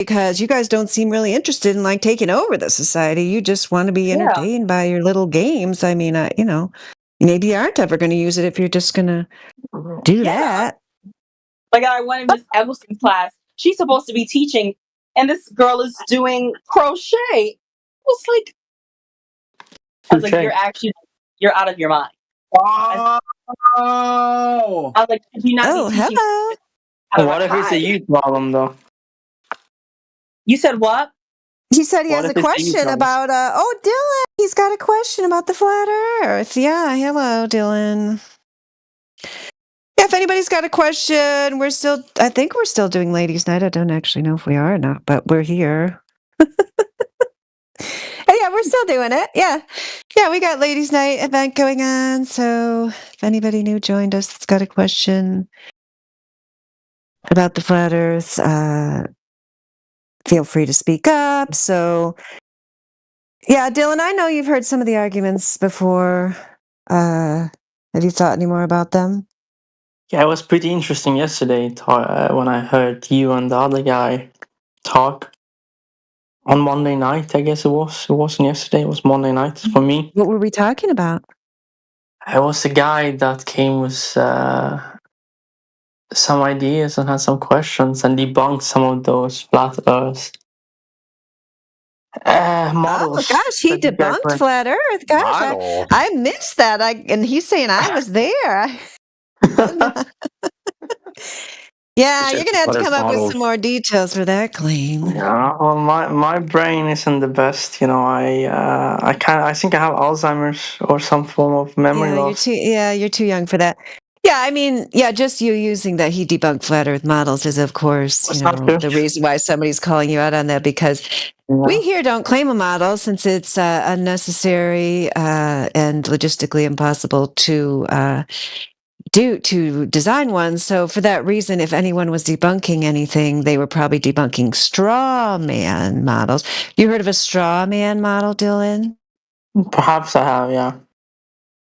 because you guys don't seem really interested in like taking over the society. You just want to be Yeah. entertained by your little games. I mean, maybe you aren't ever going to use it if you're just going to do that. Like I went in Miss Eggleston's class. She's supposed to be teaching, and this girl is doing crochet. I was like, you're out of your mind. Oh, I was like, should you not be teaching? Hello. What if it's a youth problem, though? You said what? He said he has a question about, Dylan, he's got a question about the flat earth. Yeah, hello, Dylan. Yeah, if anybody's got a question, I think we're still doing Ladies' Night. I don't actually know if we are or not, but we're here. Yeah, we're still doing it. Yeah. Yeah, we got Ladies' Night event going on. So if anybody new joined us that's got a question about the flat earth, feel free to speak up. So, yeah, Dylan, I know you've heard some of the arguments before. Have you thought any more about them? Yeah, it was pretty interesting yesterday when I heard you and the other guy talk on Monday night. I guess it was. It wasn't yesterday. It was Monday night for me. What were we talking about? It was the guy that came with some ideas and had some questions and debunked some of those flat Earth models. Oh gosh, he debunked flat Earth. Gosh, I missed that. And he's saying I was there. Yeah, you're gonna have to come up with some more details for that claim. Yeah, well, my brain isn't the best. I think I have Alzheimer's or some form of memory loss. You're too young for that. Yeah, I mean, just you using that he debunked flat Earth models is, of course, the reason why somebody's calling you out on that, because we here don't claim a model since it's unnecessary and logistically impossible to design one. So for that reason, if anyone was debunking anything, they were probably debunking straw man models. You heard of a straw man model, Dylan? Perhaps I have, yeah.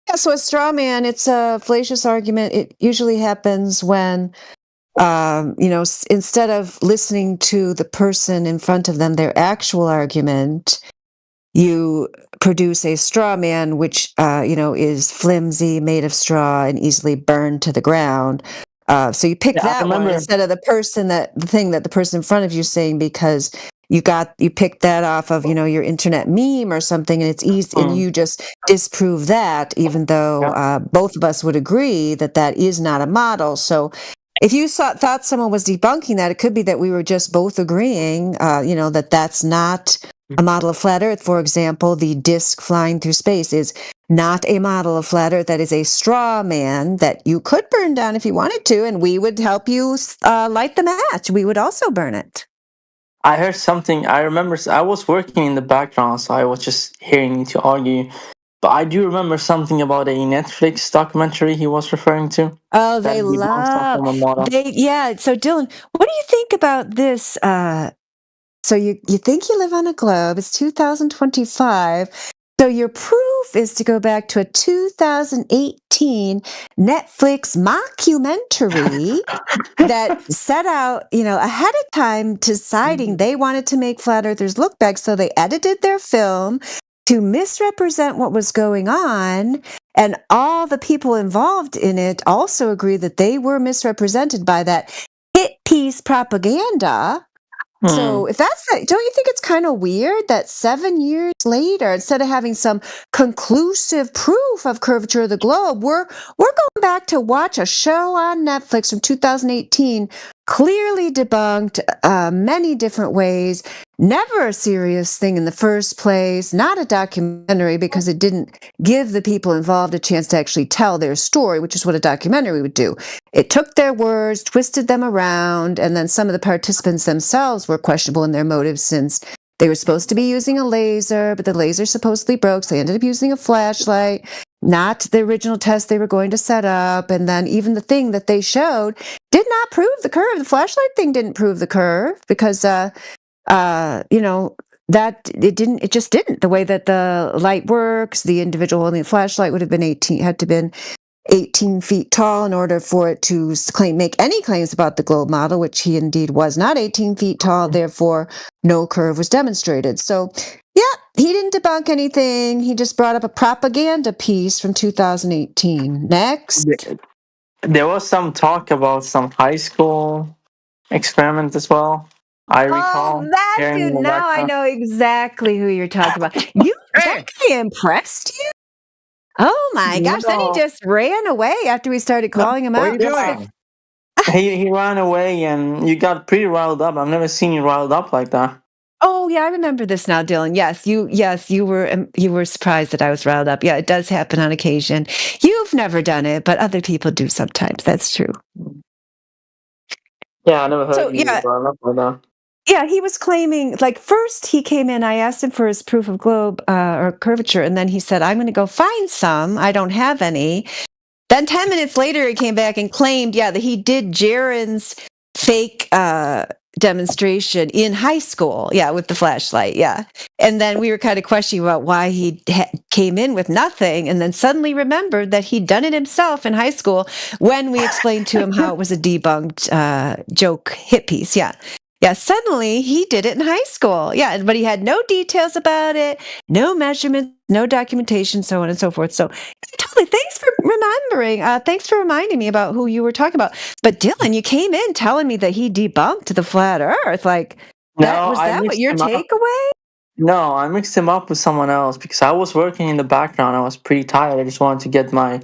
Yeah, so a straw man, it's a fallacious argument. It usually happens when, instead of listening to the person in front of them, their actual argument, you produce a straw man, which, is flimsy, made of straw, and easily burned to the ground. So you pick that one instead of the thing that the person in front of you is saying, because you picked that off of, your internet meme or something, and it's easy, and you just disprove that, even though both of us would agree that is not a model. So if you thought someone was debunking that, it could be that we were just both agreeing, that's not a model of flat Earth. For example, the disk flying through space is not a model of flat Earth. That is a straw man that you could burn down if you wanted to, and we would help you light the match. We would also burn it. I heard something. I remember I was working in the background, so I was just hearing you to argue. But I do remember something about a Netflix documentary he was referring to. Oh, they love. So Dylan, what do you think about this? So you think you live on a globe. It's 2025. So your proof is to go back to a 2018 Netflix mockumentary that set out, ahead of time deciding they wanted to make flat earthers look bad. So they edited their film to misrepresent what was going on. And all the people involved in it also agree that they were misrepresented by that hit piece propaganda. So if don't you think it's kind of weird that 7 years later, instead of having some conclusive proof of curvature of the globe, we're going back to watch a show on Netflix from 2018, clearly debunked many different ways, never a serious thing in the first place, not a documentary because it didn't give the people involved a chance to actually tell their story, which is what a documentary would do. It took their words, twisted them around, and then some of the participants themselves were questionable in their motives, since they were supposed to be using a laser, but the laser supposedly broke, so they ended up using a flashlight, not the original test they were going to set up. And then even the thing that they showed did not prove the curve. The flashlight thing didn't prove the curve because, it just didn't. The way that the light works, the individual holding the flashlight had to been 18 feet tall in order for it to make any claims about the globe model, which he indeed was not 18 feet tall. Therefore, no curve was demonstrated. So, yeah, he didn't debunk anything. He just brought up a propaganda piece from 2018. Next. There was some talk about some high school experiment as well. I recall. That hearing dude. in the Now I background. know exactly who you're talking about. That guy impressed you? Oh my gosh. Then he No. just ran away after we started calling him What are out. you doing? He ran away and you got pretty riled up. I've never seen you riled up like that. Oh yeah, I remember this now, Dylan. Yes, you were surprised that I was riled up. Yeah, it does happen on occasion. You've never done it, but other people do sometimes. That's true. Yeah, I never heard So you yeah, riled up like that. yeah, he was claiming, like, first he came in, I asked him for his proof of globe or curvature, and then he said, I'm going to go find some. I don't have any. Then 10 minutes later, he came back and claimed, yeah, that he did Jaren's fake demonstration in high school. Yeah, with the flashlight. Yeah. And then we were kind of questioning about why he came in with nothing, and then suddenly remembered that he'd done it himself in high school when we explained to him how it was a debunked joke hit piece. Yeah. Yeah, suddenly he did it in high school. Yeah, but he had no details about it, no measurements, no documentation, so on and so forth. So totally, thanks for remembering. Thanks for reminding me about who you were talking about. But Dylan, you came in telling me that he debunked the flat Earth. Like, No, was I that what mixed your him up. takeaway? No, I mixed him up with someone else because I was working in the background. I was pretty tired. I just wanted to get my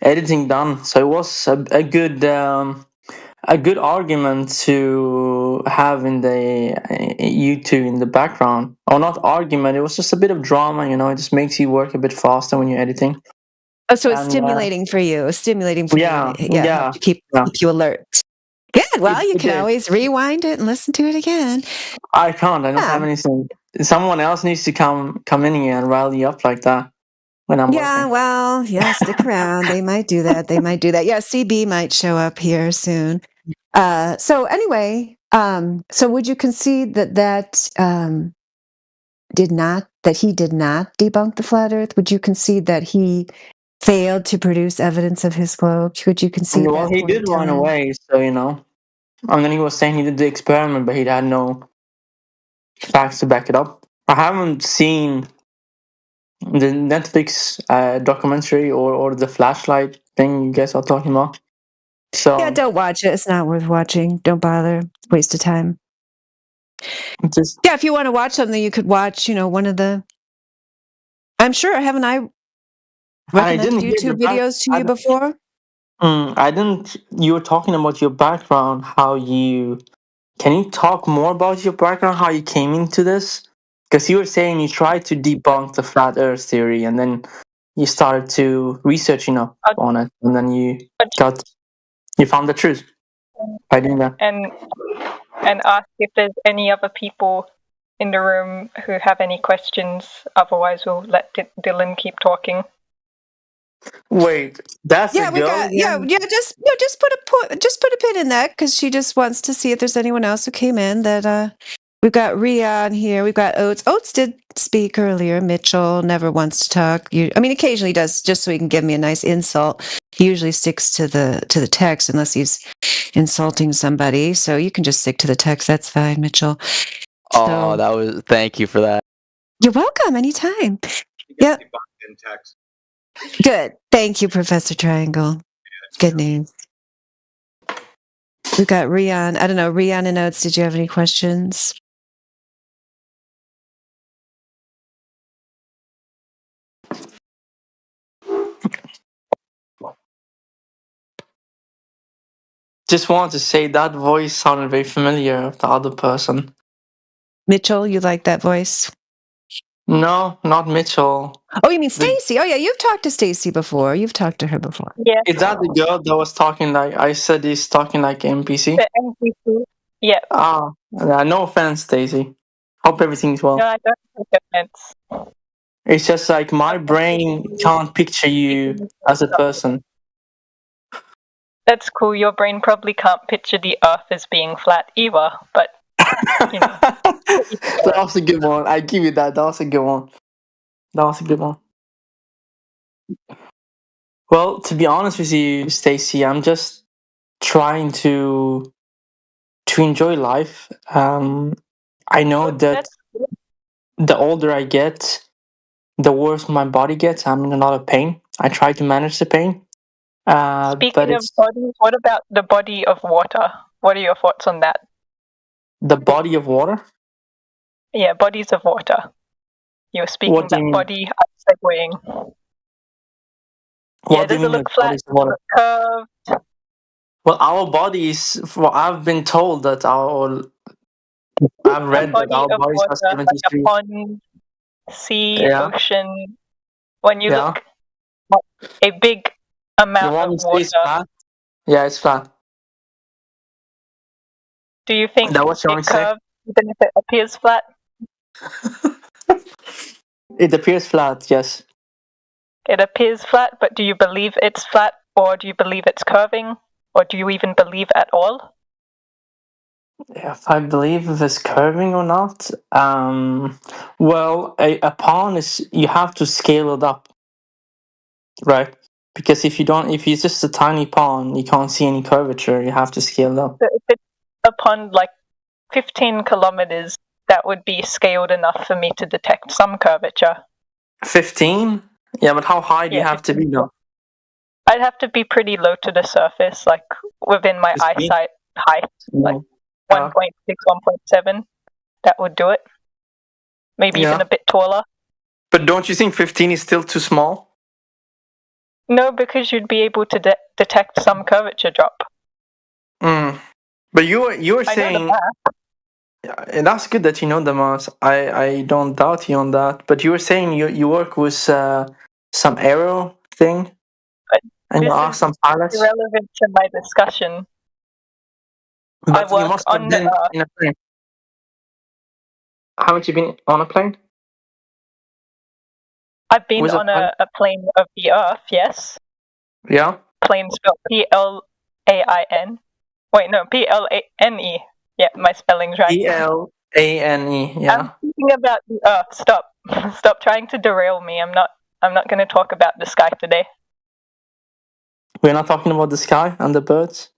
editing done. So it was a good argument to have in the YouTube in the background. Or not argument. It was just a bit of drama. It just makes you work a bit faster when you're editing. Oh, so it's And stimulating for you. Stimulating for yeah, you. Yeah, yeah, to keep yeah. you alert. Good. Well, you It can did. always rewind it and listen to it again. I can't. I don't Yeah. have anything. Someone else needs to come in here and rile you up like that when I'm Yeah, working. well, yeah, stick around. They might do that. They might do that. Yeah, CB might show up here soon. So anyway, so would you concede that he did not debunk the flat Earth? Would you concede that he failed to produce evidence of his globe? Would you concede Well, that he point, did run Dylan? away, so And then he was saying he did the experiment, but he had no facts to back it up. I haven't seen the Netflix documentary or the flashlight thing you guys are talking about. So Yeah, don't watch it. It's not worth watching. Don't bother. It's a waste of time. just Yeah, if you want to watch something, you could watch, one of the. I'm sure, haven't I I recommended didn't hear the YouTube videos to you before? I didn't. You were talking about your background. Can you talk more about your background? How you came into this? Because you were saying you tried to debunk the flat Earth theory, and then you started to researching up on it, and then you found the truth by doing that. And ask if there's any other people in the room who have any questions. Otherwise, we'll let Dylan keep talking. Wait, that's Yeah, a we girl got again? just put a pin in that because she just wants to see if there's anyone else who came in that we've got Rian here, we've got Oates. Oates did speak earlier. Mitchell never wants to talk. Occasionally does just so he can give me a nice insult. He usually sticks to the text unless he's insulting somebody. So you can just stick to the text. That's fine, Mitchell. Oh, thank you for that. You're welcome anytime. Yep. Good. Thank you, Professor Triangle. Good news. We've got Rian. I don't know, Rian and Oates, did you have any questions? Just wanted to say that voice sounded very familiar of the other person. Mitchell, you like that voice? No, not Mitchell. Oh, you mean Stacy? Oh, yeah, you've talked to Stacy before. You've talked to her before. Yeah. Is that the girl that was talking like I said? He's talking like NPC. The NPC. Yeah. No offense, Stacy. Hope everything's well. No, I don't take offense. It's just like my brain can't picture you as a person. That's cool. Your brain probably can't picture the Earth as being flat either, but That was a good one. I give you that. That was a good one. Well, to be honest with you, Stacy, I'm just trying to enjoy life. I know that That's good. the older I get, the worse my body gets. I'm in a lot of pain. I try to manage the pain, but Speaking of it's bodies, what about the body of water? What are your thoughts on that? the body of water. Yeah, bodies of water. You were speaking What do you about mean? body, I'm segueing. Yeah, What do you does it mean with look flat? bodies of Does it water? look curved? Well, our bodies. Well, I've been told that I've A read that body our of bodies are water, like a 73. pond, sea, Yeah, ocean. When you yeah. look at a big You amount want of me to say it's water, flat? Yeah, it's flat. do you Is think that what you want it me to say? curves even if it appears flat? It appears flat. Yes. It appears flat, but do you believe it's flat, or do you believe it's curving, or do you even believe at all? If I believe if it's curving or not, well, a pawn is you have to scale it up, right? Because if you don't, if it's just a tiny pawn, you can't see any curvature. You have to scale it up. So if it's upon like 15 kilometers, that would be scaled enough for me to detect some curvature. 15? Yeah, but how high do you Yeah, have to 15. be though? I'd have to be pretty low to the surface, like within my 15? eyesight height, like No. Yeah. 1.6, 1.7. That would do it. Maybe even Yeah. a bit taller. But don't you think 15 is still too small? No, because you'd be able to detect some curvature drop. Mm. But you were I know the saying math. and that's good that you know the math. I don't doubt you on that. But you were saying you work with some aero thing But and you this ask is some pilots. irrelevant to my discussion. I But you work must have on the been Earth. in a plane. Haven't you been on a plane I've been with a on pilot? a plane of the Earth, yes. Yeah. Plane spelled Plain. Wait, no, Plane. Yeah, my spelling's right. Elane. I'm Yeah. speaking about the Earth. Stop. Stop trying to derail me. I'm not going to talk about the sky today. We're not talking about the sky and the birds.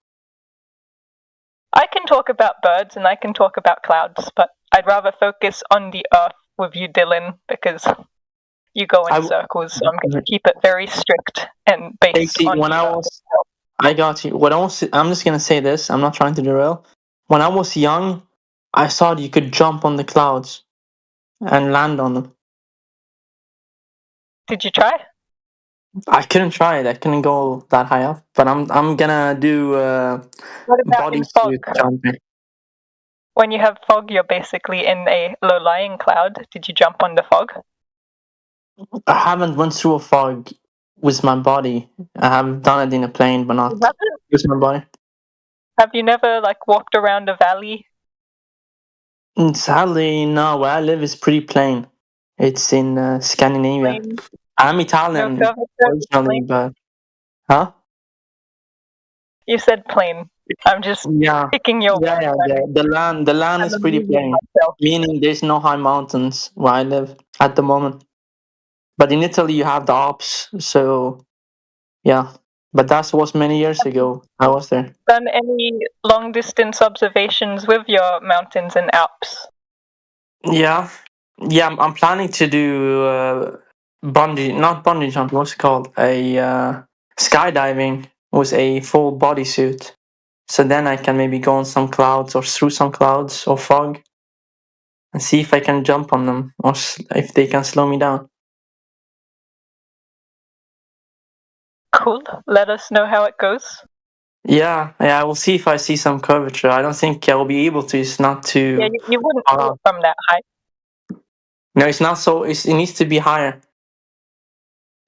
I can talk about birds and I can talk about clouds, but I'd rather focus on the Earth with you, Dylan, because you go in I circles. So I'm going to keep it very strict and based Casey, on when the I Earth was itself. I got you. I'm just gonna say this. I'm not trying to derail. When I was young, I thought you could jump on the clouds and land on them. Did you try? I couldn't try it. I couldn't go that high up. But I'm gonna do What about in fog? bodysuit jumping. When you have fog, you're basically in a low-lying cloud. Did you jump on the fog? I haven't went through a fog with my body. I have done it in a plane, but You not haven't? with my body. Have you never like walked around a valley? Sadly, no. Where I live is pretty plain. It's in Scandinavia. Plain, I'm no Italian curvature, just originally, plain. but huh? You said plain. I'm just Yeah, picking your yeah, words. yeah. The land I'm is pretty amusing plain, myself. meaning there's no high mountains where I live at the moment. But in Italy, you have the Alps, so yeah. But that was many years Have you ago. I was there. done any long distance observations with your mountains and Alps? Yeah, yeah. I'm planning to do not bungee jump. What's it called? A skydiving with a full bodysuit. So then I can maybe go on some clouds or through some clouds or fog and see if I can jump on them or if they can slow me down. Cool. Let us know how it goes. Yeah, I will see if I see some curvature. I don't think I will be able to. It's not Yeah, too you wouldn't far see it out. from that height. No, it's not so. It needs to be higher.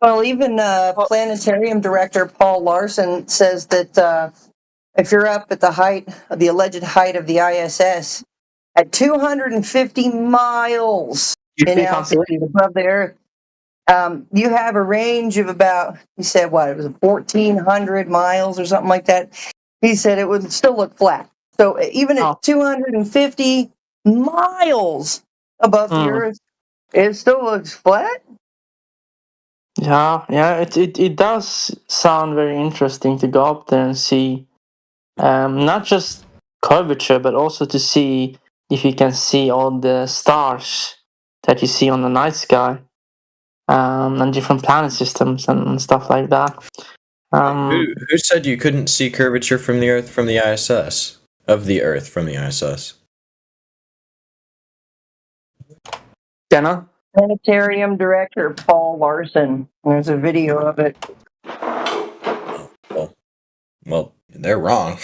Well, even Well, planetarium director Paul Larson says that if you're up at the height, the alleged height of the ISS, at 250 miles You in see constellation. altitude above the Earth, you have a range of about, he said, what, it was 1,400 miles or something like that. He said it would still look flat. So even Oh, at 250 miles above the mm. Earth, it still looks flat. Yeah. It does sound very interesting to go up there and see, not just curvature, but also to see if you can see all the stars that you see on the night sky, and different planet systems and stuff like that. Who said you couldn't see curvature from the Earth from the ISS? Of the Earth from the ISS? Jenna? Planetarium director Paul Larson. There's a video of it. Well, they're wrong.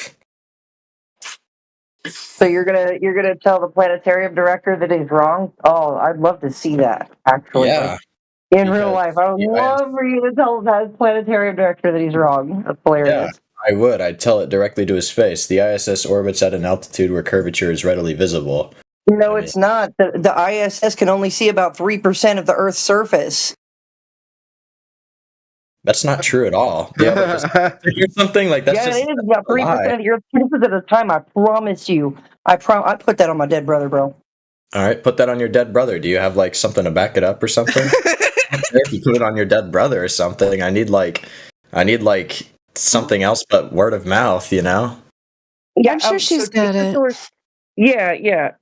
So you're gonna tell the planetarium director that he's wrong? Oh, I'd love to see that. Actually, Yeah. in real life, I would love for you to tell the planetarium director that he's wrong. That's hilarious. Yeah, I would. I'd tell it directly to his face. The ISS orbits at an altitude where curvature is readily visible. No, it's not. The ISS can only see about 3% of the Earth's surface. That's not true at all. Yeah, or something like that's just it is about 3% of the Earth's surface at a time. I promise you. I put that on my dead brother, bro. All right, put that on your dead brother. Do you have like something to back it up or something? If you put it on your dead brother or something, I need like something else but word of mouth, you know? Yeah, I'm sure she's got it. Yeah.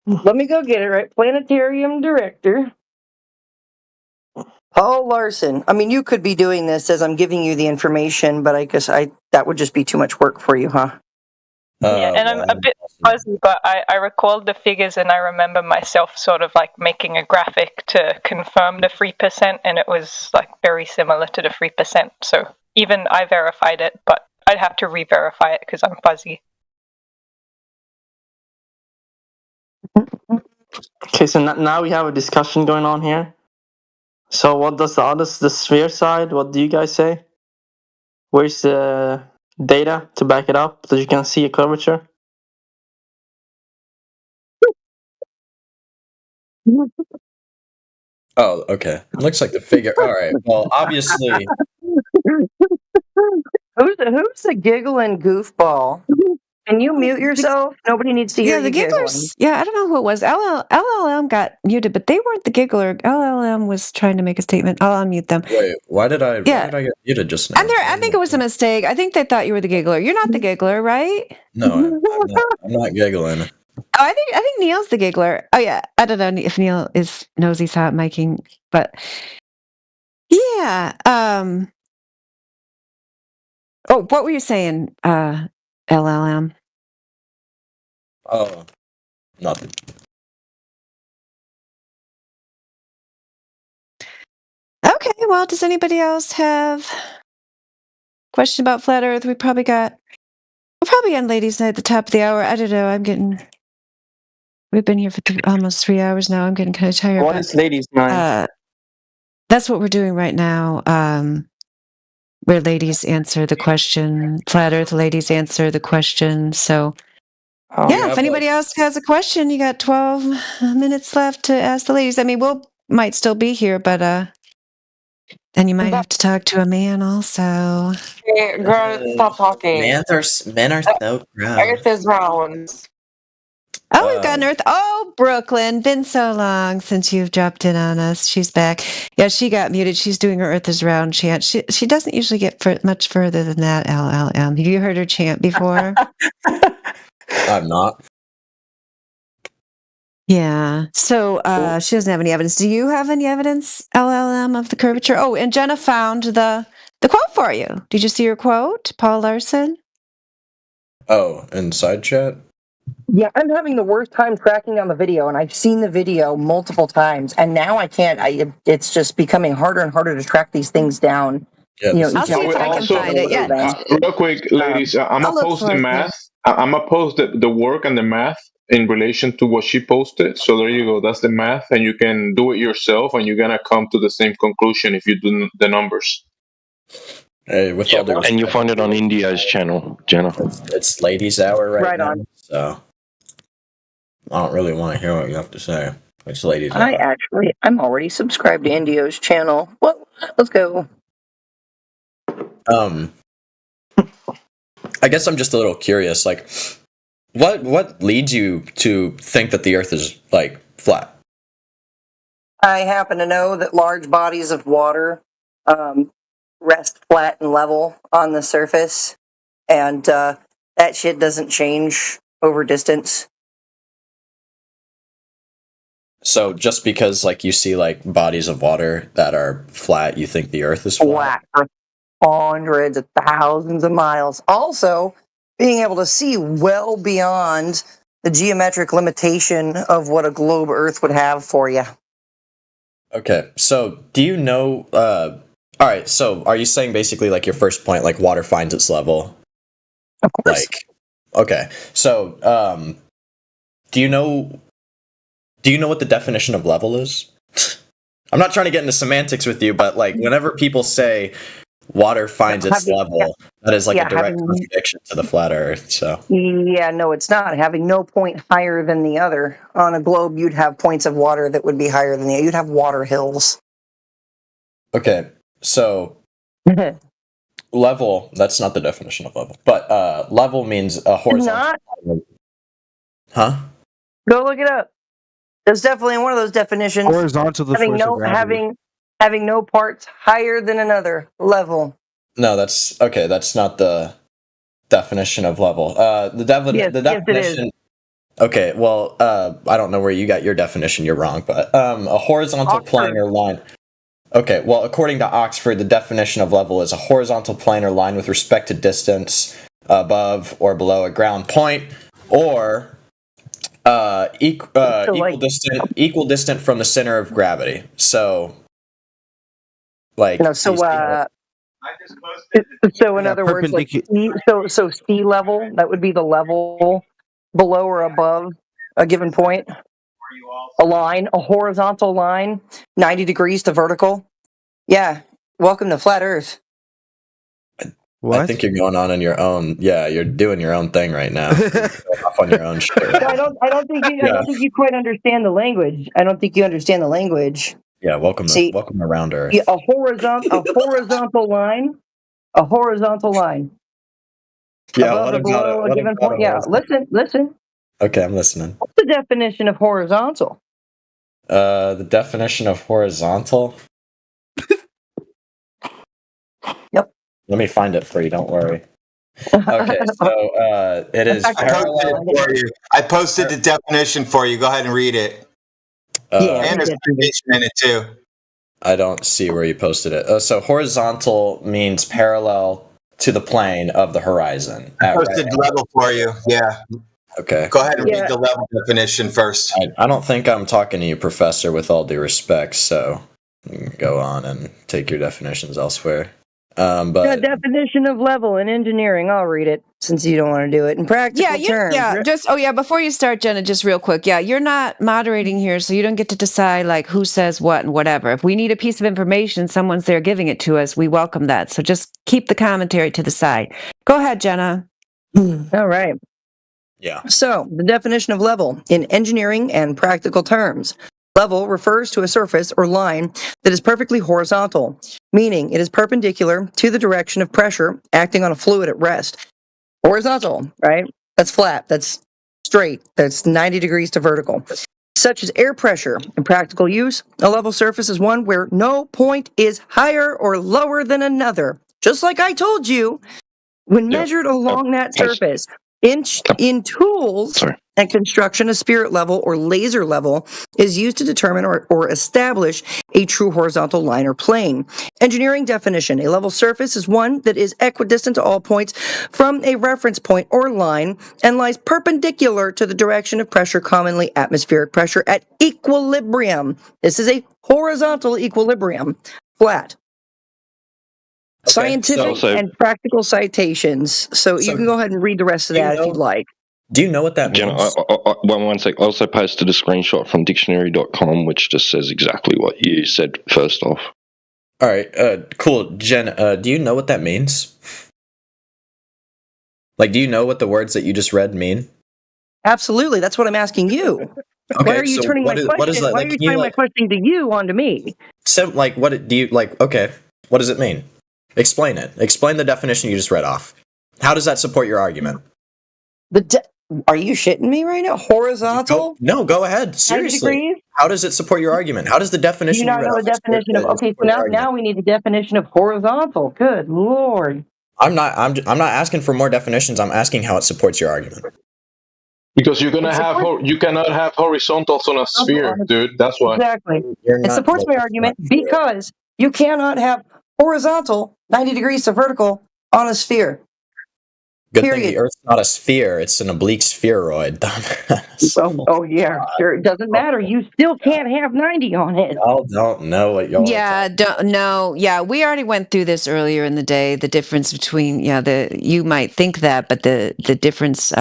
Let me go get it, right? Planetarium director Paul Larson. I mean, you could be doing this as I'm giving you the information, but I guess that would just be too much work for you, huh? Yeah, and I'm a bit fuzzy, but I recalled the figures and I remember myself sort of like making a graphic to confirm the 3%, and it was like very similar to the 3%. So even I verified it, but I'd have to re-verify it because I'm fuzzy. Okay, so now we have a discussion going on here. So what does the sphere side, what do you guys say? Where's the data to back it up that you can see a curvature? Oh, okay. Looks like the figure. All right. Well, obviously. Who's the giggling goofball? Can you mute yourself? Nobody needs to hear Yeah, the you giggling. gigglers. Yeah, I don't know who it was. LLM got muted, but they weren't the giggler. LLM was trying to make a statement. I'll unmute them. Wait, why did I get muted just now? I think it was a mistake. I think they thought you were the giggler. You're not the giggler, right? No, I'm not giggling. Oh, I think Neil's the giggler. Oh yeah, I don't know if Neil knows he's hot miking, but yeah. Oh, what were you saying, LLM? Oh, nothing. Okay, well, does anybody else have a question about flat Earth? We're probably on ladies' night at the top of the hour. I don't know. We've been here for almost 3 hours now. I'm getting kind of tired. What is ladies' night? That's what we're doing right now. Where ladies answer the question, flat Earth ladies answer the question. So, yeah, if anybody else has a question, you got 12 minutes left to ask the ladies. I mean, might still be here, but then you might have to talk to a man also. Hey, girl, stop talking. Men are so gross. Earth is round. Oh, we've got an Earth. Oh, Brooklyn. Been so long since you've dropped in on us. She's back. Yeah, she got muted. She's doing her Earth is round chant. She doesn't usually get much further than that, LLM. Have you heard her chant before? I'm not. Yeah. So she doesn't have any evidence. Do you have any evidence, LLM, of the curvature? Oh, and Jenna found the quote for you. Did you see her quote, Paul Larson? Oh, in side chat? Yeah, I'm having the worst time tracking down the video, and I've seen the video multiple times, and now I can't. It's just becoming harder and harder to track these things down. Yeah, I'll see if I can find it. Yeah. Real quick, ladies, I'm gonna post the math. I'm gonna post the work and the math in relation to what she posted. So there you go. That's the math, and you can do it yourself, and you're gonna come to the same conclusion if you do the numbers. Hey, with all due respect, and you find it on India's channel, Jenna. It's ladies' hour right now, on. So I don't really want to hear what you have to say. It's ladies' hour. I'm already subscribed to Indio's channel. Well, let's go. I guess I'm just a little curious. Like, what leads you to think that the Earth is like flat? I happen to know that large bodies of water rest flat and level on the surface, and that shit doesn't change over distance. So just because like you see like bodies of water that are flat, you think the Earth is flat? For hundreds of thousands of miles. Also, being able to see well beyond the geometric limitation of what a globe Earth would have for you. Okay, so do you know? All right, so are you saying basically like your first point, like water finds its level? Of course. Like, okay, so do you know what the definition of level is? I'm not trying to get into semantics with you, but like whenever people say water finds its level, that is like a direct contradiction to the flat Earth. So yeah, no, it's not. Having no point higher than the other. On a globe, you'd have points of water that would be higher than the other. You'd have water hills. Okay, so level, that's not the definition of level. But level means a horizontal. Huh? Go look it up. There's definitely one of those definitions. Horizontal, the having force of no gravity. having no parts higher than another. Level. No, that's okay. That's not the definition of level. The definition. Okay, well, I don't know where you got your definition. You're wrong, but a horizontal plane or line. Okay, well, according to Oxford, the definition of level is a horizontal plane or line with respect to distance above or below a ground point, or equal distant from the center of gravity. So, like, so in other words, like so sea level, that would be the level below or above a given point. A line, a horizontal line, 90 degrees to vertical. Yeah, welcome to flat Earth. What? I think you're going on your own. Yeah, you're doing your own thing right now. Off on your own shit. I don't think you quite understand the language. I don't think you understand the language. Yeah, welcome around Earth. Yeah, a horizontal line. A horizontal line. Yeah, above or below a given point. Yeah, listen. Okay, I'm listening. What's the definition of horizontal? The definition of horizontal? Yep. Let me find it for you, don't worry. Okay, so it is parallel. I posted the definition for you. Go ahead and read it. And there's citation in it too. I don't see where you posted it. So horizontal means parallel to the plane of the horizon. I posted level for you. Yeah. Okay. Go ahead and read the level definition first. I don't think I'm talking to you, Professor, with all due respect, so you can go on and take your definitions elsewhere. But the definition of level in engineering, I'll read it since you don't want to do it in practical terms. Yeah, before you start, Jenna, just real quick. Yeah, you're not moderating here, so you don't get to decide like who says what and whatever. If we need a piece of information, someone's there giving it to us, we welcome that. So just keep the commentary to the side. Go ahead, Jenna. All right. Yeah. So, the definition of level in engineering and practical terms. Level refers to a surface or line that is perfectly horizontal, meaning it is perpendicular to the direction of pressure acting on a fluid at rest. Horizontal, right? That's flat, that's straight, that's 90 degrees to vertical. Such as air pressure. In practical use, a level surface is one where no point is higher or lower than another. Just like I told you, when measured along that surface. In tools and construction, a spirit level or laser level is used to determine or establish a true horizontal line or plane. Engineering definition: a level surface is one that is equidistant to all points from a reference point or line and lies perpendicular to the direction of pressure, commonly atmospheric pressure, at equilibrium. This is a horizontal equilibrium, flat. Scientific and practical citations. So you can go ahead and read the rest of that if you'd like. Do you know what that means? One sec. I also posted a screenshot from dictionary.com which just says exactly what you said first off. All right, cool. Jen, do you know what that means? Like, do you know what the words that you just read mean? Absolutely. That's what I'm asking you. Okay, why are you turning my question? What is that? Why are you turning my question to you onto me? So, like, what do you like? Okay, what does it mean? Explain it. Explain the definition you just read off. How does that support your argument? Are you shitting me right now? Horizontal? No, go ahead. Seriously. degrees? How does it support your argument? How does the Do definition you you not read know off the definition of? Okay, so now we need the definition of horizontal. Good lord. I'm not asking for more definitions. I'm asking how it supports your argument. Because you cannot have horizontals on a sphere, dude. That's why. Exactly. It supports my argument because you cannot have horizontal 90 degrees to vertical on a sphere. Good thing the Earth's not a sphere; it's an oblique spheroid. Oh yeah, sure. It doesn't matter. You still can't have 90 on it. Y'all don't know what y'all. Yeah, yeah. We already went through this earlier in the day. The difference between you might think that, but the difference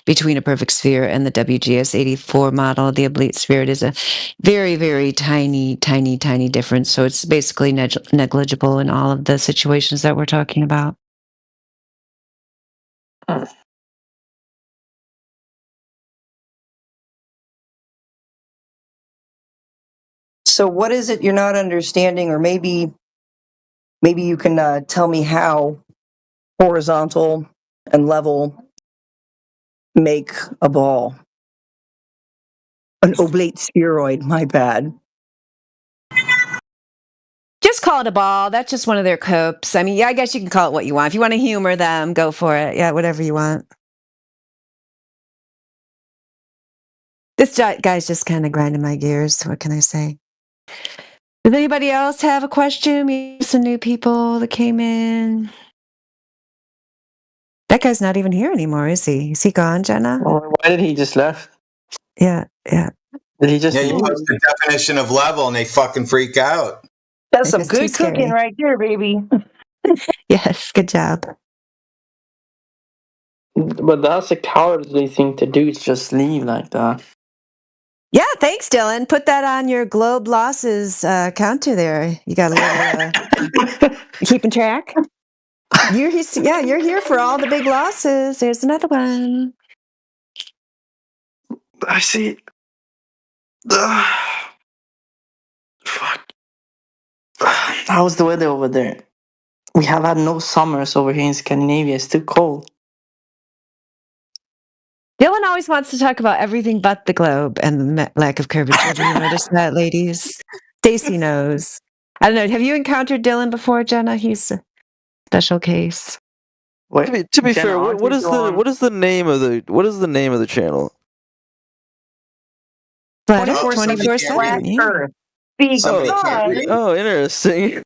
between a perfect sphere and the WGS 84 model, the oblique sphere, it is a very, very tiny difference. So it's basically negligible in all of the situations that we're talking about. So what is it you're not understanding, or maybe you can tell me how horizontal and level make a ball? An oblate spheroid, my bad. Just call it a ball. That's just one of their copes. I mean, yeah, I guess you can call it what you want. If you want to humor them, go for it. Yeah, whatever you want. This guy's just kind of grinding my gears. What can I say? Does anybody else have a question? We have some new people that came in. That guy's not even here anymore, is he? Is he gone, Jenna? Why did he just left? Yeah. Did he just you post the definition of level and they fucking freak out. That's some good cooking right there, baby. Yes, good job. But that's a cowardly thing to do, is just leave like that. Yeah, thanks, Dylan. Put that on your globe losses counter there. You got a little keeping track. You're here for all the big losses. There's another one. I see. Fuck. How's the weather over there? We have had no summers over here in Scandinavia. It's too cold. Dylan always wants to talk about everything but the globe and the lack of curvature. Do you notice that, ladies? Stacy knows. I don't know. Have you encountered Dylan before, Jenna? He's a special case. Wait, to be Jenna, fair, what is the name of the channel? Flat Earth 24/7. Oh, interesting.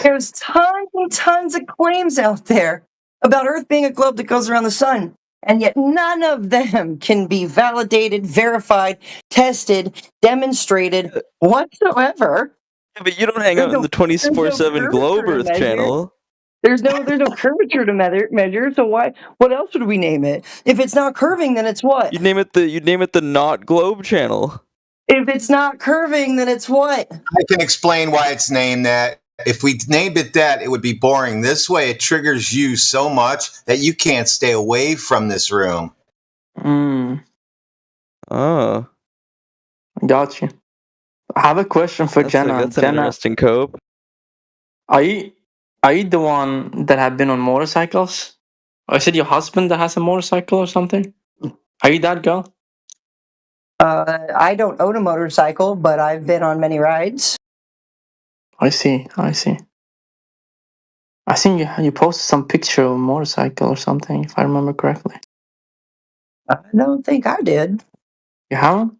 There's tons and tons of claims out there about Earth being a globe that goes around the sun, and yet none of them can be validated, verified, tested, demonstrated whatsoever. Yeah, but you don't hang out in the 24/7 Globe Earth channel. There's no curvature to measure. So what else would we name it? If it's not curving, then it's what? You'd name it the Not Globe channel. If it's not curving, then it's what? I can explain why it's named that. If we named it that, it would be boring. This way, it triggers you so much that you can't stay away from this room. Oh. Got you. I have a question for Jenna. That's an interesting cope. Are you the one that have been on motorcycles? Or is it your husband that has a motorcycle or something? Are you that girl? I don't own a motorcycle, but I've been on many rides. I see. I think you posted some picture of a motorcycle or something, if I remember correctly. I don't think I did. You haven't?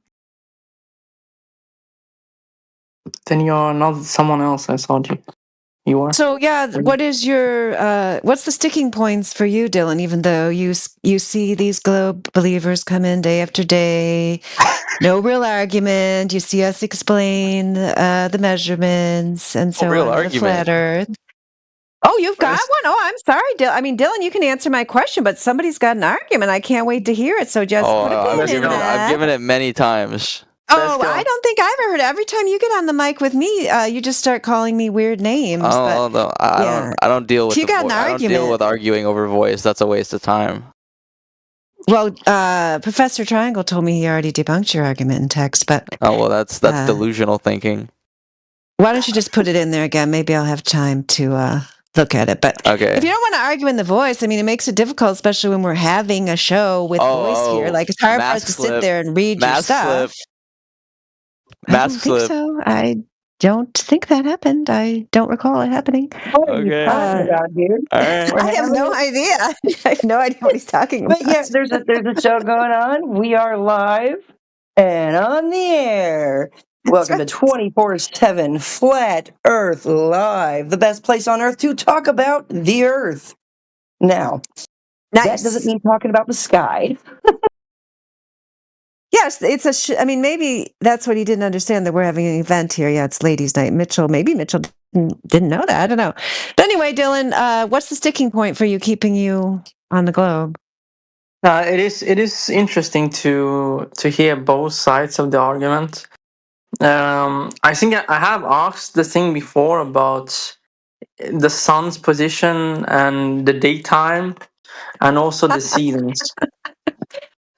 Then you're not someone else. I thought you are. So what is your what's the sticking points for you, Dylan? Even though you see these globe believers come in day after day, no real argument. You see us explain the measurements and so on. The flat Earth. Oh, you've got one? Oh, I'm sorry, Dylan. I mean, Dylan, you can answer my question, but somebody's got an argument. I can't wait to hear it. So just put a pin in that. I've given it many times. Oh, I don't think I ever heard it. Every time you get on the mic with me, you just start calling me weird names. Oh, no, I don't deal with. You got an I don't deal with arguing over voice. That's a waste of time. Well, Professor Triangle told me he already debunked your argument in text, but that's delusional thinking. Why don't you just put it in there again? Maybe I'll have time to look at it. But Okay. if you don't want to argue in the voice, I mean, it makes it difficult, especially when we're having a show with voice here. Like, it's hard for us to sit there and read your stuff. I don't think so. I don't think that happened. I don't recall it happening. What are you talking about, dude? All right. I have no idea. I have no idea what he's talking about. But yeah, there's a show going on. We are live and on the air. Welcome to 24/7 Flat Earth Live, the best place on Earth to talk about the Earth. Now, that doesn't mean talking about the sky. Yes, it's I mean, maybe that's what he didn't understand, that we're having an event here. Yeah, it's ladies' night. Maybe Mitchell didn't know that. I don't know. But anyway, Dylan, what's the sticking point for you keeping you on the globe? It is interesting to hear both sides of the argument. I think I have asked the thing before about the sun's position and the daytime, and also the seasons.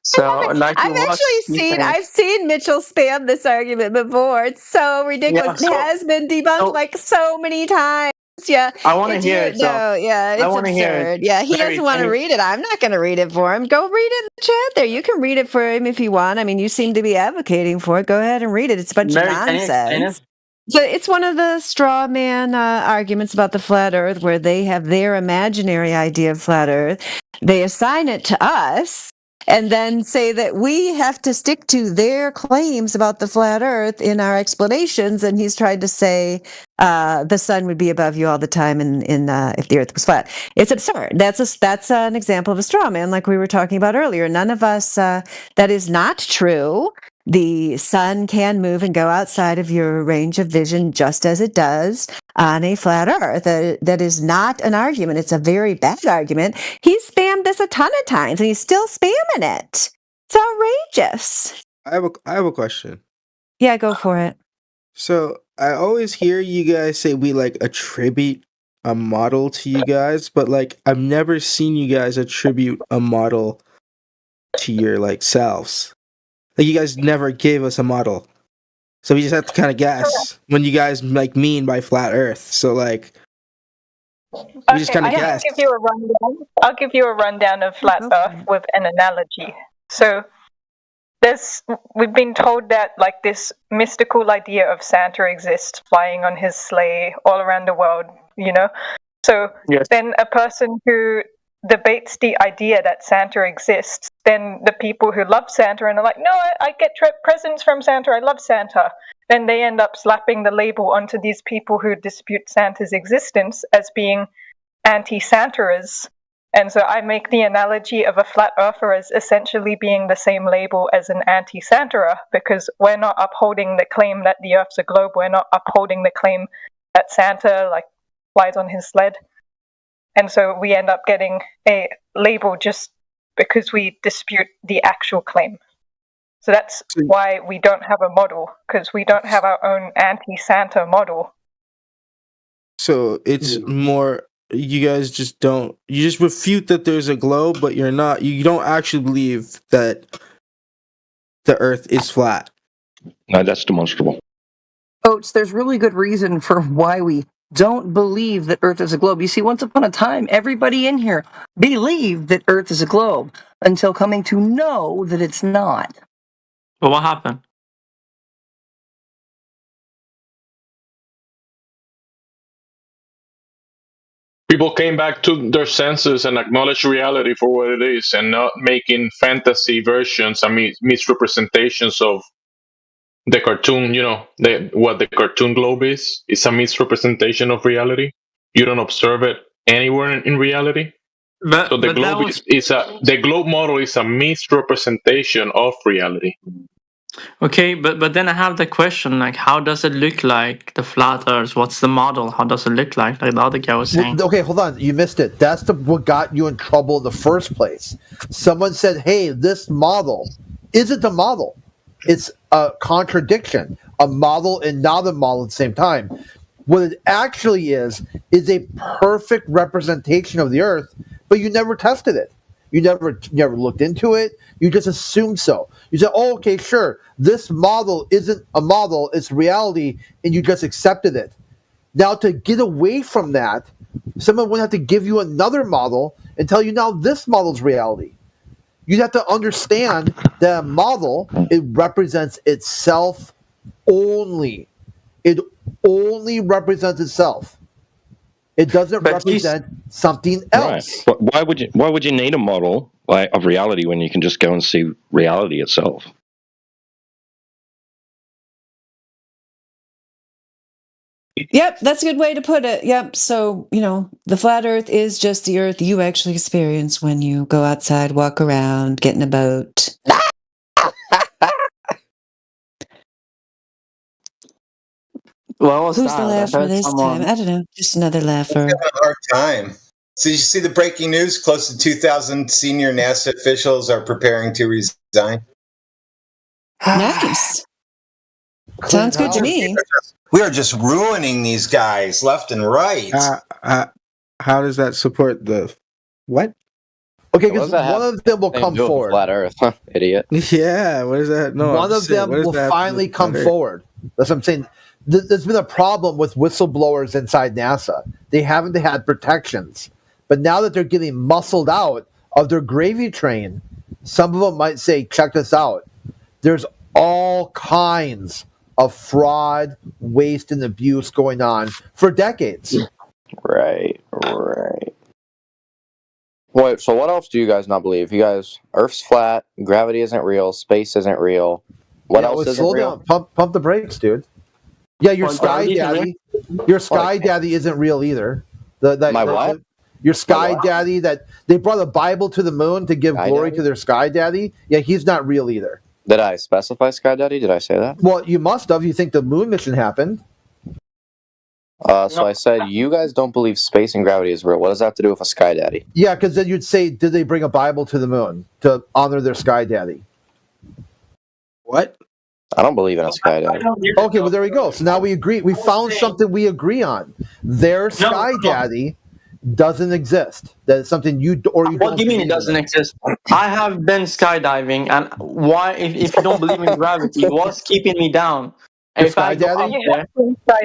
So, like, I've seen Mitchell spam this argument before. It's so ridiculous. It has been debunked like so many times. Yeah, I want to hear it. No, yeah, it's absurd. Yeah, he doesn't want to read it. I'm not going to read it for him. Go read it in the chat there. You can read it for him if you want. I mean, you seem to be advocating for it. Go ahead and read it. It's a bunch of nonsense. So it's one of the straw man arguments about the flat Earth, where they have their imaginary idea of flat Earth. They assign it to us, and then say that we have to stick to their claims about the flat Earth in our explanations. And he's tried to say the sun would be above you all the time if the Earth was flat. It's absurd. That's an example of a straw man, like we were talking about earlier. None of us, that is not true. The sun can move and go outside of your range of vision just as it does on a flat Earth. That is not an argument. It's a very bad argument. He's spammed this a ton of times, and he's still spamming it. It's outrageous. I have a question. Yeah, go for it. So I always hear you guys say we like attribute a model to you guys, but like I've never seen you guys attribute a model to your like selves. Like, you guys never gave us a model, so we just have to kind of guess when you guys like mean by flat Earth. So like, we just kind of guess. I'll give you a rundown of flat Earth with an analogy. So we've been told that like this mystical idea of Santa exists, flying on his sleigh all around the world. You know, so then a person who debates the idea that Santa exists, then the people who love Santa and are like, no, I get presents from Santa, I love Santa, then they end up slapping the label onto these people who dispute Santa's existence as being anti-Santaers. And so I make the analogy of a flat earther as essentially being the same label as an anti-Santerer, because we're not upholding the claim that the Earth's a globe, we're not upholding the claim that Santa like flies on his sled. And so we end up getting a label just because we dispute the actual claim. So that's why we don't have a model, because we don't have our own anti-Santa model. So it's more, you guys just don't, you just refute that there's a globe, but you don't actually believe that the Earth is flat. No, that's demonstrable. Oates, there's really good reason for why we don't believe that Earth is a globe. You see, once upon a time, everybody in here believed that Earth is a globe until coming to know that it's not. But what happened? People came back to their senses and acknowledged reality for what it is, and not making fantasy versions, misrepresentations of the cartoon. You know, what the cartoon globe is. It's a misrepresentation of reality. You don't observe it anywhere in reality. So the globe model is a misrepresentation of reality. Okay, but then I have the question, like, how does it look like the flat Earth? What's the model? How does it look like the other guy was saying? Well, okay, hold on. You missed it. That's what got you in trouble in the first place. Someone said, hey, this model isn't a model. It's a contradiction. A model and not a model at the same time. What it actually is a perfect representation of the Earth, but you never tested it. You never looked into it. You just assumed so. You said, oh, okay, sure. This model isn't a model. It's reality. And you just accepted it. Now, to get away from that, Someone would have to give you another model and tell you now this model's reality. You'd have to understand that a model, it represents itself only. It only represents itself. It doesn't represent something else. Right. Why would you need a model of reality when you can just go and see reality itself? Yep, that's a good way to put it. Yep. So, the flat earth is just the earth you actually experience when you go outside, walk around, get in a boat. What was Who's that? the laugher this time? I don't know. Just another laugher. Having a hard time. So you see the breaking news? Close to 2,000 senior NASA officials are preparing to resign. Nice. Sounds good to me. We are just ruining these guys left and right. How does that support the what? Okay, because one of them will come forward. Flat Earth, huh? Idiot. Yeah, what is that? No, one of them will finally come forward. That's what I'm saying. There's been a problem with whistleblowers inside NASA. They haven't had protections. But now that they're getting muscled out of their gravy train, some of them might say, check this out. There's all kinds of fraud, waste, and abuse going on for decades. Right. Wait, so what else do you guys not believe? You guys, Earth's flat, gravity isn't real, space isn't real. What else isn't real? Down. Pump the brakes, dude. Yeah, your Sky Daddy. Your Sky Daddy isn't real either. What? Your Sky Daddy that they brought a Bible to the moon to give glory to their Sky Daddy. Yeah, he's not real either. Did I specify Sky Daddy? Did I say that? Well, you must have. You think the moon mission happened. So I said, you guys don't believe space and gravity is real. What does that have to do with a Sky Daddy? Yeah, because then you'd say, did they bring a Bible to the moon to honor their Sky Daddy? What? I don't believe in a Sky Daddy. Okay, well, there we go. So now we agree. We found something we agree on. Their Sky Daddy doesn't exist. That is something you or you. What do you mean it doesn't exist? I have been skydiving, and why? If you don't believe in gravity, what's keeping me down? If I go up there,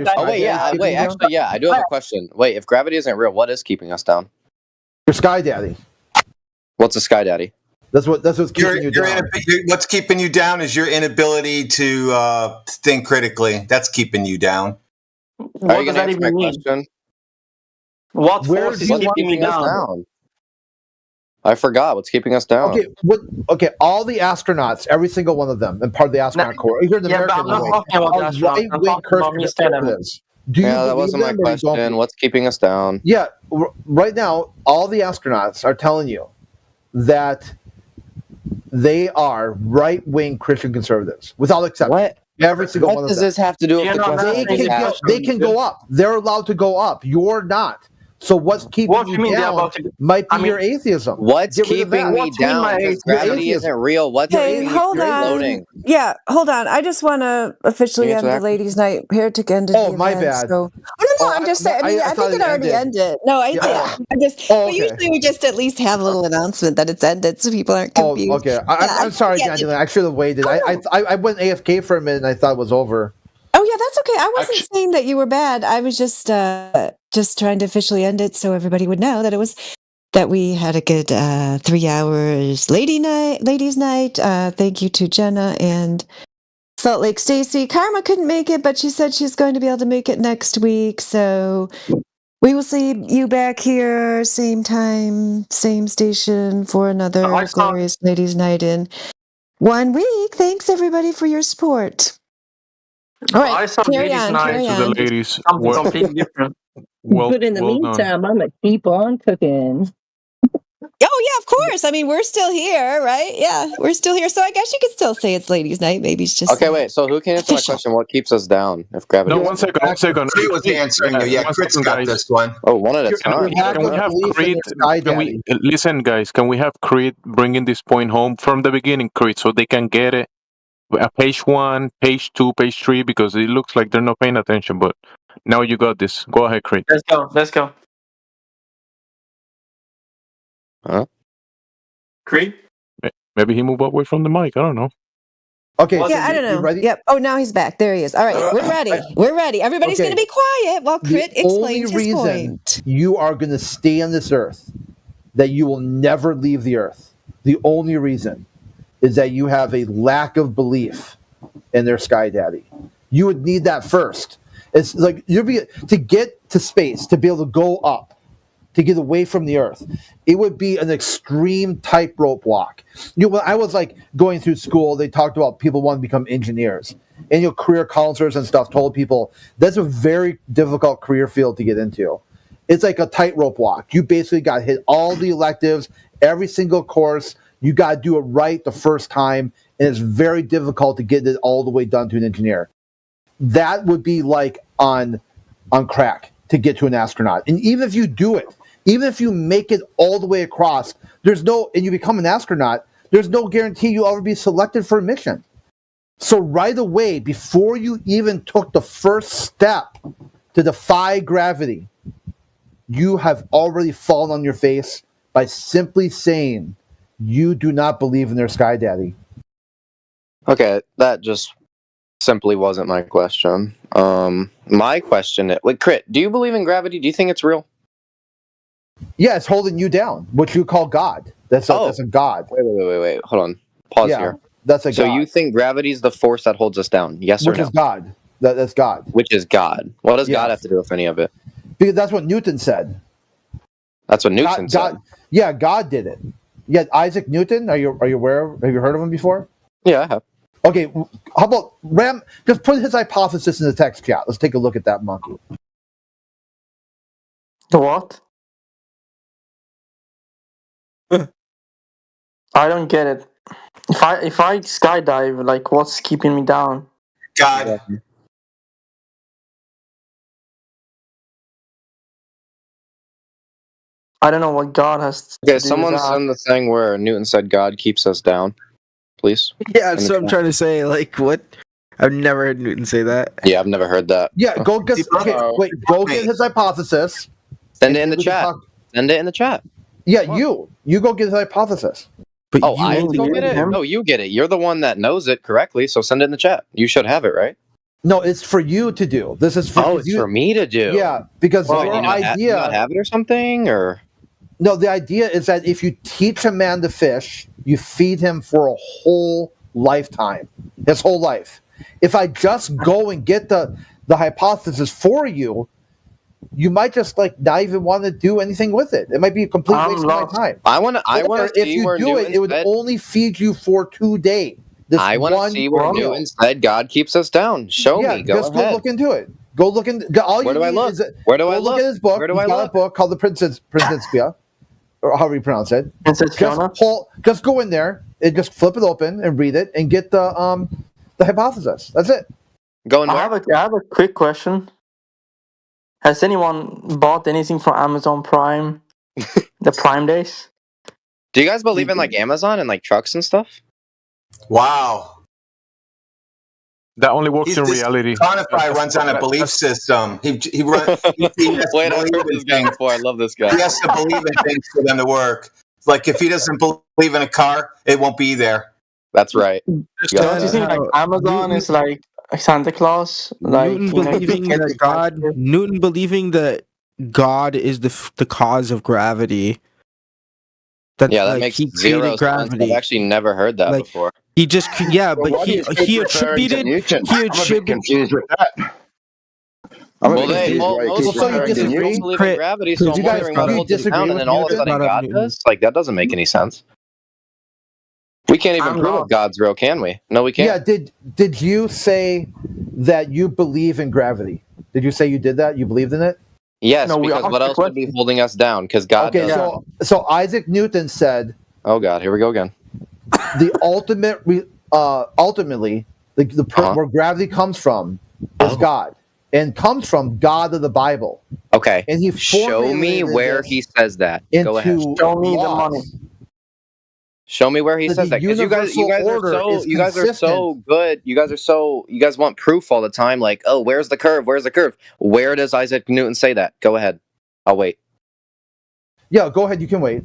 actually, I do have a question. Wait, if gravity isn't real, what is keeping us down? Your Sky Daddy. What's a Sky Daddy? That's what's keeping you down. What's keeping you down is your inability to think critically. That's keeping you down. Are you going to answer my question? What force is keeping me down? I forgot. What's keeping us down? Okay. All the astronauts, every single one of them, and part of the astronaut corps. Here in the American but I'm not talking about the astronauts. I'm talking about me standing. That wasn't my question. What's keeping us down? Yeah, right now, all the astronauts are telling you that they are right-wing Christian conservatives, without exception. What? Every single one of them. What does this have to do with the question? They can go up. They're allowed to go up. You're not. So what's keeping you down might be your atheism. What's keeping me down? Because gravity isn't real. What's keeping me floating? Yeah, hold on. I just want to officially end the ladies' night. Heretic ended. Oh, my bad. So, I'm just saying. I think it already ended. No, I just. But usually we just at least have a little announcement that it's ended, so people aren't confused. Oh, okay. I'm sorry, Daniel. I should have waited. I went AFK for a minute and I thought it was over. Oh yeah, that's okay. I wasn't saying that you were bad. I was just trying to officially end it so everybody would know that we had a good 3 hours ladies night. Thank you to Jenna and Salt Lake Stacy. Karma couldn't make it, but she said she's going to be able to make it next week. So we will see you back here, same time, same station for another glorious ladies night in 1 week. Thanks everybody for your support. All right, I saw carry ladies on. night to the ladies. Something completely different. But in the meantime, I'm going to keep on cooking. Oh, yeah, of course. I mean, we're still here, right? Yeah, we're still here. So I guess you could still say it's ladies' night. Maybe it's just... Okay, wait. So who can answer my question? What keeps us down if gravity... No, one second. Crit was answering you. Yeah, Crit's got this one. Oh, one at a time. Can we have Crit... Listen, guys, can we have Crit bringing this point home from the beginning, Crit, so they can get it? Page 1, page 2, page 3, because it looks like they're not paying attention, but now you got this. Go ahead, Crit. Let's go. Huh? Crit? Maybe he moved away from the mic. I don't know. Okay. Yeah, I don't know. Yep. Oh, now he's back. There he is. All right, we're ready. We're ready. Everybody's going to be quiet while Crit explains his point. You are going to stay on this earth, that you will never leave the earth. The only reason is that you have a lack of belief in their Sky Daddy. You would need that first. It's like to get to space, to be able to go up, to get away from the earth. It would be an extreme tightrope walk. When I was like going through school, they talked about people wanting to become engineers. And career counselors and stuff told people that's a very difficult career field to get into. It's like a tightrope walk. You basically got to hit all the electives, every single course. You got to do it right the first time, and it's very difficult to get it all the way done to an engineer. That would be like on crack to get to an astronaut. And even if you do it, even if you make it all the way across, and you become an astronaut, there's no guarantee you'll ever be selected for a mission. So right away, before you even took the first step to defy gravity, you have already fallen on your face by simply saying you do not believe in their Sky Daddy. Okay, that just simply wasn't my question. My question, Crit, do you believe in gravity? Do you think it's real? Yeah, it's holding you down, what you call God. That's a God. Wait. Hold on. Pause here. That's a God. So you think gravity is the force that holds us down? Yes or no? Which is God. That's God. Which is God. What does God have to do with any of it? Because that's what Newton said. That's what Newton said. Yeah, God did it. Yeah, Isaac Newton. Are you aware? Have you heard of him before? Yeah, I have. Okay, how about Ram? Just put his hypothesis in the text chat. Let's take a look at that monkey. The what? I don't get it. If I skydive, like, what's keeping me down? God. I don't know what God has to do someone with that. send the thing where Newton said God keeps us down, please. Yeah, that's what I'm trying to say. Like, what? I've never heard Newton say that. Yeah, I've never heard that. Yeah, go get his hypothesis. Send it in the chat. Send it in the chat. Yeah, you go get his hypothesis. But I have to go get it? No, you get it. You're the one that knows it correctly, so send it in the chat. You should have it, right? No, it's for you to do. This is for it's for me to do. Yeah, because your idea. Do you not have it or something, or no? The idea is that if you teach a man to fish, you feed him for a whole lifetime, his whole life. If I just go and get the hypothesis for you, you might just not even want to do anything with it. It might be a complete waste of my time. I want to. If you do it, it would only feed you for 2 days. I want to see where Newton said God keeps us down. Show me. Go ahead. Go look into it. Go look in. Where do I look? Where do I look? Look at his book. Where do I look? Got a book called the Principia, or however you pronounce it. Just go in there and just flip it open and read it and get the hypothesis. That's it. I have a quick question. Has anyone bought anything from Amazon Prime? The Prime Days? Do you guys believe in Amazon and trucks and stuff? Wow. That only works in reality. Quantify runs on a belief system. He runs. Wait, I've heard this guy before. I love this guy. He has to believe in things for them to work. Like if he doesn't believe in a car, it won't be there. That's right. Don't you think Amazon is like Santa Claus? Newton believing that God is the cause of gravity. That makes zero sense. I've actually never heard that before. He just but he attributed. Confused with that. Most believe in gravity, so I'm wondering what holds it down, and then all of a sudden God does? That doesn't make any sense. We can't even prove if God's real, can we? No, we can't. Yeah, did you say that you believe in gravity? Did you say you did that? You believed in it? Yes, because what else would be holding us down? Because God does. So Isaac Newton said... Oh, God, here we go again. The ultimately, where gravity comes from is God. And comes from God of the Bible. Okay. And he show me where he says that. Go ahead. Show me the money. Show me where he says that. Because you guys are so good. You guys want proof all the time. Like, oh, where's the curve? Where's the curve? Where does Isaac Newton say that? Go ahead. I'll wait. Yeah, go ahead. You can wait.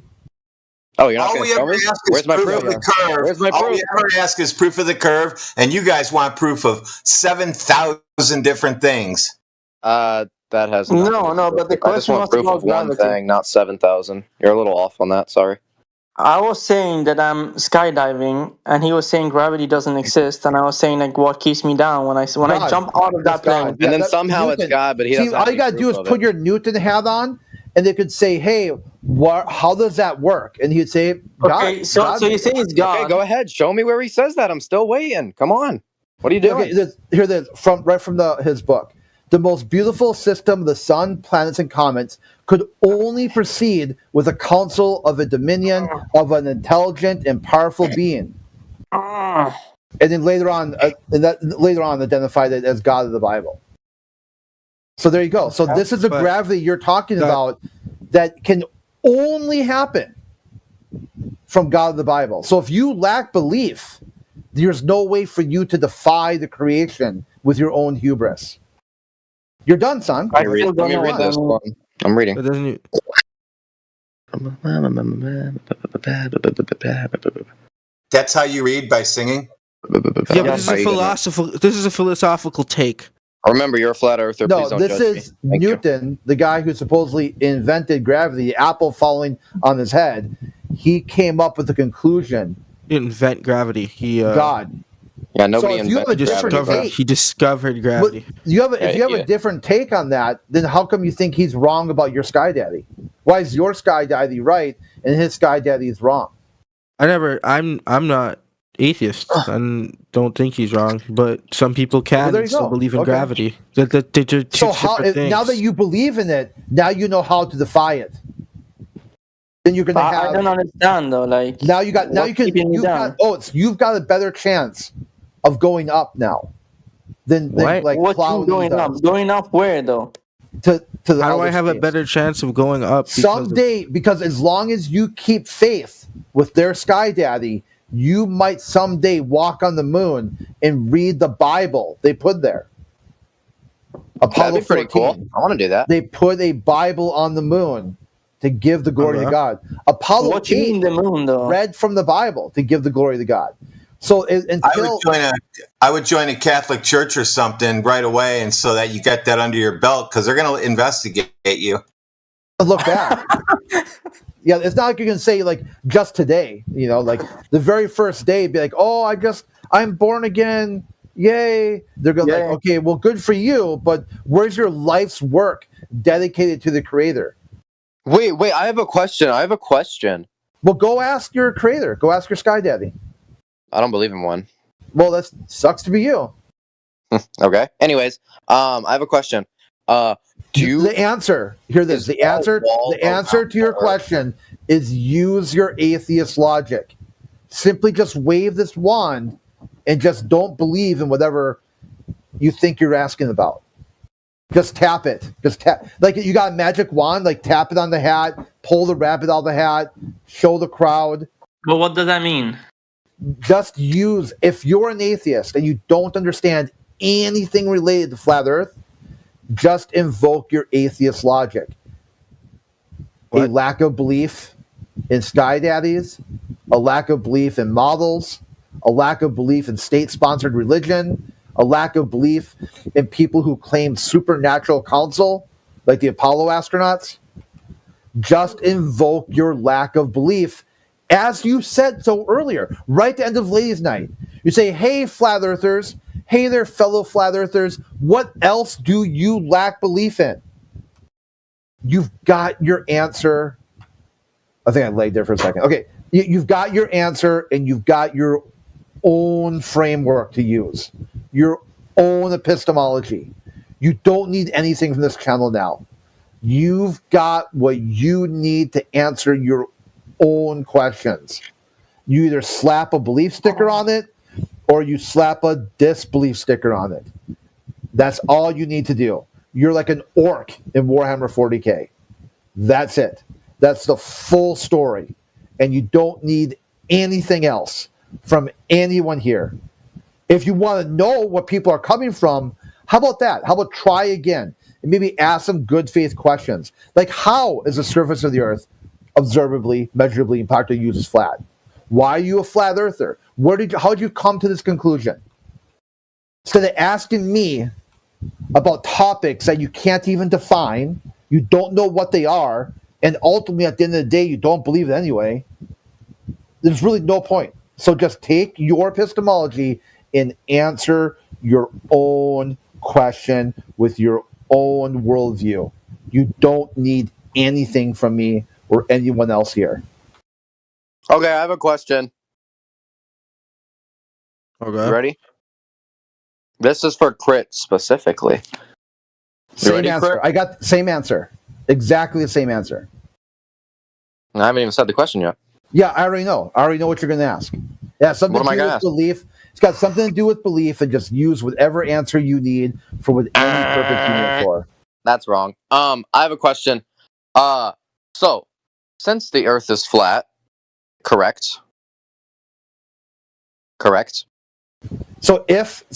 Oh, you're not All going we to show ever me? ask is Where's my proof proof? of the curve. Where's my All proof? we ever ask is proof of the curve, and you guys want proof of 7,000 different things. That has nothing to do No, with but the it. I just question want was proof about of one gravity. thing, not 7,000. You're a little off on that. Sorry. I was saying that I'm skydiving, and he was saying gravity doesn't exist, and I was saying like what keeps me down when I jump out of that plane. And then somehow it's God, but he doesn't have all you gotta do is put your Newton hat on, and they could say, "Hey, how does that work?" And he'd say, "God." Okay, so you say it's God. Okay, go ahead. Show me where he says that. I'm still waiting. Come on. What are you doing? Okay, here it is from his book. The most beautiful system of the sun, planets, and comets could only proceed with the counsel of a dominion of an intelligent and powerful being. And then later on identified it as God of the Bible. So there you go. So this is the gravity you're talking about that can only happen from God of the Bible. So if you lack belief, there's no way for you to defy the creation with your own hubris. You're done, son. Let me read this one. I'm reading. That's how you read, by singing? Yeah, but this is a philosophical take. Remember, you're a flat earther. No, Please don't this judge is me. Newton, the guy who supposedly invented gravity, the apple falling on his head. He came up with the conclusion. He didn't invent gravity. God. Yeah, nobody so if you have a different take, he discovered gravity. If you have a different take on that, then how come you think he's wrong about your Sky Daddy? Why is your Sky Daddy right and his Sky Daddy is wrong? I'm not atheist and don't think he's wrong, but some people can still believe in gravity. They're two separate things. Now that you believe in it, now you know how to defy it. Then you're gonna have. I don't understand though. Like you've got a better chance of going up now than like what you going up? Going up where though? To the how do I have a better chance of going up? Someday, because as long as you keep faith with their Sky Daddy, you might someday walk on the moon and read the Bible they put there. That'd be pretty cool. I want to do that. They put a Bible on the moon to give the glory to God. Apollo 8 the moon, though? Read from the Bible to give the glory to God. So I would join a Catholic church or something right away, and so that you get that under your belt, because they're going to investigate you. Look back. Yeah, it's not like you're going to say like just today, like the very first day, be like, oh, I'm born again. Yay. They're going to like, okay, well, good for you, but where's your life's work dedicated to the Creator? Wait, I have a question. Well, go ask your Creator. Go ask your Sky Daddy. I don't believe in one. Well, that sucks to be you. Okay. Anyways, I have a question. The answer to your question is use your atheist logic. Simply just wave this wand and just don't believe in whatever you think you're asking about. Just tap it. Just tap. Like you got a magic wand, like tap it on the hat, pull the rabbit out of the hat, show the crowd. But what does that mean? Just use, if you're an atheist and you don't understand anything related to flat earth, just invoke your atheist logic. What? A lack of belief in Sky Daddies, a lack of belief in models, a lack of belief in state-sponsored religion, a lack of belief in people who claim supernatural counsel, like the Apollo astronauts. Just invoke your lack of belief, as you said so earlier, right at the end of Ladies' Night. You say, hey, flat earthers, hey there, fellow flat earthers, what else do you lack belief in? You've got your answer. I think I laid there for a second. Okay, you've got your answer, and you've got your own framework to use, your own epistemology. You don't need anything from this channel now. You've got what you need to answer your own questions. You either slap a belief sticker on it, or you slap a disbelief sticker on it. That's all you need to do. You're like an orc in Warhammer 40k. That's it. That's the full story. And you don't need anything else from anyone here. If you want to know what people are coming from, how about that? How about try again and maybe ask some good faith questions? Like, how is the surface of the earth observably, measurably, and practically used as flat. Why are you a flat earther? How did you come to this conclusion? Instead of asking me about topics that you can't even define, you don't know what they are, and ultimately at the end of the day, you don't believe it anyway, there's really no point. So just take your epistemology and answer your own question with your own worldview. You don't need anything from me or anyone else here. Okay, I have a question. Okay. You ready? This is for Crit specifically. Same answer. I got the same answer. Exactly the same answer. I haven't even said the question yet. Yeah, I already know. I already know what you're going to ask. Yeah, something to do with belief. It's got something to do with belief, and just use whatever answer you need for what any purpose you need it for. That's wrong. I have a question. So since the Earth is flat, correct? Correct. So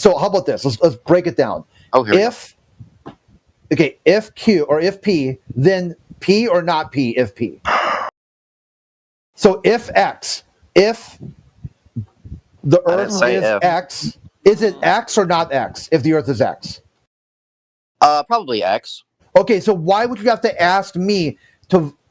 how about this? Let's break it down. Oh, here if Q or if P, then P or not P if P. So if X, if the Earth is X, is it X or not X if the Earth is X? Probably X. Okay, so why would you have to ask me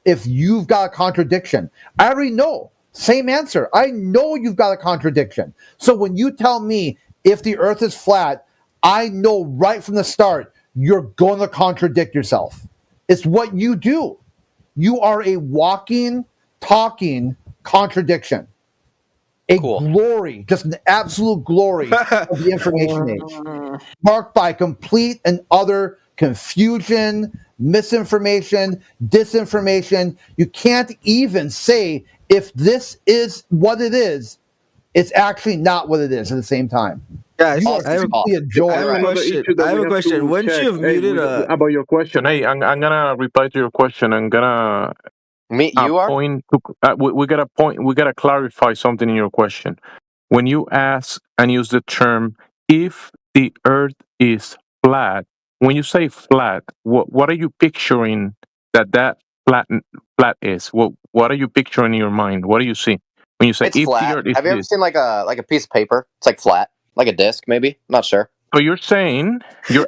if you've got a contradiction? I already know. Same answer. I know you've got a contradiction. So when you tell me if the Earth is flat, I know right from the start you're going to contradict yourself. It's what you do. You are a walking, talking contradiction. Glory, just an absolute glory of the information age. Marked by complete and utter confusion, misinformation, disinformation. You can't even say if this is what it is, it's actually not what it is at the same time. Guys, I have a question. Once you've muted about your question, hey, I'm gonna reply to your question. I'm gonna we gotta clarify something in your question. When you ask and use the term "if the Earth is flat," when you say flat, what are you picturing that flat is? What are you picturing in your mind? What do you see when you say it's if flat? the Earth is Have you ever seen like a piece of paper? It's like flat, like a disc, maybe. Not sure. So you're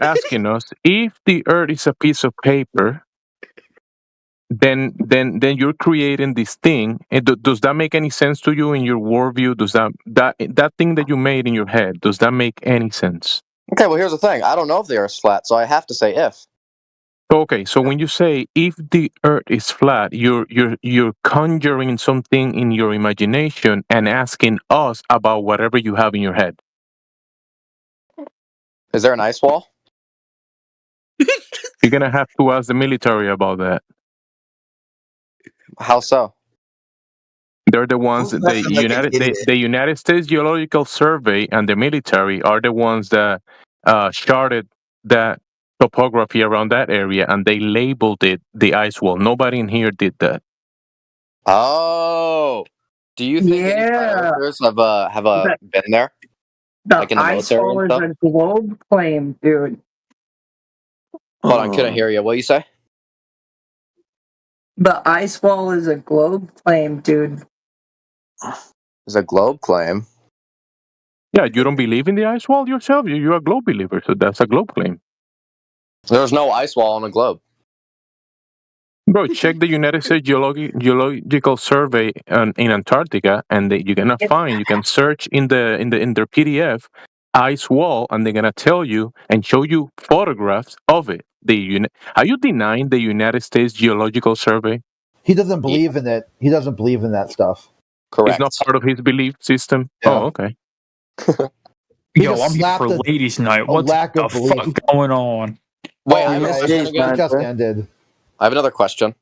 asking us if the Earth is a piece of paper, then you're creating this thing. And does that make any sense to you in your worldview? Does that thing that you made in your head, does that make any sense? Okay, well here's the thing. I don't know if the Earth's flat, so I have to say if. Okay, so when you say if the Earth is flat, you're conjuring something in your imagination and asking us about whatever you have in your head. Is there an ice wall? You're gonna have to ask the military about that. How so? They're the ones the United States Geological Survey and the military are the ones that charted that topography around that area, and they labeled it the ice wall. Nobody in here did that. Oh, do you think any pioneers have been there? The ice wall is a globe claim, dude. Hold on, couldn't hear you. What you say? The ice wall is a globe claim, dude. It's a globe claim. Yeah, you don't believe in the ice wall yourself? You're a globe believer, so that's a globe claim. There's no ice wall on a globe. Bro, check the United States Geological Survey in Antarctica, and you can search in their PDF ice wall, and they're gonna tell you and show you photographs of it. Are you denying the United States Geological Survey? He doesn't believe in it. He doesn't believe in that stuff. Correct. It's not part of his belief system. Yeah. Oh, okay. Yo, I'm here for ladies' night. What the fuck going on? Wait, it just ended. I have another question.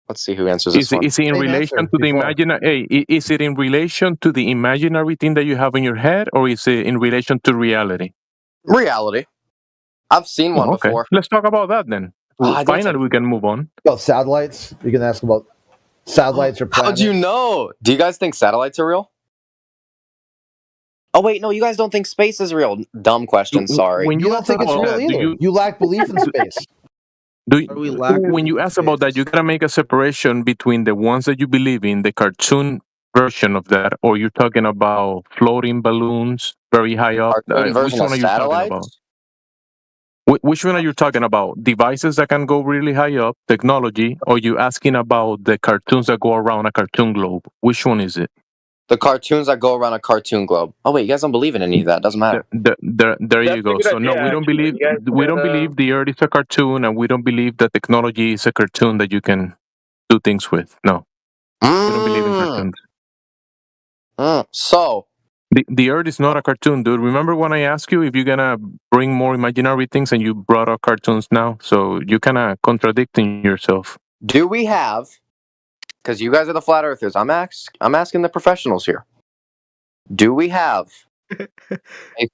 Let's see who answers this one. Is it in relation to the imaginary? Is it in relation to the imaginary thing that you have in your head, or is it in relation to reality? Reality. I've seen one before. Let's talk about that then. Finally, we can move on. About satellites, you can ask about satellites or planets. How'd you know? Do you guys think satellites are real? Oh wait, no, you guys don't think space is real. Dumb question. Sorry. You don't think it's real either. You lack belief in space. When you ask about that, you gotta make a separation between the ones that you believe in, the cartoon version of that, or you're talking about floating balloons very high up. Which one are you talking about? Which one are you talking about? Devices that can go really high up, technology, or you asking about the cartoons that go around a cartoon globe? Which one is it? The cartoons that go around a cartoon globe. Oh wait, you guys don't believe in any of that? Doesn't matter. There you go. So no, we don't believe the Earth is a cartoon, and we don't believe that technology is a cartoon that you can do things with. No, we don't believe in cartoons. So the Earth is not a cartoon, dude. Remember when I asked you if you're gonna bring more imaginary things, and you brought up cartoons now? So you kind of contradicting yourself. Do we have? Because you guys are the flat earthers. I'm asking the professionals here. Do we have a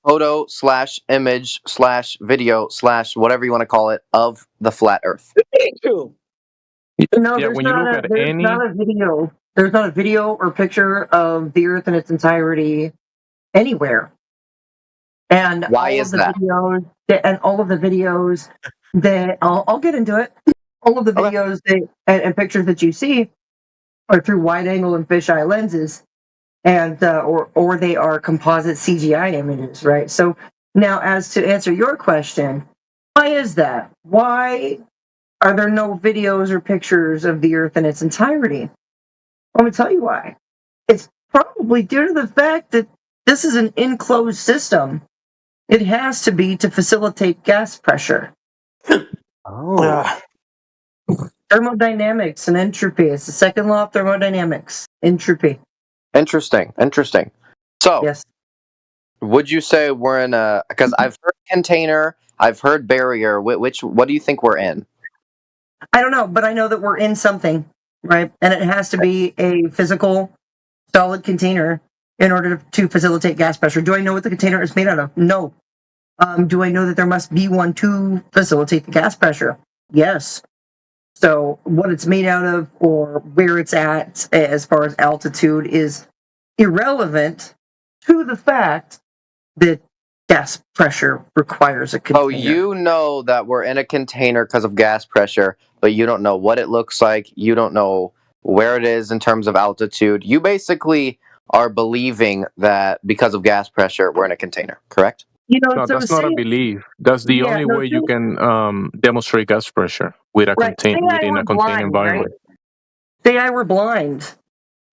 photo / image / video / whatever you want to call it of the flat Earth? No, there's not a video. There's not a video or picture of the Earth in its entirety anywhere. And why is that? All of the videos that I'll get into it. All of the videos and pictures that you see are through wide-angle and fisheye lenses, and or they are composite CGI images, right? So now, as to answer your question, why is that? Why are there no videos or pictures of the Earth in its entirety? Let me tell you why. It's probably due to the fact that this is an enclosed system. It has to be to facilitate gas pressure. Thermodynamics and entropy. It's the second law of thermodynamics. Entropy. Interesting. So, yes. Would you say we're in a? Because I've heard container, I've heard barrier. What do you think we're in? I don't know, but I know that we're in something, right? And it has to be a physical, solid container in order to facilitate gas pressure. Do I know what the container is made out of? No. Do I know that there must be one to facilitate the gas pressure? Yes. So what it's made out of or where it's at as far as altitude is irrelevant to the fact that gas pressure requires a container. Oh, you know that we're in a container because of gas pressure, but you don't know what it looks like. You don't know where it is in terms of altitude. You basically are believing that because of gas pressure, we're in a container, correct? No, that's not a belief. That's the only way you can demonstrate gas pressure with a within a contained environment. Right? Say I were blind,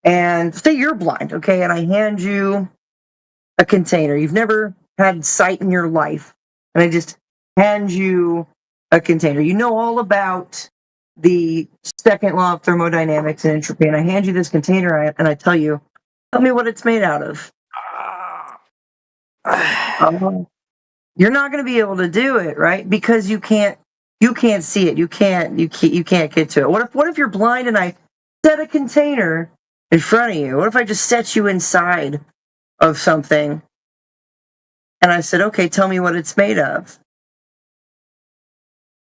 and say you're blind, okay, and I hand you a container. You've never had sight in your life, and I just hand you a container. You know all about the second law of thermodynamics and entropy, and I hand you this container, and I tell you, tell me what it's made out of. You're not going to be able to do it, right? Because you can't see it. You can't get to it. What if you're blind and I set a container in front of you? What if I just set you inside of something and I said, okay, tell me what it's made of?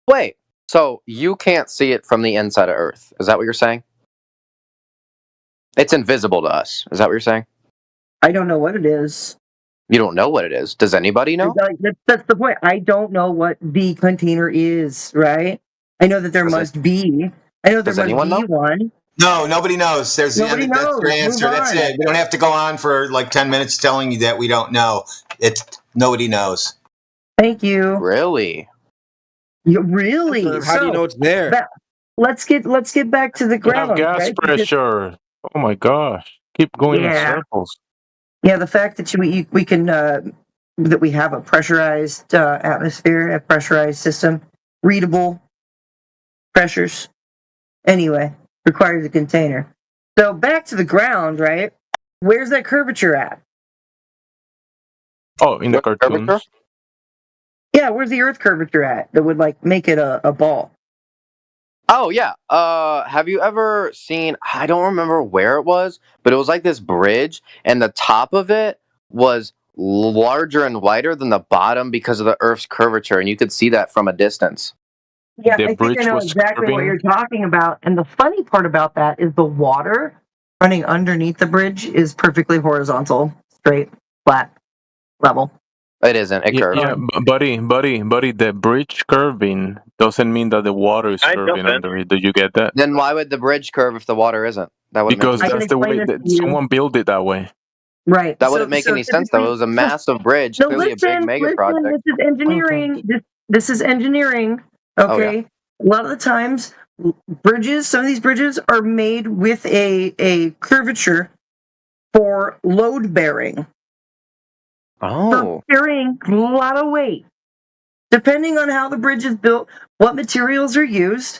Wait, so you can't see it from the inside of Earth. Is that what you're saying? It's invisible to us. Is that what you're saying? I don't know what it is. You don't know what it is. Does anybody know? That's the point. I don't know what the container is, right? I know that there must be. I know there must be one. No, nobody knows. That's your answer. That's it. We don't have to go on for like 10 minutes telling you that we don't know. Nobody knows. Thank you. Really? Really? How do you know it's there? Let's get back to the ground. Gas pressure. Oh my gosh! Keep going in circles. Yeah, the fact that we can that we have a pressurized atmosphere, a pressurized system, readable pressures. Anyway, requires a container. So back to the ground, right? Where's that curvature at? Oh, in the cartoons. Yeah, where's the Earth curvature at that would like make it a ball? Oh yeah. Have you ever seen? I don't remember where it was, but it was like this bridge, and the top of it was larger and wider than the bottom because of the Earth's curvature, and you could see that from a distance. Yeah, I think I know exactly what you're talking about. And the funny part about that is the water running underneath the bridge is perfectly horizontal, straight, flat, level. It isn't. It curves. Yeah, buddy. The bridge curving doesn't mean that the water is curving under it. Do you get that? Then why would the bridge curve if the water isn't? That wouldn't Because make that's the way that someone built it that way. Right. That wouldn't make any sense, though. It was a massive bridge, clearly a big mega project. This is engineering. This is engineering. Okay. A lot of the times, bridges, some of these bridges are made with a curvature for load bearing. Oh. For carrying a lot of weight. Depending on how the bridge is built, what materials are used,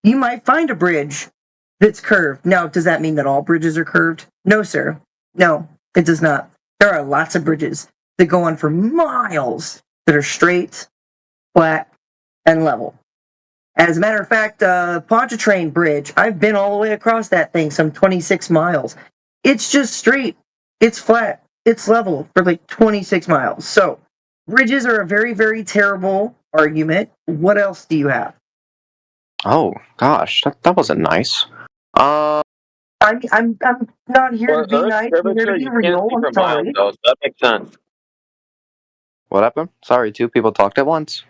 you might find a bridge that's curved. Now, does that mean that all bridges are curved? No, sir. No, it does not. There are lots of bridges that go on for miles that are straight, flat, and level. As a matter of fact, Pontchartrain Bridge, I've been all the way across that thing, some 26 miles. It's just straight. It's flat. It's level for like 26 miles. So, bridges are a very, very terrible argument. What else do you have? Oh gosh, that wasn't nice. I'm not here to be nice. I'm here to be real. I'm sorry. So that makes sense. What happened? Sorry, two people talked at once.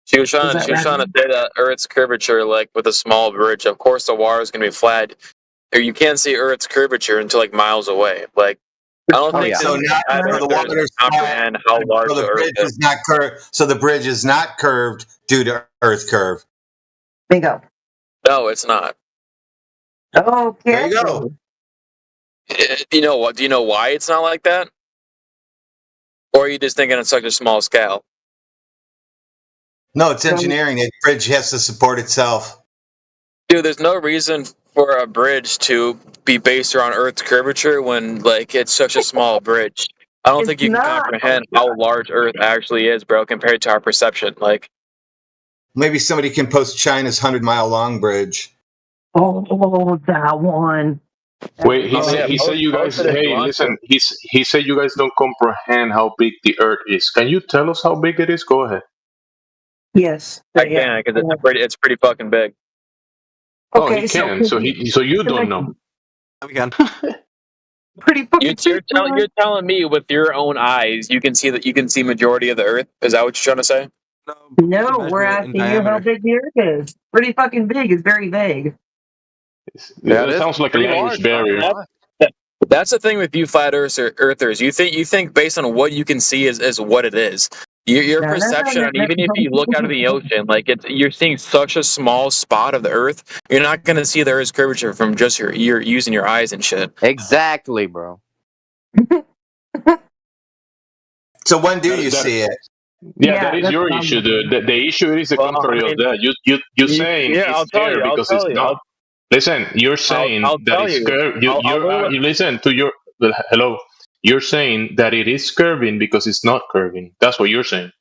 She was trying to say that Earth's curvature, like with a small bridge, of course the water is going to be flat. Or you can't see Earth's curvature until like miles away. Like I don't think so. Now the water's comprehend how large the bridge Earth is not curved. So the bridge is not curved due to Earth curve. Bingo. No, it's not. Okay. There you go. You know what? Do you know why it's not like that? Or are you just thinking it's such a small scale? No, it's engineering. The bridge has to support itself. Dude, there's no reason for a bridge to be based around Earth's curvature when, like, it's such a small bridge. I don't think you can comprehend how large Earth actually is, bro, compared to our perception. Like, maybe somebody can post China's 100-mile long bridge. Oh, that one. Wait, he said you guys. Hey, listen. He said you guys don't comprehend how big the Earth is. Can you tell us how big it is? Go ahead. Yes, I can, because it's pretty fucking big. Oh, he can. So you don't know. We can. Pretty fucking. You're telling me with your own eyes you can see majority of the Earth. Is that what you're trying to say? No, we're asking you how big the Earth is. Pretty fucking big. It's very vague. That sounds like a language barrier. That's the thing with you flat earthers. You think based on what you can see is what it is. Your perception, and even if you look out of the ocean, like you're seeing such a small spot of the Earth, you're not gonna see the Earth's curvature from just you're using your eyes and shit. Exactly, bro. So when do you see it? Yeah, that is your issue, dude. The issue is the contrary of that. You saying it's there because it's not. Listen, you're saying that it's curved. You listen to your hello. You're saying that it is curving because it's not curving. That's what you're saying.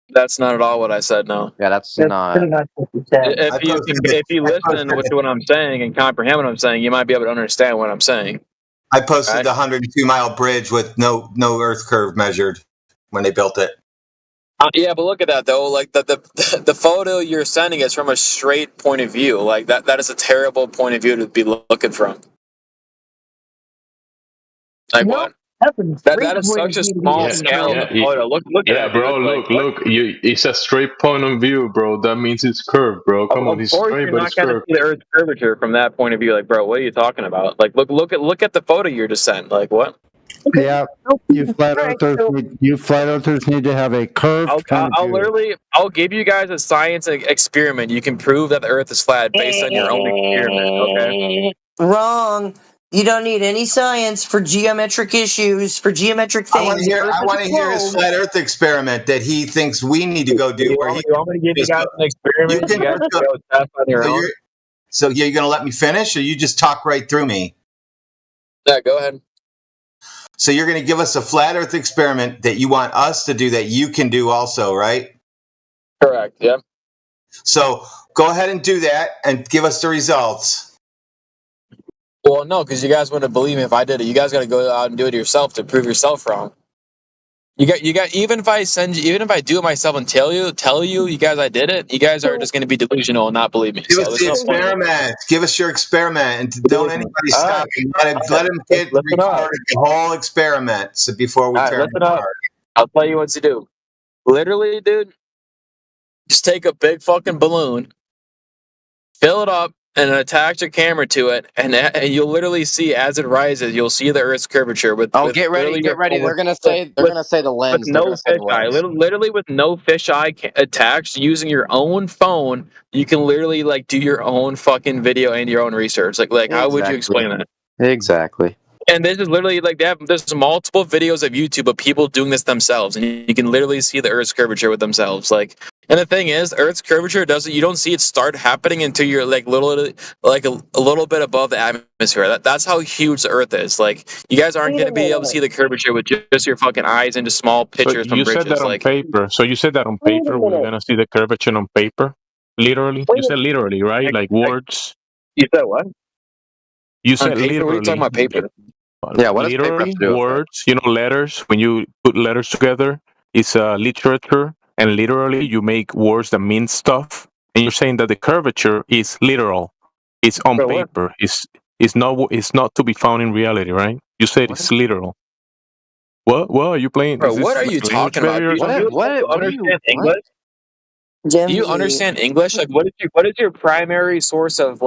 That's not at all what I said. No. Yeah, that's not. If you listen to what I'm saying and comprehend what I'm saying, you might be able to understand what I'm saying. I posted the 102-mile bridge with no Earth curve measured when they built it. Yeah, but look at that though. Like the photo you're sending is from a straight point of view. Like that is a terrible point of view to be looking from. Like what? That is such a small scale photo. Look at that, bro. Look. It's a straight point of view, bro. That means it's curved, bro. Come on, it's straight, but it's curved. You're not gonna see the Earth's curvature from that point of view. Like, bro, what are you talking about? Like, look at the photo you're just sent. Like, what? Yeah, you flat earthers need to have a curved. I'll give you guys a science experiment. You can prove that the Earth is flat based on your own experiment. Okay. Wrong. You don't need any science for geometric issues, for geometric things. I want to hear his flat Earth experiment that he thinks we need to go do. You want me to give you guys an experiment? You guys can go test on your own. So you're going to let me finish, or you just talk right through me? Yeah, go ahead. So you're going to give us a flat Earth experiment that you want us to do that you can do also, right? Correct. Yeah. So go ahead and do that and give us the results. Well, no, because you guys wouldn't believe me if I did it. You guys got to go out and do it yourself to prove yourself wrong. You got. Even if I do it myself and tell you guys I did it, you guys are just going to be delusional and not believe me. Give So us there's the no point. experiment. Give us your experiment, and don't anybody stop you. Let him get Listen up. recorded the whole experiment so before we All right, turn listen it up. apart. I'll tell you what to do. Literally, dude, just take a big fucking balloon, fill it up, and attach a camera to it, and you'll literally see as it rises, you'll see the Earth's curvature with. Oh, with get ready, literally get your ready. phone They're gonna with, say the with lens. They're no gonna say the fisheye. lens. Literally with no fisheye attached, using your own phone, you can literally like do your own fucking video and your own research. Like how would you explain that? Exactly. And this is literally like there's multiple videos of YouTube of people doing this themselves, and you can literally see the Earth's curvature with themselves. Like, and the thing is, Earth's curvature you don't see it start happening until you're like a little bit above the atmosphere. That's how huge the Earth is. Like, you guys aren't going to be able to see the curvature with just your fucking eyes into small So pictures from you said that bridges. on Like, paper. So you said that on paper. We're gonna see the curvature on paper. Literally, you said literally, right? Like words. You said what? You On said paper? What are you talking literally. about? Paper? Yeah, what does paper have Literally, to do with it? words. You know, letters. When you put letters together, it's literature, and literally you make words that mean stuff. And you're saying that the curvature is literal. It's on Bro, what? paper. It's not to be found in reality, right? You said it's literal. What are you playing? Bro, Is this what are like you language talking about? barrier or Do something? you understand English? Do you understand English? Like, what is your primary source of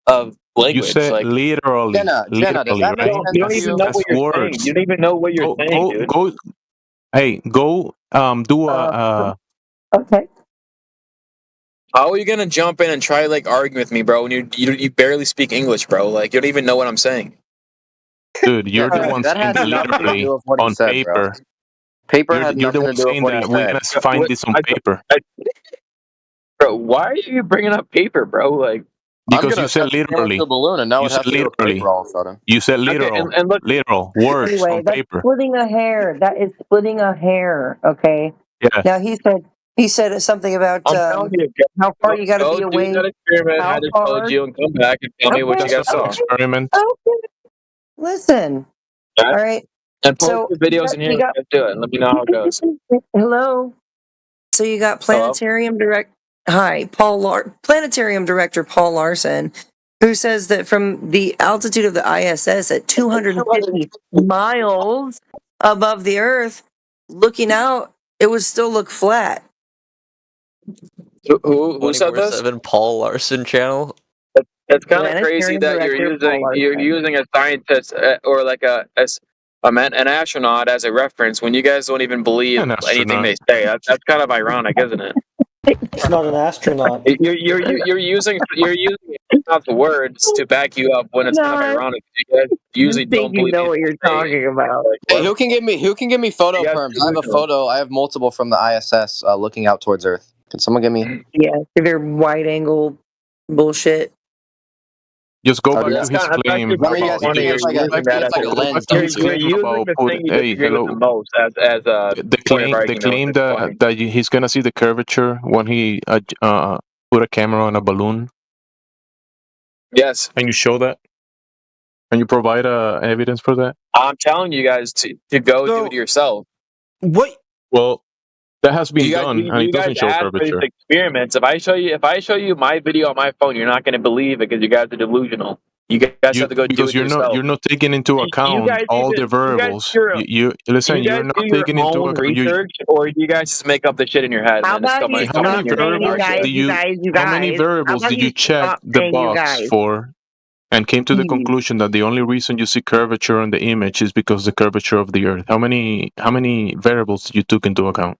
of You language? said Like, literally, Jenna, does that make right? sense you don't to even you? know That's what you're saying. words. You don't even know what you're saying, dude. Go. Hey, go. Do a. Okay. How are you gonna jump in and try like arguing with me, bro? When you barely speak English, bro. Like, you don't even know what I'm saying. Dude, you're the one That saying had that nothing to literally do with what he on said, bro. paper. Paper had You're the nothing to one do with saying what he that we're said. gonna find this on paper. Bro, why are you bringing up paper, bro? Like, Because you said literally. To a balloon, and now You it said has to do with literally. paper all of a sudden. You said okay, literal. and look, Literal words Anyway, on that's paper. splitting a hair. That is splitting a hair. Okay. Yeah. Now he said something about I'm telling you, how far you got to go be do away. that experiment I How just far? told you, and come back and tell me what you Okay, guys saw. Experiment. Okay. Listen. Okay? All right. And post So your videos in here. you got- Let's do it. And let me know how it goes. Hello. So you got planetarium planetarium director Paul Larson, who says that from the altitude of the ISS at 250 miles above the Earth, looking out, it would still look flat. Who said this? 24/7 Paul Larson channel. It's kind of crazy that you're using a scientist or like an astronaut as a reference when you guys don't even believe anything they say. That's kind of ironic, isn't it? It's not an astronaut. You're using astronaut's words to back you up when it's kind of ironic. You guys usually don't believe what you're talking about. Hey, who can give me photo perms? I have a photo. I have multiple from the ISS looking out towards Earth. Can someone give me? Yeah, they're wide angle bullshit. Just go back to his claim about. You're using the most as the claim that he's gonna see the curvature when he put a camera on a balloon. Yes. Can you show that? Can you provide evidence for that? I'm telling you guys to go do it yourself. What? Well, that has been You guys, done, and it doesn't show asked for these curvature. experiments. If I show you my video on my phone, you're not going to believe it because you guys are delusional. You guys have to go do Because it yourself. you're not taking into account all the variables. You listen. You're not taking into account research, or you guys just make up the shit in your head. How many variables did you check the box for, and came to the conclusion that the only reason you see curvature on the image is because the curvature of the Earth? How many variables did you took into account?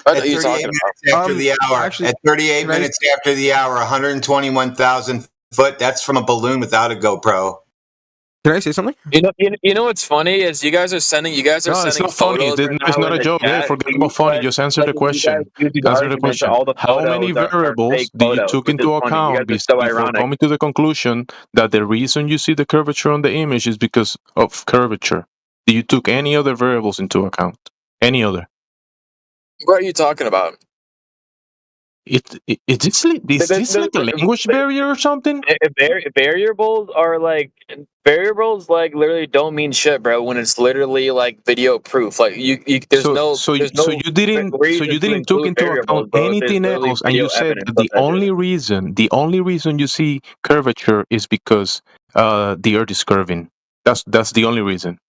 At 38 minutes after the hour. At 38 minutes after the hour, 121,000 foot. That's from a balloon without a GoPro. Can I say something? You know what's funny is you guys are sending No, it's not funny. It's not a joke. Forget about funny. Just answer the question. Answer the question. How many variables did you took into account before coming to the conclusion that the reason you see the curvature on the image is because of curvature? Did you took any other variables into account? Any other? What are you talking about? Is this like a language barrier or something? Variables like literally don't mean shit, bro. When it's literally like video proof, like there's no you didn't took into account anything else, and you said that the only reason you see curvature is because the Earth is curving. That's the only reason.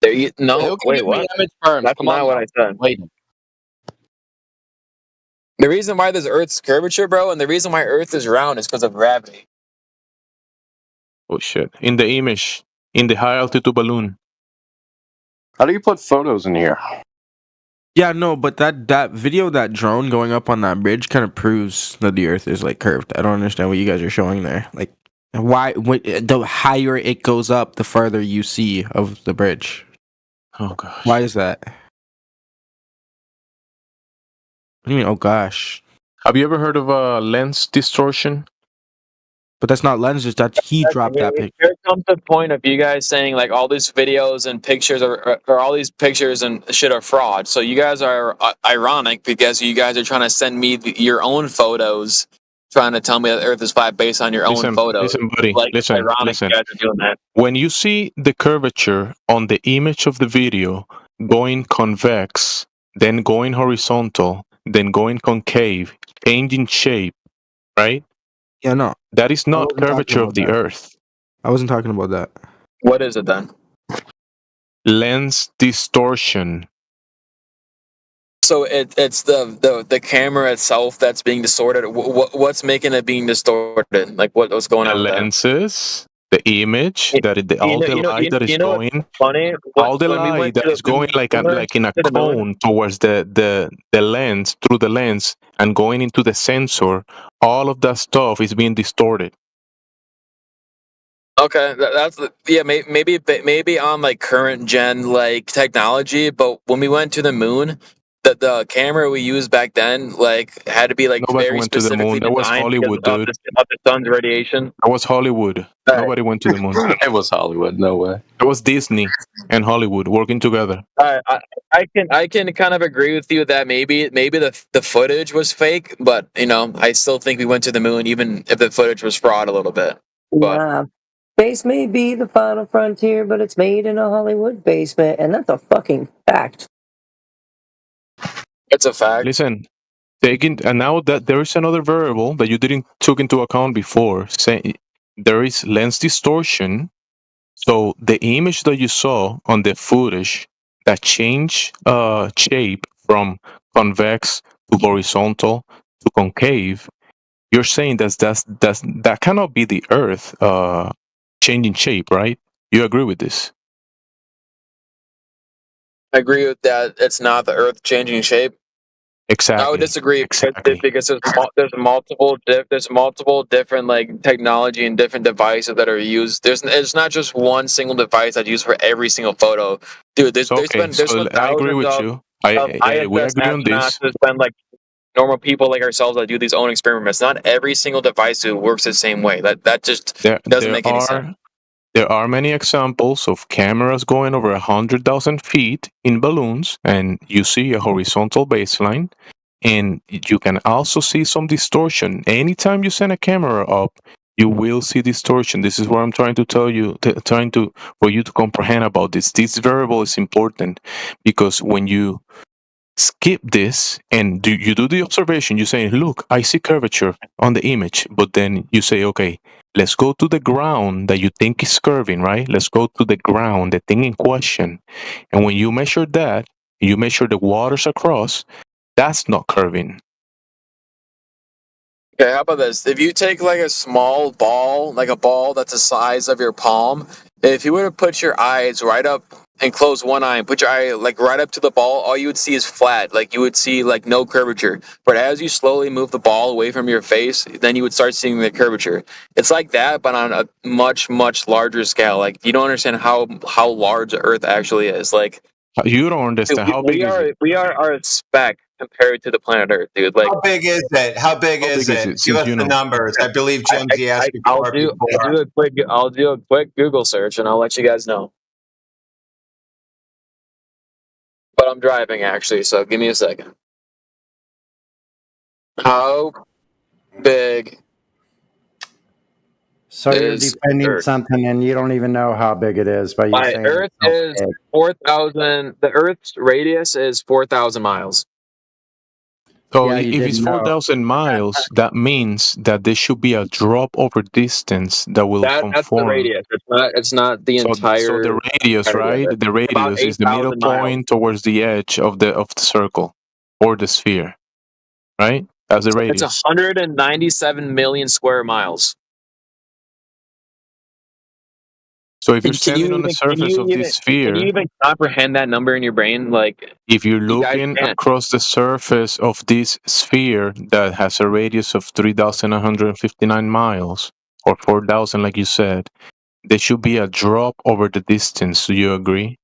Wait, what? That's not what I said. Wait. The reason why there's Earth's curvature, bro, and the reason why Earth is round is because of gravity. Oh shit! In the image, in the high altitude balloon. How do you put photos in here? Yeah, no, but that video, that drone going up on that bridge, kind of proves that the Earth is like curved. I don't understand what you guys are showing there. Like, why? The higher it goes up, the farther you see of the bridge. Oh gosh. Why is that? What do you mean? Oh gosh. Have you ever heard of lens distortion? But that's not lenses. That he dropped that picture. Here comes the point of you guys saying like all these videos and pictures or all these pictures and shit are fraud. So you guys are ironic because you guys are trying to send me your own photos, trying to tell me that Earth is flat based on your own photos. Listen, buddy. Like, listen. ironic you guys are doing that. When you see the curvature on the image of the video going convex, then going horizontal, then going concave, changing shape, right? Yeah, no. That is not curvature of the Earth. I wasn't talking about that. What is it then? Lens distortion. So it's the camera itself that's being distorted. What's making it being distorted? Like what's going on? The lenses, the image, all the light that is going, funny? All the light that is going like in a cone towards the lens, through the lens, and going into the sensor. All of that stuff is being distorted. Okay, that's maybe on like current gen like technology, but when we went to the moon, the camera we used back then like had to be like Nobody very went to the moon. specifically That was designed Hollywood, because dude. of the sun's radiation. That was Hollywood. Nobody went to the moon. It was Hollywood. No way. It was Disney and Hollywood working together. I can kind of agree with you that maybe the footage was fake, but I still think we went to the moon even if the footage was fraud a little bit. But yeah. Space may be the final frontier, but it's made in a Hollywood basement, and that's a fucking fact. It's a fact. Listen, and now that there is another variable that you didn't took into account before, saying there is lens distortion. So the image that you saw on the footage that changed shape from convex to horizontal to concave, you're saying that cannot be the Earth changing shape, right? You agree with this? I agree with that. It's not the Earth changing shape. Exactly. I would disagree because there's multiple different like technology and different devices that are used. It's not just one single device that's used for every single photo, dude. There's been I agree with you. We agree on this. There's been like normal people like ourselves that do these own experiments. Not every single device works the same way. That just doesn't make any sense. There are many examples of cameras going over 100,000 feet in balloons, and you see a horizontal baseline, and you can also see some distortion. Anytime you send a camera up, you will see distortion. This is what I'm trying to tell you, for you to comprehend about this. This variable is important because when you skip this and you do the observation, you say, look, I see curvature on the image, but then you say, okay, let's go to the ground that you think is curving, right? Let's go to the ground, the thing in question. And when you measure that, you measure the waters across, that's not curving. Okay, how about this? If you take like a small ball, like a ball that's the size of your palm, if you were to put your eyes right up and close one eye and put your eye like right up to the ball, all you would see is flat. Like you would see like no curvature. But as you slowly move the ball away from your face, then you would start seeing the curvature. It's like that, but on a much, much larger scale. Like you don't understand how large the Earth actually is. Like you don't understand how big is it? We are our speck compared to the planet Earth, dude. Like how big is it? How big is it? Give us the numbers. I believe Jimsy asked you I'll do a quick Google search and I'll let you guys know. But I'm driving actually, so give me a second. How big? So you're defending something and you don't even know how big it is, but you're saying Earth is 4,000. The Earth's radius is 4,000 miles. So if it's 4,000 miles, that means that there should be a drop over distance that will conform. That's the radius. It's not the entire. So the radius, right? The radius is the middle point towards the edge of the circle or the sphere, right? As the radius. It's 197 million square miles. So if you're standing on the surface of this sphere, can you even comprehend that number in your brain? Like, if you're looking across the surface of this sphere that has a radius of 3,159 miles or 4,000, like you said, there should be a drop over the distance. Do you agree?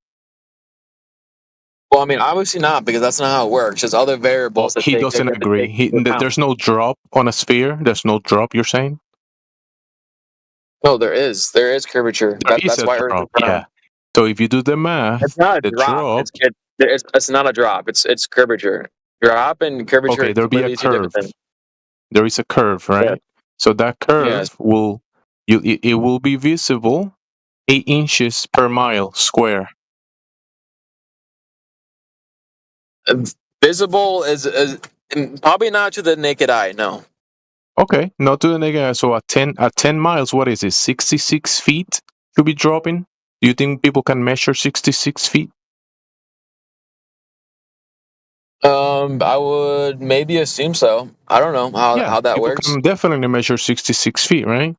Well, I mean, obviously not, because that's not how it works. There's other variables. He doesn't agree. There's no drop on a sphere. There's no drop, you're saying? No, there is. There is curvature. That's why Earth is yeah. So if you do the math, it's not a drop. It's not a drop. It's curvature. Drop and curvature. Okay, there'll be a curve. There is a curve, right? Yeah. So that curve will be visible 8 inches per mile square. Visible is probably not to the naked eye. No. Okay, not to the naked eye. So at 10 miles, what is it? 66 feet to be dropping? Do you think people can measure 66 feet? I would maybe assume so. I don't know how that works. People can definitely measure 66 feet, right?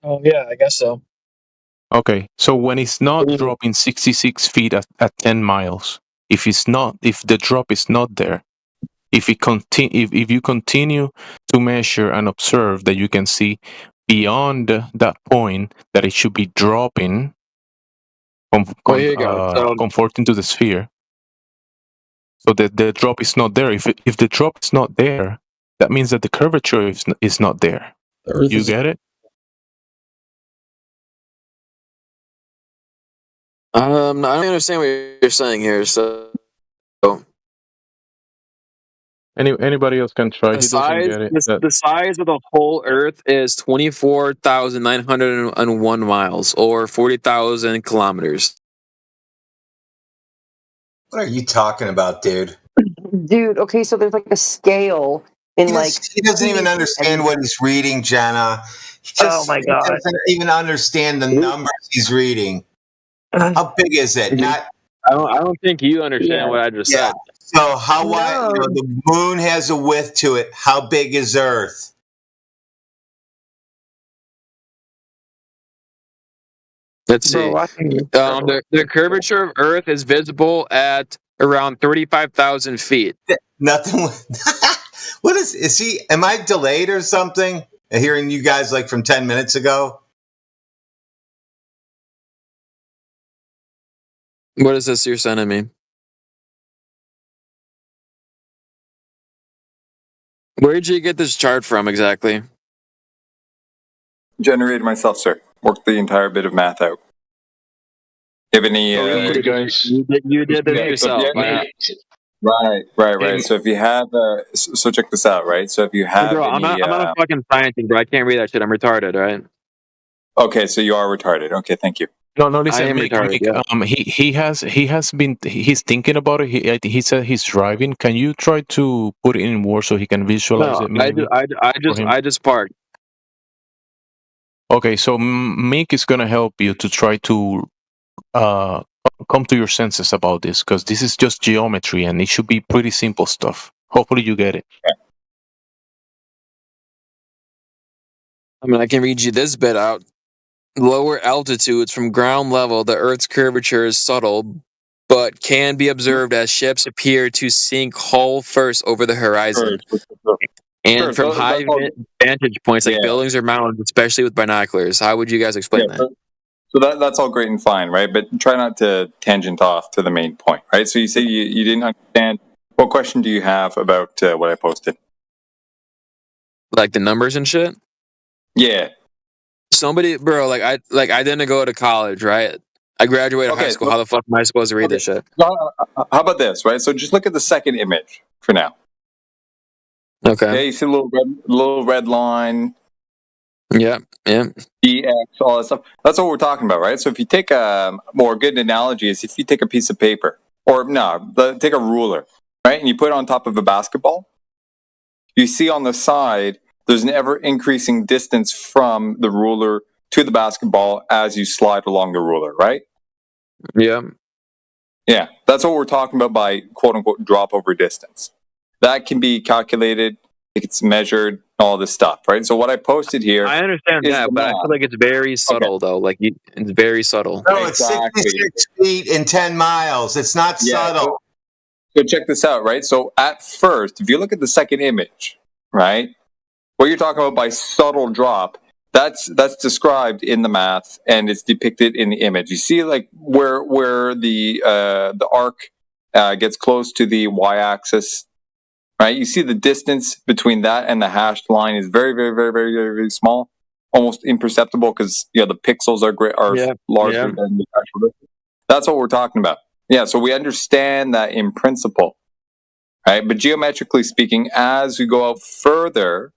Oh yeah, I guess so. Okay, so when it's not dropping 66 feet at 10 miles, if the drop is not there, if you continue to measure and observe, that you can see beyond that point that it should be dropping, comforting to the sphere. So the drop is not there. If the drop is not there, that means that the curvature is not there. You get it? I don't understand what you're saying here. So anybody else can try. The size of the whole Earth is 24,901 miles, or 40,000 kilometers. What are you talking about, dude? Dude, okay, so there's like a scale in he doesn't even understand what he's reading, Jenna. Oh my God. He doesn't even understand the numbers he's reading. How big is it? I don't think you understand what I just said. So how wide? The moon has a width to it. How big is Earth? Let's see. The curvature of Earth is visible at around 35,000 feet. Nothing. What is he? Am I delayed or something? Hearing you guys like from 10 minutes ago. What is this you're sending me? Where did you get this chart from exactly? Generated myself, sir. Worked the entire bit of math out. Have any? You did this yourself. Right. So if you have, so check this out, right? So if you have, I'm not a fucking scientist, bro. I can't read that shit. I'm retarded, right? Okay, so you are retarded. Okay, thank you. No, listen, he's thinking about it. He said he's driving. Can you try to put it in words so he can visualize it? Maybe? I just parked. Okay, so Mick is gonna help you to try to come to your senses about this, because this is just geometry and it should be pretty simple stuff. Hopefully you get it. I mean, I can read you this bit out. Lower altitudes from ground level, the Earth's curvature is subtle, but can be observed as ships appear to sink hull first over the horizon. And from high vantage points, like buildings or mountains, especially with binoculars. How would you guys explain that? So that's all great and fine, right? But try not to tangent off to the main point, right? So you say you didn't understand. What question do you have about what I posted? Like the numbers and shit? Yeah. Somebody, bro, I didn't go to college, right? I graduated high school. How the fuck am I supposed to read this shit? How about this, right? So just look at the second image for now. Okay. You see a little red line. Yeah. EX, all that stuff. That's what we're talking about, right? So if you take a more good analogy is if you take a piece of paper, or take a ruler, right, and you put it on top of a basketball, you see on the side there's an ever increasing distance from the ruler to the basketball as you slide along the ruler, right? Yeah. Yeah, that's what we're talking about by quote unquote drop over distance. That can be calculated, it's measured, all this stuff, right? So what I posted here, I understand that, but I feel like it's very subtle though. Like it's very subtle. No, it's 66 feet in 10 miles. It's not subtle. So check this out, right? So at first, if you look at the second image, right, what you're talking about by subtle drop, that's described in the math and it's depicted in the image. You see, like where the arc gets close to the y-axis, right? You see the distance between that and the hashed line is very, very, very, very, very, very small, almost imperceptible because the pixels are larger than the actual distance. That's what we're talking about. Yeah, so we understand that in principle, right? But geometrically speaking, as we go out further,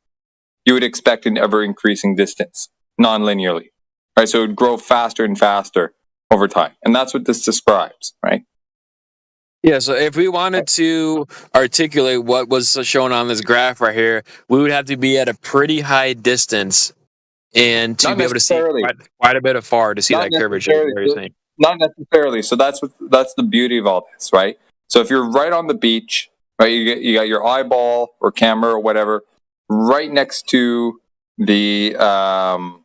you would expect an ever-increasing distance, non-linearly, right? So it would grow faster and faster over time. And that's what this describes, right? Yeah, so if we wanted to articulate what was shown on this graph right here, we would have to be at a pretty high distance and to be able to see quite a bit of far to see that curvature. Not necessarily. So that's the beauty of all this, right? So if you're right on the beach, right, you got your eyeball or camera or whatever right next to the the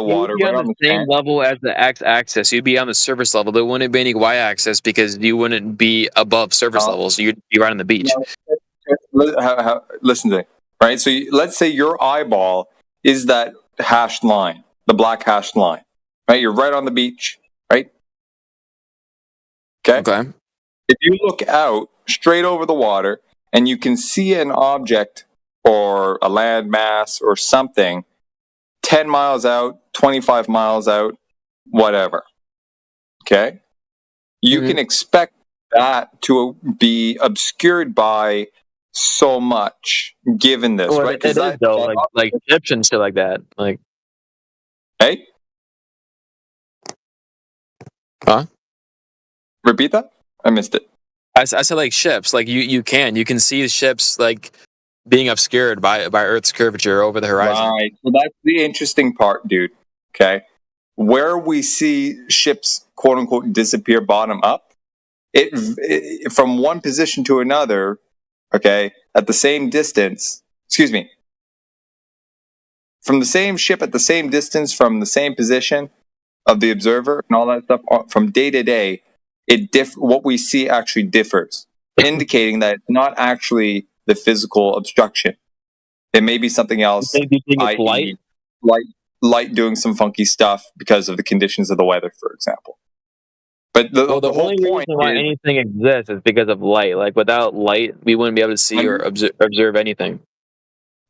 water. You'd be on the same level as the x-axis. You'd be on the surface level. There wouldn't be any y-axis because you wouldn't be above surface level. So you'd be right on the beach. Listen to me, right? So let's say your eyeball is that hashed line, the black hashed line. Right, you're right on the beach, right? Okay. If you look out straight over the water and you can see an object or a land mass or something 10 miles out, 25 miles out, whatever. Okay? You can expect that to be obscured by so much given this, right? It is though, like ships and shit like that. Like, hey? Huh? Repeat that? I missed it. I said like ships. Like you can see ships like being obscured by Earth's curvature over the horizon. Right. So that's the interesting part, dude. Okay. Where we see ships quote unquote disappear bottom up, it from one position to another, okay, at the same distance, from the same ship at the same distance from the same position of the observer and all that stuff from day to day, what we see actually differs, indicating that it's not actually the physical obstruction. It may be something else. Do you think it's light doing some funky stuff because of the conditions of the weather, for example. But the whole only point reason why anything exists is because of light. Like without light, we wouldn't be able to see or observe anything.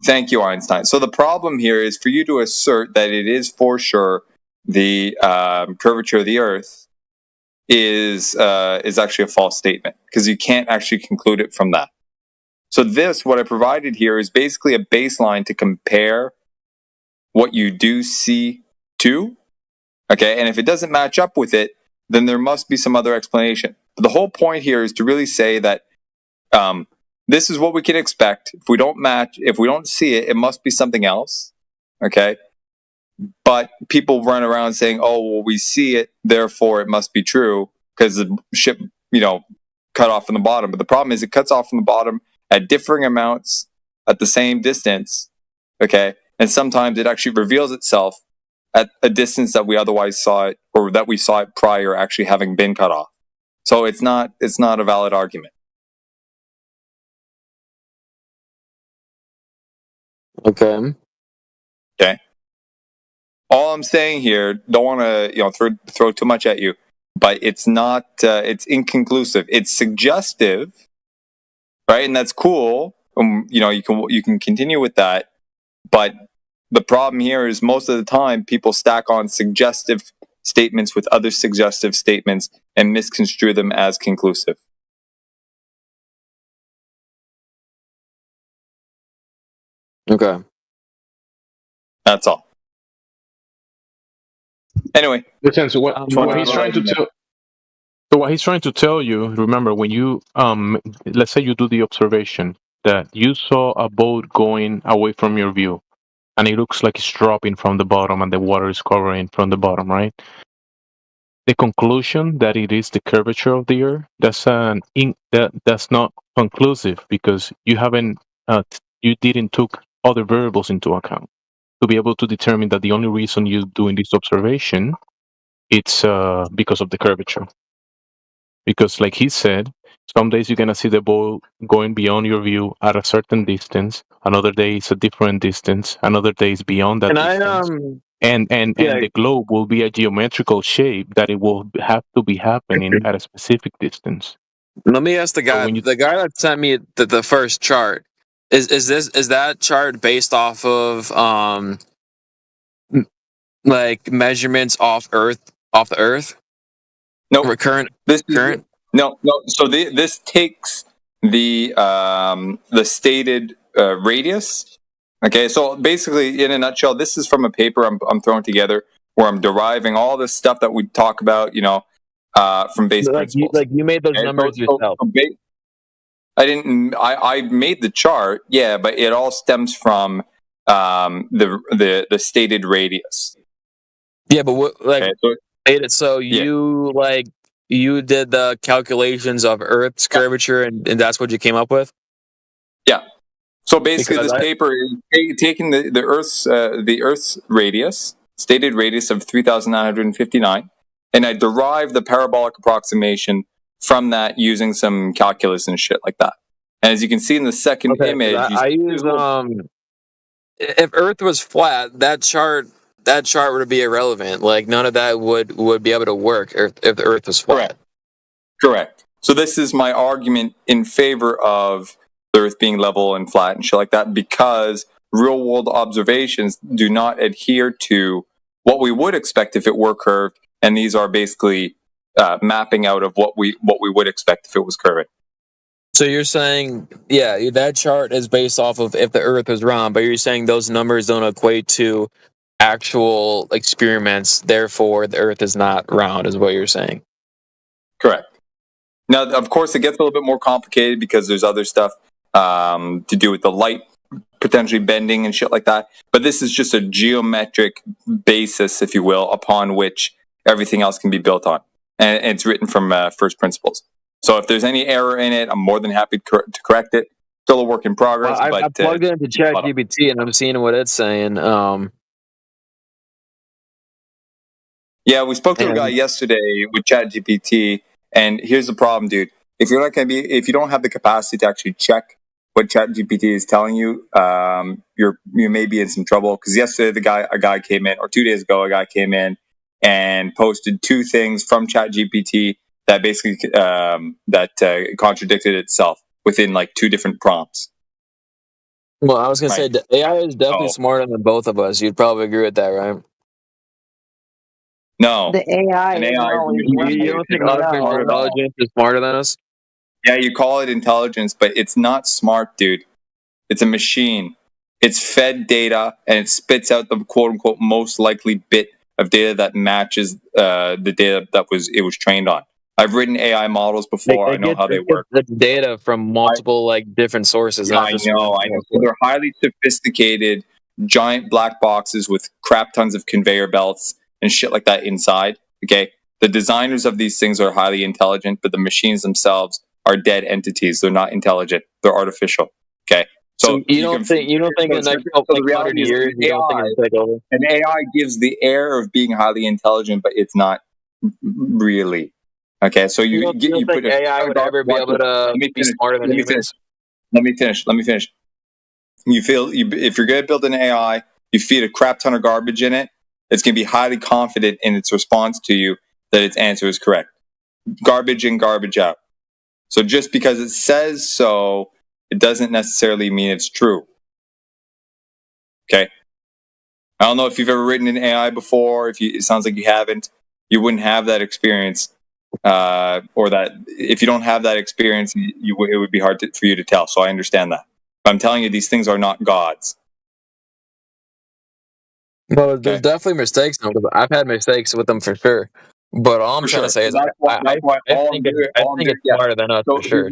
Thank you, Einstein. So the problem here is for you to assert that it is for sure the curvature of the Earth is actually a false statement because you can't actually conclude it from that. So what I provided here is basically a baseline to compare what you do see to, okay? And if it doesn't match up with it, then there must be some other explanation. But the whole point here is to really say that this is what we can expect. If we don't see it, it must be something else, okay? But people run around saying, oh, well, we see it, therefore it must be true because the ship, cut off from the bottom. But the problem is it cuts off from the bottom at differing amounts at the same distance, okay? And sometimes it actually reveals itself at a distance that we otherwise saw it, or that we saw it prior actually having been cut off. So it's not a valid argument. Okay. All I'm saying here, don't want to throw too much at you, but it's not. It's inconclusive. It's suggestive, right? And that's cool. You can continue with that, but the problem here is most of the time people stack on suggestive statements with other suggestive statements and misconstrue them as conclusive. Okay. That's all. Anyway, listen. So what he's trying to tell. So what he's trying to tell you, remember, when you let's say you do the observation that you saw a boat going away from your view, and it looks like it's dropping from the bottom, and the water is covering from the bottom, right? The conclusion that it is the curvature of the Earth, that's not conclusive, because you haven't you didn't took other variables into account to be able to determine that the only reason you're doing this observation it's because of the curvature. Because like he said, some days you're gonna see the boat going beyond your view at a certain distance. Another day it's a different distance. Another day is beyond that distance. And the globe will be a geometrical shape that it will have to be happening at a specific distance. Let me ask the guy. The guy that sent me the first chart is that chart based off of like measurements off the Earth? No, current. No. So this takes the stated radius. Okay, so basically, in a nutshell, this is from a paper I'm throwing together where I'm deriving all this stuff that we talk about, from base principles. You made those numbers yourself. I didn't. I made the chart, yeah, but it all stems from the stated radius. Yeah, but what you did the calculations of Earth's curvature, and that's what you came up with? Yeah. So basically, this paper is taking the Earth's radius, stated radius of 3,959, and I derived the parabolic approximation from that using some calculus and shit like that. And as you can see in the second image, I use if Earth was flat, that chart would be irrelevant. Like none of that would be able to work if the Earth was flat. Correct. So this is my argument in favor of the Earth being level and flat and shit like that, because real world observations do not adhere to what we would expect if it were curved, and these are basically mapping out of what we would expect if it was curved. So you're saying, yeah, that chart is based off of if the Earth is round, but you're saying those numbers don't equate to actual experiments, therefore the Earth is not round, is what you're saying. Correct. Now, of course, it gets a little bit more complicated because there's other stuff to do with the light potentially bending and shit like that. But this is just a geometric basis, if you will, upon which everything else can be built on. And it's written from first principles. So if there's any error in it, I'm more than happy to correct it. Still a work in progress. Well, I plugged it into ChatGPT and I'm seeing what it's saying. Yeah, we spoke to a guy yesterday with ChatGPT, and here's the problem, dude. If you don't have the capacity to actually check what ChatGPT is telling you, you may be in some trouble. Because yesterday, a guy came in, or 2 days ago, a guy came in and posted 2 things from ChatGPT that basically contradicted itself within like 2 different prompts. Well, I was gonna say the AI is definitely smarter than both of us. You'd probably agree with that, right? No. The AI. You don't think artificial intelligence is smarter than us? Yeah, you call it intelligence, but it's not smart, dude. It's a machine. It's fed data, and it spits out the quote-unquote most likely bit of data that matches the data that it was trained on. I've written AI models before. I know how they work. The data from multiple different sources. Yeah, I know. So they're highly sophisticated, giant black boxes with crap tons of conveyor belts and shit like that inside. Okay, the designers of these things are highly intelligent, but the machines themselves are dead entities. They're not intelligent. They're artificial. Okay, so you don't think in the next couple of 100 years, you don't think it'll take over? An AI gives the air of being highly intelligent, but it's not really. Okay, so you put AI would ever be able to be smarter than humans? Let me finish. If you're going to build an AI, you feed a crap ton of garbage in it, it's going to be highly confident in its response to you that its answer is correct. Garbage in, garbage out. So just because it says so, it doesn't necessarily mean it's true. Okay? I don't know if you've ever written an AI before. It sounds like you haven't. you wouldn't have that experience, or that if you don't have that experience, it would be hard for you to tell. So I understand that. But I'm telling you, these things are not gods. Well, there's definitely mistakes. I've had mistakes with them for sure. But all I'm trying to say is, I think it's smarter than us for sure.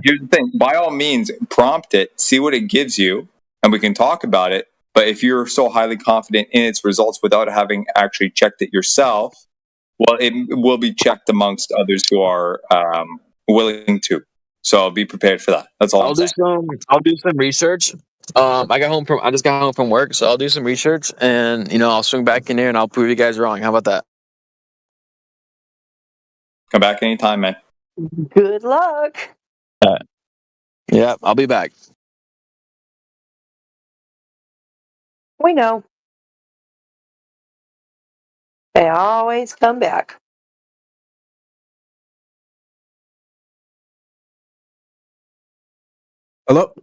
Here's the thing. By all means, prompt it, see what it gives you, and we can talk about it. But if you're so highly confident in its results without having actually checked it yourself, well, it will be checked amongst others who are willing to. So be prepared for that. That's all I'm saying. I'll do some research. I just got home from work, so I'll do some research, and I'll swing back in there and I'll prove you guys wrong. How about that? Come back anytime, man. Good luck. Yeah, I'll be back. We know. They always come back. Hello?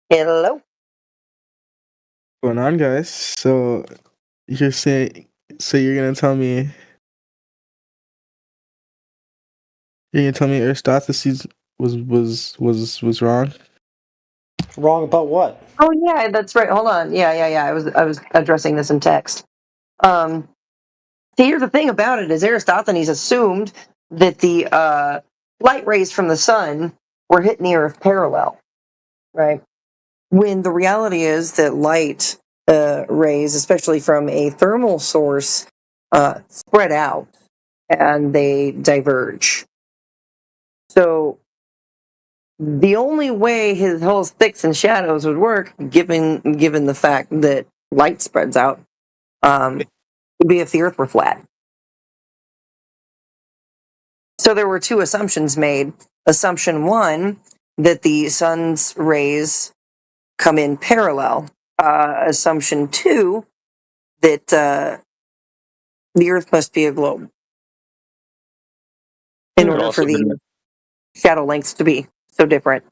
Hello? What's going on, guys? So you're saying, you're gonna tell me Aristophanes was wrong? Wrong about what? Oh yeah, that's right. Hold on. Yeah. I was addressing this in text. See, here's the thing about it is Aristophanes assumed that the light rays from the sun were hitting the Earth parallel, right? When the reality is that light rays, especially from a thermal source, spread out and they diverge. So the only way his whole sticks and shadows would work, given the fact that light spreads out, would be if the Earth were flat. So there were two assumptions made. Assumption one, that the sun's rays come in parallel. Assumption two, that the Earth must be a globe in order for the shadow lengths to be so different.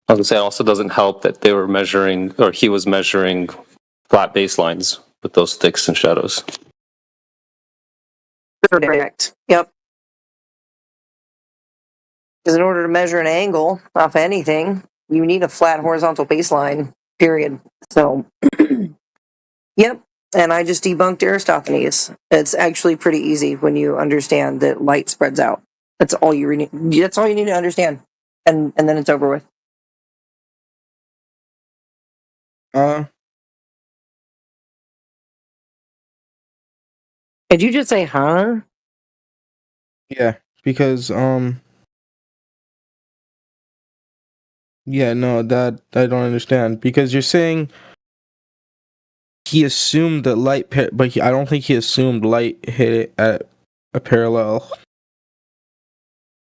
I was going to say, it also doesn't help that they were measuring, or he was measuring flat baselines with those sticks and shadows. Correct. Yep. Because in order to measure an angle off anything, you need a flat horizontal baseline, period. So, yep. And I just debunked Aristophanes. It's actually pretty easy when you understand that light spreads out. That's all you need. That's all you need to understand, and then it's over with. Did you just say, huh? Yeah, because yeah, no, that I don't understand, because you're saying he assumed that light, but I don't think he assumed light hit it at a parallel.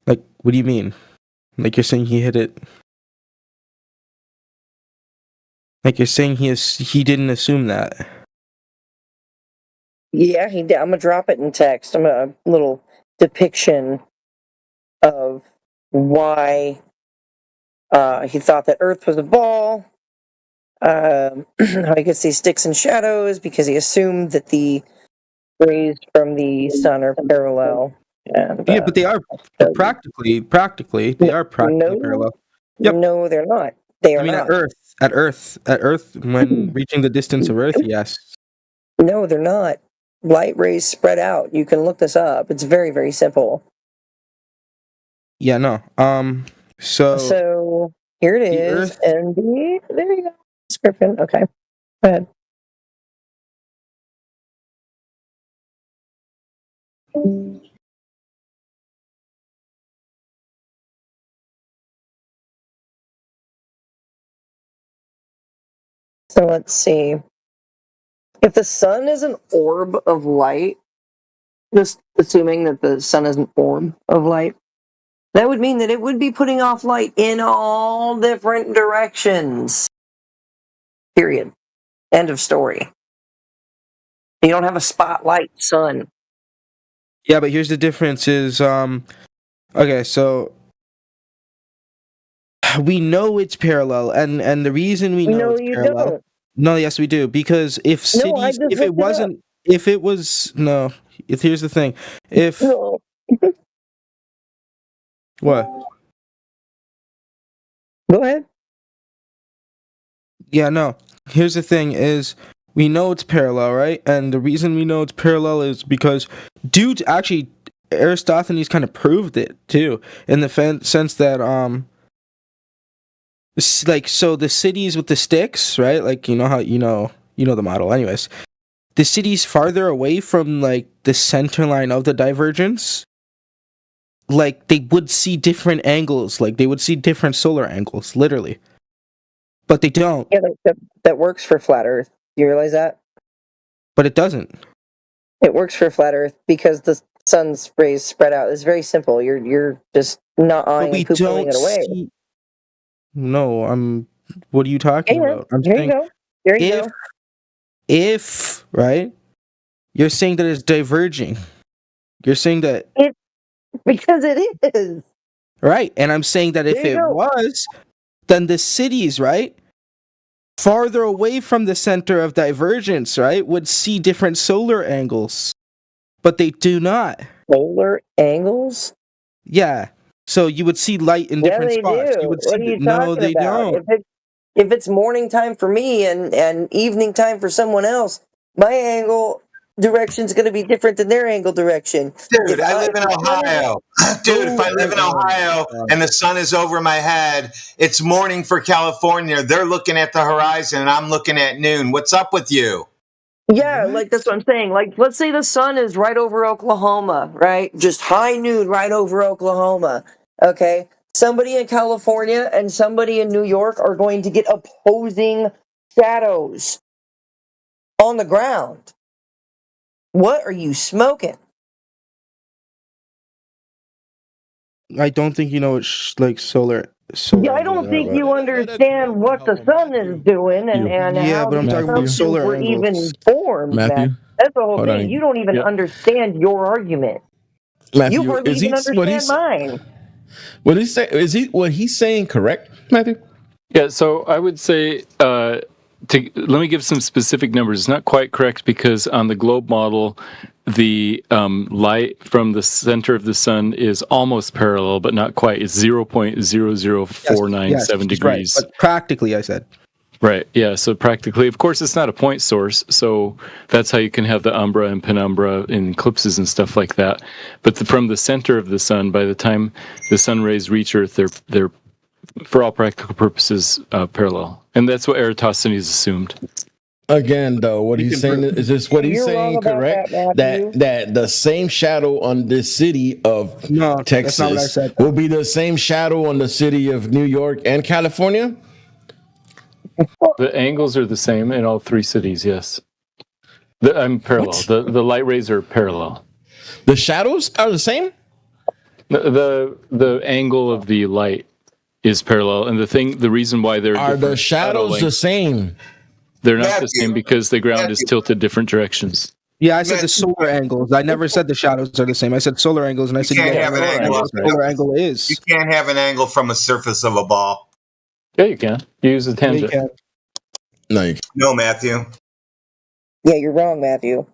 Like, what do you mean? Like, you're saying he hit it? Like, you're saying he didn't assume that? Yeah, he did. I'm gonna drop it in text. I'm a little depiction of why he thought that Earth was a ball. How he could see sticks and shadows because he assumed that the rays from the sun are parallel. And, yeah, but they are practically they are practically parallel. Yep. No, they're not. They are not. not. At Earth, when reaching the distance of Earth, yes. No, they're not. Light rays spread out. You can look this up. It's very, very simple. Yeah, no. So here it is, and there you go. Description. Okay, go ahead. So let's see. If the sun is an orb of light, just assuming that the sun is an orb of light, that would mean that it would be putting off light in all different directions. Period. End of story. You don't have a spotlight sun. Yeah, but here's the difference is, okay, so we know it's parallel, and the reason we know No, it's you parallel. don't. No, yes, we do. Because if No, I cities, just if it looked it up. wasn't, if it was no, here's the thing. If No. what? Go ahead. Yeah, no. Here's the thing: is we know it's parallel, right? And the reason we know it's parallel is because, actually, Aristophanes kind of proved it too, in the sense that like, so the cities with the sticks, right? Like, you know how you know the model. Anyways, the cities farther away from like the center line of the divergence, like they would see different angles, like they would see different solar angles, literally. But they don't. Yeah, that works for flat Earth. You realize that? But it doesn't. It works for flat Earth because the sun's rays spread out. It's very simple. You're just not eyeing and poo-pooing it away. No, what are you talking about? I'm There saying you go. There you go. if right, you're saying that it's diverging. You're saying that because it is. Right, and I'm saying that if it was, then the cities, right, farther away from the center of divergence, right, would see different solar angles. But they do not. Solar angles? Yeah. So you would see light in different spots. Do. You would What see are you no, talking they about? don't. If it's morning time for me and evening time for someone else, my angle direction is going to be different than their angle direction. Dude, I live in Ohio. Dude, if I live in Ohio and the sun is over my head, it's morning for California. They're looking at the horizon and I'm looking at noon. What's up with you? Yeah, like that's what I'm saying. Like, let's say the sun is right over Oklahoma, right? Just high noon right over Oklahoma. Okay. Somebody in California and somebody in New York are going to get opposing shadows on the ground. What are you smoking? I don't think you know it's like solar. Yeah, I don't think you understand what the sun is doing and how but I'm these talking about assumptions solar were angles. even formed. Matthew? Matt. That's the whole Hold thing. on. You don't even understand your argument. Matthew, You hardly is even he what understand he's mine. what he's saying? Is he what he's saying correct, Matthew? Yeah, so I would say let me give some specific numbers. It's not quite correct because on the globe model, the light from the center of the sun is almost parallel, but not quite. It's 0.00497 degrees. Right, but practically, I said. Right, yeah, so practically. Of course, it's not a point source, so that's how you can have the umbra and penumbra in eclipses and stuff like that. But from the center of the sun, by the time the sun rays reach Earth, they're for all practical purposes, parallel. And that's what Eratosthenes assumed. Again, though, what he's saying is this: what he's saying correct? That the same shadow on the city of Texas that's not what I said. will be the same shadow on the city of New York and California. The angles are the same in all three cities. Yes, I'm parallel. The light rays are parallel. The shadows are the same. The angle of the light is parallel, and the reason why they're are the shadows the same? They're not the same because the ground is tilted different directions. Yeah, I said the solar angles. I never said the shadows are the same. I said solar angles, and I said can't have an angle. solar angle is. You can't have an angle from a surface of a ball. Yeah, you can. You use a tangent. No, you can't. No, Matthew. Yeah, you're wrong, Matthew.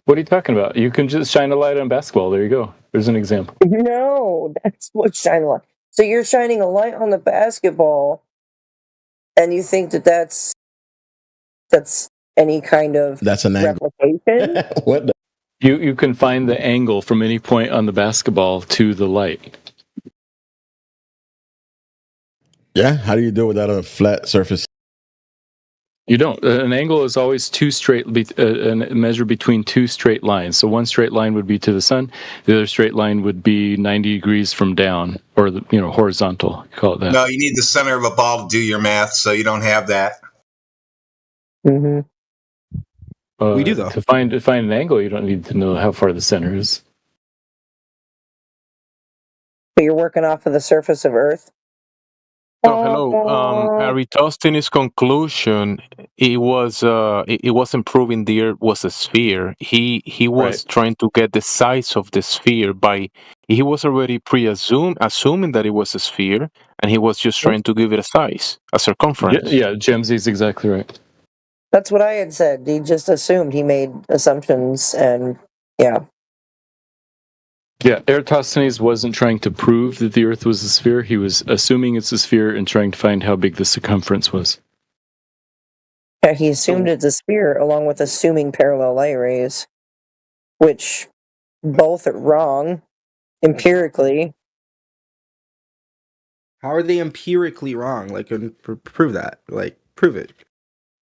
What are you talking about? You can just shine a light on basketball. There you go. There's an example. No, that's what shining light. So you're shining a light on the basketball, and you think that's any kind of that's an replication? What? You can find the angle from any point on the basketball to the light. Yeah. How do you do it without a flat surface? You don't. An angle is always a measure between two straight lines. So one straight line would be to the sun. The other straight line would be 90 degrees from down, or horizontal. You call it that. No, you need the center of a ball to do your math, so you don't have that. Mm-hmm. We do though. To find an angle, you don't need to know how far the center is. So you're working off of the surface of Earth. Oh, hello. Eratosthenes' conclusion, it wasn't proving the Earth was a sphere. He was trying to get the size of the sphere he was already assuming that it was a sphere, and he was just trying to give it a size, a circumference. Yeah, Gemsy's exactly right. That's what I had said. He just assumed. He made assumptions, and yeah. Yeah, Eratosthenes wasn't trying to prove that the Earth was a sphere. He was assuming it's a sphere and trying to find how big the circumference was. Yeah, he assumed it's a sphere along with assuming parallel light rays, which both are wrong empirically. How are they empirically wrong? Like, prove that. Like, prove it.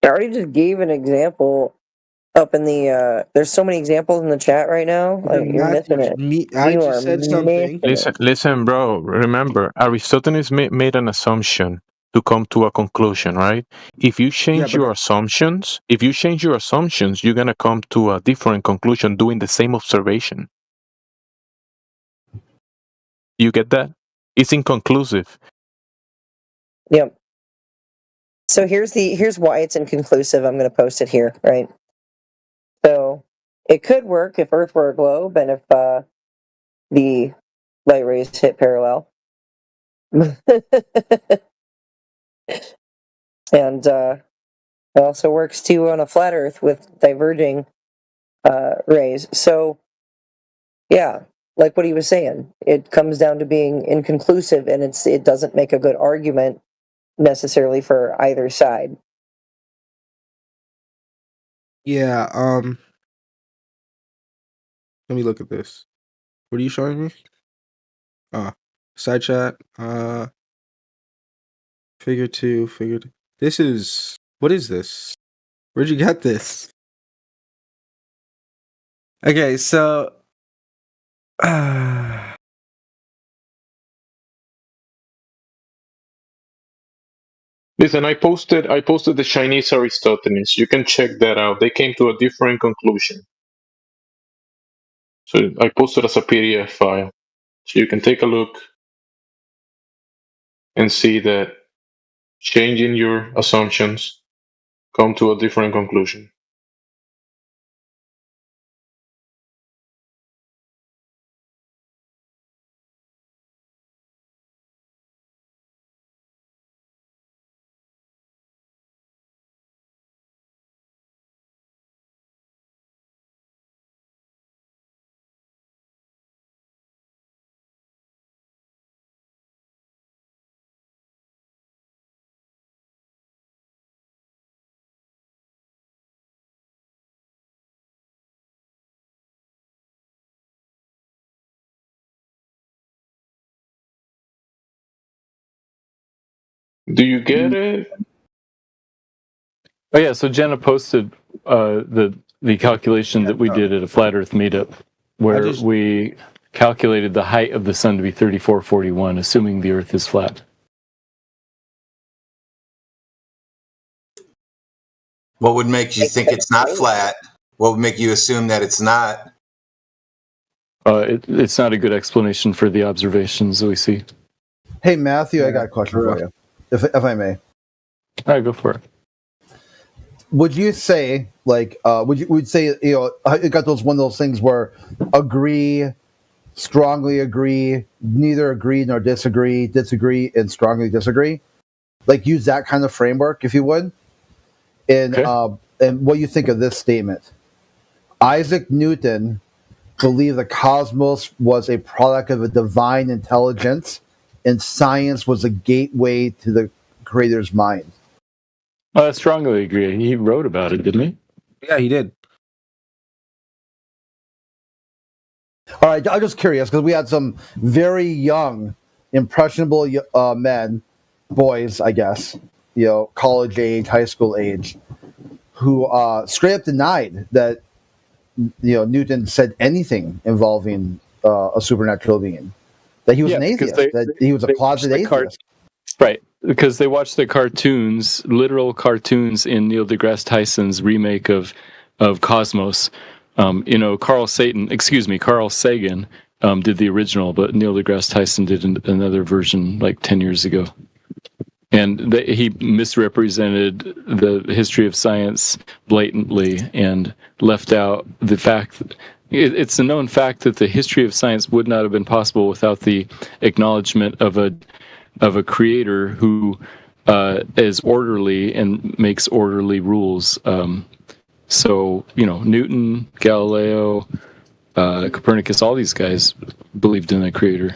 I already just gave an example up in the there's so many examples in the chat right now. Like, you're missing it. I just said something. Listen, bro. Remember, Aristotles made an assumption to come to a conclusion, right? If you change your assumptions, you're gonna come to a different conclusion doing the same observation. You get that? It's inconclusive. Yep. So here's why it's inconclusive. I'm going to post it here, right? So it could work if Earth were a globe and if the light rays hit parallel. And it also works too on a flat Earth with diverging rays. So yeah, like what he was saying, it comes down to being inconclusive, and it doesn't make a good argument necessarily for either side. Yeah, let me look at this. What are you showing me? Side chat, figure two. This is, what is this? Where'd you get this? Okay, so Listen, I posted the Chinese Aristophanes. You can check that out. They came to a different conclusion. So I posted as a PDF file. So you can take a look and see that changing your assumptions come to a different conclusion. Do you get it? Oh yeah, so Jenna posted the calculation that we did at a Flat Earth meetup, where we calculated the height of the sun to be 3441, assuming the Earth is flat. What would make you think it's not flat? What would make you assume that it's not? It's not a good explanation for the observations that we see. Hey Matthew, I got a question for you, if I may. All right, go for it. Would you say, like, would say, you know, you got one of those things where agree, strongly agree, neither agree nor disagree, and strongly disagree? Like, use that kind of framework, if you would. And what do you think of this statement? Isaac Newton believed the cosmos was a product of a divine intelligence, and science was a gateway to the creator's mind. I strongly agree. He wrote about it, didn't he? Yeah, he did. All right, I'm just curious because we had some very young, impressionable men, boys, I guess, you know, college age, high school age, who straight up denied that, you know, Newton said anything involving a supernatural being. That he was an atheist. That he was a closeted atheist. Right, because they watched the cartoons, literal cartoons in Neil deGrasse Tyson's remake of Cosmos. You know, Carl Sagan did the original, but Neil deGrasse Tyson did another version like 10 years ago. And he misrepresented the history of science blatantly and left out the fact that it's a known fact that the history of science would not have been possible without the acknowledgement of a creator who is orderly and makes orderly rules. So, Newton, Galileo, Copernicus, all these guys believed in a creator.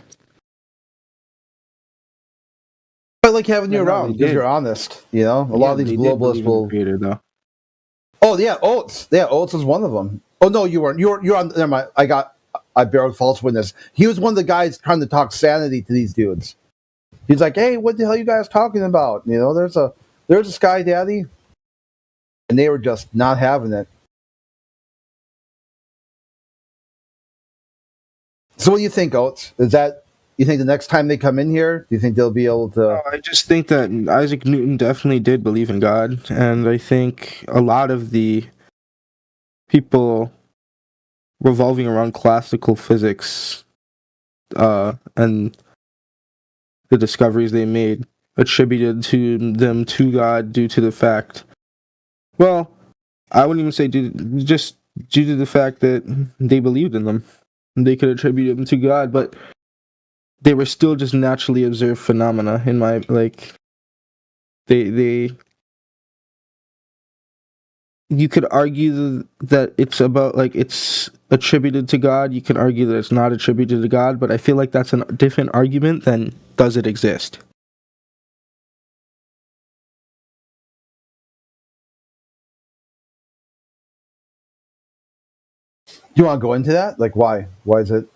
I like having you around because you're honest. A lot of these globalists will. Creator, though. Oh yeah, Oates. Yeah, Oates is one of them. Oh no, you weren't. You're on. Never mind. I bear false witness. He was one of the guys trying to talk sanity to these dudes. He's like, "Hey, what the hell are you guys talking about? There's a Sky Daddy," and they were just not having it. So, what do you think, Oates? You think the next time they come in here, do you think they'll be able to? I just think that Isaac Newton definitely did believe in God, and I think a lot of the people revolving around classical physics and the discoveries they made attributed them to God due to the fact. Well, I wouldn't even say just due to the fact that they believed in them. They could attribute them to God, but they were still just naturally observed phenomena in my they you could argue that it's about it's attributed to God. You can argue that it's not attributed to God, but I feel like that's a different argument than does it exist. You want to go into that? Why? Why is it?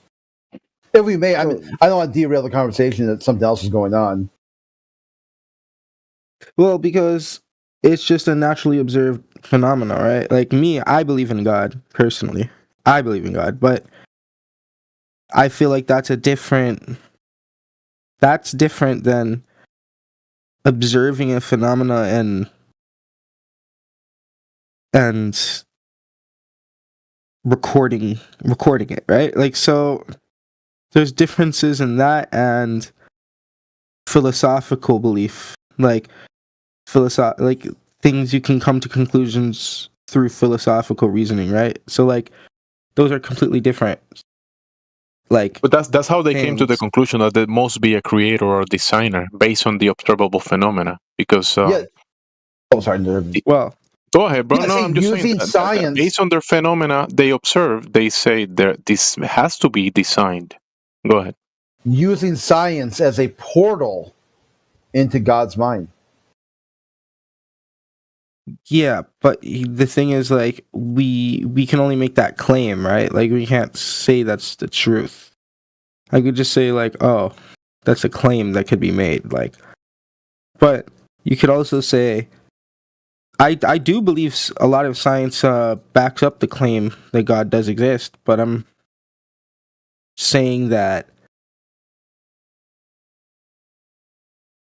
If we may, I don't want to derail the conversation that something else is going on. Well, because it's just a naturally observed phenomena, right? Like me, I believe in God, personally. I believe in God, but I feel like that's different than observing a phenomena and recording it, right? So there's differences in that and philosophical belief, things you can come to conclusions through philosophical reasoning, right? So those are completely different. But that's how they came to the conclusion that there must be a creator or a designer based on the observable phenomena. Because yeah. Oh, sorry. Well, go ahead, bro. No, I'm just using saying science based on their phenomena they observe. They say this has to be designed. Go ahead. Using science as a portal into God's mind. Yeah, but the thing is, we can only make that claim, right? We can't say that's the truth. I could just say, oh, that's a claim that could be made. But you could also say, I do believe a lot of science backs up the claim that God does exist, but I'm saying that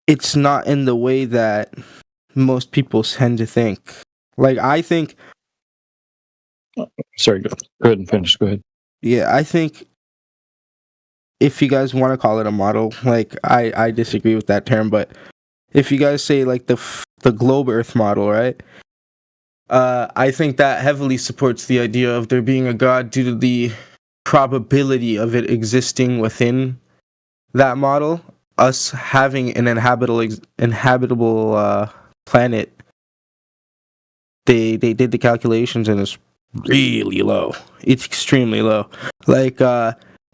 it's not in the way that most people tend to think. I think. Sorry, go ahead and finish. Go ahead. Yeah, I think if you guys want to call it a model, I disagree with that term, but if you guys say the globe Earth model, right? I think that heavily supports the idea of there being a God due to the probability of it existing within that model. Us having an inhabitable planet, they did the calculations and it's really low. It's extremely low.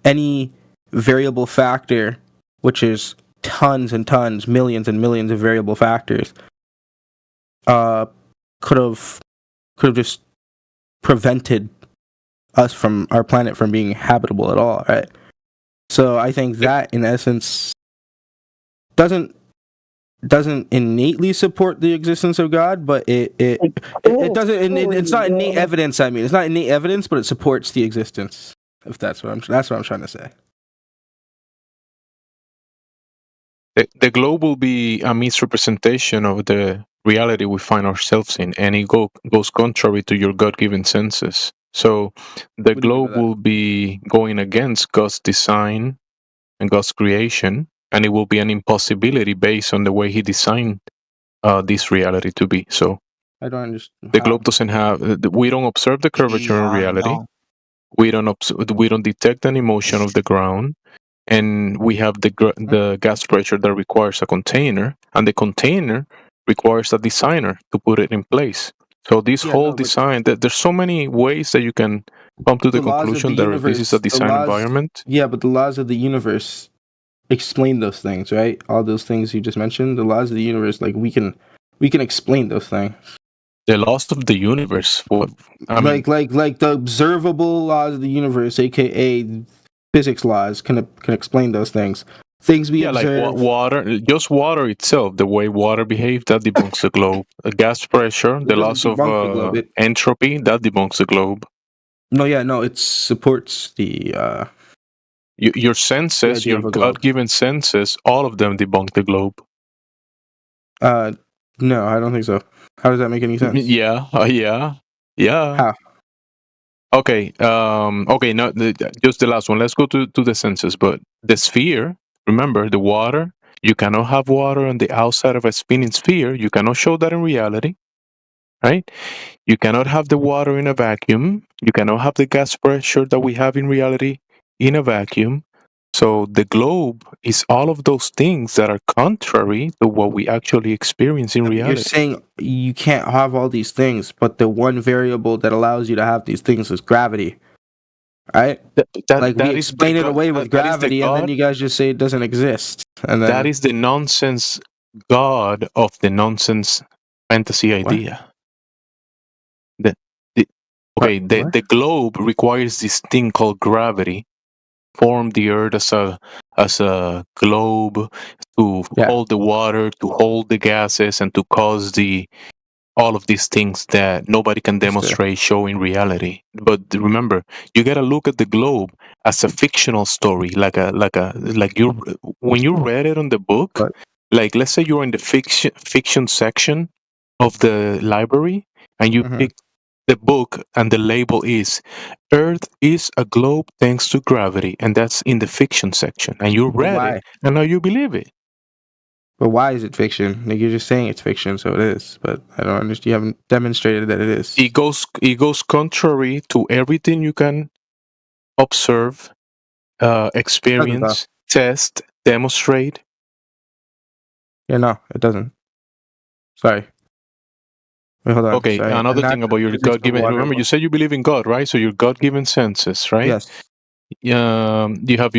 Any variable factor, which is tons and tons, millions and millions of variable factors, could have just prevented us from our planet from being habitable at all, right? So I think that in essence doesn't innately support the existence of God, but it doesn't. It's not innate evidence. I mean, it's not innate evidence, but it supports the existence. If that's what I'm trying to say. The globe will be a misrepresentation of the reality we find ourselves in, and it goes contrary to your God-given senses. So the globe will be going against God's design and God's creation, and it will be an impossibility based on the way he designed this reality to be. So I don't understand. the globe doesn't have. We don't observe the curvature in reality. No. We don't detect any motion of the ground, and we have the gas pressure that requires a container, and the container requires a designer to put it in place. So this whole design, there's so many ways that you can come to the conclusion that this is a design environment. Yeah, but the laws of the universe explain those things, right? All those things you just mentioned, the laws of the universe, like we can explain those things. The laws of the universe, what? Like the observable laws of the universe, aka physics laws, can explain those things. Things we observe. Like water, just water itself, the way water behaves, that debunks the globe. Gas pressure, the loss of entropy, that debunks the globe. No, it supports the. Your senses, your God-given senses, all of them debunk the globe. No, I don't think so. How does that make any sense? Yeah. How? Okay. Okay. No, just the last one. Let's go to the senses. But the sphere. Remember, the water. You cannot have water on the outside of a spinning sphere. You cannot show that in reality, right? You cannot have the water in a vacuum. You cannot have the gas pressure that we have in reality in a vacuum. So the globe is all of those things that are contrary to what we actually experience in reality. You're saying you can't have all these things, but the one variable that allows you to have these things is gravity, right? We explain it away with gravity, and then you guys just say it doesn't exist. And then, that is the nonsense God of the nonsense fantasy idea. The globe requires this thing called gravity. Form the earth as a globe to hold the water, to hold the gases, and to cause all of these things that nobody can demonstrate, show in reality. But remember, you gotta look at the globe as a fictional story, like you when you read it on the book. Like, let's say you're in the fiction section of the library, and you pick the book, and the label is Earth is a globe thanks to gravity, and that's in the fiction section. And you read it, and now you believe it. But why is it fiction? Like, you're just saying it's fiction, so it is. But I don't understand. You haven't demonstrated that it is. It goes contrary to everything you can observe, experience, test, demonstrate. Yeah, no, it doesn't. Sorry. Wait, hold on. Okay, sorry. another thing about your God-given. Remember, you said you believe in God, right? So your God-given senses, right? Yes. You have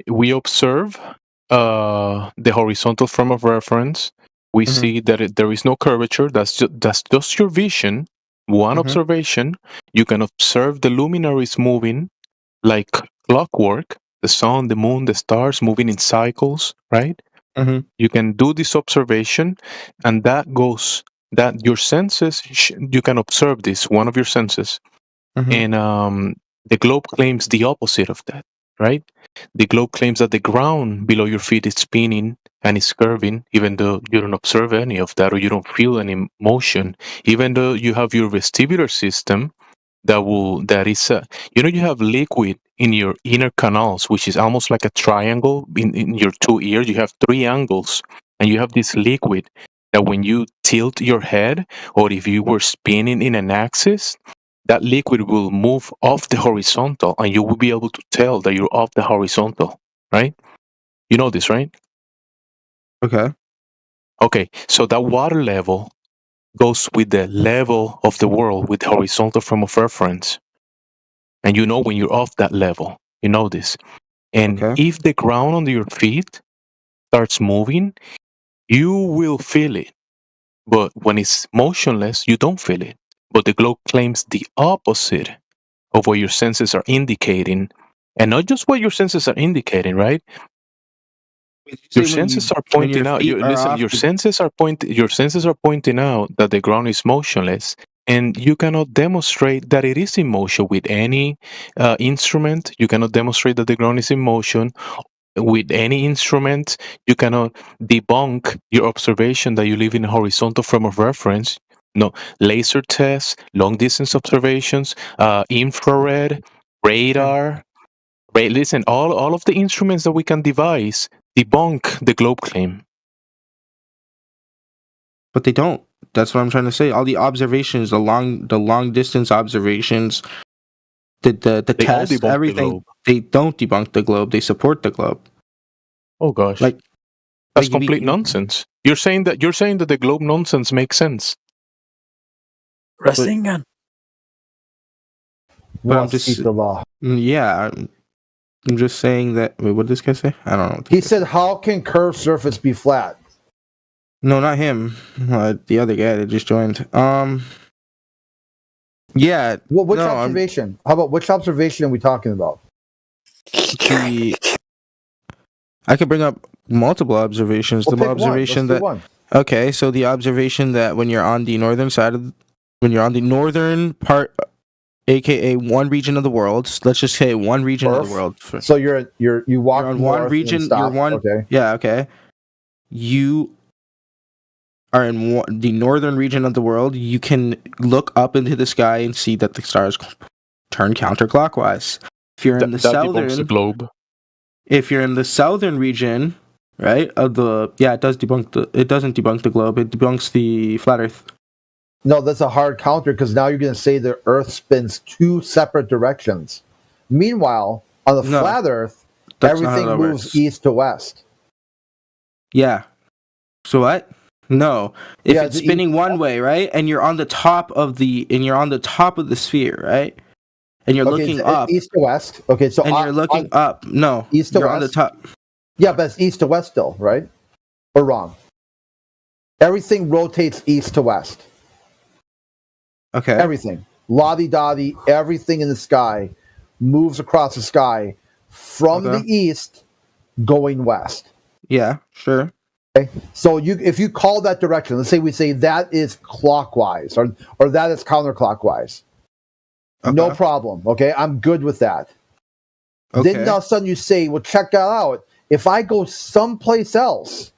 we observe the horizontal frame of reference. We see that there is no curvature. That's just your vision. One observation. You can observe the luminaries moving like clockwork. The sun, the moon, the stars moving in cycles, right? You can do this observation, and that your senses, you can observe this, one of your senses. And the globe claims the opposite of that, right? The globe claims that the ground below your feet is spinning and is curving, even though you don't observe any of that, or you don't feel any motion, even though you have your vestibular system that is you have liquid in your inner canals, which is almost like a triangle in your two ears. You have three angles, and you have this liquid that when you tilt your head, or if you were spinning in an axis, that liquid will move off the horizontal, and you will be able to tell that you're off the horizontal, right? You know this, right? Okay, so that water level goes with the level of the world, with the horizontal frame of reference. And you know when you're off that level. You know this. And if the ground under your feet starts moving, you will feel it. But when it's motionless, you don't feel it. But the globe claims the opposite of what your senses are indicating. And not just what your senses are indicating, right? Your senses are pointing out. Your senses are pointing out that the ground is motionless, and you cannot demonstrate that it is in motion with any instrument. You cannot demonstrate that the ground is in motion with any instrument. You cannot debunk your observation that you live in a horizontal frame of reference. No, laser tests, long distance observations, infrared, radar. Listen, all of the instruments that we can devise debunk the globe claim. But they don't. That's what I'm trying to say. All the observations, the long distance observations, the They all test, debunk the everything. globe. They don't debunk the globe. They support the globe. Oh gosh, Like that's complete nonsense. You're saying that the globe nonsense makes sense. Rasengan. But I'm just the law. Yeah, I'm just saying that. Wait, what did this guy say? I don't know. He said, "How can curved surface be flat?" No, not him. The other guy that just joined. Yeah. Well, which no, observation? How about which observation are we talking about? I could bring up multiple observations. Well, the pick observation one. Let's that. do one. Okay, so the observation that when you're on the northern side of, when you're on the northern part, aka one region of the world. Let's just say one region of the world. So you walk on north one and region. stop. You're one. Okay. Yeah. Okay. You are in the northern region of the world. You can look up into the sky and see that the stars turn counterclockwise. If you're in the that debunks southern the globe. If you're in the southern region, right, of the it doesn't debunk the globe. It debunks the flat Earth. No, that's a hard counter because now you're going to say the Earth spins two separate directions. Meanwhile, on the flat Earth, everything moves east to west. Yeah. So what? No. If it's spinning one way, right, and you're on the top of the sphere, right, and you're looking up, east to west. Okay, so and you're looking up. No, east to you're west. on the top. Yeah, but it's east to west still, right? Or wrong? Everything rotates east to west. Okay. Everything. Lottie-dottie, everything in the sky moves across the sky from the east going west. Yeah, sure. Okay. So if you call that direction, let's say we say that is clockwise or that is counterclockwise. Okay. No problem. Okay, I'm good with that. Okay. Then all of a sudden you say, well, check that out. If I go someplace else,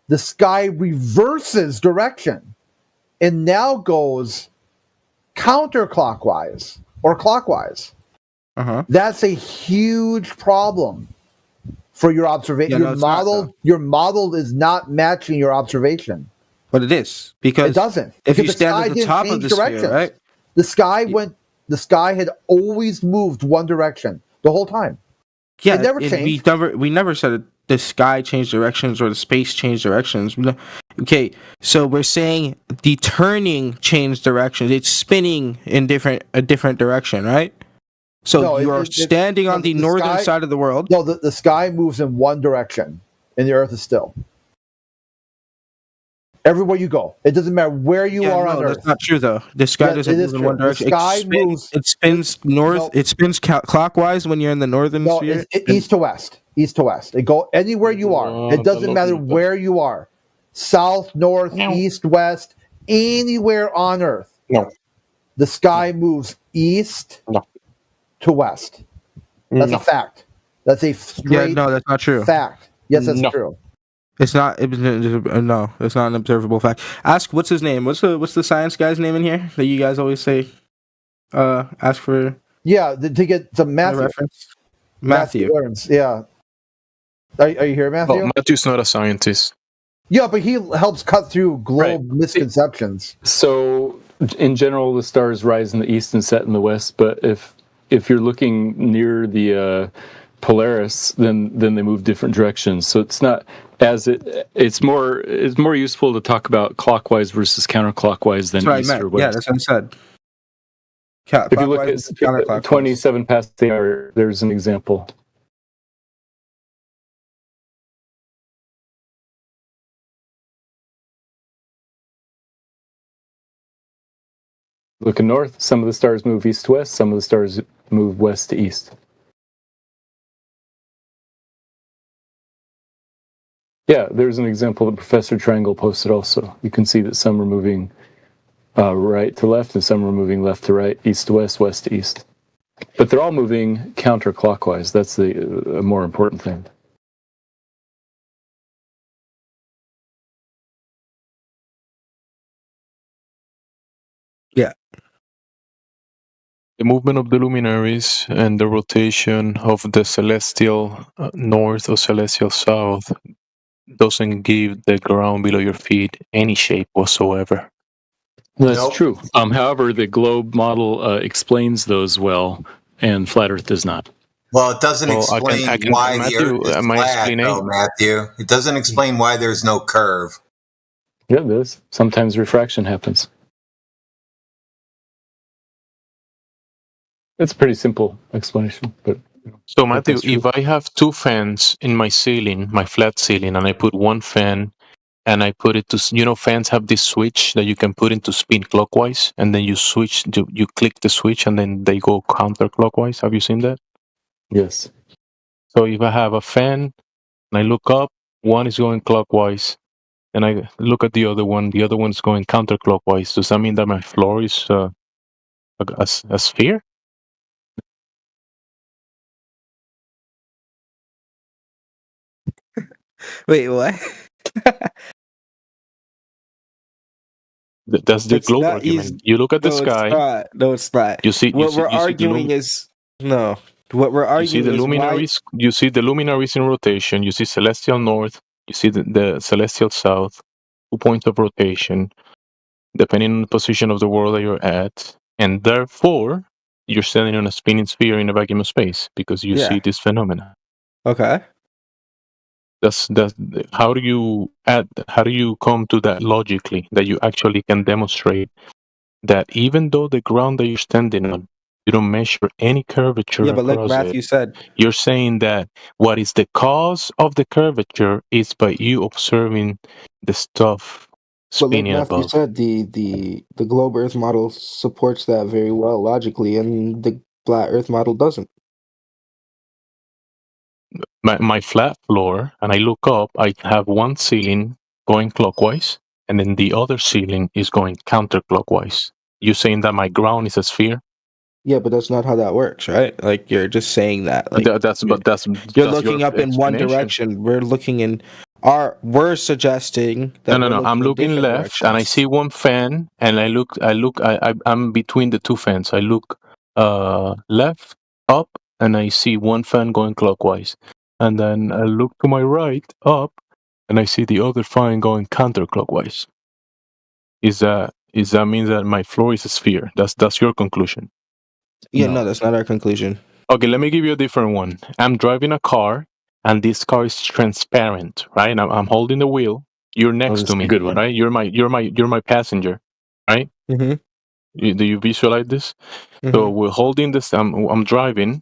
the sky reverses direction and now goes counterclockwise or clockwise. That's a huge problem for your observation. Yeah, your model is not matching your observation. But it is, because it doesn't. If you stand at the top of the sphere, right? The sky had always moved one direction the whole time. Yeah, it never changed. We never said the sky changed directions or the space changed directions. Okay, so we're saying the turning changed directions. It's spinning in a different direction, right? So you're standing on the northern side of the world. No, the sky moves in one direction, and the Earth is still. Everywhere you go, it doesn't matter where you are on Earth. That's not true, though. The sky doesn't move in one direction. The sky moves. It spins north. No, it spins clockwise when you're in the northern sphere. East to west. East to west. It go anywhere you are. It doesn't matter where you are. South, north, east, west, anywhere on Earth. No. The sky moves east to west. That's a fact. That's a straight that's not true. Fact. Yes, that's true. It's not. No, it's not an observable fact. Ask what's his name. What's the science guy's name in here that you guys always say? Ask for. Yeah, to get some Matthew. Reference. Matthew. Learns. Yeah. Are you here, Matthew? Well, Matthew's not a scientist. Yeah, but he helps cut through globe misconceptions. So, in general, the stars rise in the east and set in the west. But if you're looking near the Polaris, then they move different directions. So it's not as it's more useful to talk about clockwise versus counterclockwise than east or west. Yeah, that's what I said. If you look at 27 past the hour, there's an example. Looking north, some of the stars move east to west, some of the stars move west to east. Yeah, there's an example that Professor Triangle posted also. You can see that some are moving right to left and some are moving left to right, east to west, west to east. But they're all moving counterclockwise. That's the more important thing. Yeah. The movement of the luminaries and the rotation of the celestial north or celestial south doesn't give the ground below your feet any shape whatsoever. That's true. However, the globe model explains those well, and flat Earth does not. Well, it doesn't explain why Matthew, the Earth is flat, though, Matthew. It doesn't explain why there's no curve. Yeah, it does. Sometimes refraction happens. It's a pretty simple explanation, but. So Matthew, if I have two fans in my ceiling, my flat ceiling, and I put one fan and I put it to, fans have this switch that you can put into spin clockwise, and then you click the switch and then they go counterclockwise. Have you seen that? Yes. So if I have a fan and I look up, one is going clockwise, and I look at the other one's going counterclockwise. Does that mean that my floor is a sphere? Wait, what? That's the globe argument. You look at the sky. No, it's not. You see, what we're arguing is no. What we're arguing you see the luminaries. You see the luminaries in rotation. You see celestial north. You see the celestial south. 2 points of rotation, depending on the position of the world that you're at, and therefore you're standing on a spinning sphere in a vacuum of space because you see this phenomena. Okay. That's how do you come to that logically, that you actually can demonstrate that even though the ground that you're standing on, you don't measure any curvature. Yeah, but like Matthew said, you're saying that what is the cause of the curvature is by you observing the stuff spinning above. Matthew said, the globe Earth model supports that very well logically, and the flat Earth model doesn't. My flat floor, and I look up, I have one ceiling going clockwise, and then the other ceiling is going counterclockwise. You saying that my ground is a sphere? Yeah, but that's not how that works, right? Like you're just saying that. Like you're looking up in one direction. We're looking in we're suggesting that no. I'm looking left, and I see one fan, and I'm between the two fans. I look left, up, and I see one fan going clockwise. And then I look to my right, up, and I see the other fan going counterclockwise. Is that means that my floor is a sphere? That's your conclusion? Yeah, no, that's not our conclusion. Okay, let me give you a different one. I'm driving a car, and this car is transparent, right? I'm holding the wheel. You're next to me, good one. Right? You're my passenger, right? Mm-hmm. Do you visualize this? Mm-hmm. So we're holding this. I'm driving.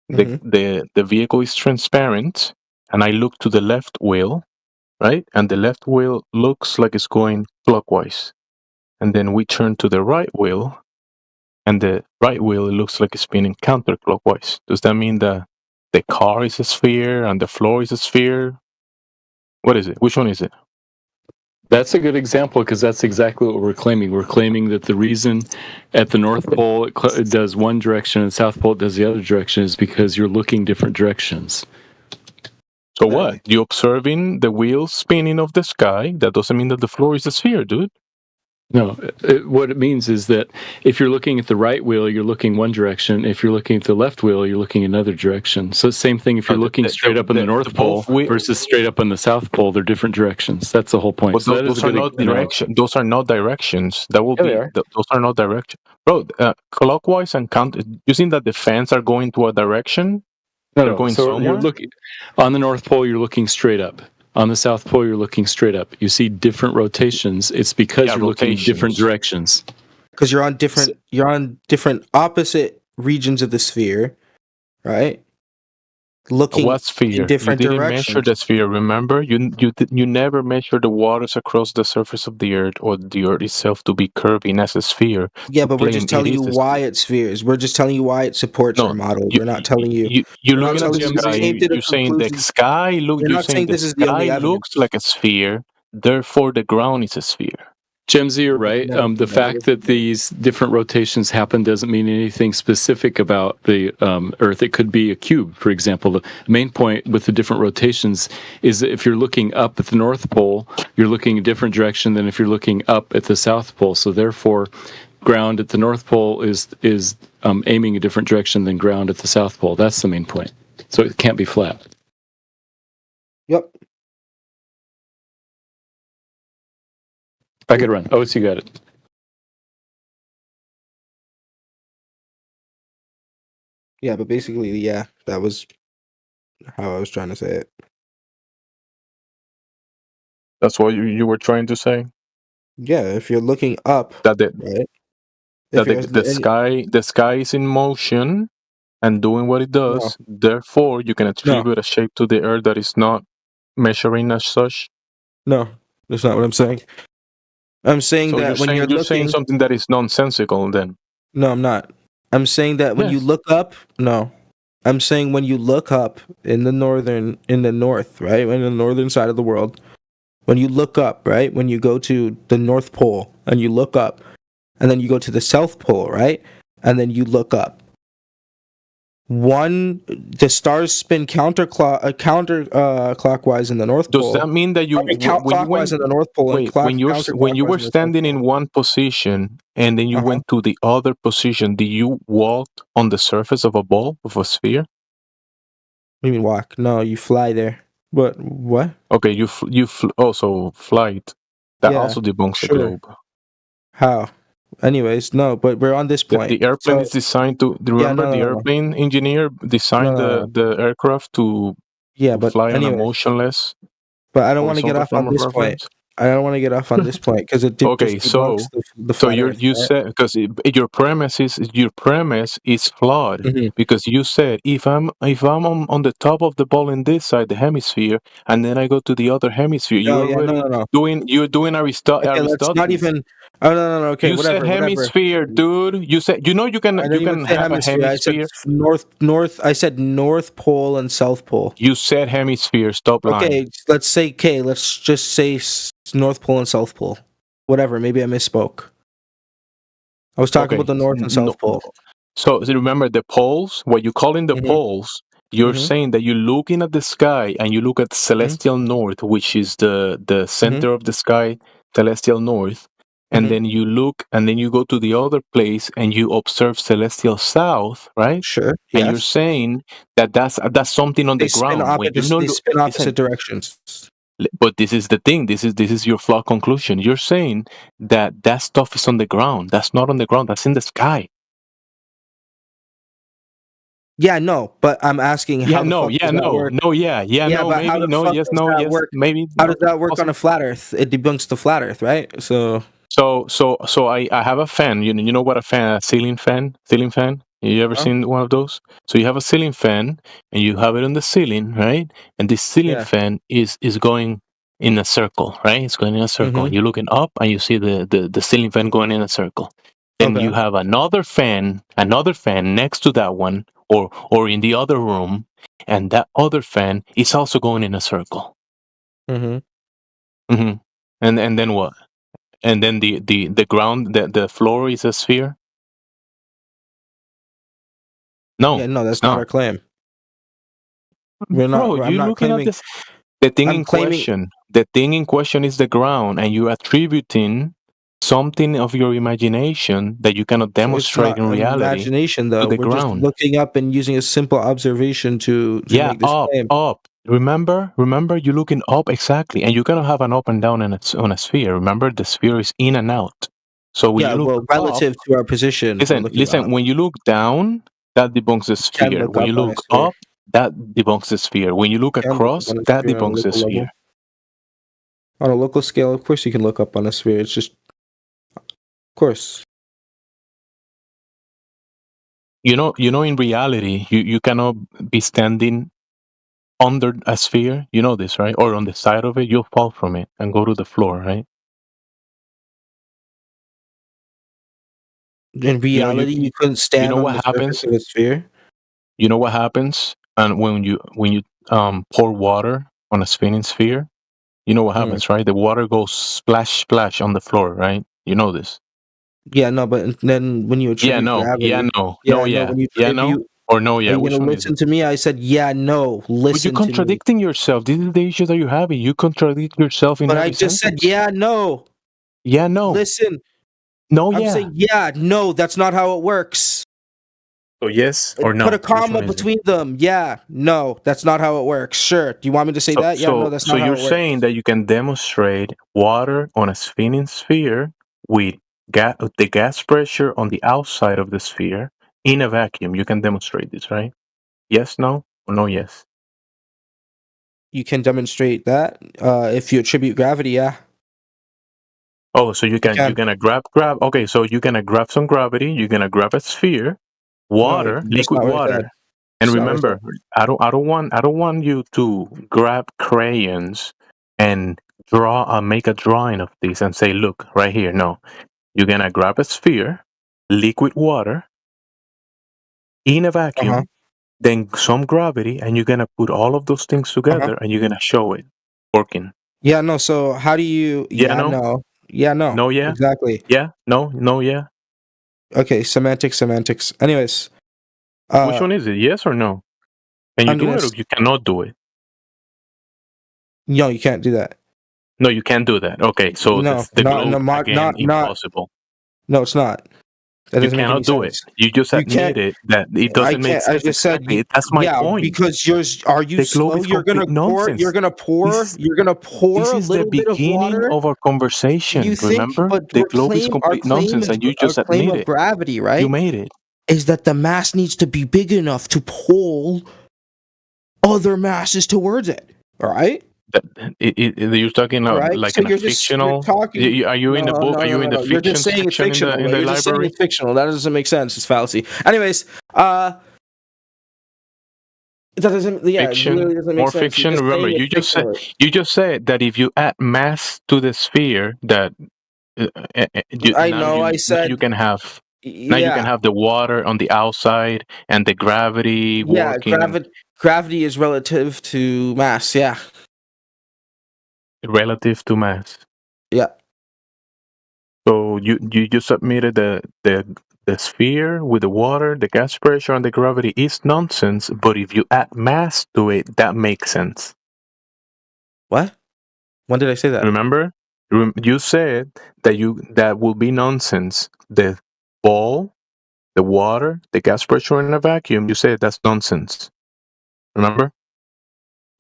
The vehicle is transparent, and I look to the left wheel, right? And the left wheel looks like it's going clockwise. And then we turn to the right wheel, and the right wheel looks like it's spinning counterclockwise. Does that mean that the car is a sphere and the floor is a sphere? What is it? Which one is it? That's a good example because that's exactly what we're claiming. We're claiming that the reason at the North Pole it does one direction and the South Pole it does the other direction is because you're looking different directions. So what? You're observing the wheels spinning of the sky. That doesn't mean that the floor is a sphere, dude. No, what it means is that if you're looking at the right wheel, you're looking one direction. If you're looking at the left wheel, you're looking another direction. So same thing if you're looking straight up on the North Pole versus straight up on the South Pole, they're different directions. That's the whole point. But those are not directions. Those are not directions. That will be. Those are not directions, bro. Clockwise and counter. You think that the fans are going to a direction? No, going so somewhere? You're looking on the North Pole. You're looking straight up. On the South Pole, you're looking straight up. You see different rotations. It's because you're looking different directions. Because you're on different opposite regions of the sphere, right? Looking what sphere? In different you didn't directions. measure the sphere. Remember, you never measure the waters across the surface of the Earth or the Earth itself to be curving as a sphere. Yeah, but we're just telling you why it's spheres. We're just telling you why it supports our model. We're not telling you. You're looking at the sky. You're saying the sky looks like a sphere. Therefore, the ground is a sphere. Jemsy, you're right. The fact that these different rotations happen doesn't mean anything specific about the Earth. It could be a cube, for example. The main point with the different rotations is that if you're looking up at the North Pole, you're looking a different direction than if you're looking up at the South Pole. So therefore, ground at the North Pole is aiming a different direction than ground at the South Pole. That's the main point. So it can't be flat. Yep. I could run. Oh, so you got it. Yeah, but basically, yeah, that was how I was trying to say it. That's what you were trying to say? Yeah, if you're looking up, that right? The sky is in motion and doing what it does. No. Therefore, you can attribute a shape to the Earth that is not measuring as such. No, that's not what I'm saying. I'm saying so that when you're saying something that is nonsensical. Then no, I'm not. I'm saying that when you look up, I'm saying when you look up in the north, right, in the northern side of the world, when you look up, right, when you go to the North Pole and you look up, and then you go to the South Pole, right, and then you look up. The stars spin counterclockwise in the North Pole. Does that mean that clockwise in the North Pole? When you were standing in one position and then you went to the other position, did you walk on the surface of a ball, of a sphere? What do you mean walk? No, you fly there. But what? Okay, also flight. That also debunks the globe. How? Anyways, no, but we're on this point. The airplane is designed to. Remember, the airplane engineer designed the aircraft to fly on a motionless. But I don't want to get off on this point. I don't want to get off on this point because it okay. So you said because your premise is flawed because you said if I'm on the top of the ball in this side, the hemisphere, and then I go to the other hemisphere, you're doing Aristotle. That's not even. Oh no. Okay, you whatever. Said hemisphere, dude. You said you can have hemisphere. a hemisphere. I said north. I said North Pole and South Pole. You said hemisphere. Stop lying. Okay, let's just say North Pole and South Pole. Whatever. Maybe I misspoke. I was talking about the North and South Pole. So remember the poles. What you call in the poles. You're saying that you're looking at the sky and you look at celestial north, which is the center of the sky, celestial north. And then you look, and then you go to the other place, and you observe celestial south, right? Sure. And you're saying that that's something on the ground. They spin opposite directions. But this is the thing. This is your flawed conclusion. You're saying that stuff is on the ground. That's not on the ground. That's in the sky. Yeah, no, but I'm asking how maybe. How does that work on a flat Earth? It debunks the flat Earth, right? So I have a fan. You know what a ceiling fan? You ever seen one of those? So you have a ceiling fan and you have it on the ceiling, right? And this ceiling fan is going in a circle, right? It's going in a circle. You're looking up and you see the ceiling fan going in a circle. Then you have another fan next to that one or in the other room, and that other fan is also going in a circle. And then what? And then the ground, the floor is a sphere? No. Yeah, no, that's not our claim. We're not. I'm not claiming. The thing in question is the ground, and you're attributing something of your imagination that you cannot demonstrate in reality. Imagination, though. We're just looking up and using a simple observation to make this claim. Up. Remember, you're looking up exactly, and you cannot have an up and down on a sphere. Remember, the sphere is in and out. So when you look relative to our position. Listen. When you look down, that debunks the sphere. When you look up, that debunks the sphere. When you look across, that debunks the sphere. On a local scale, of course, you can look up on a sphere. It's just, of course. You know. In reality, you cannot be standing under a sphere, you know this, right? Or on the side of it, you'll fall from it and go to the floor, right? In reality, you couldn't stand on the surface of a sphere. You know what happens? And when you pour water on a spinning sphere, you know what happens, right? The water goes splash, splash on the floor, right? You know this. Yeah, no, but then when you attribute gravity, Are you going to listen to me? I said, listen. But you're contradicting yourself. This is the issue that you're having. You contradict yourself in every sentence. But I just said, no. Yeah, no. Listen. No, I'm saying, no, that's not how it works. So yes or no? Put a comma between them. Yeah, no, that's not how it works. Sure. Do you want me to say that? Yeah, no, that's not how it works. So you're saying that you can demonstrate water on a spinning sphere with the gas pressure on the outside of the sphere in a vacuum. You can demonstrate this, right? Yes, no, or no, yes? You can demonstrate that if you attribute gravity, yeah. Oh, so you're gonna grab. Okay, so you're gonna grab some gravity. You're gonna grab a sphere, water, liquid water, and remember, I don't want you to grab crayons and make a drawing of this and say, look right here. No, you're gonna grab a sphere, liquid water, in a vacuum, then some gravity, and you're gonna put all of those things together, and you're gonna show it working. Yeah, no. So how do you? Yeah, no. Yeah, no. No, yeah. Exactly. Yeah, no, yeah. Okay, semantics. Anyways, which one is it? Yes or no? Can you do it, or you cannot do it? No, you can't do that. No, you can't do that. Okay, so the globe again impossible. No, it's not. You cannot do it. You just admitted that it doesn't make sense. I just said that's my point. Because are you slow? You're gonna pour. This is a the little bit of beginning water of our conversation. Remember, the globe is complete nonsense, and you just admitted it. Gravity, right? You made it. Is that the mass needs to be big enough to pull other masses towards it? All right. You're talking about like in a fictional. Are you in the book? Are you in the fiction? You're just saying it's fictional. In the library? It's fictional. That doesn't make sense. It's fallacy. Anyways, that doesn't. Yeah, fiction, it really doesn't make more sense. fiction. Remember, you just said that if you add mass to the sphere, that I said you can have. Now you can have the water on the outside and the gravity working. Yeah, gravity is relative to mass. Yeah. Relative to mass. Yeah. So you just submitted the sphere with the water, the gas pressure, and the gravity is nonsense. But if you add mass to it, that makes sense. What? When did I say that? Remember, you said that will be nonsense. The ball, the water, the gas pressure in a vacuum. You said that's nonsense. Remember?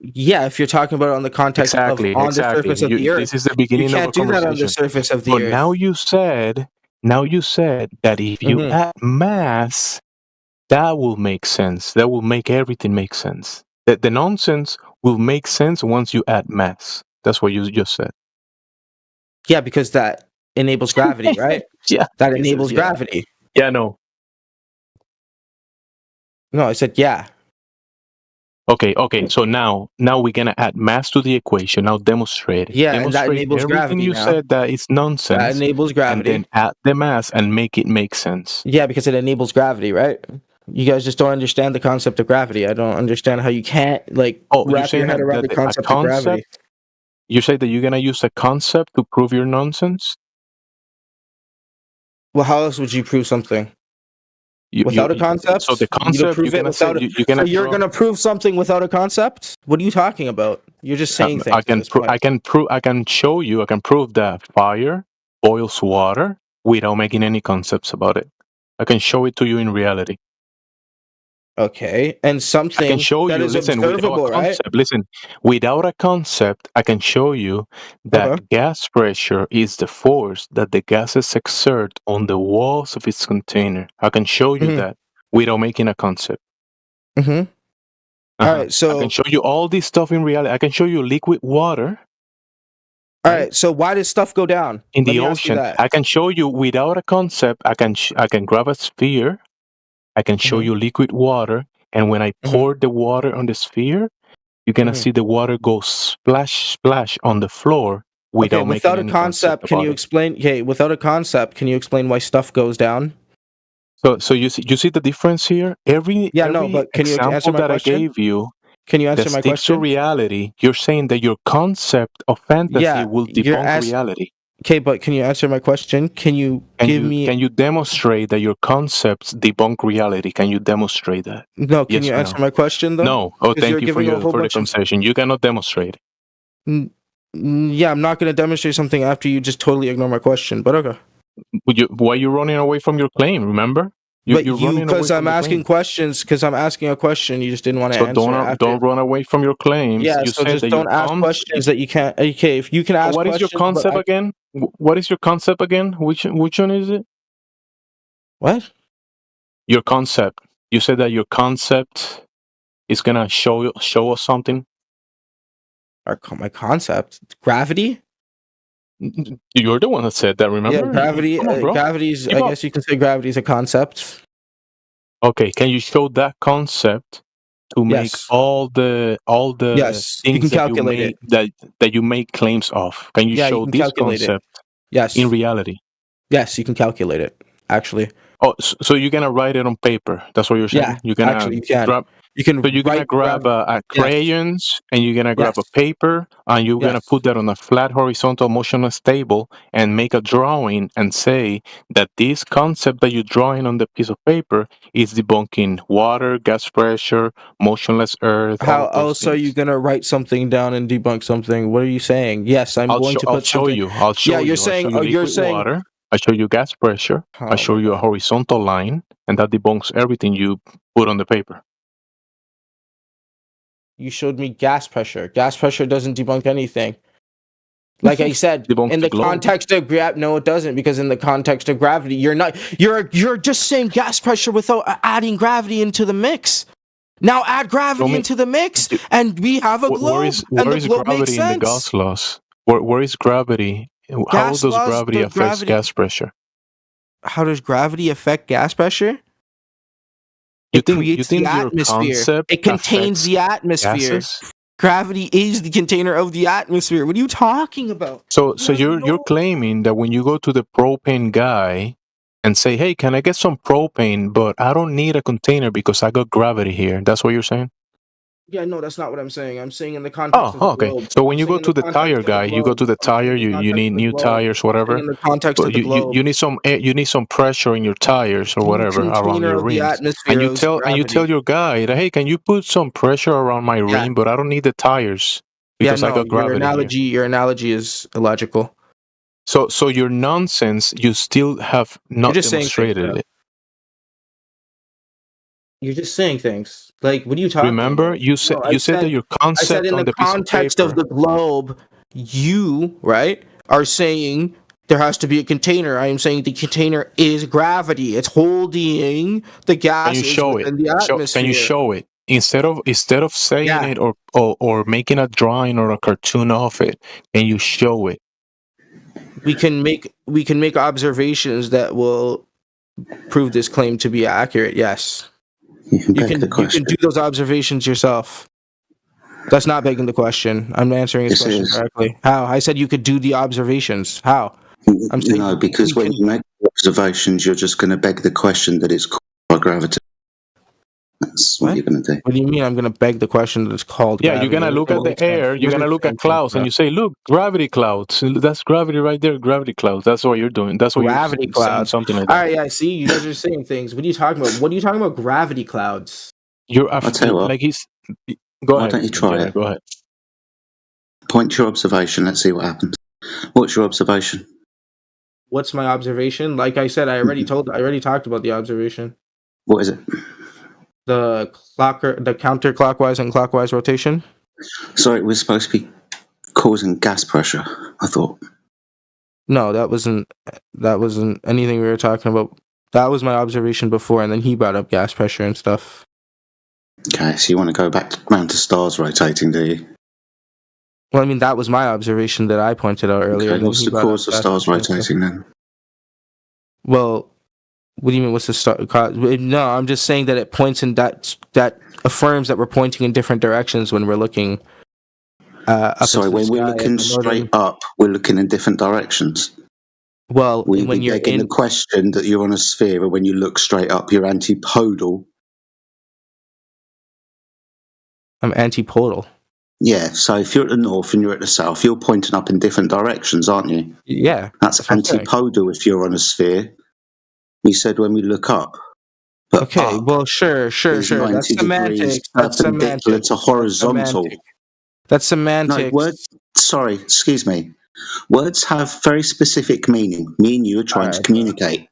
Yeah, if you're talking about it on the context of the surface of the Earth. This is the beginning of a conversation. You can't do that on the surface of the Earth. But now you said that if you add mass, that will make sense. That will make everything make sense. That the nonsense will make sense once you add mass. That's what you just said. Yeah, because that enables gravity, right? Yeah. That enables gravity. Yeah, no. No, I said yeah. Okay. So now we're gonna add mass to the equation. Now demonstrate it. Yeah, and that enables everything gravity. You said that it's nonsense. That enables gravity. And then add the mass and make it make sense. Yeah, because it enables gravity, right? You guys just don't understand the concept of gravity. I don't understand how you can't wrap your head around the concept of gravity. You say that you're gonna use a concept to prove your nonsense? Well, how else would you prove something? Without a concept? So the concept you're gonna prove something without a concept? What are you talking about? You're just saying things. I can prove that fire boils water without making any concepts about it. I can show it to you in reality. Okay, and something I can show that you. is Listen, observable, without a concept, right? Listen, without a concept, I can show you that gas pressure is the force that the gases exert on the walls of its container. I can show you that without making a concept. Mm-hmm. All right, so I can show you all this stuff in reality. I can show you liquid water. All right, so why does stuff go down in the ocean? I can show you without a concept. I can grab a sphere. I can show you liquid water, and when I pour the water on the sphere, you're gonna see the water go splash, splash on the floor without a concept. Can you explain? Okay, without a concept, can you explain why stuff goes down? So you see the difference here. But can you answer my question? That I gave you. Can you answer my question? To reality, you're saying that your concept of fantasy will debunk reality. Okay, but can you answer my question? Can you demonstrate that your concepts debunk reality? Can you demonstrate that? No. Can you answer my question though? No. Oh, thank you for the concession. You cannot demonstrate. Yeah, I'm not going to demonstrate something after you just totally ignore my question. But okay. Why are you running away from your claim? Remember? Because I'm asking questions. Because I'm asking a question, you just didn't want to answer. Don't run away from your claims. Yeah, you so said just that don't ask questions that you can't. Okay, if you can ask. What is your concept again? What is your concept again? Which one is it? What? Your concept. You said that your concept is gonna show us something. My concept, gravity. You're the one that said that. Remember? Yeah, gravity. Gravity's. I guess you can say gravity is a concept. Okay, can you show that concept to make all the things that you make claims of? Can you show this concept? Yes. In reality. Yes, you can calculate it. Actually. Oh, so you're gonna write it on paper? That's what you're saying? Yeah. You're gonna actually, you can. So you're gonna grab a crayons and you're gonna grab a paper and you're gonna put that on a flat, horizontal, motionless table and make a drawing and say that this concept that you're drawing on the piece of paper is debunking water, gas pressure, motionless earth. How else are you gonna write something down and debunk something? What are you saying? Yes, I'll show you. I'll show you. You're saying. You're saying. Water. I show you gas pressure. I show you a horizontal line, and that debunks everything you put on the paper. You showed me gas pressure. Gas pressure doesn't debunk anything. Like I said, in the context of no, it doesn't, because in the context of gravity, you're just saying gas pressure without adding gravity into the mix. Now add gravity into the mix, and we have a globe. Where is gravity in the Gauss laws? Where is gravity? How does gravity affect gas pressure? How does gravity affect gas pressure? You think the atmosphere. It contains the atmosphere. Gases? Gravity is the container of the atmosphere. What are you talking about? So you're claiming that when you go to the propane guy and say, "Hey, can I get some propane? But I don't need a container because I got gravity here." That's what you're saying? Yeah, no, that's not what I'm saying. I'm saying in the context of the globe. So when you go to the tire guy, you go to the tire. You need new tires, whatever. In the context of the globe, you need some you need some pressure in your tires or whatever around your rims. And you tell your guy that, hey, can you put some pressure around my rim? But I don't need the tires because I got gravity. Your analogy is illogical. So your nonsense, you still have not demonstrated it. You're just saying things. Like, what are you talking Remember, about? you said that your concept I said in on the the context of the globe, you, right, are saying there has to be a container. I am saying the container is gravity. It's holding the gases within the atmosphere. Can you show it? Instead of saying it or making a drawing or a cartoon of it, can you show it? We can make observations that will prove this claim to be accurate. Yes. You can do those observations yourself. That's not begging the question. I'm answering his question correctly. How? I said you could do the observations. How? I'm saying no, because when you make observations, you're just going to beg the question that it's called by gravity. That's what you're going to do. What do you mean I'm going to beg the question that it's called gravity? You're going to look at the air, you're going to look at clouds, and you say, look, gravity clouds. That's gravity right there, gravity clouds. That's what you're doing. That's what gravity you're clouds. Something like that. All right, yeah, see, you guys are saying things. What are you talking about? What are you talking about gravity clouds? I'll tell you what. Like he's... Go ahead. Why don't you try it? Go ahead. Point your observation. Let's see what happens. What's your observation? What's my observation? Like I said, I already talked about the observation. What is it? The counterclockwise and clockwise rotation. Sorry, we're supposed to be causing gas pressure, I thought. No, that wasn't anything we were talking about. That was my observation before, and then he brought up gas pressure and stuff. Okay, so you want to go back round to stars rotating, do you? Well, I mean, that was my observation that I pointed out earlier. Okay, what's the cause of stars rotating then? Well, what do you mean? What's the star? No, I'm just saying that it points in that affirms that we're pointing in different directions when we're looking. Sorry, when we're looking straight up, we're looking in different directions. Well, when you're in the question that you're on a sphere, and when you look straight up, you're antipodal. I'm antipodal. Yeah, so if you're at the north and you're at the south, you're pointing up in different directions, aren't you? Yeah. That's antipodal if you're on a sphere. You said when we look up. But okay, well, sure. That's semantics. That's perpendicular to horizontal. That's semantics. No, sorry, excuse me. Words have very specific meaning. Me and you are trying to communicate,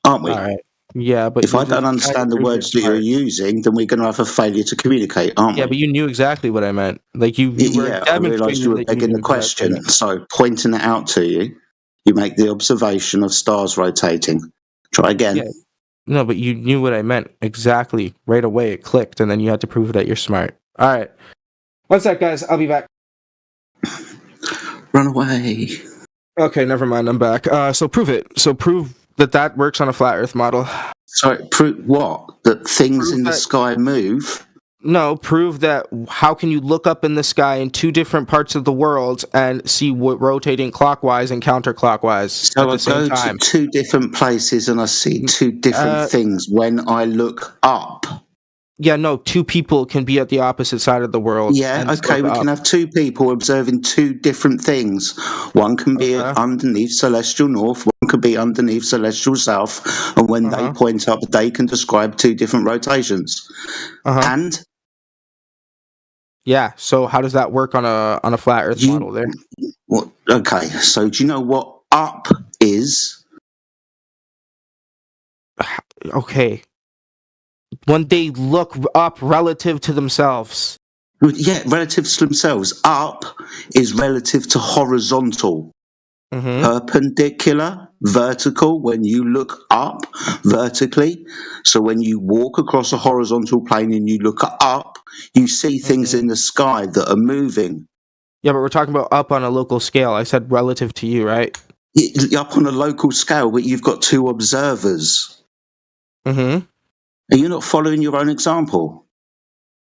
aren't we? All right. Yeah, but if I don't understand the words that you're using, then we're going to have a failure to communicate, aren't we? Yeah, but you knew exactly what I meant. Like you were yeah, I realised you were begging the question. So pointing it out to you, you make the observation of stars rotating. Try again. Yeah. No, but you knew what I meant exactly right away. It clicked, and then you had to prove that you're smart. All right. One sec, guys. I'll be back. Run away. Okay, never mind. I'm back. So prove it. So prove that works on a flat Earth model. Sorry, prove what? That things in the sky move? No, prove that. How can you look up in the sky in two different parts of the world and see what rotating clockwise and counterclockwise so at the same time? I go to two different places and I see two different things when I look up. Yeah, no, two people can be at the opposite side of the world. Yeah, okay, we can have two people observing two different things. One can be underneath celestial north, one can be underneath celestial south, and when they point up, they can describe two different rotations. And yeah, so how does that work on a flat Earth model there? Well, okay, so do you know what up is? Okay. When they look up relative to themselves. Yeah, relative to themselves. Up is relative to horizontal. Perpendicular, vertical, when you look up vertically. So when you walk across a horizontal plane and you look up, you see things in the sky that are moving. Yeah, but we're talking about up on a local scale. I said relative to you, right? Up on a local scale, but you've got two observers. Mm-hmm. Are you not following your own example?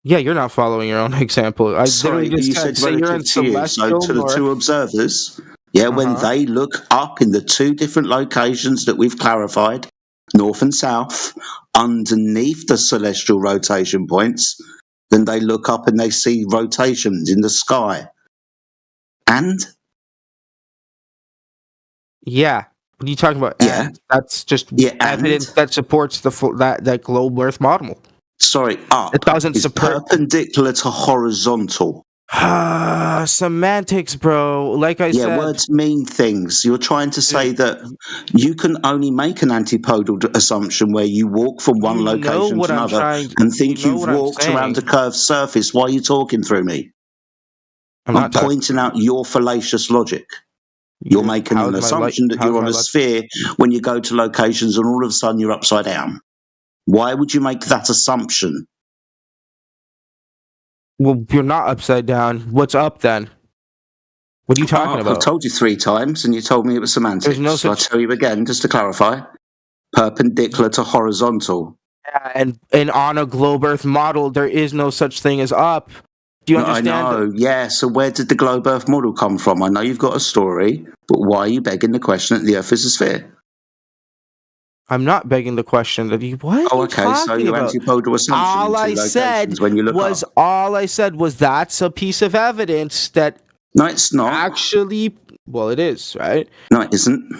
Yeah, you're not following your own example. I Sorry, just you said say you're in celestial so to the north. two observers, when they look up in the two different locations that we've clarified, north and south, underneath the celestial rotation points, then they look up and they see rotations in the sky. And? Yeah. What are you talking about? Yeah. And that's just evidence that supports that globe Earth model. Sorry, up. It doesn't support perpendicular to horizontal. Semantics, bro. Like I said. Yeah, words mean things. You're trying to say that you can only make an antipodal assumption where you walk from one location to another and think you've walked around a curved surface. Why are you talking through me? I'm pointing out your fallacious logic. You're making an assumption that you're on a sphere when you go to locations and all of a sudden you're upside down. Why would you make that assumption? Well, you're not upside down. What's up then? What are you talking about? I've told you 3 times and you told me it was semantics. There's no I'll tell you again, just to clarify. Perpendicular to horizontal. Yeah, and on a globe Earth model, there is no such thing as up. Do you understand? I know, yeah. So where did the globe Earth model come from? I know you've got a story, but why are you begging the question that the Earth is a sphere? I'm not begging the question that you. What? Oh, okay. So your antipodal assumption. All I said when you look was up. all I said was that's a piece of evidence that. No, it's not. Actually, well, it is, right? No, it isn't.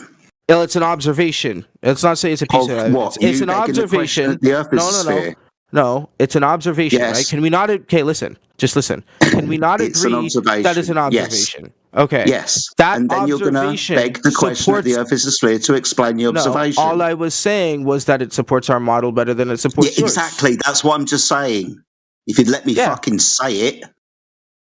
Well, it's an observation. Let's not say it's a piece of evidence. What? It's an observation. The Earth is a sphere. No, it's an observation, right? Can we not? Okay, listen. Just listen. Can we not agree that it's an observation? Yes. Okay. Yes. And then you're going to beg the question that the Earth is a sphere to explain the observation. No, all I was saying was that it supports our model better than it supports yours. Exactly. That's what I'm just saying. If you'd let me fucking say it.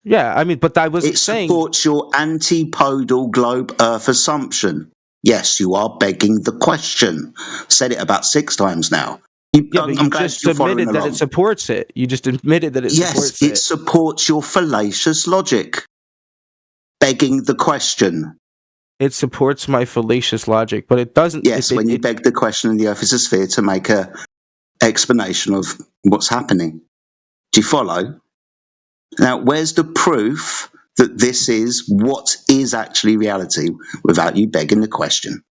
Yeah, I mean, but I was saying... It supports your antipodal globe Earth assumption. Yes, you are begging the question. Said it about 6 times now. You just admitted that it supports it. You just admitted that it supports it. Yes, it supports your fallacious logic. Begging the question. It supports my fallacious logic, but it doesn't... Yes, when you beg the question and the Earth is a sphere to make an explanation of what's happening. Do you follow? Now, where's the proof that this is what is actually reality without you begging the question?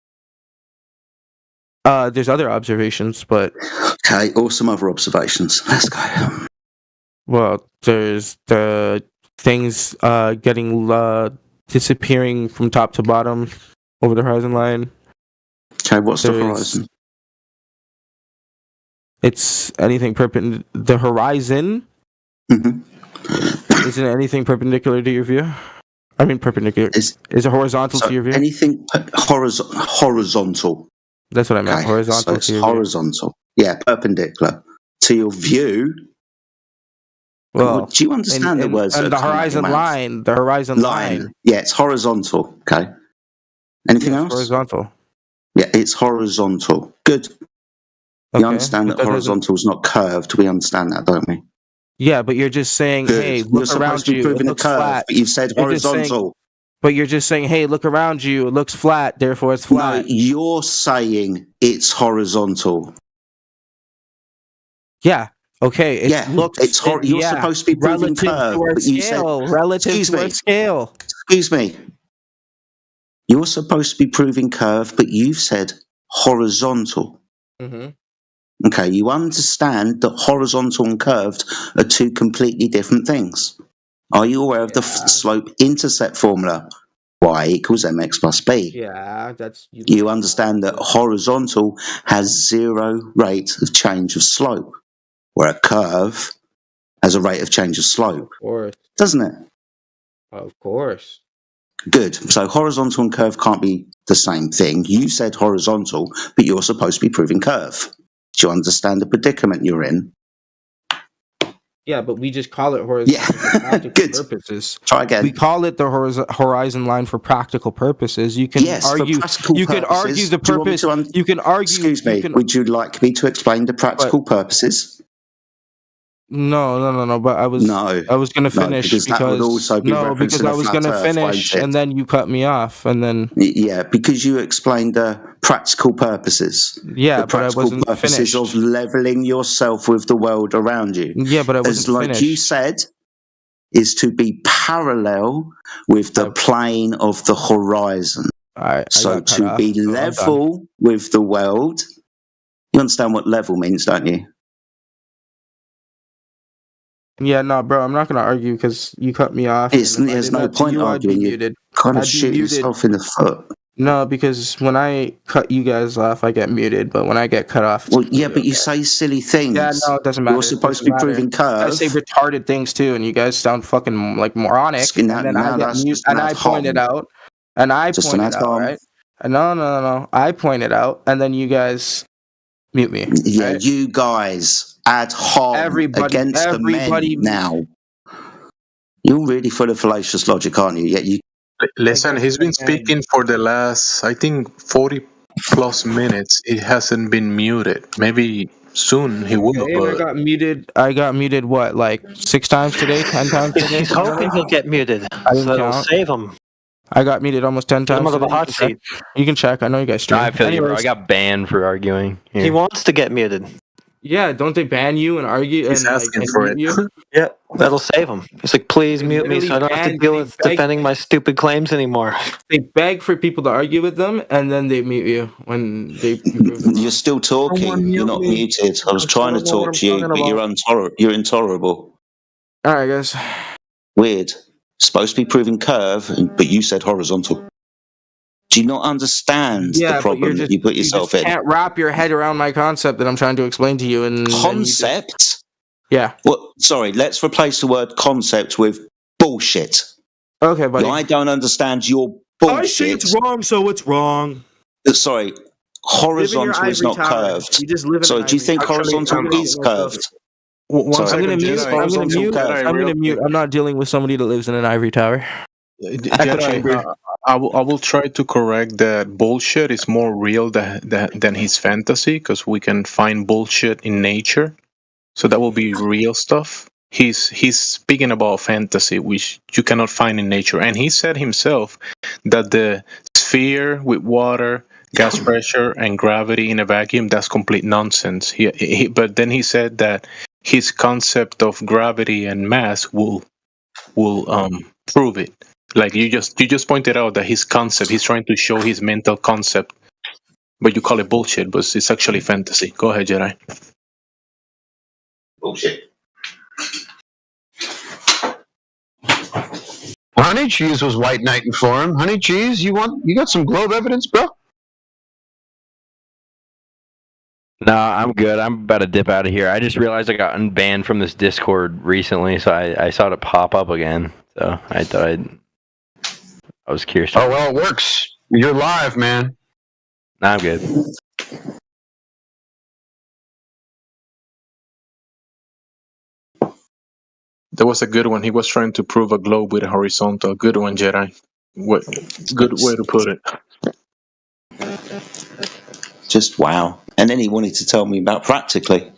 There's other observations, but... Okay, or some other observations. Let's go. Well, there's the things getting disappearing from top to bottom over the horizon line. Okay, what's the horizon? It's anything perpendicular. The horizon? Mm-hmm. Isn't anything perpendicular to your view? I mean perpendicular. Is it horizontal to your view? Anything horizontal. That's what I meant. Okay, Horizontal so it's to your horizontal. View. Yeah, perpendicular to your view. Well, do you understand the words? And the horizon line. The horizon line. Yeah, it's horizontal. Okay. Anything else? Horizontal. Yeah, it's horizontal. Good. Okay, you understand that horizontal is not curved. We understand that, don't we? Yeah, but you're just saying, Good. hey, look You're around supposed to be you. proving It a looks curve, flat. but you've said horizontal. But you're just saying, hey, look around you. It looks flat, therefore it's flat. No, you're saying it's horizontal. Yeah. Okay. You're supposed to be proving curve, but you said relative to our scale. Excuse me. You're supposed to be proving curve, but you've said horizontal. Mm-hmm. Okay, you understand that horizontal and curved are two completely different things. Are you aware of the slope-intercept formula? Y equals mx plus b. Yeah, that's... You understand that horizontal has 0 rate of change of slope, where a curve has a rate of change of slope. Of course. Doesn't it? Of course. Good. So horizontal and curve can't be the same thing. You said horizontal, but you're supposed to be proving curve. Do you understand the predicament you're in? Yeah, but we just call it horizontal for practical purposes. Try again. We call it the horizon line for practical purposes. You can argue. You can argue the purpose. You can argue. Excuse me. Would you like me to explain the practical purposes? No. But I was going to finish because that would also be I was going to finish, and then you cut me off, and then because you explained the practical purposes. Yeah, the practical but I wasn't purposes finished. of leveling yourself with the world around you. Yeah, but I wasn't finished. You said, is to be parallel with the plane of the horizon. So to be level with the world. You understand what level means, don't you? Yeah, no, bro, I'm not going to argue because you cut me off. There's no point arguing. You kind of shoot yourself in the foot. No, because when I cut you guys off, I get muted, but when I get cut off... Well, yeah, but you say silly things. Yeah, no, it doesn't matter. You're supposed to be proving curve. I say retarded things too, and you guys sound fucking like moronic. And then I get mute, and I point it out. And I point it out, right? No. I point it out, and then you guys mute me. Yeah, right? You guys add harm against the men now. You're really full of fallacious logic, aren't you? Yet you. Listen, he's been speaking for the last, I think, 40 plus minutes. It hasn't been muted. Maybe soon he will. I got muted. What, like 6 times today? 10 times today? He's hoping he'll get muted, so it'll save him. I got muted almost 10 times. Get him out of the hot seat. You can check. I know you guys stream. I feel you, bro. I got banned for arguing. Here. He wants to get muted. Yeah, don't they ban you and argue? He's asking for it. Yeah, that'll save him. He's like, please mute me so I don't have to deal with defending my stupid claims anymore. They beg for people to argue with them, and then they mute you when they. You're still talking. You're not muted. I was trying to talk to you, but you're intolerable. All right, guys. Weird. Supposed to be proving curve, but you said horizontal. Do you not understand the problem that you put yourself in? You can't wrap your head around my concept that I'm trying to explain to you. And concept? Yeah. Well, sorry, let's replace the word concept with bullshit. Okay, buddy. I don't understand your bullshit. I say it's wrong, so it's wrong. Sorry, horizontal is not curved. So do you think horizontal is curved? I'm going to mute. I'm not dealing with somebody that lives in an ivory tower. I will try to correct that bullshit is more real than his fantasy, because we can find bullshit in nature, so that will be real stuff. He's speaking about fantasy, which you cannot find in nature, and he said himself that the sphere with water, gas pressure, and gravity in a vacuum, that's complete nonsense. But then he said that his concept of gravity and mass will prove it. Like you just pointed out that his concept, he's trying to show his mental concept, but you call it bullshit, but it's actually fantasy. Go ahead, Jedi. Bullshit. Honey Cheese was white knighting for him. Honey Cheese, you got some globe evidence, bro? No, I'm good. I'm about to dip out of here. I just realized I got unbanned from this Discord recently, so I saw it pop up again. So I thought I'd I was curious. Oh well, it works. You're live, man. Nah, I'm good. That was a good one. He was trying to prove a globe with a horizontal. Good one, Jedi. Good way to put it. Just wow. And then he wanted to tell me about practically.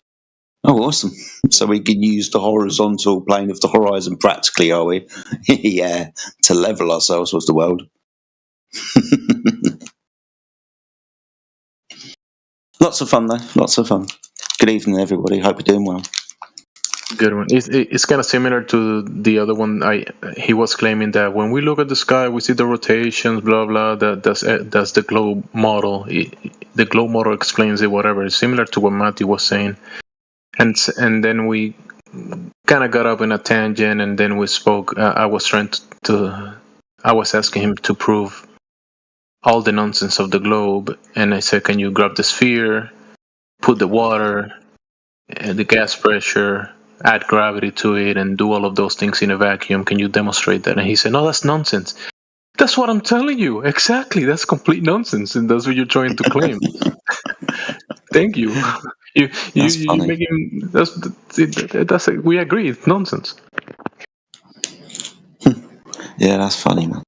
Oh, awesome. So we can use the horizontal plane of the horizon practically, are we? Yeah, to level ourselves with the world. Lots of fun, though. Lots of fun. Good evening, everybody. Hope you're doing well. Good one. It's kind of similar to the other one. He was claiming that when we look at the sky, we see the rotations, blah blah. That's the globe model. The globe model explains it. Whatever. It's similar to what Matthew was saying, and then we kind of got up in a tangent, and then we spoke. I was asking him to prove all the nonsense of the globe, and I said, "Can you grab the sphere, put the water, and the gas pressure?" Add gravity to it and do all of those things in a vacuum. Can you demonstrate that? And he said, no, that's nonsense. That's what I'm telling you. Exactly. That's complete nonsense. And that's what you're trying to claim. Thank you. You making that's we agree. It's nonsense. Yeah, that's funny, man.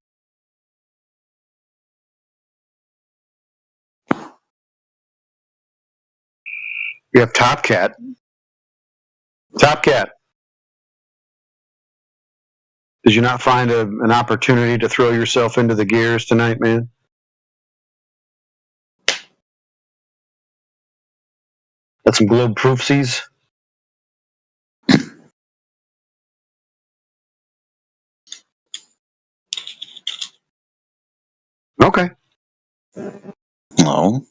You have Top Cat. Top Cat. Did you not find an opportunity to throw yourself into the gears tonight, man? Got some globe proofsies? Okay. No.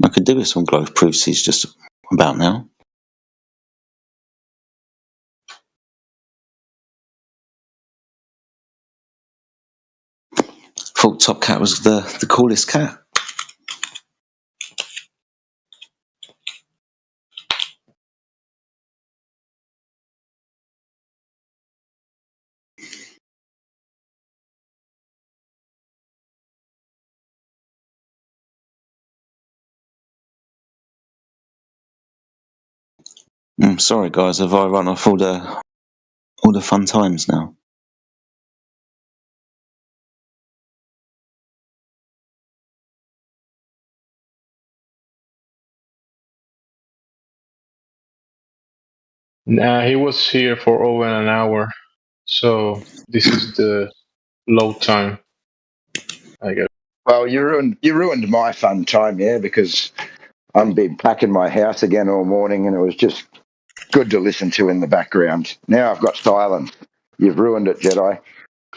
I could do with some globe proofsies just about now. Thought Top Cat was the coolest cat. Sorry, guys. Have I run off all the fun times now? Nah, he was here for over an hour, so this is the low time, I guess. Well, you ruined my fun time, yeah, because I've been packing my house again all morning, and it was just good to listen to in the background. Now I've got silence. You've ruined it, Jedi.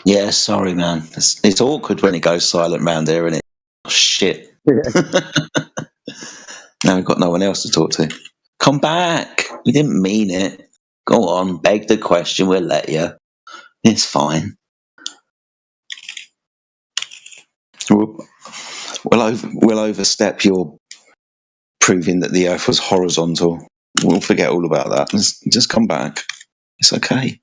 Yeah, sorry, man. It's awkward when it goes silent round there, isn't it? Oh, shit. Now we've got no one else to talk to. Come back. We didn't mean it. Go on, beg the question. We'll let you. It's fine. We'll overstep your proving that the Earth was horizontal. We'll forget all about that. Just come back. It's okay.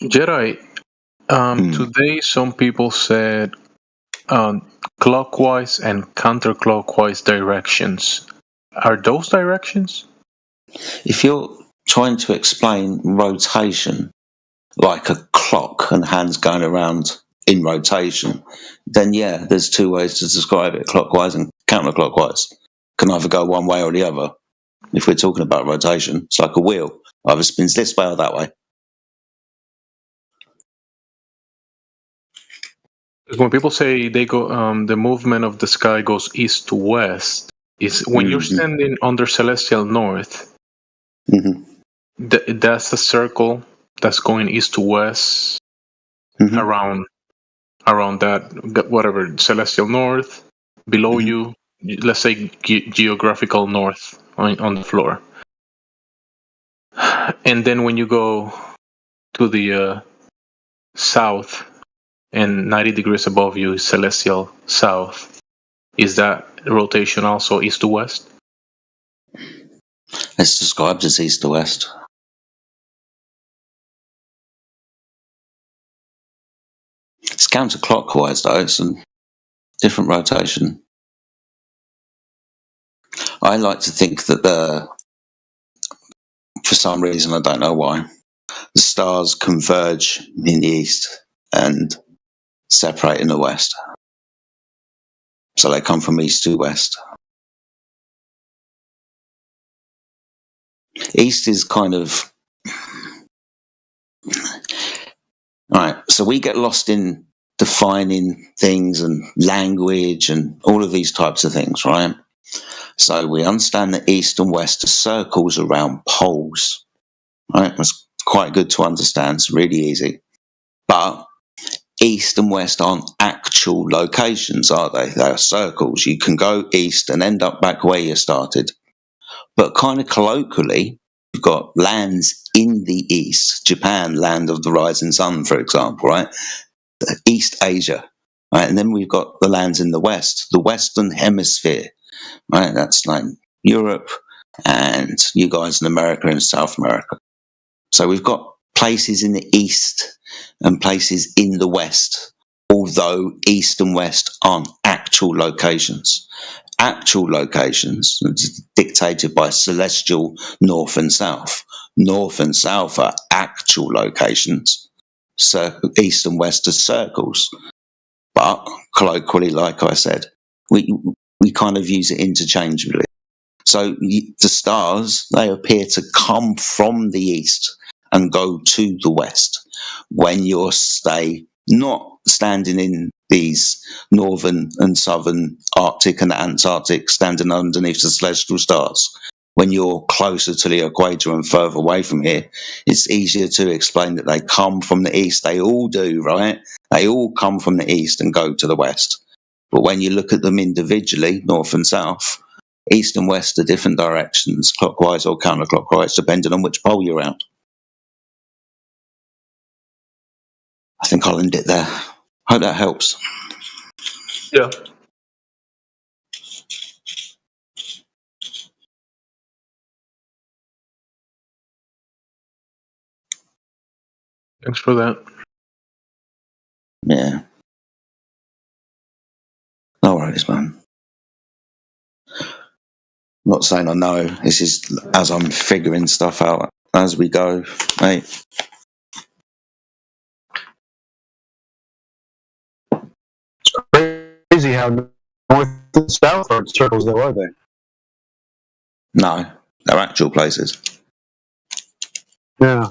Jedi, today some people said clockwise and counterclockwise directions. Are those directions? If you're trying to explain rotation like a clock and hands going around in rotation, then yeah, there's two ways to describe it, clockwise and counterclockwise. Can either go one way or the other. If we're talking about rotation, it's like a wheel. Either spins this way or that way. When people say they go, the movement of the sky goes east to west. Is when you're standing under celestial north. That's a circle that's going east to west around that whatever celestial north. Below you, let's say geographical north on the floor. And then when you go to the south and 90 degrees above you is celestial south, is that rotation also east to west? It's described as east to west. It's counterclockwise, though. It's a different rotation. I like to think that for some reason, I don't know why, the stars converge in the east and separate in the west. So they come from east to west. East is kind of... Right, so we get lost in defining things and language and all of these types of things, right? So we understand that east and west are circles around poles, right? It's quite good to understand. It's really easy. But east and west aren't actual locations, are they? They are circles. You can go east and end up back where you started. But kind of colloquially, you've got lands in the east. Japan, land of the rising sun, for example, right? East Asia, right? And then we've got the lands in the west, the Western Hemisphere, right? That's like Europe and you guys in America and South America. So we've got places in the east and places in the west, although east and west aren't actual locations. Actual locations dictated by celestial north and south. North and south are actual locations. So east and west are circles. But colloquially, like I said, we kind of use it interchangeably. So the stars, they appear to come from the east and go to the west when you're not standing in these northern and southern Arctic and Antarctic, standing underneath the celestial stars. When you're closer to the equator and further away from here, it's easier to explain that they come from the east. They all do, right? They all come from the east and go to the west. But when you look at them individually, north and south, east and west are different directions, clockwise or counterclockwise, depending on which pole you're at. I think I'll end it there. Hope that helps. Yeah. Thanks for that. Yeah. No worries, man. I'm not saying I know. This is as I'm figuring stuff out as we go, mate. Crazy how north and south are circles, though, are they? No, they're actual places. Yeah.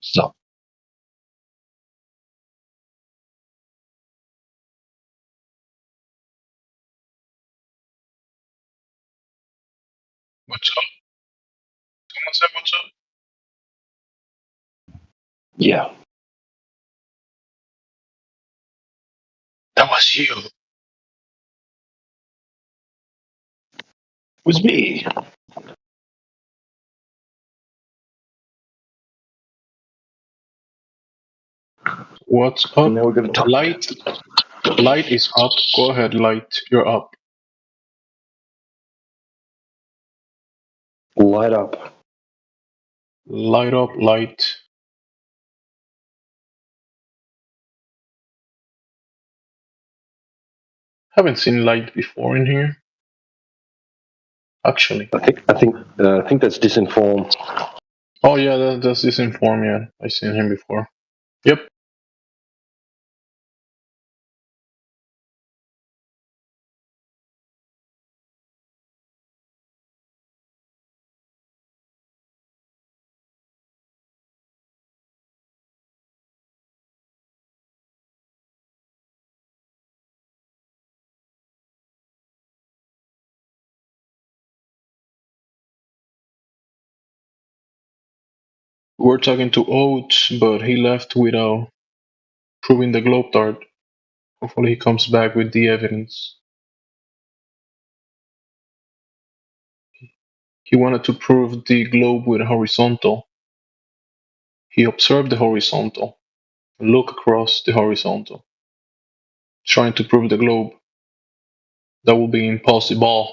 So. What's up? Someone said what's up? Yeah. That was you. It was me. What's up? Now we're gonna talk. Light. Light is up. Go ahead, Light. You're up. Light up. Light up, Light. Haven't seen Light before in here. Actually. I think that's Disinform. Oh yeah, that's Disinform, yeah. I've seen him before. Yep. We're talking to Oates, but he left without proving the globe dart. Hopefully he comes back with the evidence. He wanted to prove the globe with horizontal. He observed the horizontal, look across the horizontal, trying to prove the globe. That will be impossible.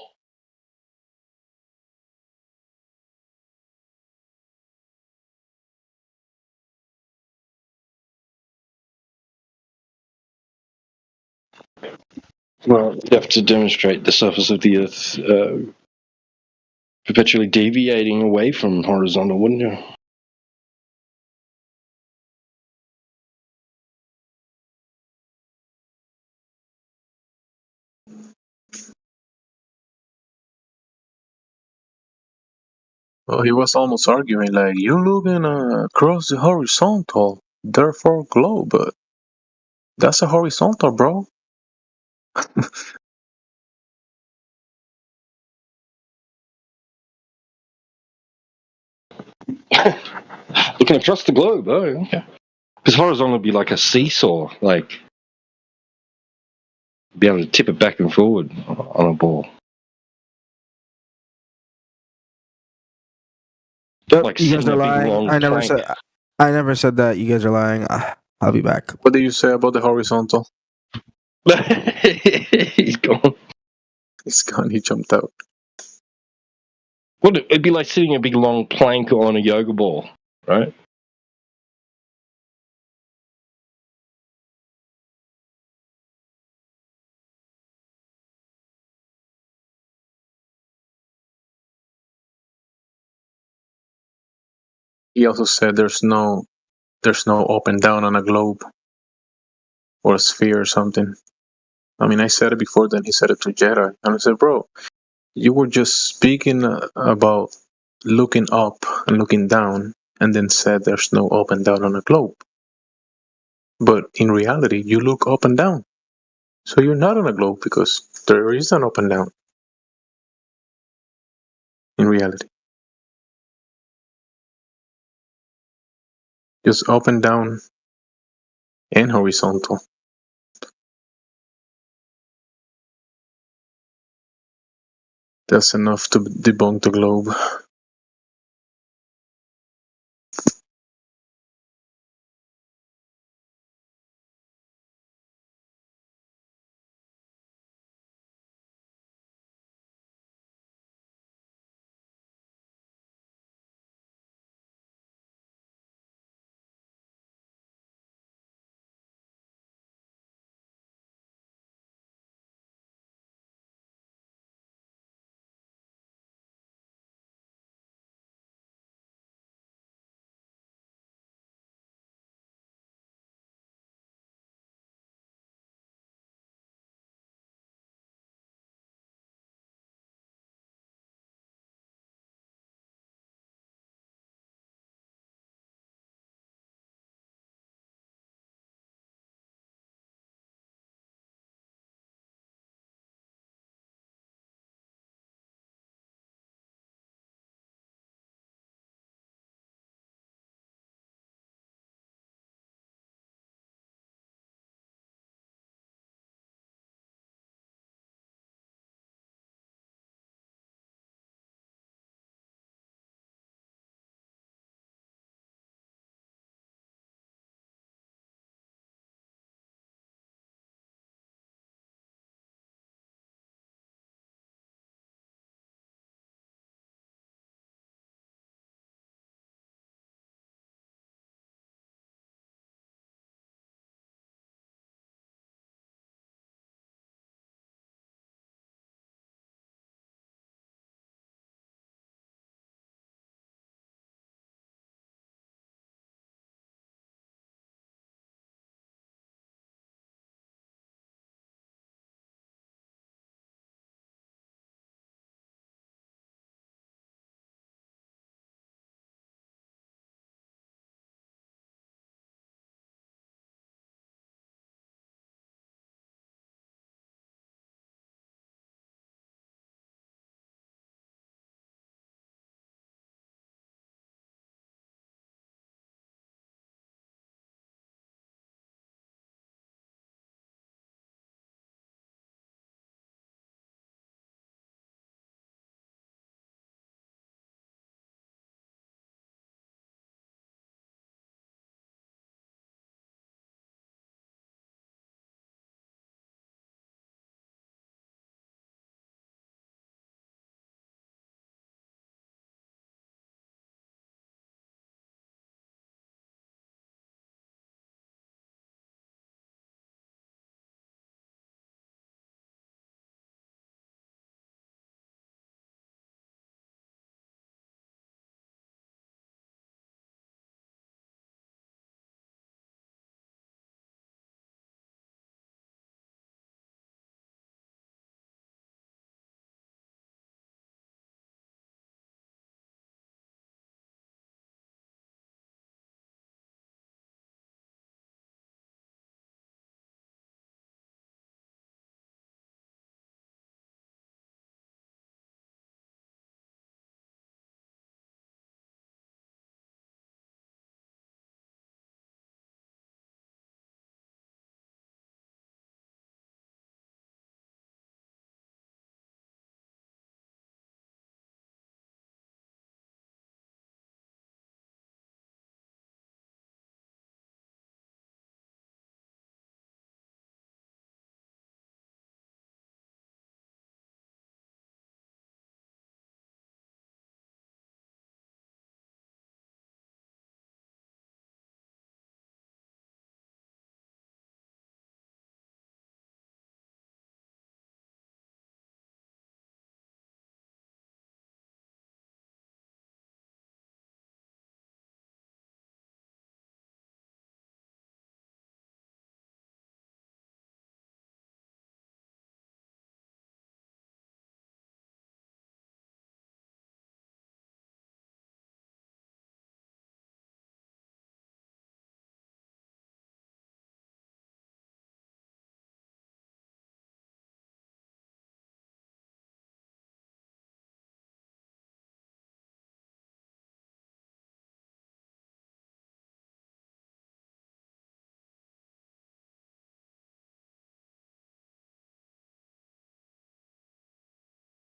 Well, you'd have to demonstrate the surface of the Earth perpetually deviating away from horizontal, wouldn't you? Well, he was almost arguing like, you're looking across the horizontal, therefore globe, but that's a horizontal, bro. Looking across the globe, oh, okay. Because horizontal would be like a seesaw, like be able to tip it back and forward on a ball. Like You guys are lying. I never said that. You guys are lying. I'll be back. What do you say about the horizontal? He's gone. He's gone. He jumped out. Well, it'd be like sitting a big long plank on a yoga ball, right? He also said there's no up and down on a globe or a sphere or something. I mean, I said it before, then he said it to Jedi. And I said, bro, you were just speaking about looking up and looking down, and then said there's no up and down on a globe. But in reality, you look up and down. So you're not on a globe because there is an up and down in reality. Just up and down and horizontal. That's enough to debunk the globe.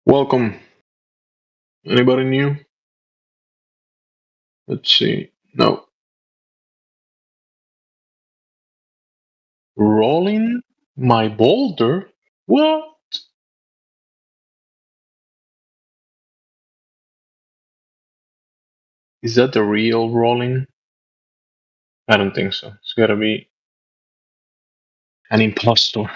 Welcome. Anybody new? Let's see. No. Rolling my boulder? What? Is that the real rolling? I don't think so. It's gotta be an impostor.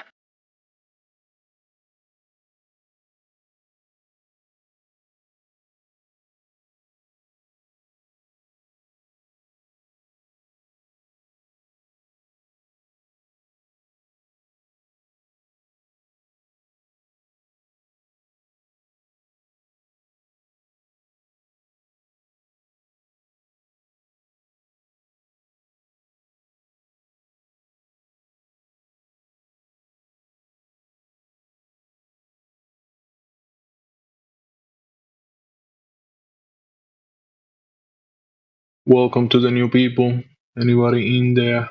Welcome to the new people. Anybody in there?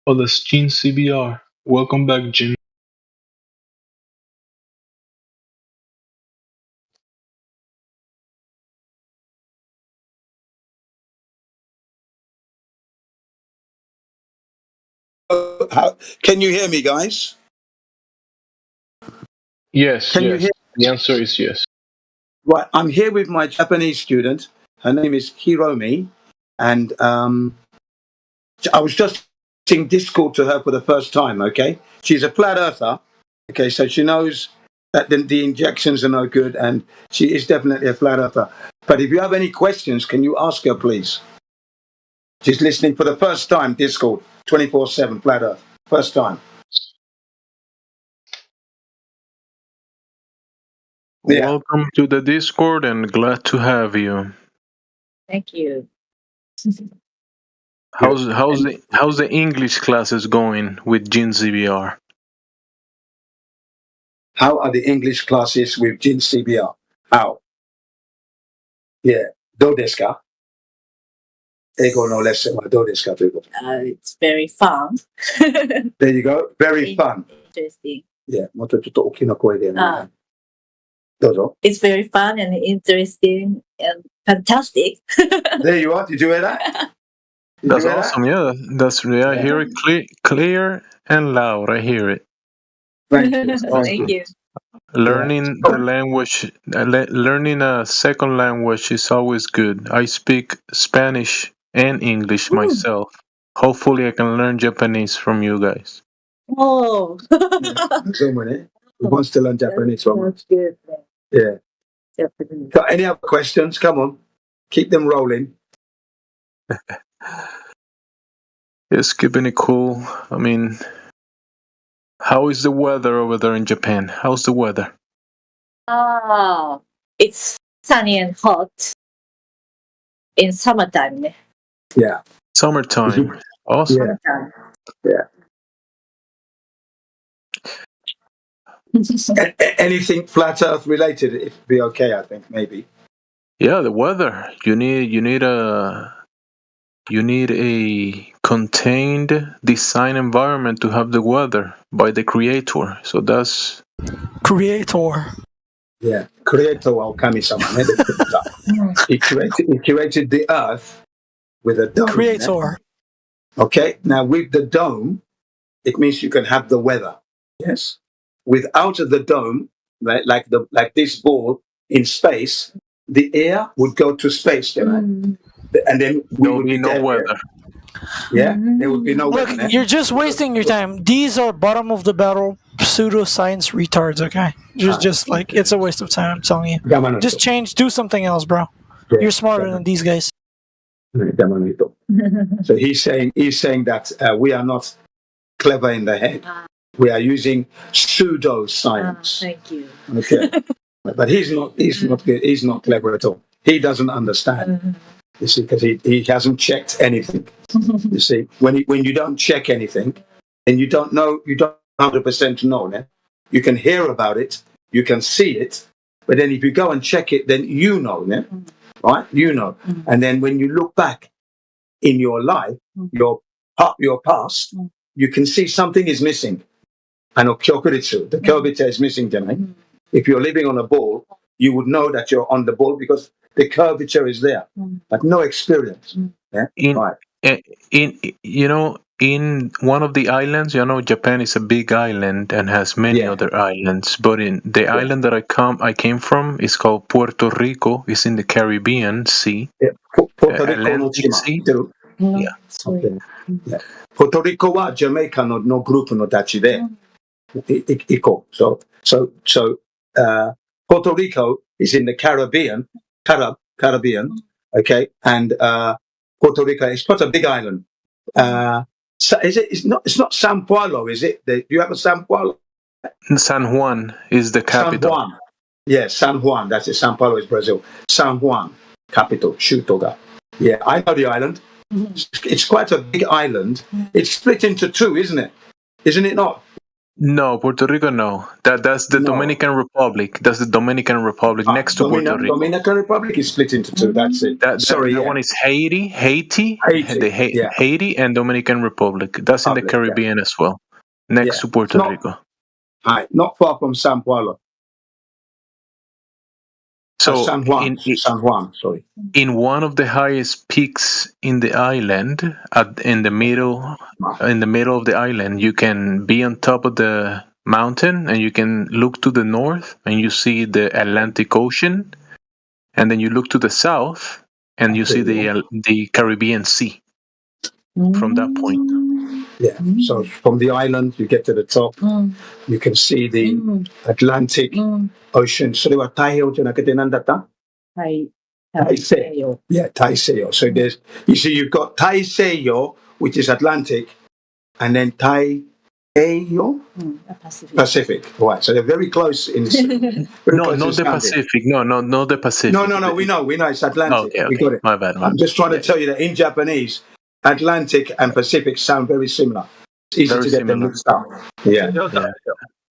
Oh, that's Jin CBR. Welcome back, Jin. Can you hear me, guys? Yes, Can you yes. hear? The answer is yes. Right, I'm here with my Japanese student. Her name is Hiromi, and I was just teaching Discord to her for the first time. Okay, she's a flat earther. Okay, so she knows that the injections are no good, and she is definitely a flat earther. But if you have any questions, can you ask her, please? She's listening for the first time. Discord 24/7 flat earth, first time. Yeah. Welcome to the Discord and glad to have you. Thank you. How's the English classes going with Jin CBR? How are the English classes with Jin CBR? How? Yeah. Do desu ka? Eigo no lesson wa do desu ka? It's very fun. There you go. Very fun. Interesting. Yeah. もうちょっと大きな声でね。どうぞ。It's very fun and interesting and fantastic. There you are. Did you hear that? That's awesome. Yeah, I hear it clear and loud. I hear it. Thank you. Thank you. Learning the language, learning a second language is always good. I speak Spanish and English myself. Hopefully, I can learn Japanese from you guys. Oh. Who wants to learn Japanese from us? That's good. Yeah. Japanese. Got any other questions? Come on. Keep them rolling. It's keeping it cool. I mean, how is the weather over there in Japan? How's the weather? It's sunny and hot in summertime. Yeah. Summertime. Awesome. Yeah. Anything flat Earth related, it'd be okay, I think, maybe. Yeah, the weather. You need a contained design environment to have the weather by the creator. So that's creator. Yeah, creator wa kami-sama. He created the Earth with a dome. Creator. Okay, now with the dome, it means you can have the weather. Yes. Without the dome, right, like this ball in space, the air would go to space, and then we would be no weather. Yeah, there would be no Look, weather. you're just wasting your time. These are bottom of the barrel pseudoscience retards. Okay, just like it's a waste of time. I'm telling you. Just change, do something else, bro. Yeah, you're smarter than these guys. So he's saying that we are not clever in the head. We are using pseudoscience. Thank you. Okay, but he's not good. He's not clever at all. He doesn't understand. You see, because he hasn't checked anything. You see, when you don't check anything, and you don't know, you don't 100% know. Yeah? You can hear about it, you can see it, but then if you go and check it, then you know, yeah? Right? You know, and then when you look back in your life, your past, you can see something is missing. And the kyokubitsu is missing, Janai. If you're living on a ball you would know that you're on the ball because the curvature is there, but no experience. Yeah? In one of the islands, Japan is a big island and has many other islands. But in the island that I came from is called Puerto Rico. It's in the Caribbean Sea. Puerto Rico no Chima. Sea. Yeah. Okay. Yeah. Puerto Rico wa Jamaica no group no tachi there. So Puerto Rico is in the Caribbean, okay, and Puerto Rico is quite a big island. So it's not San Paulo, is it? Do you have a San Paulo? San Juan is the capital. San Juan. Yeah, San Juan. That's it. San Paulo is Brazil. San Juan, capital, Chutoga. Yeah, I know the island. It's quite a big island. It's split into two, isn't it? Isn't it not? No, Puerto Rico, no. That's the Dominican Republic. That's the Dominican Republic next to Puerto Rico. Dominican Republic is split into two. That's it. That one is Haiti, Haiti and Dominican Republic. That's in the Caribbean as well, next to Puerto Rico. Not far from San Paulo. So San Juan, sorry. In one of the highest peaks in the island, in the middle of the island, you can be on top of the mountain and you can look to the north and you see the Atlantic Ocean, and then you look to the south and you see the Caribbean Sea from that point. Yeah. So from the island, you get to the top, you can see the Atlantic Ocean. So they were Taiseiyo. Yeah, Taiseiyo. So you've got Taiseiyo, which is Atlantic, and then Taiseiyo, Pacific. Right. So they're very close in the not the Pacific. No, not the Pacific. No. We know it's Atlantic. Okay. We got it. My bad. I'm just trying to tell you that in Japanese, Atlantic and Pacific sound very similar. It's easy to get them mixed up. Yeah.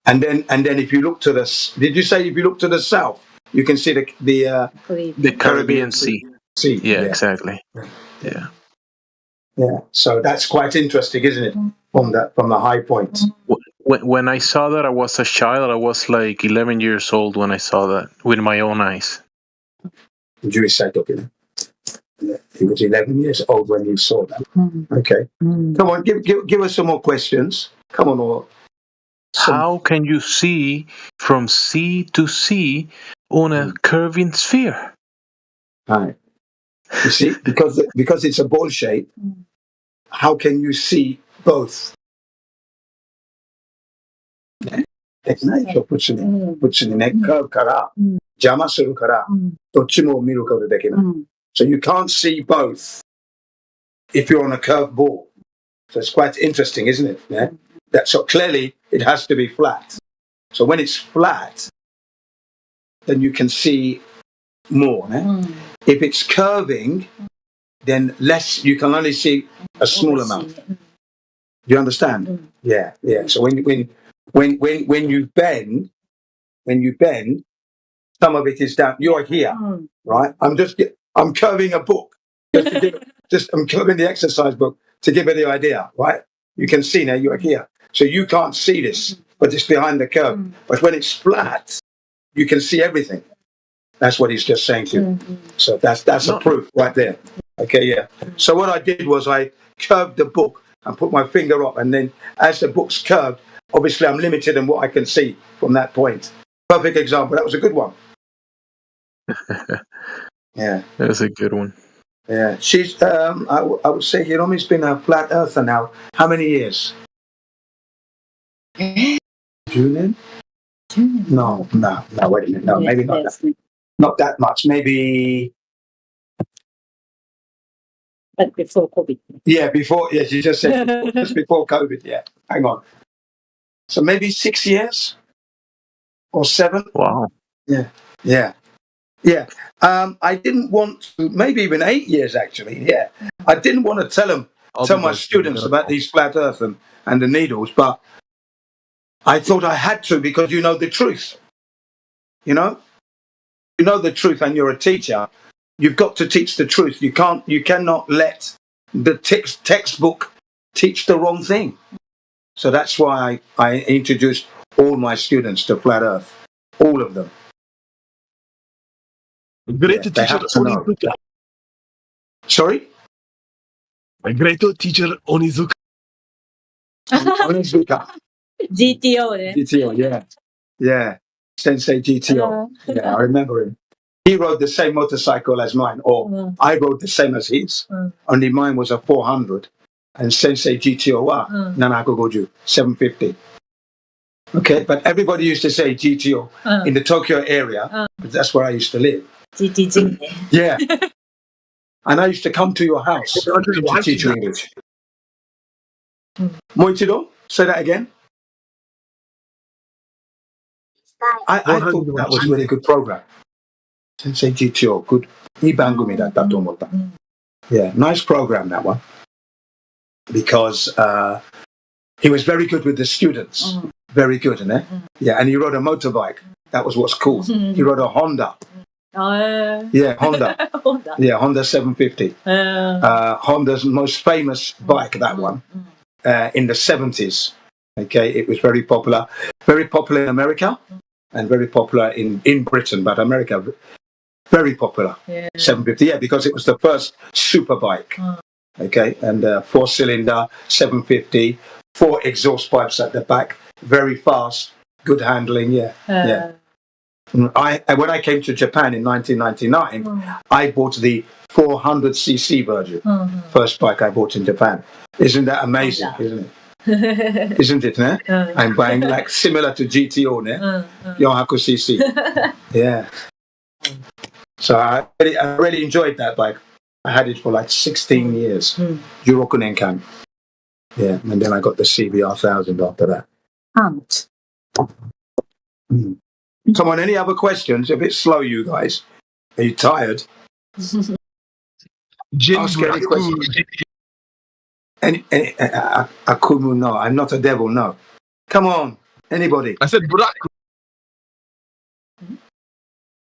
And then if you look to did you say if you look to the south, you can see the Caribbean Sea. Yeah, exactly. Yeah. Yeah. So that's quite interesting, isn't it? From the high point. When I saw that, I was a child. I was like 11 years old when I saw that with my own eyes. Jewish side document. Yeah, he was 11 years old when he saw that. Okay. Come on, give us some more questions. Come on, How can you see from sea to sea on a curving sphere? Right. You see, because it's a ball shape, how can you see both? Nature puts in curve kara, jama suru kara, dochimo miru koto dekinai. So you can't see both if you're on a curved ball. So it's quite interesting, isn't it? Yeah. So clearly it has to be flat. So when it's flat, then you can see more. If it's curving, then less. You can only see a small amount. Do you understand? Yeah. So when you bend, some of it is down. You're here, right? I'm curving a book. I'm curving the exercise book to give it the idea, right? You can see now you're here. So you can't see this, but it's behind the curve. But when it's flat, you can see everything. That's what he's just saying to you. So that's a proof right there. Okay, yeah. So what I did was I curved the book and put my finger up, and then as the book's curved, obviously I'm limited in what I can see from that point. Perfect example. That was a good one. Yeah. That's a good one. Yeah. She's, I would say Hiromi's been a flat earther now. How many years? Julian? No, wait a minute. No, maybe not that. Not that much. Maybe. But before COVID. Yeah, you just said just before COVID. Yeah. Hang on. So maybe 6 years or 7. Wow. Yeah. I didn't want to, maybe even 8 years actually. Yeah. I didn't want to tell my students about these flat earth and the needles, but I thought I had to because you know the truth. You know the truth, and you're a teacher. You've got to teach the truth. You cannot let the textbook teach the wrong thing. So that's why I introduced all my students to flat earth, all of them. Great teacher Onizuka. Sorry? A great teacher Onizuka. Onizuka. GTO, GTO, yeah. Yeah. Sensei GTO. Yeah, I remember him. He rode the same motorcycle as mine, or I rode the same as his. Only mine was a 400, and Sensei GTO wa Nanako Goju 750. Okay, but everybody used to say GTO in the Tokyo area, because that's where I used to live. Yeah. And I used to come to your house to teach you English. Moichido, say that again. I thought that was a really good program. Sensei GTO, good. Ibangumi da tatomota. Yeah, nice program, that one. Because he was very good with the students. Very good, isn't it? Yeah, and he rode a motorbike. That was what's cool. He rode a Honda. Yeah, Honda. Yeah, Honda 750. Honda's most famous bike, that one, in the 70s. Okay, it was very popular. Very popular in America and very popular in Britain, but America, very popular. 750, yeah, because it was the first super bike. Okay, and 4-cylinder, 750, 4 exhaust pipes at the back, very fast, good handling, yeah. When I came to Japan in 1999, I bought the 400cc version, first bike I bought in Japan. Isn't that amazing, isn't it? Isn't it, ne? I'm buying like similar to GTO, ne? 400cc. Yeah. So I really enjoyed that bike. I had it for like 16 years. Jurokunenkan. Yeah, and then I got the CBR 1000 after that. Come on, any other questions? A bit slow, you guys. Are you tired? Ask any question. Akumu, no. I'm not a devil, no. Come on, anybody. I said Buraku.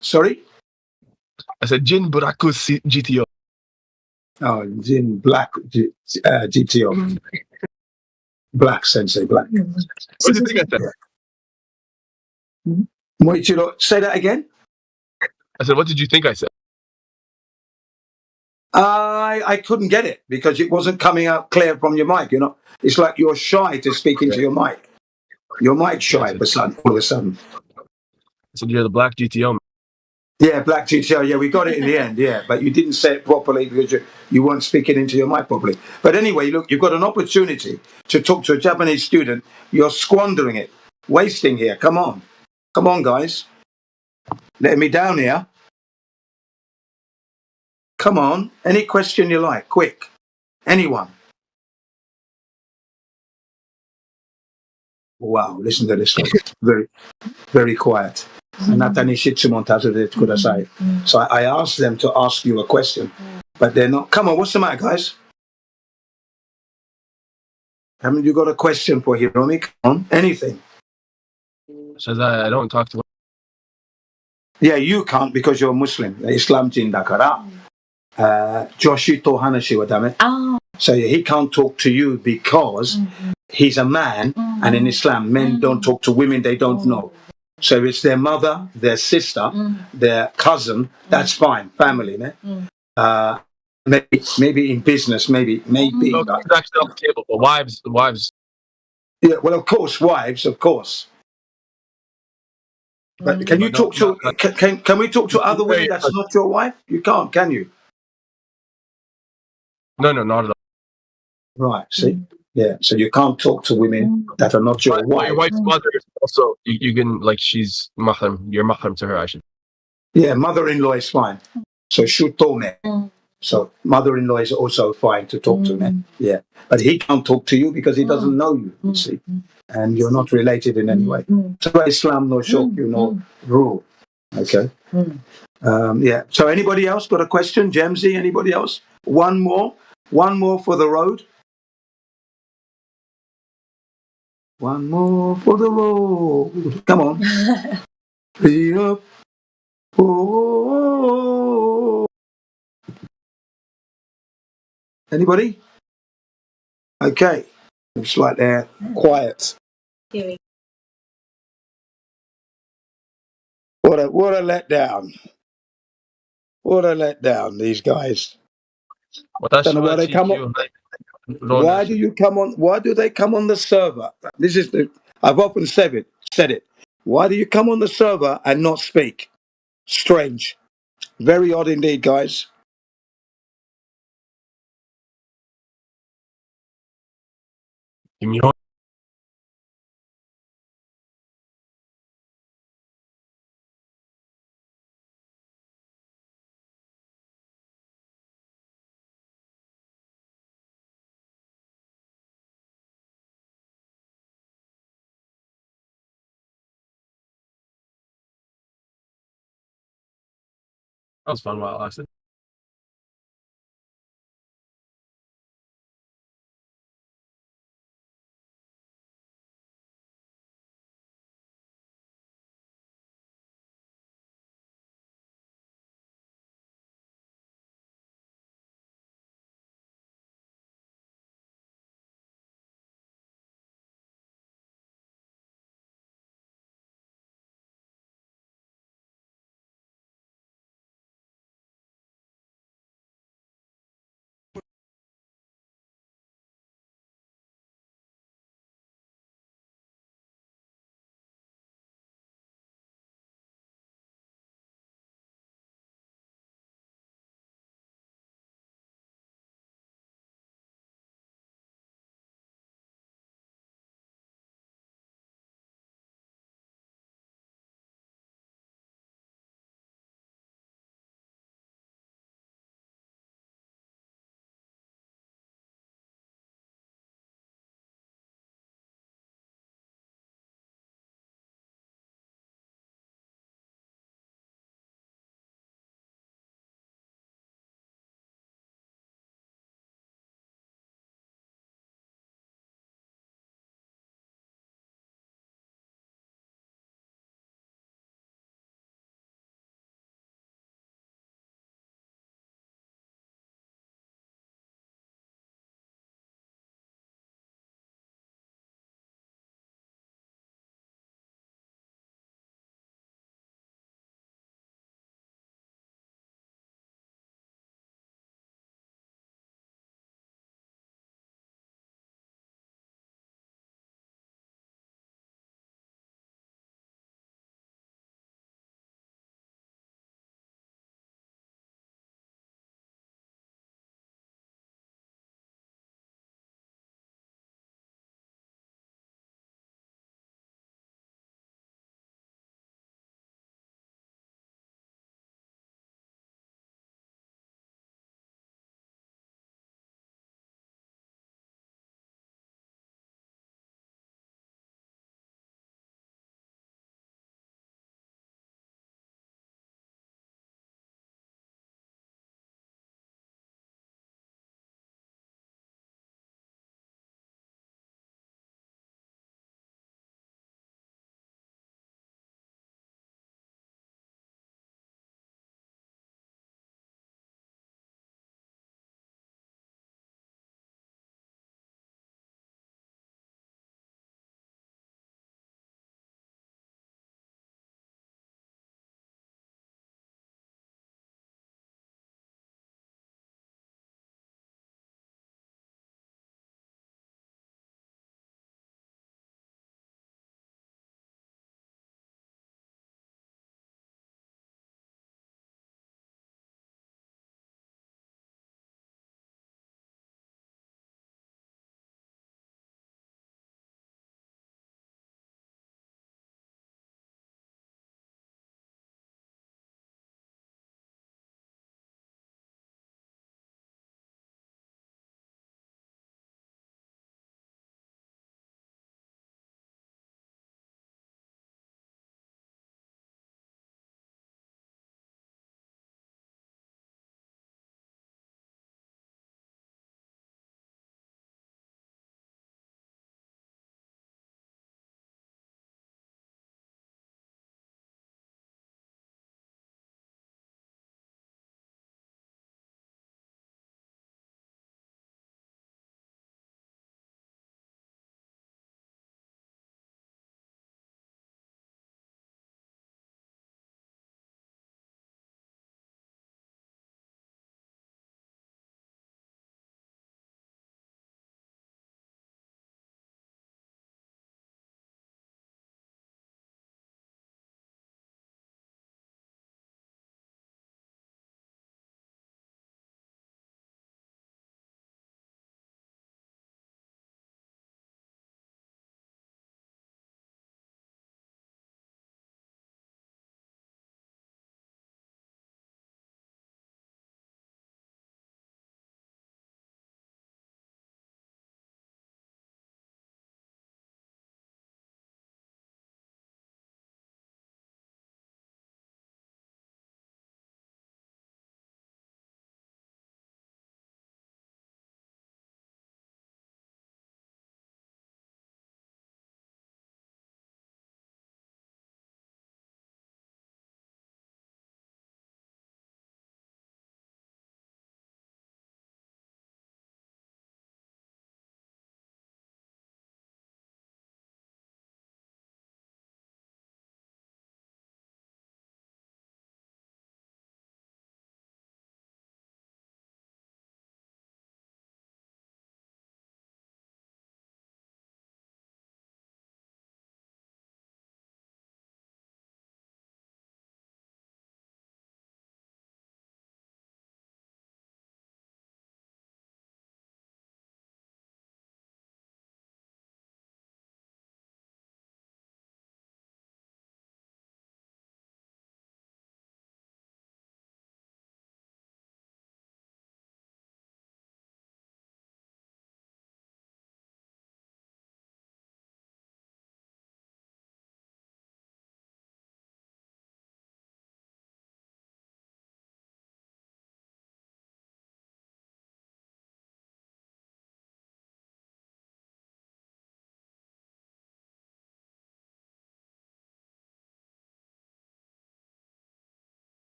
Sorry? I said Jin Buraku GTO. Oh, Jin Black GTO. Black, Sensei, Black. What do you think I said? Moichiro, say that again? I said, what did you think I said? I couldn't get it because it wasn't coming out clear from your mic, you know. It's like you're shy to speak into your mic. Your mic's shy all of a sudden. I said, you're the Black GTO, man. Yeah, Black GTO. Yeah, we got it in the end. Yeah, but you didn't say it properly because you weren't speaking into your mic properly. But anyway, look, you've got an opportunity to talk to a Japanese student. You're squandering it, wasting here. Come on. Come on, guys. Letting me down here. Come on. Any question you like, quick. Anyone. Wow, listen to this one. Very, very quiet. So I asked them to ask you a question, but they're not. Come on, what's the matter, guys? Haven't you got a question for Hiromi? Come on, anything. Says I don't talk to. Yeah, you can't because you're Muslim. Islam jin dakara. Joshi to hanashi wa dame. So he can't talk to you because he's a man, and in Islam, men don't talk to women they don't know. So it's their mother, their sister, their cousin. That's fine, family. Maybe in business, maybe. No, it's actually off the table. But wives. Yeah, well, of course, wives, of course. But can you talk to? Can we talk to other women that's not your wife? You can't, can you? No, not at all. Right. See. Yeah, so you can't talk to women that are not your wife. Your wife's mother is also, you can, like, she's mahram, you're mahram to her, I should. Yeah, mother-in-law is fine. So shutome. So mother-in-law is also fine to talk to me. Yeah, but he can't talk to you because he doesn't know you see. And you're not related in any way. So Islam no shoku no rule. Okay. Yeah, so anybody else got a question? Jamesy, anybody else? One more for the road. One more for the road. Come on. Be up. Oh. Anybody? Okay. Looks like they're quiet. What a letdown. What a letdown, these guys. Don't know why they come on. 私はGQ、ローな Why do you come on? Why do they come on the server? This is the. I've often said it. Why do you come on the server and not speak? Strange. Very odd indeed, guys. That was fun while it lasted.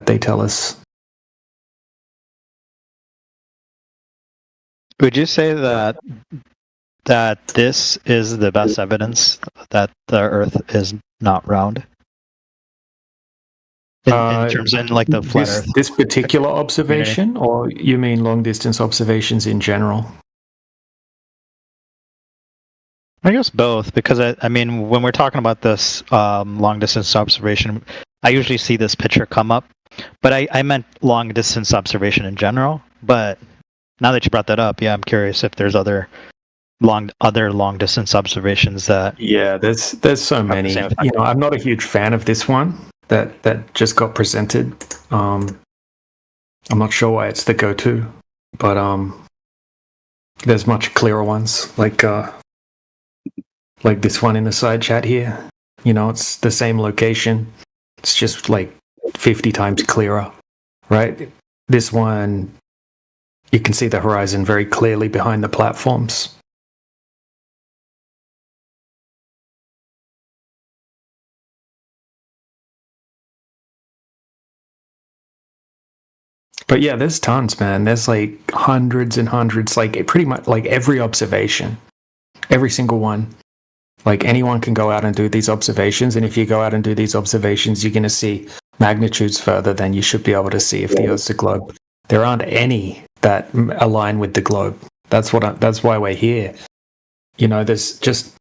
they tell us. Would you say that this is the best evidence that the Earth is not round? In terms of like the flat Earth? This particular observation, or you mean long distance observations in general? I guess both, because I mean, when we're talking about this long distance observation, I usually see this picture come up, but I meant long distance observation in general. But now that you brought that up, yeah, I'm curious if there's other long distance observations that. Yeah, there's so many. You know, I'm not a huge fan of this one that just got presented. I'm not sure why it's the go-to, but there's much clearer ones like this one in the side chat here. You know, it's the same location. It's just like 50 times clearer, right? This one, you can see the horizon very clearly behind the platforms. But yeah, there's tons, man. There's like hundreds and hundreds, like pretty much like every observation, every single one. Like anyone can go out and do these observations, and if you go out and do these observations, you're going to see magnitudes further than you should be able to see if the Earth's a globe. There aren't any that align with the globe. That's why we're here. You know, there's just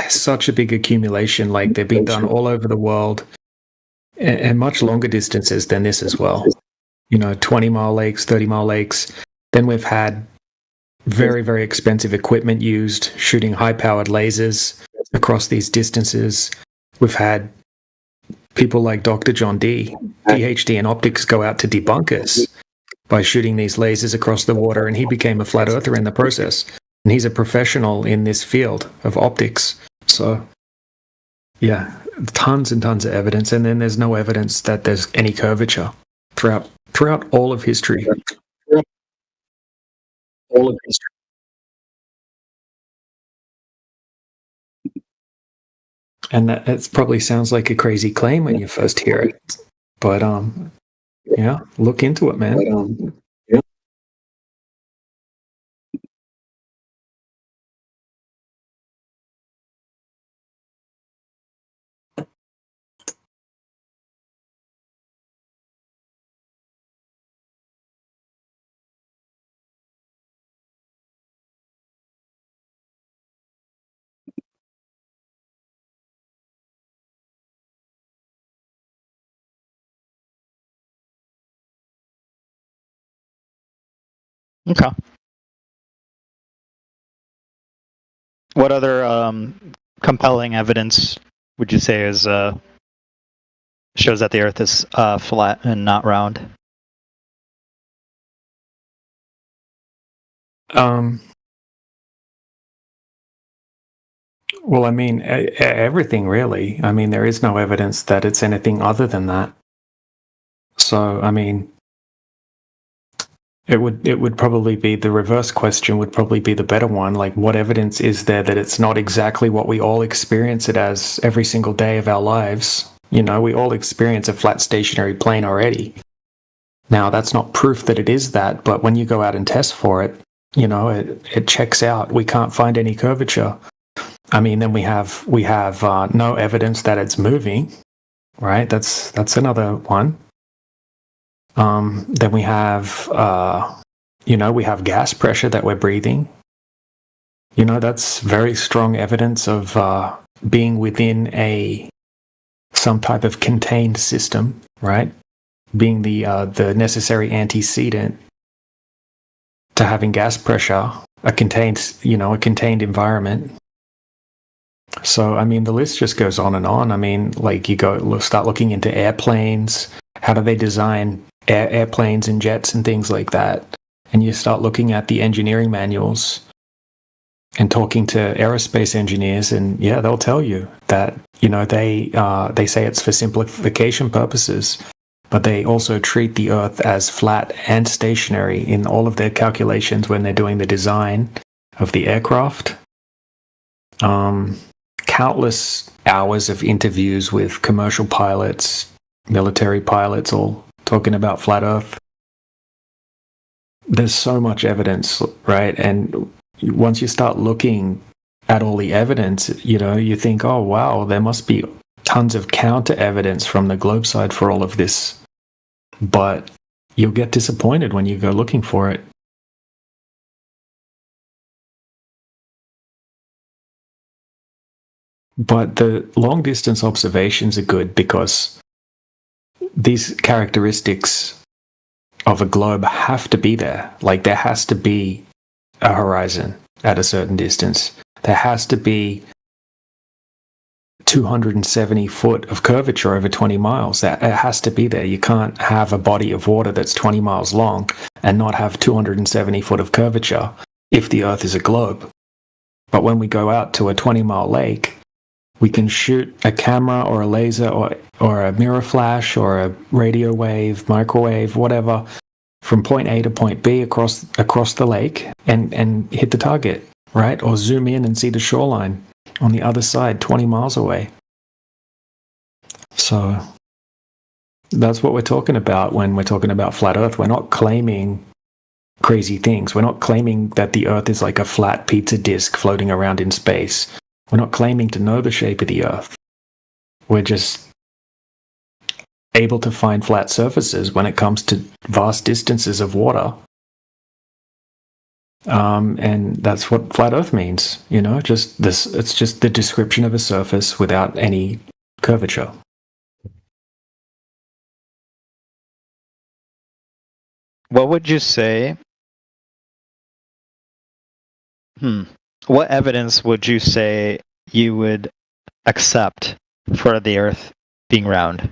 such a big accumulation. Like they've been done all over the world, and much longer distances than this as well. You know, 20-mile lakes, 30-mile lakes. Then we've had very, very expensive equipment used, shooting high-powered lasers across these distances. We've had people like Dr. John Dee, PhD in optics, go out to debunk us by shooting these lasers across the water, and he became a flat earther in the process. And he's a professional in this field of optics. So, yeah, tons and tons of evidence. And then there's no evidence that there's any curvature throughout all of history. All of history. And that probably sounds like a crazy claim when you first hear it, but yeah, look into it, man. Yeah. Okay. What other compelling evidence would you say is shows that the Earth is flat and not round? Well, I mean, everything really. I mean, there is no evidence that it's anything other than that. So, I mean, it would probably be the reverse question would probably be the better one. Like, what evidence is there that it's not exactly what we all experience it as every single day of our lives? You know, we all experience a flat stationary plane already. Now, that's not proof that it is that, but when you go out and test for it, you know, it checks out. We can't find any curvature. I mean, then we have no evidence that it's moving, right? That's another one. Then we have, we have gas pressure that we're breathing. You know, that's very strong evidence of being within some type of contained system, right? Being the necessary antecedent to having gas pressure, a contained environment. So, I mean, the list just goes on and on. I mean, like start looking into airplanes. How do they design airplanes and jets and things like that? And you start looking at the engineering manuals and talking to aerospace engineers, and yeah, they'll tell you that, you know, they say it's for simplification purposes, but they also treat the Earth as flat and stationary in all of their calculations when they're doing the design of the aircraft. Countless hours of interviews with commercial pilots, military pilots, all talking about flat Earth. There's so much evidence, right? And once you start looking at all the evidence, you think, oh, wow, there must be tons of counter evidence from the globe side for all of this. But you'll get disappointed when you go looking for it. But the long distance observations are good because these characteristics of a globe have to be there. Like, there has to be a horizon at a certain distance. There has to be 270 foot of curvature over 20 miles. It has to be there. You can't have a body of water that's 20 miles long and not have 270 foot of curvature if the Earth is a globe. But when we go out to a 20-mile lake, we can shoot a camera or a laser or a mirror flash or a radio wave, microwave, whatever, from point A to point B across the lake and hit the target, right? Or zoom in and see the shoreline on the other side, 20 miles away. So that's what we're talking about when we're talking about flat Earth. We're not claiming crazy things. We're not claiming that the Earth is like a flat pizza disc floating around in space. We're not claiming to know the shape of the Earth. We're just able to find flat surfaces when it comes to vast distances of water. And that's what flat Earth means, just this. It's just the description of a surface without any curvature. What would you say? What evidence would you say you would accept for the Earth being round?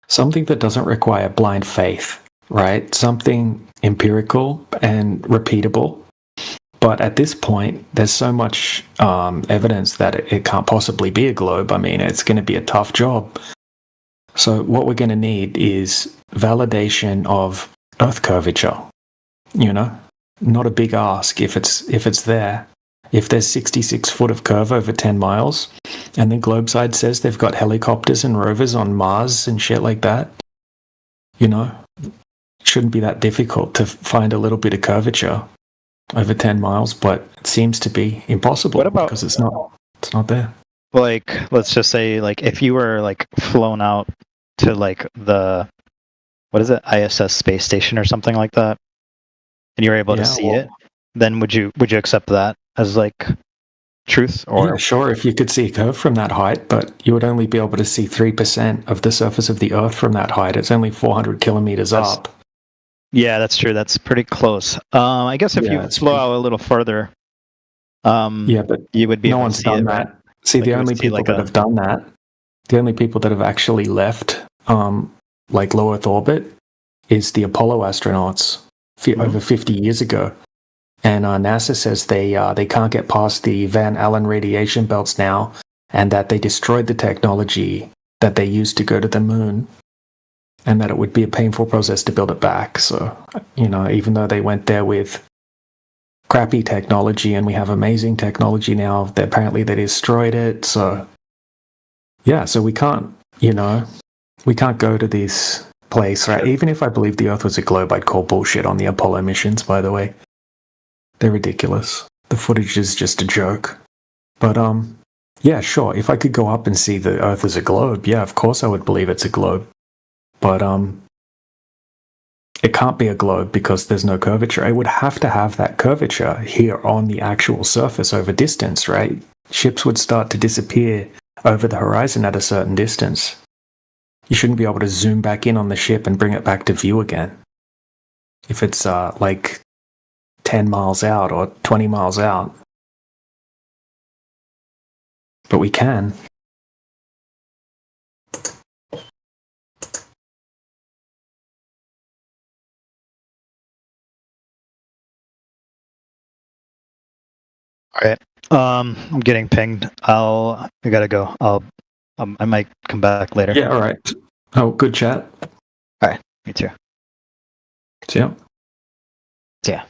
Something that doesn't require blind faith, right? Something empirical and repeatable. But at this point, there's so much evidence that it can't possibly be a globe. I mean, it's going to be a tough job. So what we're going to need is validation of Earth curvature. Not a big ask if it's there. If there's 66 foot of curve over 10 miles, and the globe side says they've got helicopters and rovers on Mars and shit like that, it shouldn't be that difficult to find a little bit of curvature over 10 miles, but it seems to be impossible because it's not there. Like, let's just say, like, if you were like flown out to like the, what is it, ISS space station or something like that, and you're able to see it, then would you accept that as like truth? Or yeah, sure, if you could see a curve from that height, but you would only be able to see 3% of the surface of the Earth from that height. It's only 400 kilometers up. Yeah, that's true. That's pretty close. I guess if you flow out a little further, but you would be no able one's to see done it, that. right? See, Like the you would only see people like that have done that, the only people that have actually left like low Earth orbit is the Apollo astronauts over 50 years ago. And NASA says they can't get past the Van Allen radiation belts now, and that they destroyed the technology that they used to go to the moon, and that it would be a painful process to build it back. So, even though they went there with crappy technology and we have amazing technology now, apparently they destroyed it. So, yeah, so we can't go to this place, right? Even if I believed the Earth was a globe, I'd call bullshit on the Apollo missions, by the way. They're ridiculous. The footage is just a joke. But, yeah, sure. If I could go up and see the Earth as a globe, yeah, of course I would believe it's a globe. But, it can't be a globe because there's no curvature. It would have to have that curvature here on the actual surface over distance, right? Ships would start to disappear over the horizon at a certain distance. You shouldn't be able to zoom back in on the ship and bring it back to view again. If it's, like 10 miles out or 20 miles out. But we can. All right. I'm getting pinged. I gotta go. I might come back later. Yeah, all right. Oh, good chat. All right. Me too. See ya. See ya.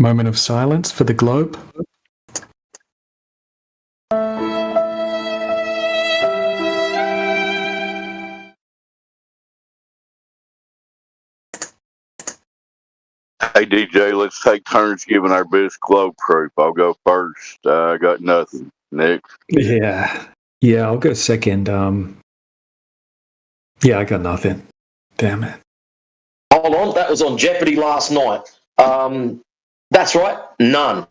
Moment of silence for the globe. Hey DJ, let's take turns giving our best globe proof. I'll go first. I got nothing. Next. Yeah, I'll go second. Yeah, I got nothing. Damn it. Hold on, that was on Jeopardy last night. That's right, none.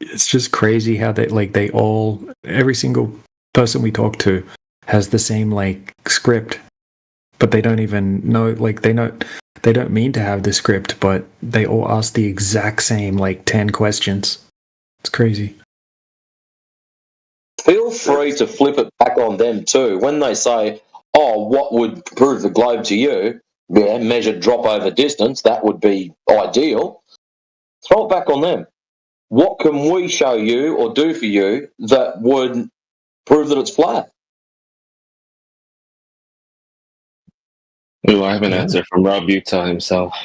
It's just crazy how every single person we talk to has the same script, but they don't even know, they don't mean to have the script, but they all ask the exact same 10 questions. It's crazy. Feel free to flip it back on them too. When they say, oh, what would prove the globe to you? Yeah, measured drop over distance, that would be ideal. Throw it back on them. What can we show you or do for you that would prove that it's flat? Ooh, I have an answer from Rob Utah himself.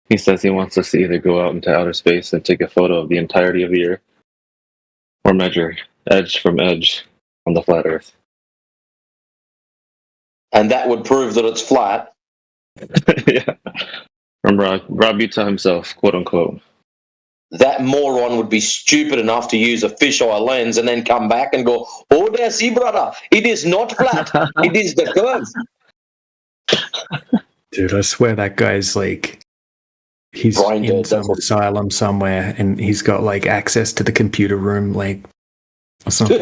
He says he wants us to either go out into outer space and take a photo of the entirety of the Earth, or measure edge from edge on the flat Earth. And that would prove that it's flat? Yeah. From Rob Utah himself, quote unquote. That moron would be stupid enough to use a fisheye lens and then come back and go, oh, there, see, brother, it is not flat. It is the curve. Dude, I swear that guy's he's in some asylum somewhere and he's got access to the computer room or something.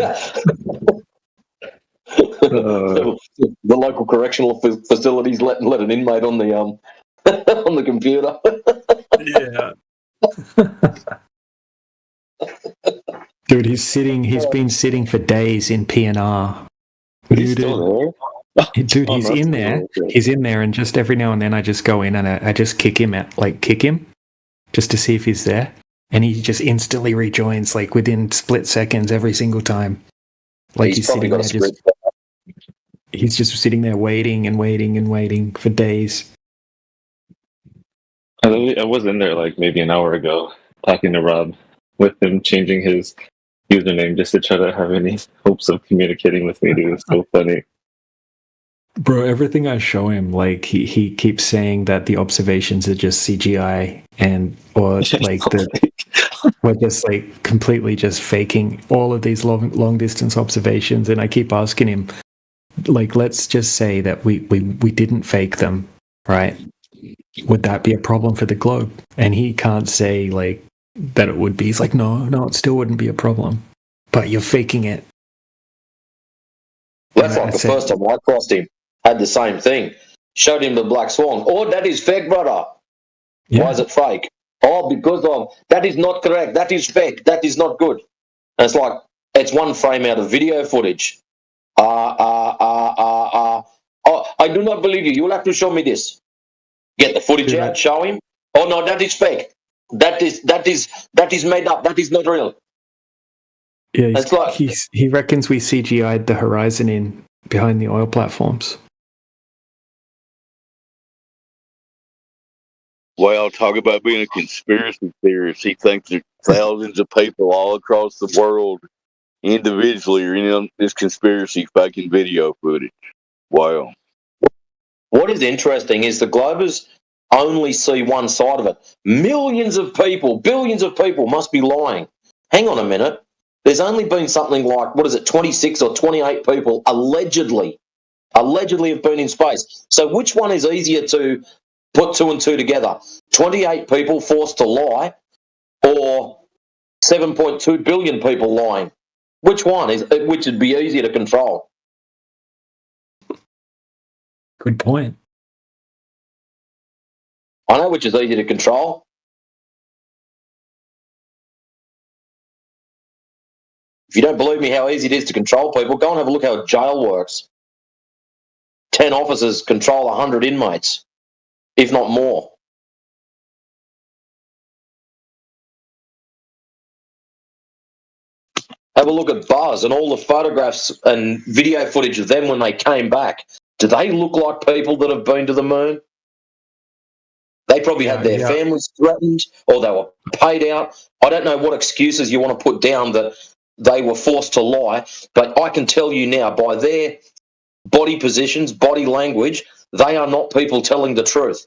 The local correctional facilities let an inmate on the on the computer. Yeah. Dude, he's been sitting for days in PNR. He's still there? Dude, he's in there. He's in there, and just every now and then I just go in and I just kick him just to see if he's there. And he just instantly rejoins within split seconds every single time. He's sitting there he's just sitting there waiting and waiting and waiting for days. I was in there maybe an hour ago talking to Rob with him changing his username just to try to have any hopes of communicating with me. Dude, it's so funny. Bro, everything I show him, he keeps saying that the observations are just CGI or we're just completely just faking all of these long distance observations. And I keep asking him, let's just say that we didn't fake them, right? Would that be a problem for the globe? And he can't say that it would be. He's no, it still wouldn't be a problem. But you're faking it. That's the first time I crossed him. Had the same thing. Showed him the black swan. Oh, that is fake, brother. Yeah. Why is it fake? Oh, because of that is not correct. That is fake. That is not good. And it's it's one frame out of video footage. Oh, I do not believe you. You'll have to show me this. Get the footage out, show him. Oh no, that is fake. That is made up. That is not real. Yeah, he reckons we CGI'd the horizon in behind the oil platforms. Well, talk about being a conspiracy theorist. He thinks that thousands of people all across the world individually are in this conspiracy faking video footage. Wow. What is interesting is the Globers only see one side of it. Millions of people, billions of people must be lying. Hang on a minute. There's only been something 26 or 28 people allegedly have been in space. So which one is easier to put two and two together? 28 people forced to lie or 7.2 billion people lying? Which would be easier to control? Good point. I know which is easy to control. If you don't believe me how easy it is to control people, go and have a look how a jail works. 10 officers control 100 inmates, if not more. Have a look at Buzz and all the photographs and video footage of them when they came back. Do they look like people that have been to the moon? They probably had their families threatened or they were paid out. I don't know what excuses you want to put down that they were forced to lie, but I can tell you now by their body positions, body language, they are not people telling the truth.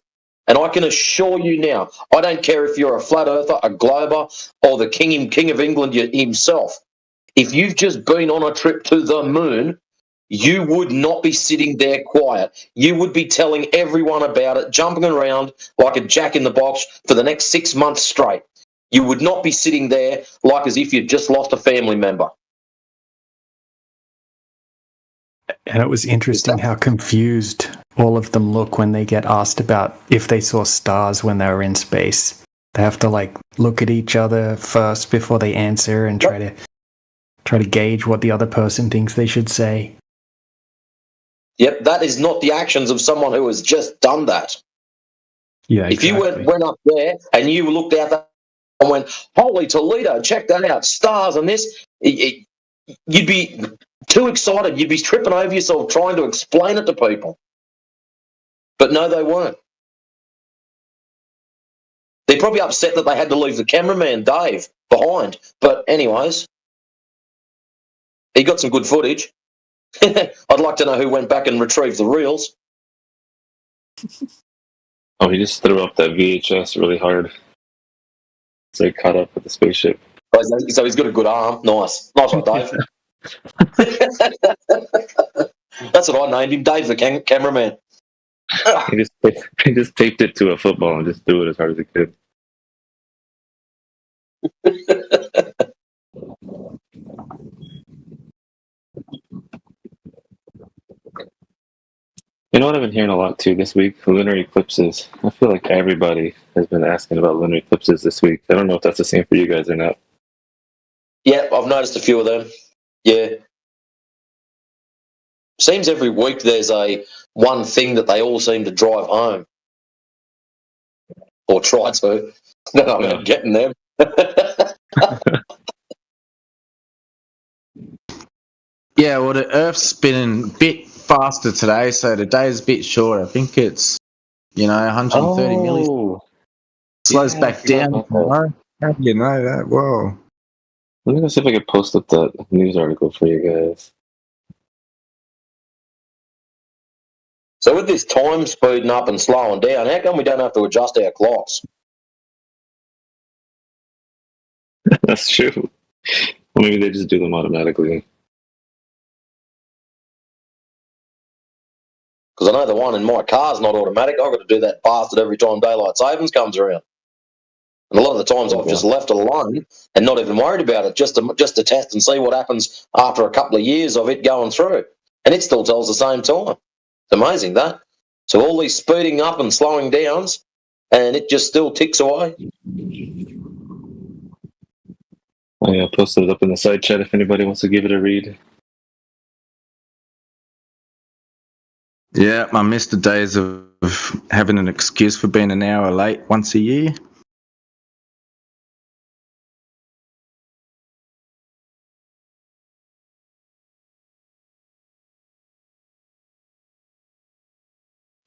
And I can assure you now, I don't care if you're a flat earther, a glober, or the King of England himself. If you've just been on a trip to the moon, you would not be sitting there quiet. You would be telling everyone about it, jumping around like a jack in the box for the next 6 months straight. You would not be sitting there like as if you'd just lost a family member. And it was interesting how confused all of them look when they get asked about if they saw stars when they were in space. They have to like look at each other first before they answer and try to gauge what the other person thinks they should say. Yep, that is not the actions of someone who has just done that. Yeah, exactly. If you went up there and you looked out there and went, holy Toledo, check that out, stars and this, you'd be too excited. You'd be tripping over yourself trying to explain it to people. But no, they weren't. They're probably upset that they had to leave the cameraman, Dave, behind. But anyways, he got some good footage. I'd like to know who went back and retrieved the reels. Oh, he just threw up that VHS really hard. So he caught up with the spaceship. So he's got a good arm. Nice. Nice one, Dave. That's what I named him, Dave the cameraman. he just taped it to a football and just threw it as hard as he could. You know what I've been hearing a lot too this week? Lunar eclipses. I feel like everybody has been asking about lunar eclipses this week. I don't know if that's the same for you guys or not. Yeah, I've noticed a few of them. Yeah. Seems every week there's one thing that they all seem to drive home. Or try to. No, I'm not getting them. Yeah, well, the Earth's spinning a bit faster today, so the day is a bit shorter. I think it's, 130 millisecond. Slows back down tomorrow. How do you know that? Whoa. Let me go see if I can post up that news article for you guys. So with this time speeding up and slowing down, how come we don't have to adjust our clocks? That's true. Well, maybe they just do them automatically. Because I know the one in my car's not automatic. I've got to do that bastard every time daylight savings comes around. And a lot of the times I've just left it alone and not even worried about it, just to test and see what happens after a couple of years of it going through. And it still tells the same time. It's amazing, that. So all these speeding up and slowing downs, and it just still ticks away. Oh, yeah, I posted it up in the side chat if anybody wants to give it a read. Yeah, I missed the days of having an excuse for being an hour late once a year.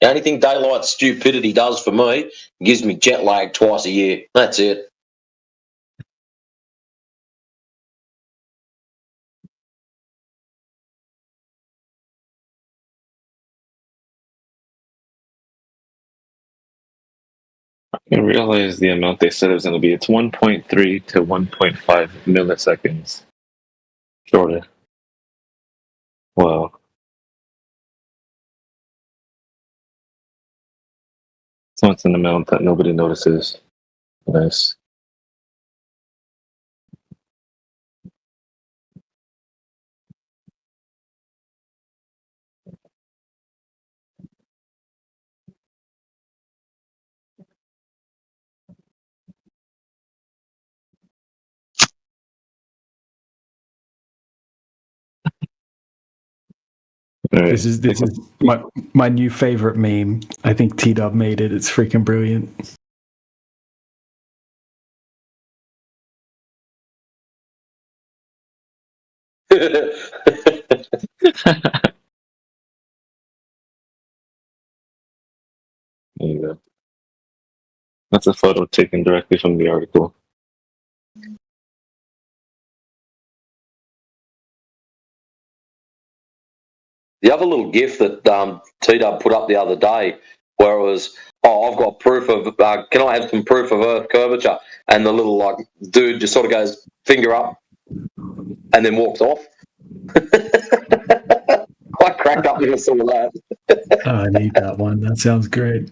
The only thing daylight stupidity does for me, gives me jet lag twice a year. That's it. I didn't realize the amount they said it was going to be. It's 1.3 to 1.5 milliseconds shorter. Wow. So it's an amount that nobody notices. Nice. Right. This is my new favorite meme. I think T-Dub made it. It's freaking brilliant. There you go. That's a photo taken directly from the article. The other little GIF that T-Dub put up the other day, where it was, oh, I've got proof of, can I have some proof of Earth curvature? And the little like dude just sort of goes finger up, and then walks off. I cracked up when I saw that. Oh, I need that one. That sounds great.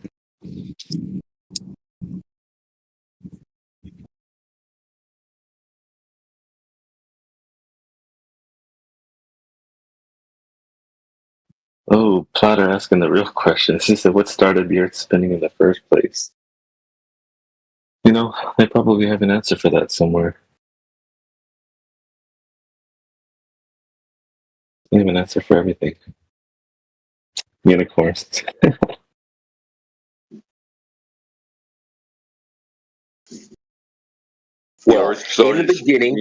Oh, Platter asking the real question. She said, what started the Earth spinning in the first place? You know, they probably have an answer for that somewhere. They have an answer for everything. Unicorns. Well, in the beginning,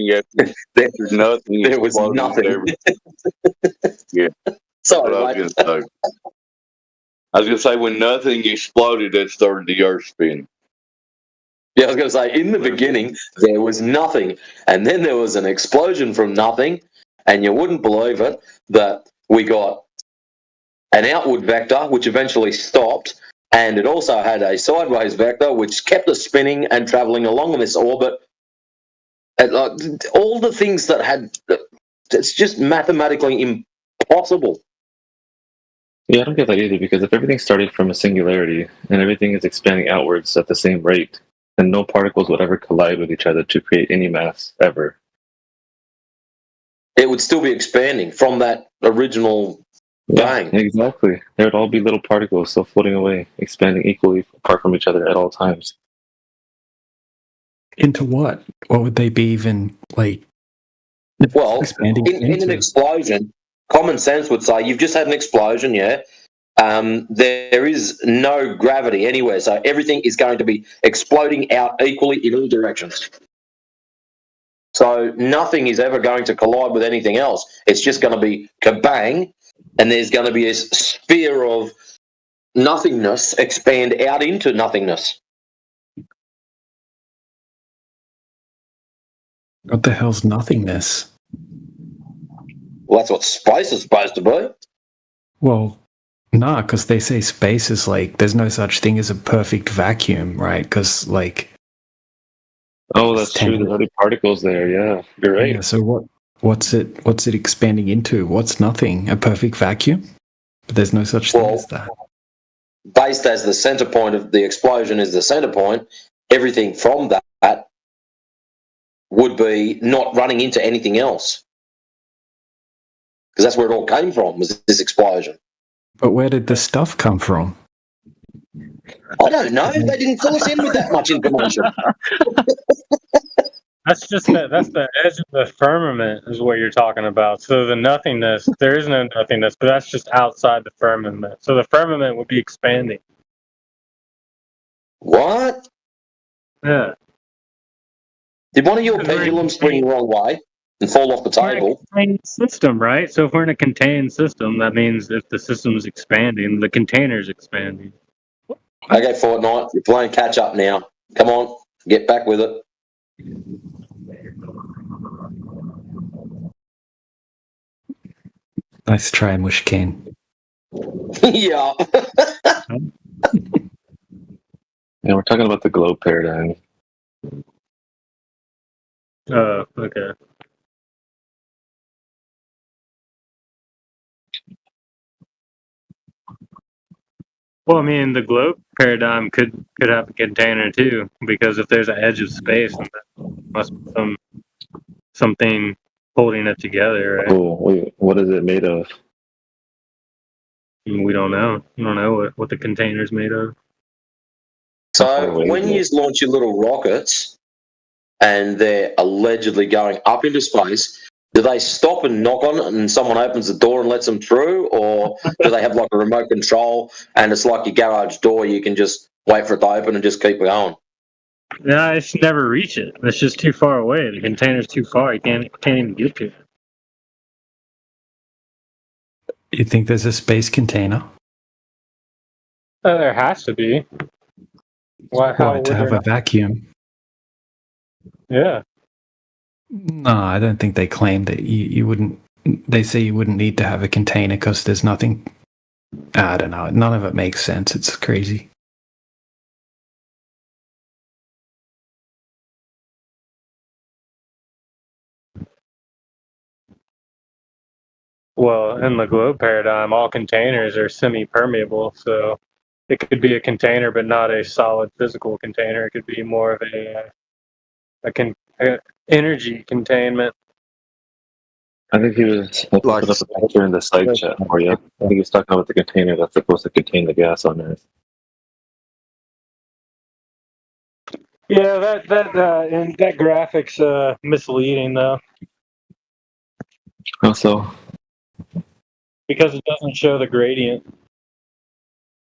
there was nothing. Yeah. Sorry, I was going to say when nothing exploded, that started the Earth spinning. Yeah, I was going to say, in the beginning, there was nothing. And then there was an explosion from nothing. And you wouldn't believe it, that we got an outward vector, which eventually stopped. And it also had a sideways vector, which kept us spinning and traveling along in this orbit. And, all the things that had, it's just mathematically impossible. Yeah, I don't get that either, because if everything started from a singularity and everything is expanding outwards at the same rate, then no particles would ever collide with each other to create any mass, ever. It would still be expanding from that original bang. Yeah, exactly. There would all be little particles still floating away, expanding equally apart from each other at all times. Into what? What would they be even, like, well, expanding in an explosion, common sense would say you've just had an explosion, yeah? There is no gravity anywhere, so everything is going to be exploding out equally in all directions. So nothing is ever going to collide with anything else. It's just going to be kabang, and there's going to be a sphere of nothingness expand out into nothingness. What the hell's nothingness? Well, that's what space is supposed to be. Well, nah, because they say space is like, there's no such thing as a perfect vacuum, right? Because, like... Oh, that's true. There's already particles there, yeah. You're right. Yeah, so what's it expanding into? What's nothing? A perfect vacuum? But there's no such thing as that. Based as the center point of the explosion is the center point, everything from that would be not running into anything else. Because that's where it all came from, was this explosion. But where did the stuff come from? I don't know. They didn't fill us in with that much information. That's the edge of the firmament is what you're talking about. So the nothingness, there is no nothingness, but that's just outside the firmament. So the firmament would be expanding. What? Yeah. Did one of your pendulums swing the wrong way and fall off the table? We're in a contained system, right? So if we're in a contained system, that means if the system's expanding, the container's expanding. Okay, Fortnite, you're playing catch up now. Come on, get back with it. Nice try, Mushkin. Yeah. Yeah, we're talking about the globe paradigm. Okay. Well, I mean, the globe paradigm could have a container too, because if there's an edge of space, then there must be something holding it together, right? Oh, wait, what is it made of? We don't know. We don't know what the container's made of. So when you launch your little rockets and they're allegedly going up into space, do they stop and knock on it and someone opens the door and lets them through? Or do they have like a remote control and it's like your garage door, you can just wait for it to open and just keep going? No, it should never reach it. It's just too far away. The container's too far. You can't even get to it. You think there's a space container? There has to be. Why? How to have a vacuum? Yeah. No, I don't think they claim that you wouldn't. They say you wouldn't need to have a container because there's nothing. I don't know. None of it makes sense. It's crazy. Well, in the globe paradigm, all containers are semi-permeable, so it could be a container, but not a solid physical container. It could be more of a energy containment. I think he was put up a picture in the side chat for you. I think he's talking about the container that's supposed to contain the gas on Earth. Yeah, and that graphic's misleading though. Also, because it doesn't show the gradient.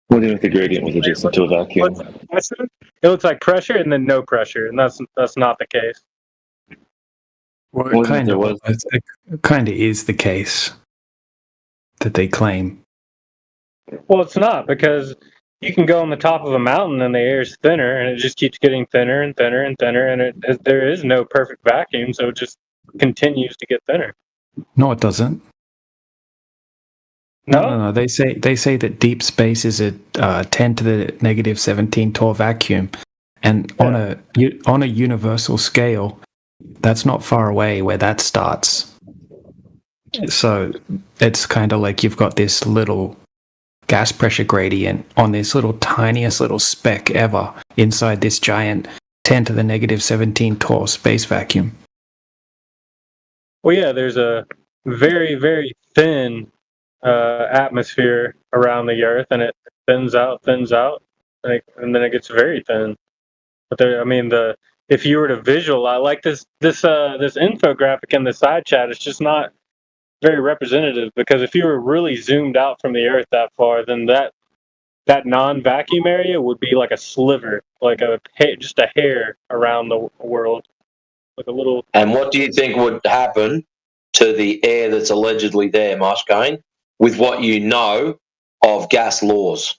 What do you think the gradient was adjacent to a vacuum? It looks like pressure and then no pressure, and that's not the case. Well, it kind of is the case that they claim. Well, it's not, because you can go on the top of a mountain and the air is thinner, and it just keeps getting thinner and thinner and thinner, and there is no perfect vacuum, so it just continues to get thinner. No, it doesn't. No. They say that deep space is a 10 to the negative 17 torr vacuum, and on a universal scale, that's not far away where that starts. So it's kind of like you've got this little gas pressure gradient on this little tiniest little speck ever inside this giant 10 to the negative 17 torr space vacuum. Well, yeah, there's a very, very thin atmosphere around the Earth, and it thins out, and then it gets very thin. But if you were to visualize, like this infographic in the side chat, it's just not very representative, because if you were really zoomed out from the Earth that far, then that non-vacuum area would be like a sliver, like just a hair around the world, like a little. And what do you think would happen to the air that's allegedly there, Moshkane, with what you know of gas laws?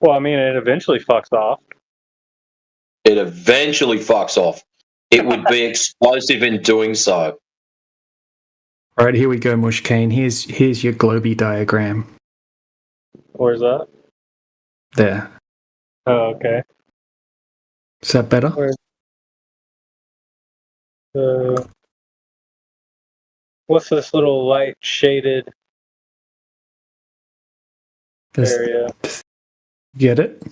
Well, it eventually fucks off. It eventually fucks off. It would be explosive in doing so. All right, here we go, Mushkane. Here's your globy diagram. Where's that? There. Oh, okay. Is that better? What's this little light shaded area? Get it?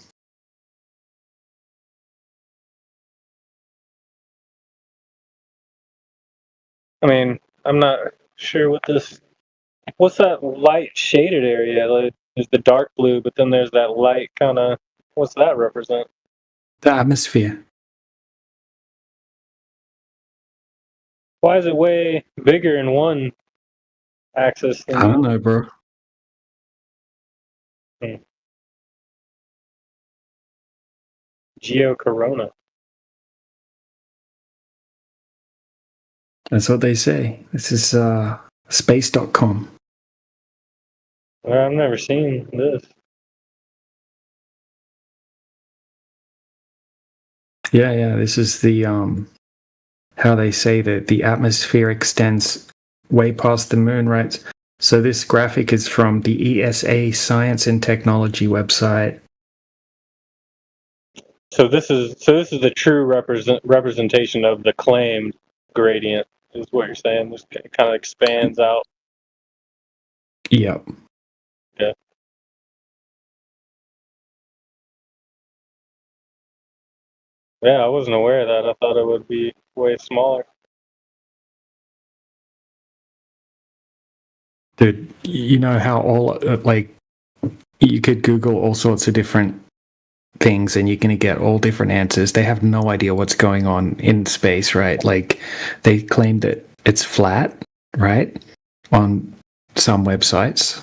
I'm not sure what's that light shaded area? Like, there's the dark blue, but then there's that light kind of, what's that represent? The atmosphere. Why is it way bigger in one axis? I don't know, bro. Geocorona. That's what they say. This is space.com. I've never seen this. Yeah. This is the how they say that the atmosphere extends way past the moon, right? So this graphic is from the ESA Science and Technology website. So this is the true representation of the claimed gradient, is what you're saying. This kind of expands out. Yep. Yeah. Yeah, I wasn't aware of that. I thought it would be way smaller. Dude, you know how you could Google all sorts of different things and you're going to get all different answers. They have no idea what's going on in space, right? Like, they claim that it's flat, right? On some websites.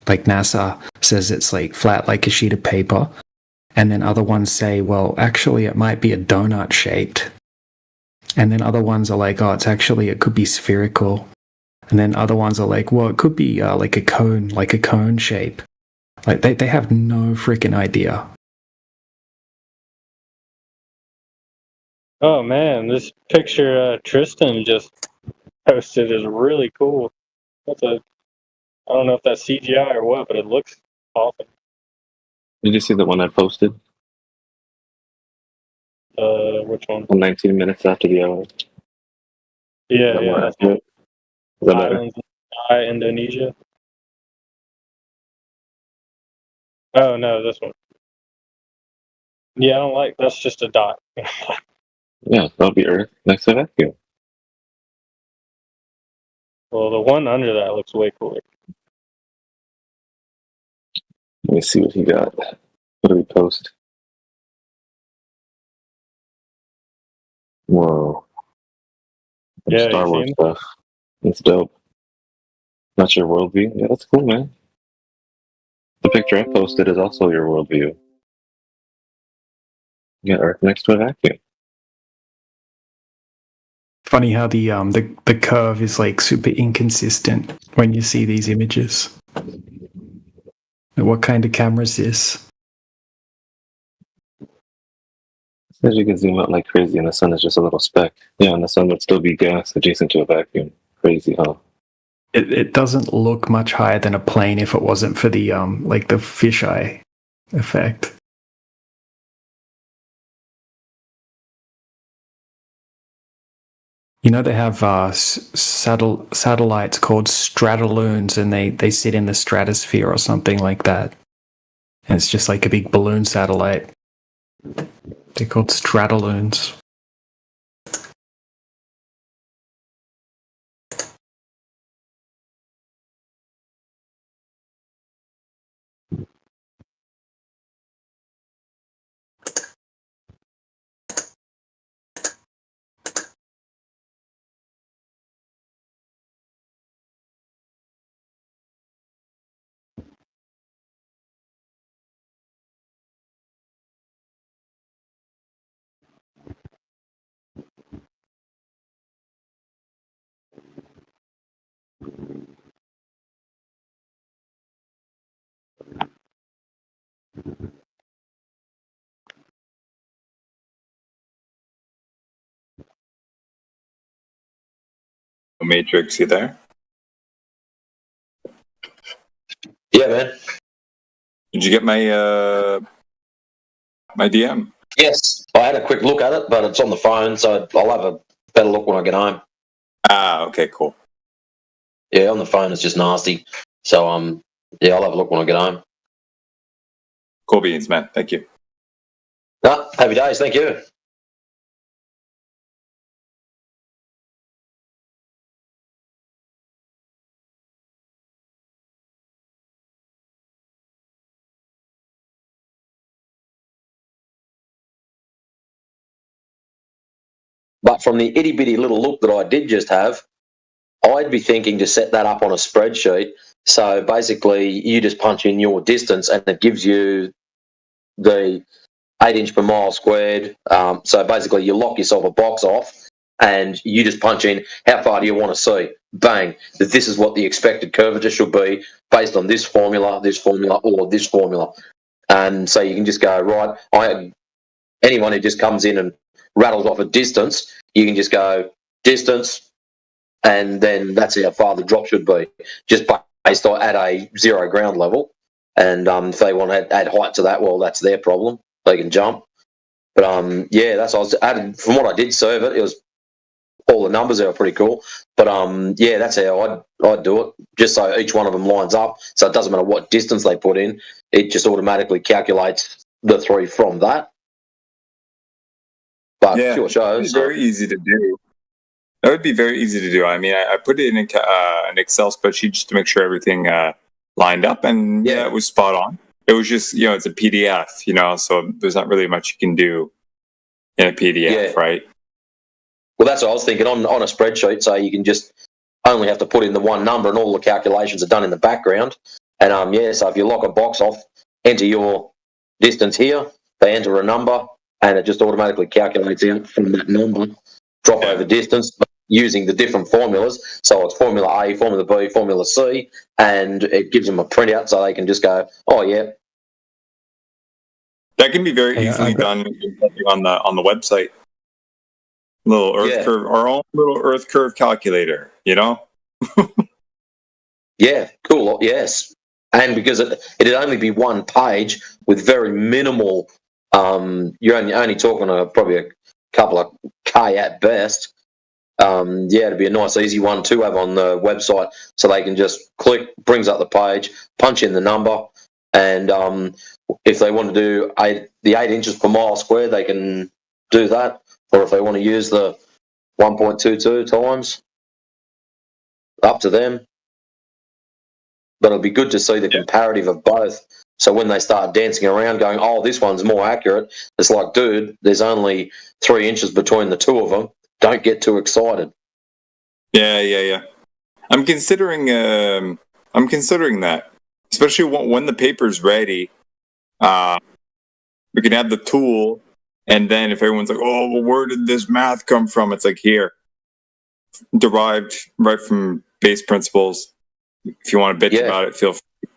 Like NASA says it's like flat like a sheet of paper. And then other ones say, well, actually it might be a donut shaped. And then other ones are like, oh, it could be spherical. And then other ones are like, well, it could be like a cone shape. Like they have no freaking idea. Oh man, this picture Tristan just posted is really cool. I don't know if that's CGI or what, but it looks awesome. Did you see the one I posted? Which one? 19 minutes after the hour. Yeah. Islands in Indonesia. Oh no, this one. Yeah, I don't like. That's just a dot. Yeah, that'll be Earth next to vacuum. Well, the one under that looks way cooler. Let me see what he got. What did he post? Whoa. Yeah, Star Wars stuff. That's dope. Not your worldview? Yeah, that's cool, man. The picture I posted is also your worldview. You got Earth next to a vacuum. Funny how the curve is like super inconsistent when you see these images. What kind of camera is this? As you can zoom out like crazy, and the sun is just a little speck. Yeah, and the sun would still be gas adjacent to a vacuum. Crazy, huh? It doesn't look much higher than a plane if it wasn't for the like the fisheye effect. You know, they have satellites called strataloons, and they sit in the stratosphere or something like that. And it's just like a big balloon satellite. They're called strataloons. Matrix, you there? Yeah, man. Did you get my my DM? Yes, I had a quick look at it, but it's on the phone, so I'll have a better look when I get home. Ah, okay, cool. Yeah, on the phone it's just nasty. So yeah, I'll have a look when I get home. Cool beans, man. Thank you. No, happy days. Thank you. But from the itty bitty little look that I did just have, I'd be thinking to set that up on a spreadsheet. So basically, you just punch in your distance, and it gives you the 8 inch per mile squared. So basically, you lock yourself a box off, and you just punch in how far do you want to see. Bang! This is what the expected curvature should be based on this formula, or this formula. And so you can just go right. Anyone who just comes in and rattles off a distance, you can just go distance, and then that's how far the drop should be, just based on at a zero ground level. And if they want to add height to that, well, that's their problem. They can jump. But yeah, that's what I was added. From what I did serve it, it was all the numbers there are pretty cool. But yeah, that's how I'd do it. Just so each one of them lines up, so it doesn't matter what distance they put in, it just automatically calculates the 3 from that. But yeah, sure shows. It's very easy to do. That would be very easy to do. I mean, I put it in an Excel spreadsheet just to make sure everything lined up, and yeah, it was spot on. It was just, it's a PDF, so there's not really much you can do in a PDF, right? Well, that's what I was thinking on a spreadsheet, so you can just only have to put in the one number, and all the calculations are done in the background. And yeah, so if you lock a box off, enter your distance here, they enter a number, and it just automatically calculates out from that number, drop over distance. using the different formulas. So it's Formula A, Formula B, Formula C, and it gives them a printout so they can just go, oh yeah. That can be very easily done on the website. Little Earth curve, our own little Earth curve calculator, you know? Yeah, cool. Yes. And because it'd only be one page with very minimal, you're only talking probably a couple of K at best. Yeah, it'd be a nice, easy one to have on the website so they can just click, brings up the page, punch in the number, and if they want to do the 8 inches per mile square, they can do that. Or if they want to use the 1.22 times, up to them. But it'll be good to see the comparative of both. So when they start dancing around going, oh, this one's more accurate, it's like, dude, there's only 3 inches between the two of them. Don't get too excited. Yeah. I'm considering that, especially when the paper's ready. We can have the tool, and then if everyone's like, "Oh, well, where did this math come from?" It's like, here, derived right from base principles. If you want to bitch about it, feel free.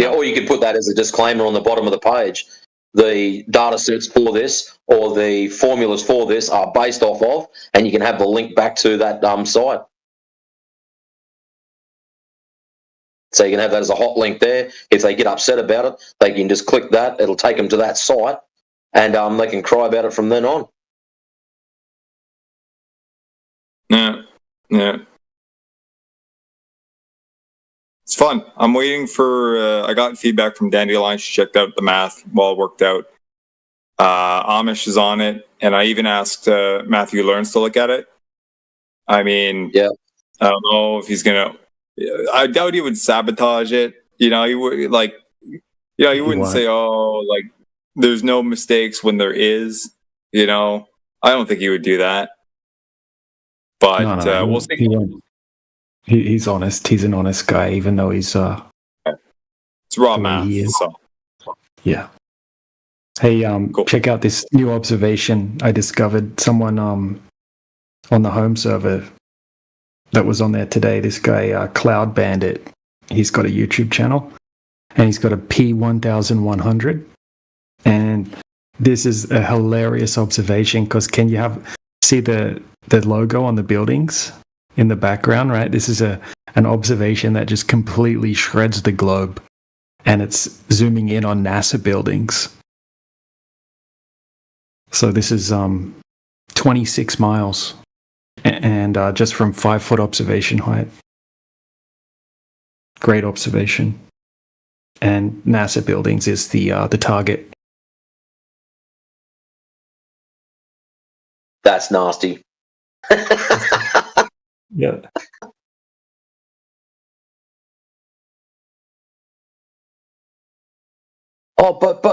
Or you could put that as a disclaimer on the bottom of the page. The data sets for this or the formulas for this are based off of, and you can have the link back to that site. So you can have that as a hot link there. If they get upset about it, they can just click that. It'll take them to that site, and they can cry about it from then on. Yeah. It's fun. I'm waiting for. I got feedback from Dandelion. She checked out the math while it worked out. Amish is on it, and I even asked Matthew Learns to look at it. I mean, I don't know if he's gonna. I doubt he would sabotage it. You know, he would he wouldn't say, "Oh, like there's no mistakes when there is." You know, I don't think he would do that. But we'll see. He's honest. He's an honest guy, even though he's it's raw math. So. Yeah. Hey, check out this new observation I discovered. Someone on the home server that was on there today. This guy, Cloud Bandit. He's got a YouTube channel, and he's got a P1100. And this is a hilarious observation because can you see the logo on the buildings in the background, right? This is an observation that just completely shreds the globe, and it's zooming in on NASA buildings. So this is 26 miles, and just from 5-foot observation height. Great observation. And NASA buildings is the target. That's nasty. Yeah. Oh, but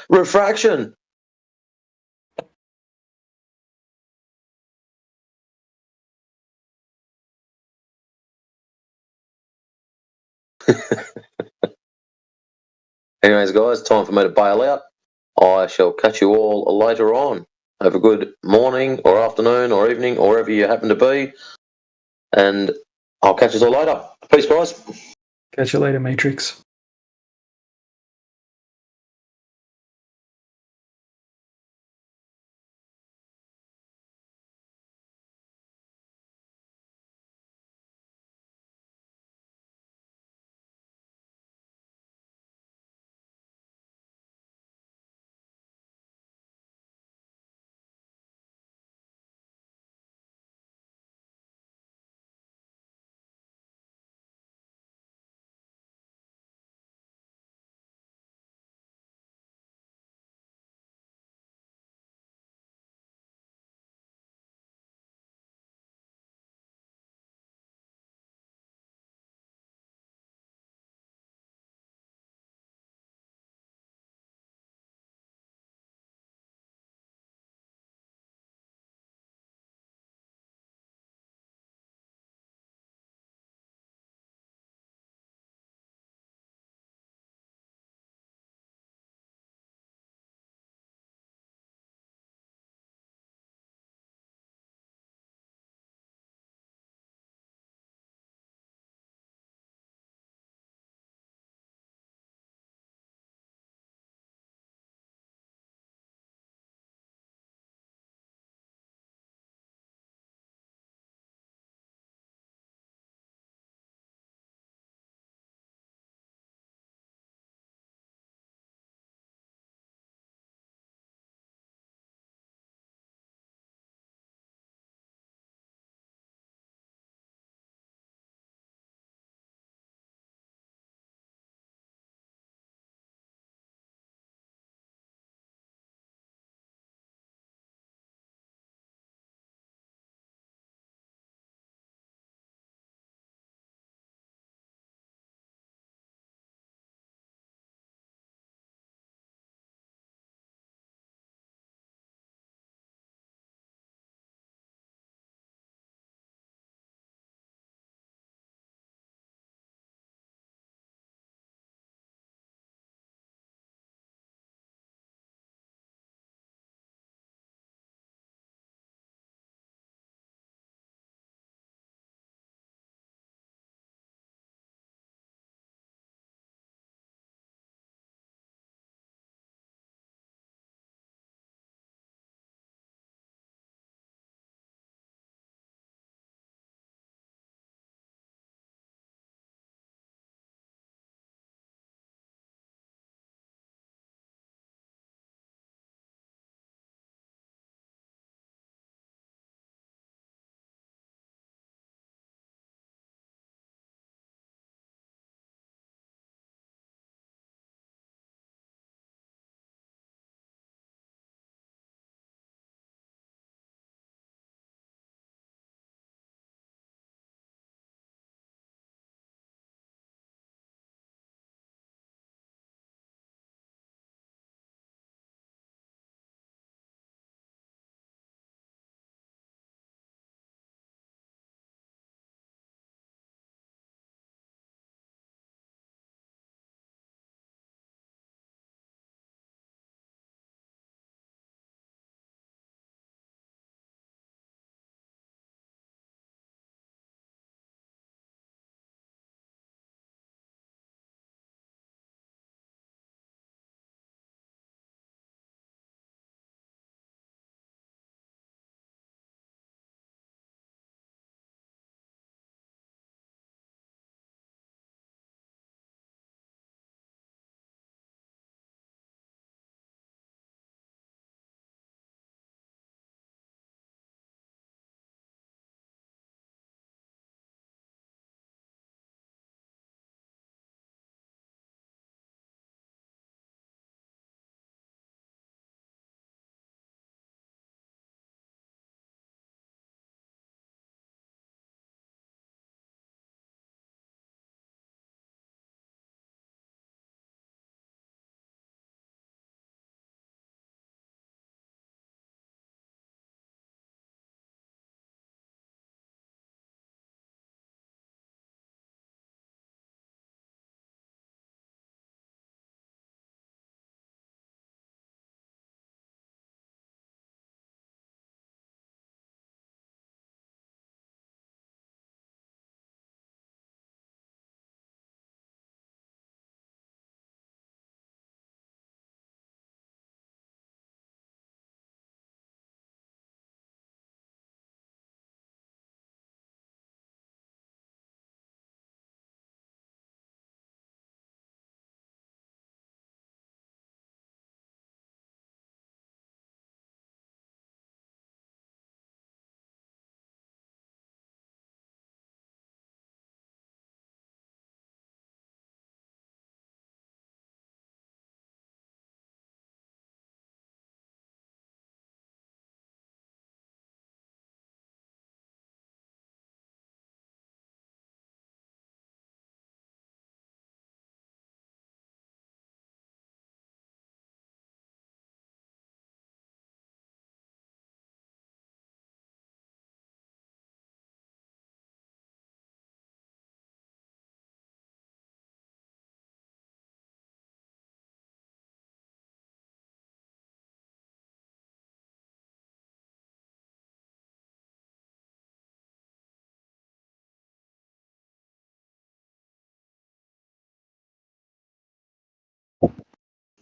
refraction. Anyways, guys, time for me to bail out. I shall catch you all later on. Have a good morning or afternoon or evening or wherever you happen to be. And I'll catch you all later. Peace, guys. Catch you later, Matrix.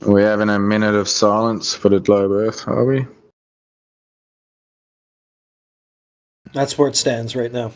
Are we having a minute of silence for the globe Earth, are we? That's where it stands right now.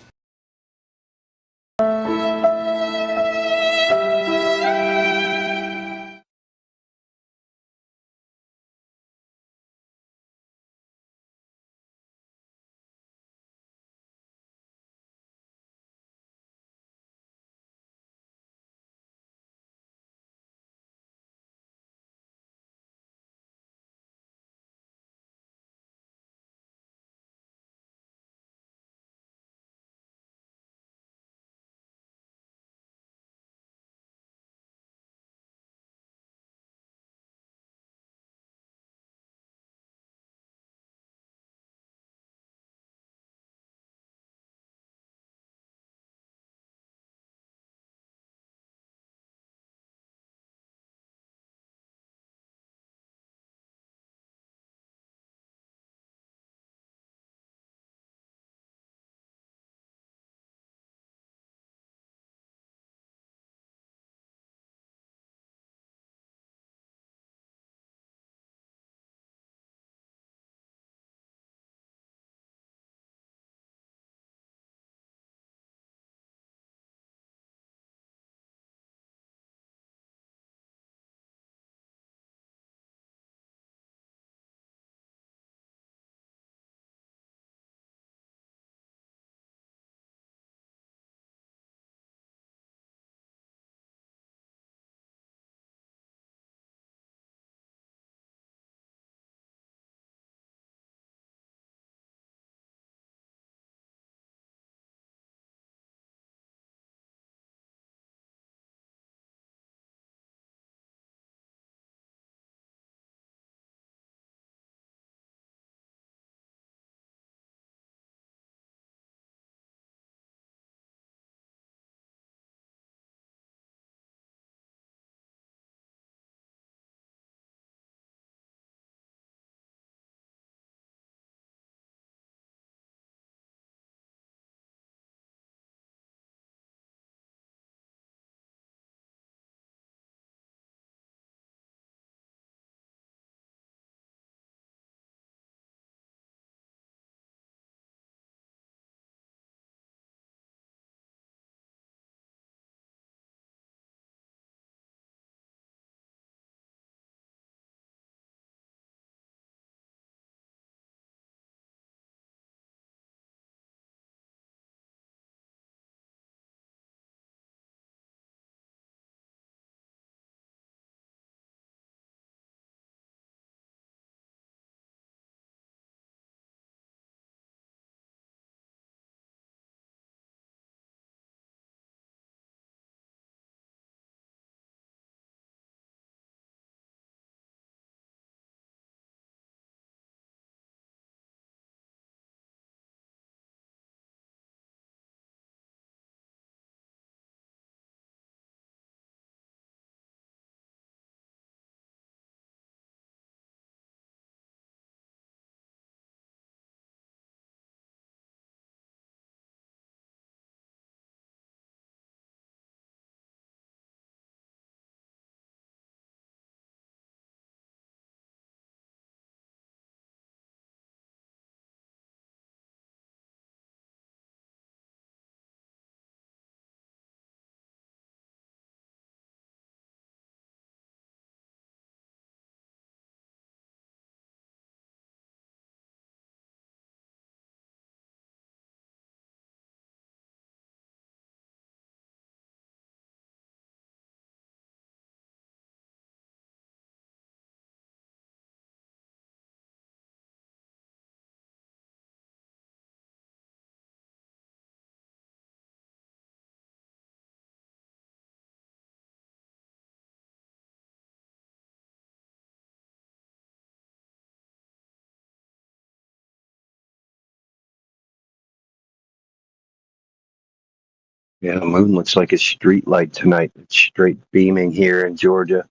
Yeah, the moon looks like a street light tonight. It's straight beaming here in Georgia.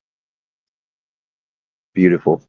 Beautiful.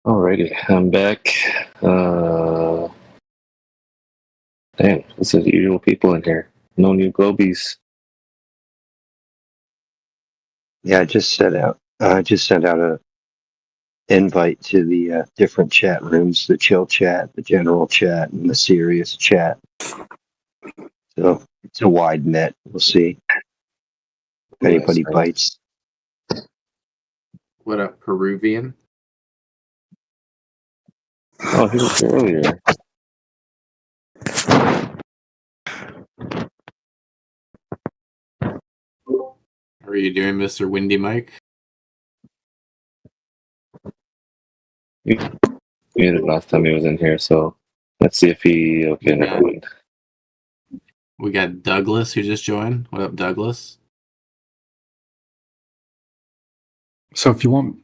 Alrighty, I'm back. Damn, this is usual people in here. No new globies. Yeah, I just sent out a invite to the different chat rooms: the chill chat, the general chat, and the serious chat. So it's a wide net. We'll see if anybody bites. What up, Peruvian? Oh, he was here earlier. How are you doing, Mr. Windy Mike? He muted last time he was in here, so let's see if he. Okay, never mind. We got Douglas who just joined. What up, Douglas? So if you want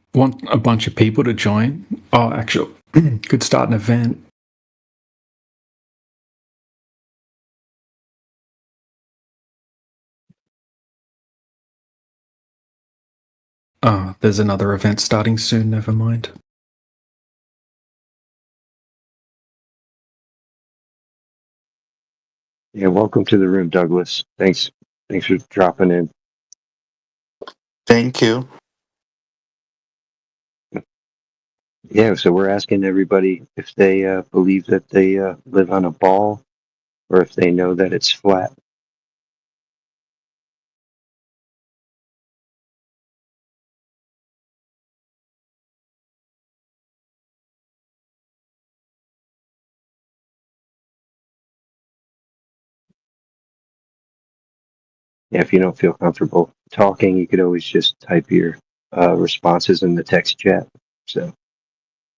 a bunch of people to join, actually, could start an event. There's another event starting soon. Never mind. Yeah, welcome to the room, Douglas. Thanks for dropping in. Thank you. Yeah, so we're asking everybody if they believe that they live on a ball or if they know that it's flat. Yeah, if you don't feel comfortable talking, you could always just type your responses in the text chat. So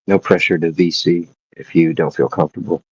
no pressure to VC if you don't feel comfortable.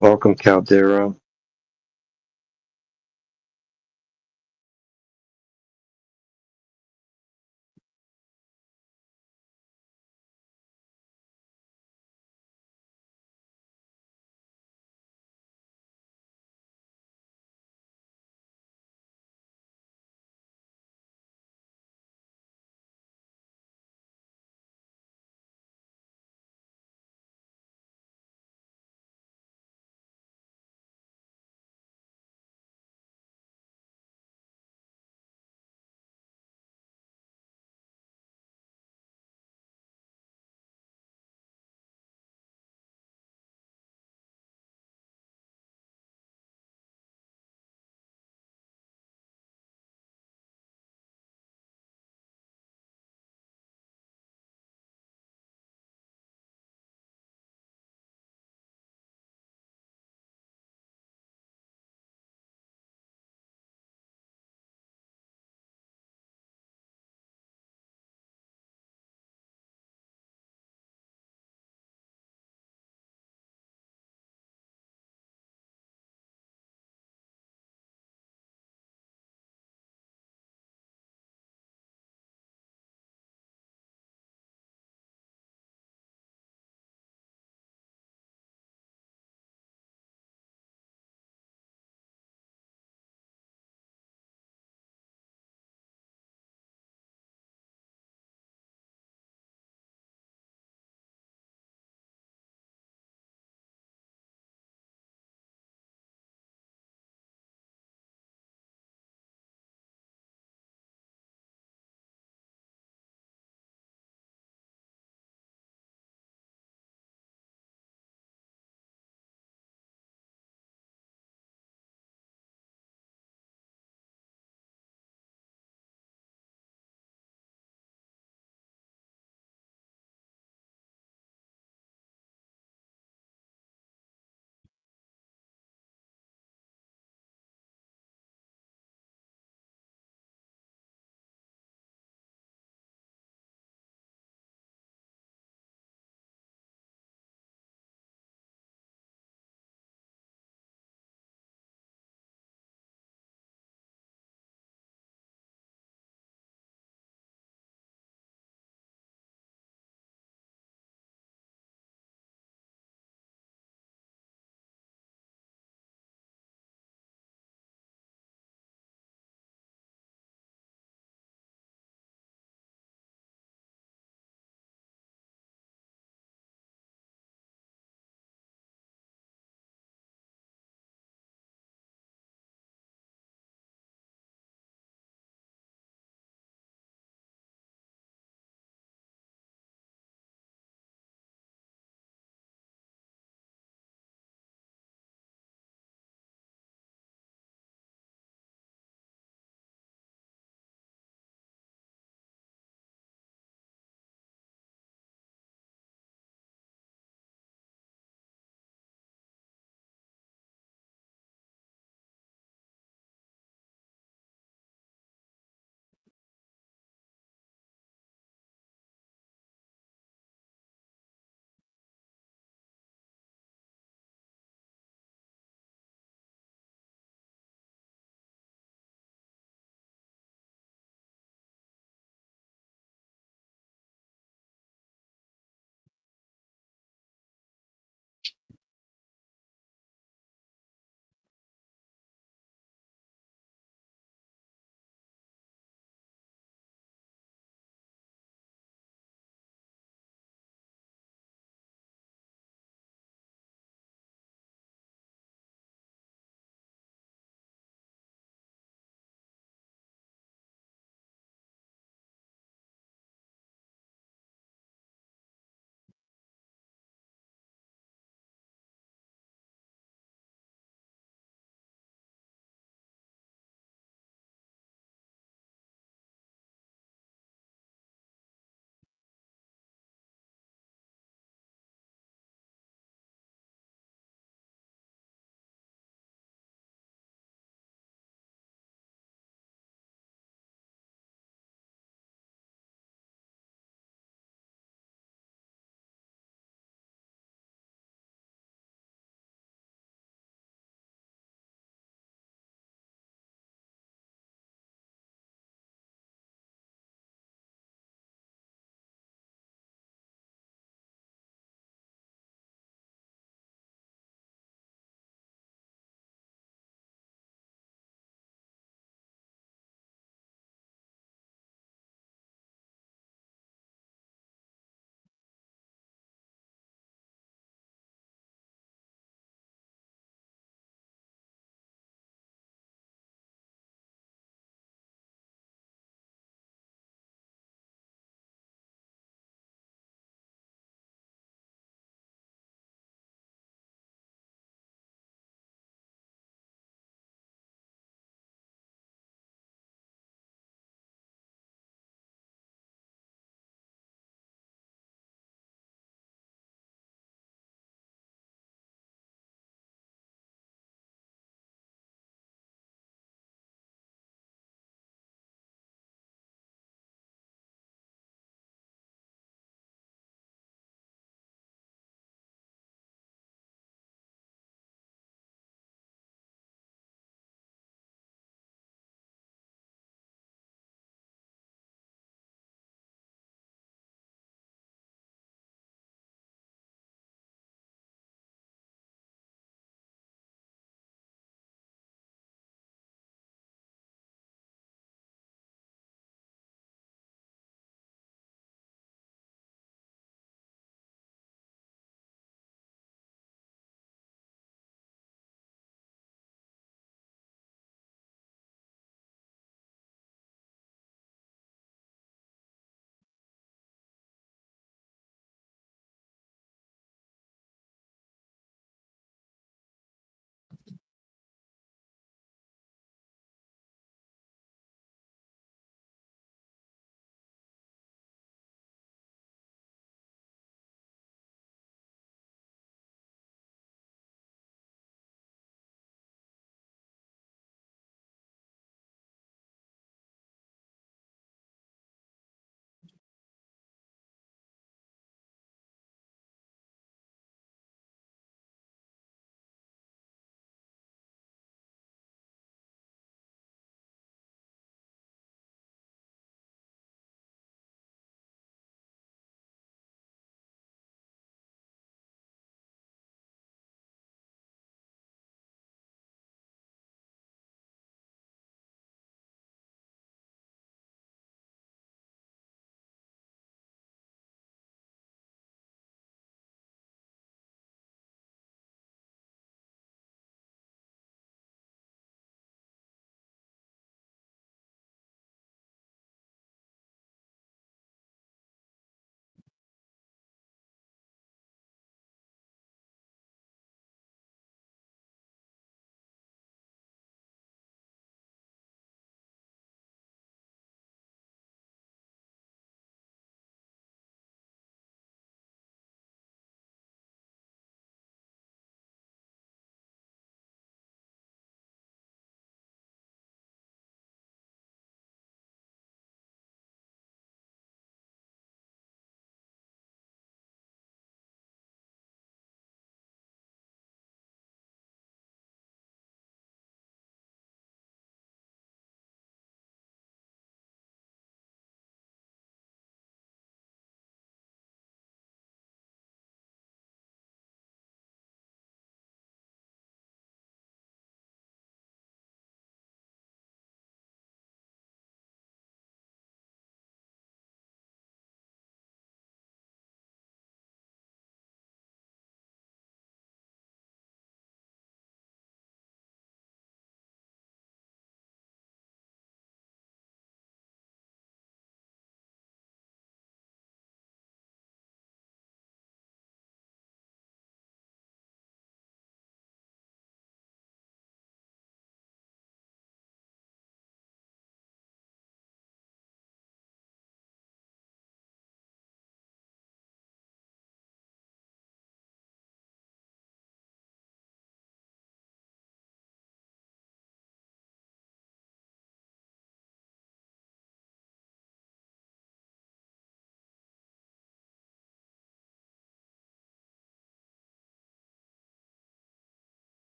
Welcome, Caldero.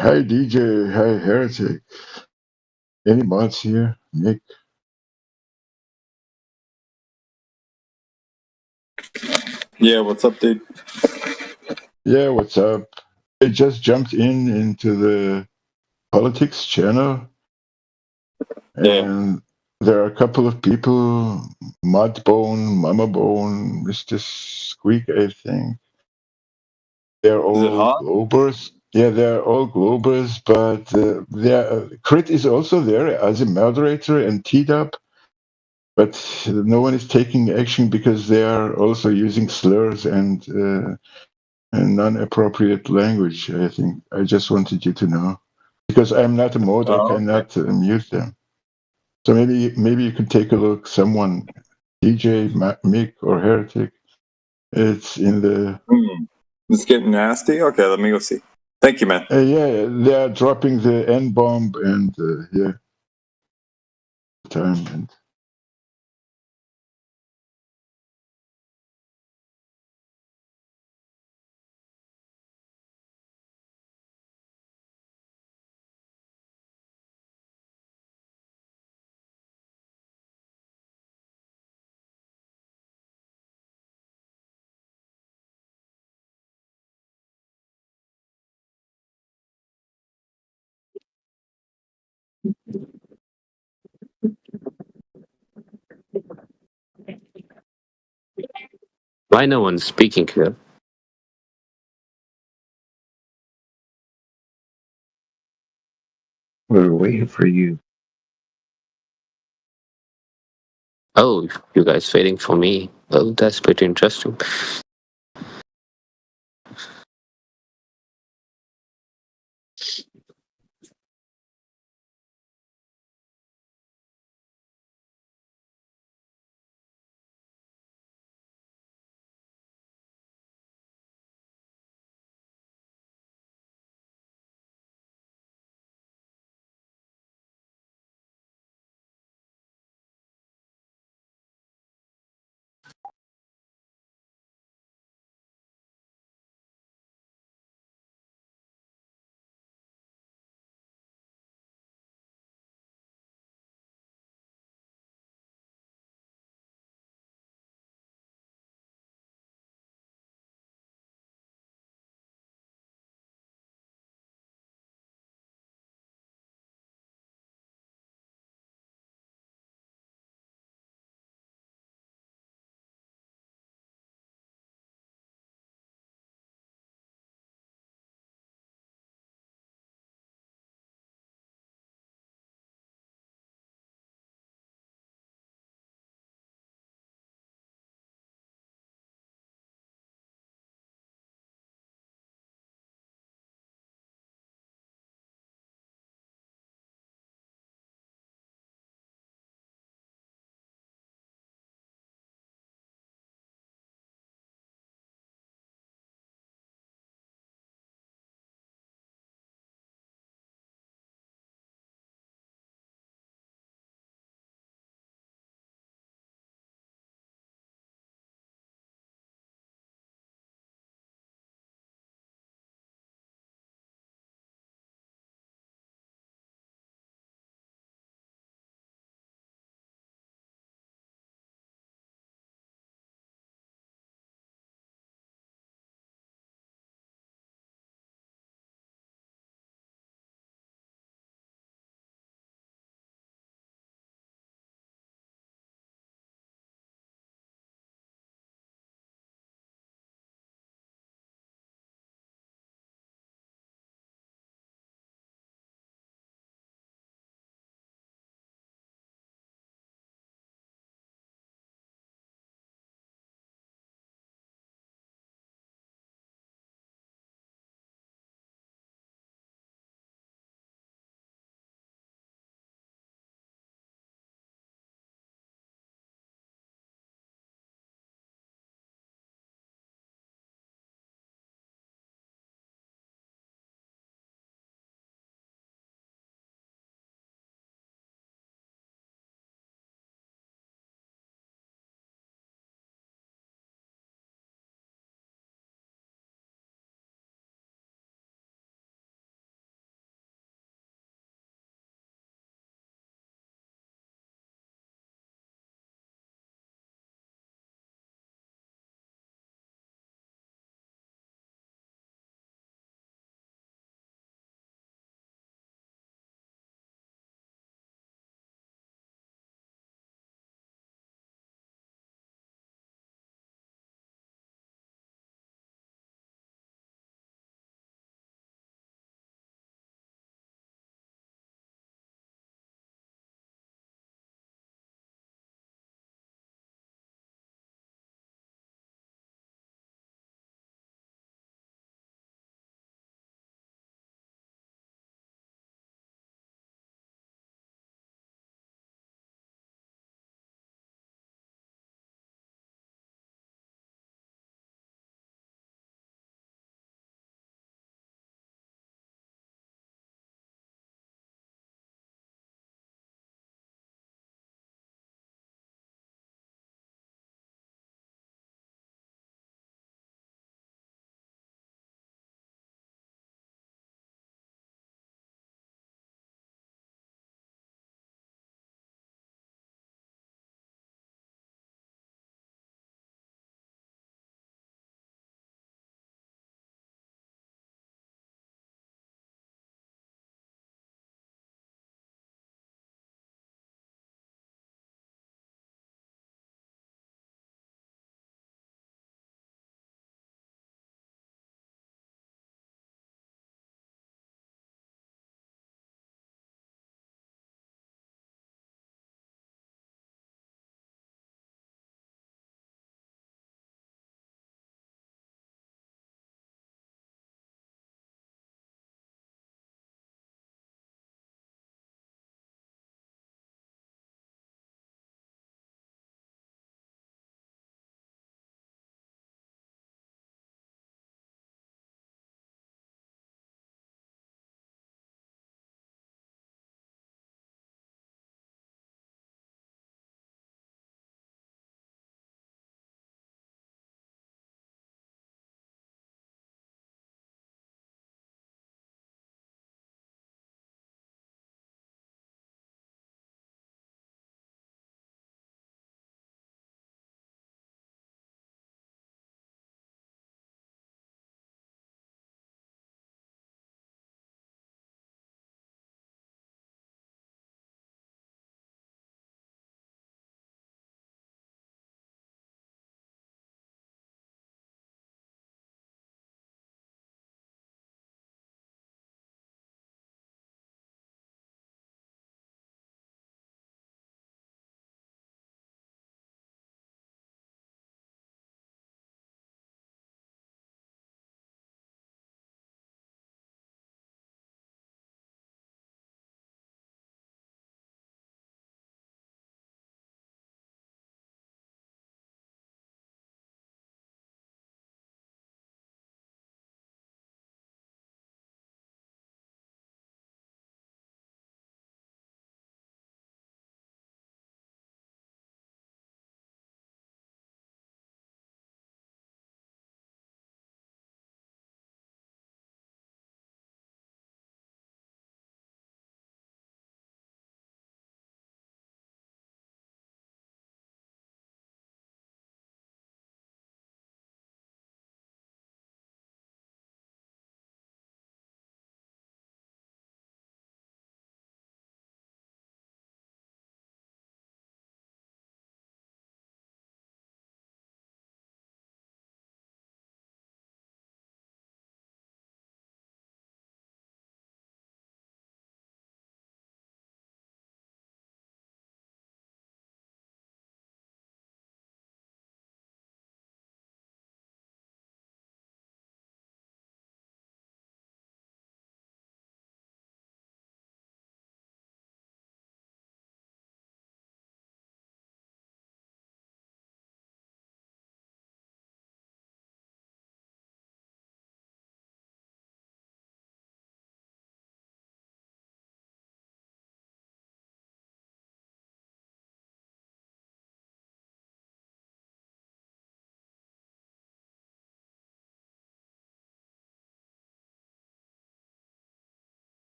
Hi DJ, hi Heretic. Any mods here? Nick? Yeah, what's up, dude? Yeah, what's up? I just jumped into the politics channel, and there are a couple of people, Mudbone, Mama Bone, Mr. Squeak, I think. They're all Globers. Yeah, they're all Globers, but Crit is also there as a moderator and T-Dub, but no one is taking action because they are also using slurs and non-appropriate language. I think I just wanted you to know because I'm not a mod, I cannot mute them. So maybe you could take a look. Someone, DJ, Mick, or Heretic. It's in the. It's getting nasty. Okay, let me go see. Thank you, man. Yeah, they are dropping the N bomb and yeah, time and. Why no one's speaking here? We're waiting for you. Oh, you guys waiting for me? Well, that's pretty interesting.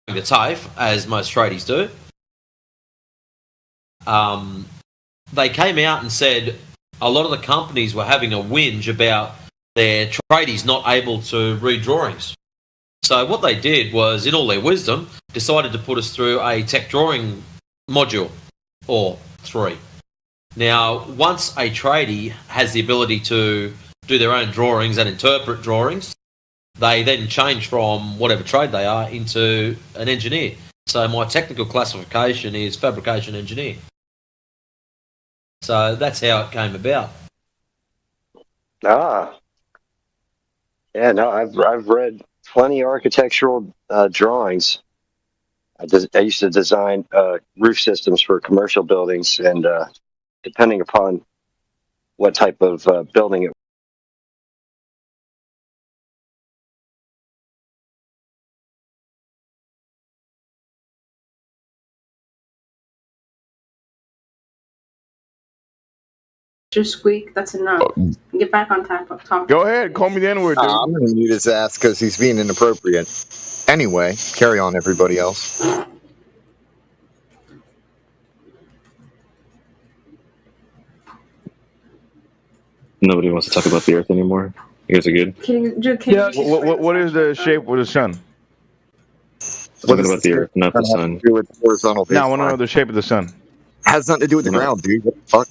to TAFE, as most tradies do, they came out and said a lot of the companies were having a whinge about their tradies not able to read drawings. So what they did was, in all their wisdom, decided to put us through a tech drawing module, or 3. Now, once a tradie has the ability to do their own drawings and interpret drawings, they then change from whatever trade they are into an engineer. So my technical classification is fabrication engineer. So that's how it came about. Ah. Yeah, no, I've read plenty of architectural drawings. I used to design roof systems for commercial buildings, and depending upon what type of building it Just squeak. That's enough. Get back on topic. Go ahead. Call me the N-word, dude. I'm going to mute his ass because he's being inappropriate. Anyway, carry on, everybody else. Nobody wants to talk about the Earth anymore. You guys are good? What is the shape of the sun? Talking about the Earth, not the sun. Do with horizontal No, I want to know the shape of the sun. Has nothing to do with the ground, dude. What the fuck?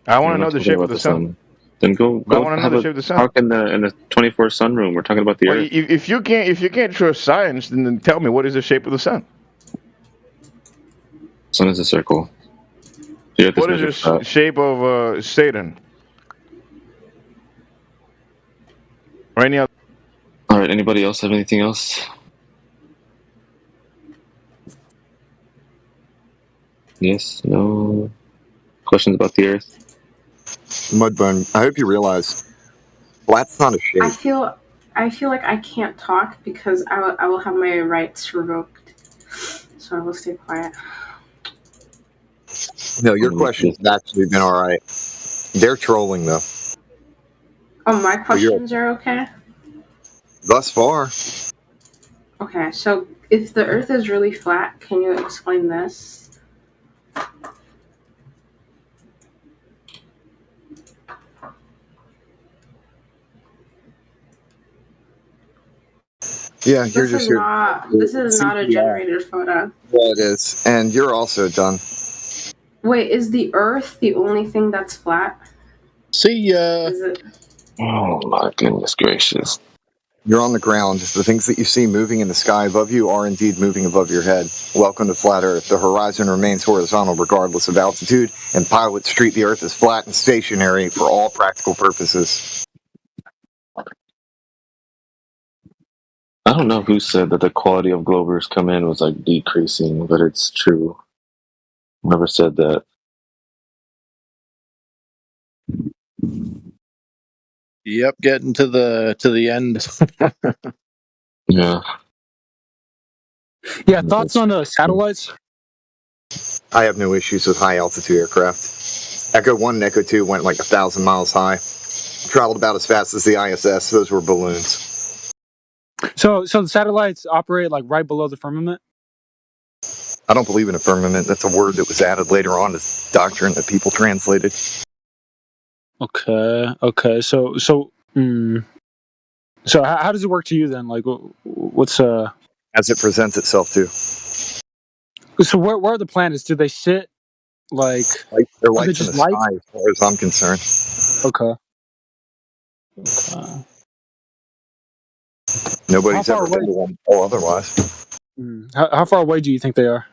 I want to know the shape of the sun. Then go I want to know the shape of the sun. talk in the 24 sun room. We're talking about the Well, Earth. if you can't trust science, then tell me, what is the shape of the sun? Sun is a circle. The Earth What is is the shape of Saturn? Right now. All right. Anybody else have anything else? Yes. No. Questions about the Earth? Mudbone, I hope you realize flat's not a shape. I feel like I can't talk because I will have my rights revoked. So I will stay quiet. No, your question's actually been all right. They're trolling, though. Oh, my questions are okay? Thus far. Okay, so if the Earth is really flat, can you explain this? Yeah, you're just here. This is not a generated photo. Yeah, it is. And you're also done. Wait, is the Earth the only thing that's flat? See ya. Is it? Oh my goodness gracious. You're on the ground. The things that you see moving in the sky above you are indeed moving above your head. Welcome to Flat Earth. The horizon remains horizontal regardless of altitude, and pilots treat the Earth as flat and stationary for all practical purposes. I don't know who said that the quality of Globers come in was like decreasing, but it's true. Whoever said that. Yep, getting to the end. Yeah. Yeah, thoughts on satellites? I have no issues with high altitude aircraft. Echo 1 and Echo 2 went like 1,000 miles high. Traveled about as fast as the ISS. Those were balloons. So the satellites operate like right below the firmament? I don't believe in a firmament. That's a word that was added later on as doctrine that people translated. Okay. So how does it work to you then? Like, what's as it presents itself to? So where are the planets? Do they sit like? They're lights in the sky, as far as I'm concerned. Okay. Nobody's ever been to one or otherwise. How far away do you think they are?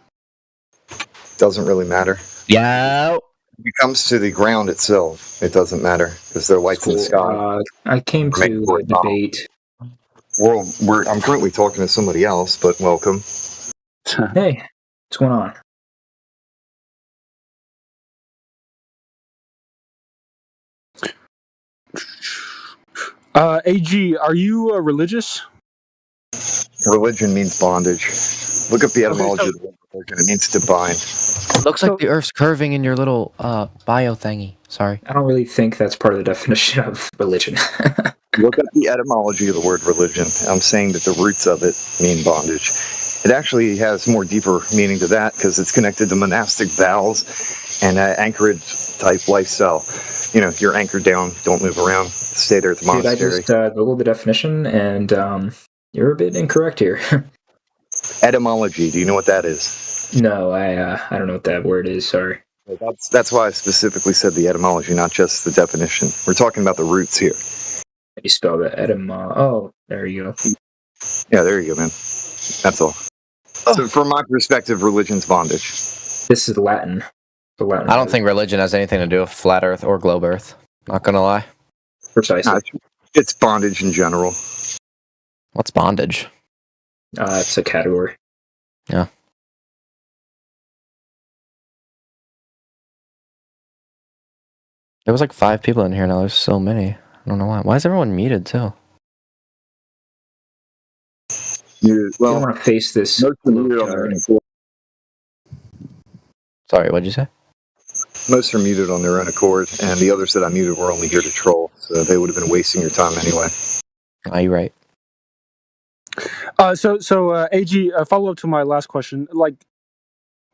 Doesn't really matter. Yeah. When it comes to the ground itself, it doesn't matter because they're lights in the sky. I came to a debate. Well, I'm currently talking to somebody else, but welcome. Hey, what's going on? AG, are you religious? Religion means bondage. Look up the etymology of the word religion. It means to bind. Looks like the Earth's curving in your little bio thingy. Sorry. I don't really think that's part of the definition of religion. Look up the etymology of the word religion. I'm saying that the roots of it mean bondage. It actually has more deeper meaning to that because it's connected to monastic vows and anchorage type lifestyle. You know, you're anchored down, don't move around, stay there at the monastery. Dude, I just googled the definition, and you're a bit incorrect here. Etymology, do you know what that is? No, I don't know what that word is, sorry. That's why I specifically said the etymology, not just the definition. We're talking about the roots here. You spell the oh, there you go. Yeah, there you go, man. That's all. So from my perspective, religion's bondage. This is Latin. Latin I don't think religion has anything to do with flat Earth or globe Earth. Not gonna lie. Precisely. It's bondage in general. What's bondage? It's a category. Yeah. There was like 5 people in here now. There's so many. I don't know why. Why is everyone muted too? You don't want to face this. Sorry, what'd you say? Most are muted on their own accord, and the others that I muted were only here to troll, so they would have been wasting your time anyway. You're right. So AG, follow up to my last question. Like,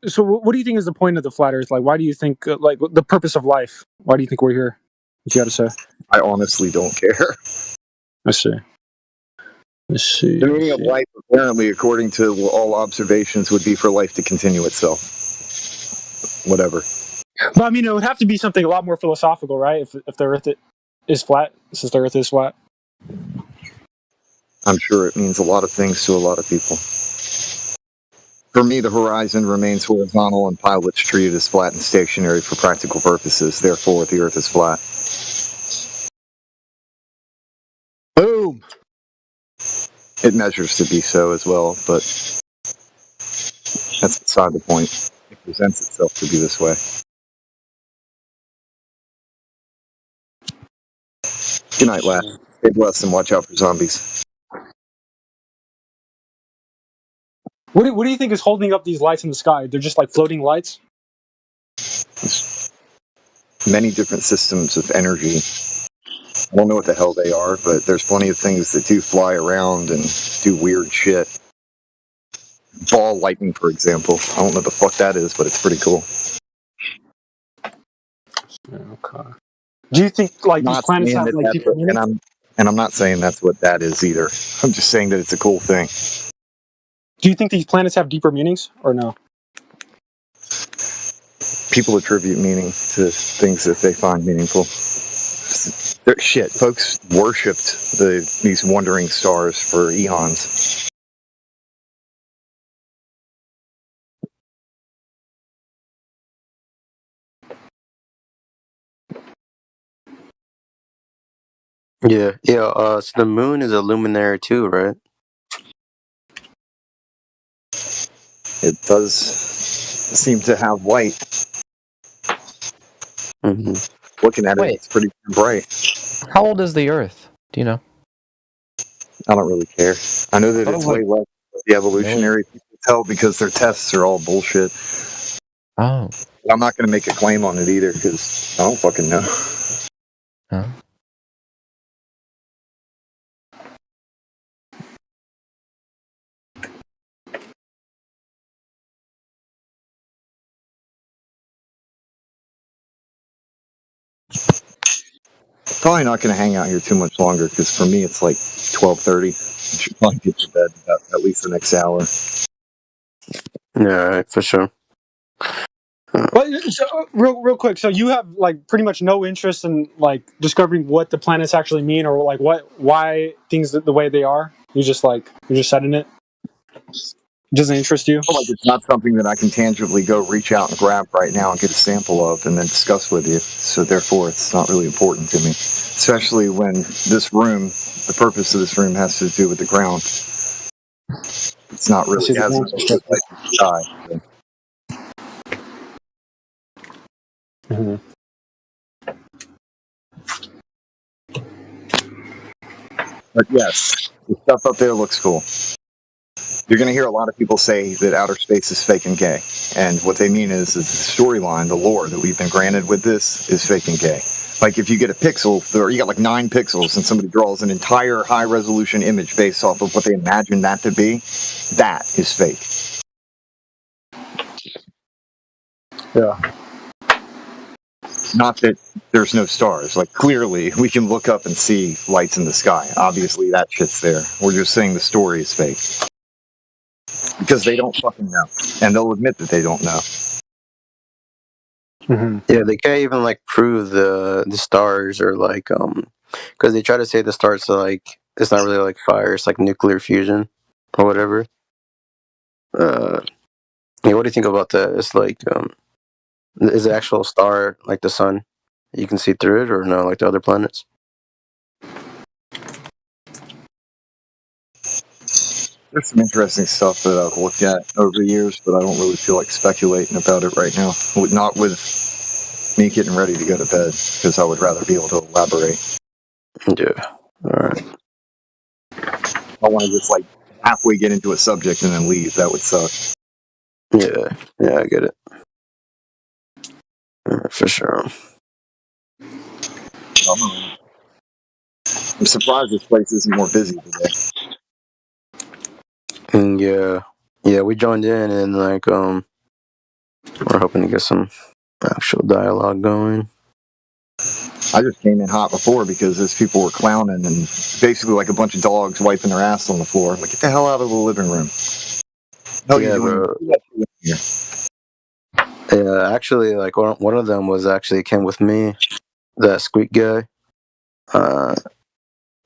so what do you think is the point of the flat Earth? Like, why do you think, like, the purpose of life? Why do you think we're here? What you got to say? I honestly don't care. I see. Let's see. The meaning of life, apparently, according to all observations, would be for life to continue itself. Whatever. But I mean, it would have to be something a lot more philosophical, right? If the Earth is flat, since the Earth is flat. I'm sure it means a lot of things to a lot of people. For me, the horizon remains horizontal and pilots treated as flat and stationary for practical purposes. Therefore, the Earth is flat. Boom! It measures to be so as well, but that's beside the point. It presents itself to be this way. Good night, lad. Stay blessed and watch out for zombies. What do you think is holding up these lights in the sky? They're just like floating lights? Many different systems of energy. I don't know what the hell they are, but there's plenty of things that do fly around and do weird shit. Ball lightning, for example. I don't know what the fuck that is, but it's pretty cool. Okay. Do you think like these planets have like deeper meaning? And I'm not saying that's what that is either. I'm just saying that it's a cool thing. Do you think these planets have deeper meanings or no? People attribute meaning to things that they find meaningful. Shit, folks worshipped these wandering stars for eons. Yeah. So the moon is a luminary too, right? It does seem to have light. Mm-hmm. Looking at it, it's pretty bright. How old is the Earth? Do you know? I don't really care. I know that it's way less than the evolutionary people tell because their tests are all bullshit. Oh. I'm not going to make a claim on it either because I don't fucking know. Huh? Probably not going to hang out here too much longer because for me it's like 12:30. I should probably get to bed at least the next hour. Yeah, right, for sure. But so, real quick, so you have like pretty much no interest in like discovering what the planets actually mean or like why things the way they are. You're just set in it. It doesn't interest you. Like it's not something that I can tangibly go reach out and grab right now and get a sample of and then discuss with you. So therefore, it's not really important to me, especially when this room, the purpose of this room, has to do with the ground. It's not really it has to do with like the sky. So. Mm-hmm. But yes, the stuff up there looks cool. you're going to hear a lot of people say that outer space is fake and gay. And what they mean is the storyline, the lore that we've been granted with this is fake and gay. Like if you get a pixel, or you got like 9 pixels, and somebody draws an entire high-resolution image based off of what they imagine that to be, that is fake. Yeah. Not that there's no stars. Like clearly, we can look up and see lights in the sky. Obviously, that shit's there. We're just saying the story is fake. Because they don't fucking know. And they'll admit that they don't know. Yeah, they can't even like prove the stars or like because they try to say the stars are like it's not really like fire, it's like nuclear fusion or whatever. Yeah, what do you think about that? It's like is the actual star like the sun? You can see through it, or no, like the other planets? There's some interesting stuff that I've looked at over the years, but I don't really feel like speculating about it right now. Not with me getting ready to go to bed, because I would rather be able to elaborate. Yeah. Alright. I want to just like halfway get into a subject and then leave. That would suck. Yeah, I get it. For sure. I'm surprised this place isn't more busy today. Yeah, we joined in and like we're hoping to get some actual dialogue going. I just came in hot before because those people were clowning and basically like a bunch of dogs wiping their ass on the floor. Like, get the hell out of the living room. Yeah, bro. Yeah, actually, like one of them was actually came with me. That Squeak guy.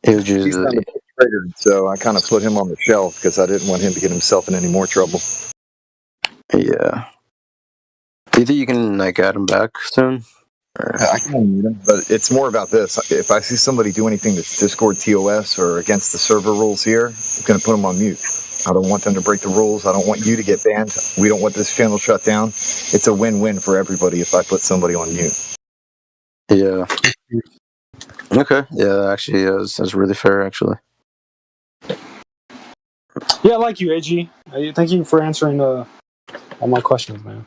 He was just. He's kind of triggered, so I kind of put him on the shelf because I didn't want him to get himself in any more trouble. Yeah. Do you think you can like add him back soon? I can meet him, but it's more about this. If I see somebody do anything that's Discord TOS or against the server rules here, I'm going to put them on mute. I don't want them to break the rules. I don't want you to get banned. We don't want this channel shut down. It's a win-win for everybody if I put somebody on mute. Yeah. Okay. Yeah, actually, that's really fair, actually. Yeah, I like you, AG. Thank you for answering all my questions, man.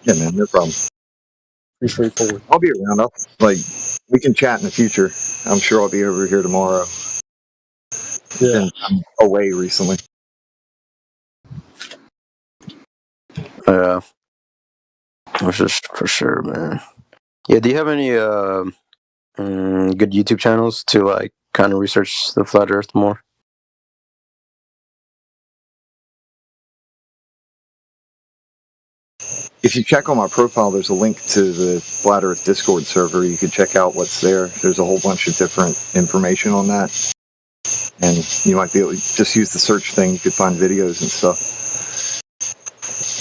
Yeah, man, no problem. Pretty straightforward. I'll be around. We can chat in the future. I'm sure I'll be over here tomorrow. Yeah. I'm away recently. Yeah. For sure, man. Yeah, do you have any good YouTube channels to like kind of research the flat Earth more? If you check on my profile, there's a link to the Flat Earth Discord server. You can check out what's there. There's a whole bunch of different information on that. And you might be able to just use the search thing. You could find videos and stuff.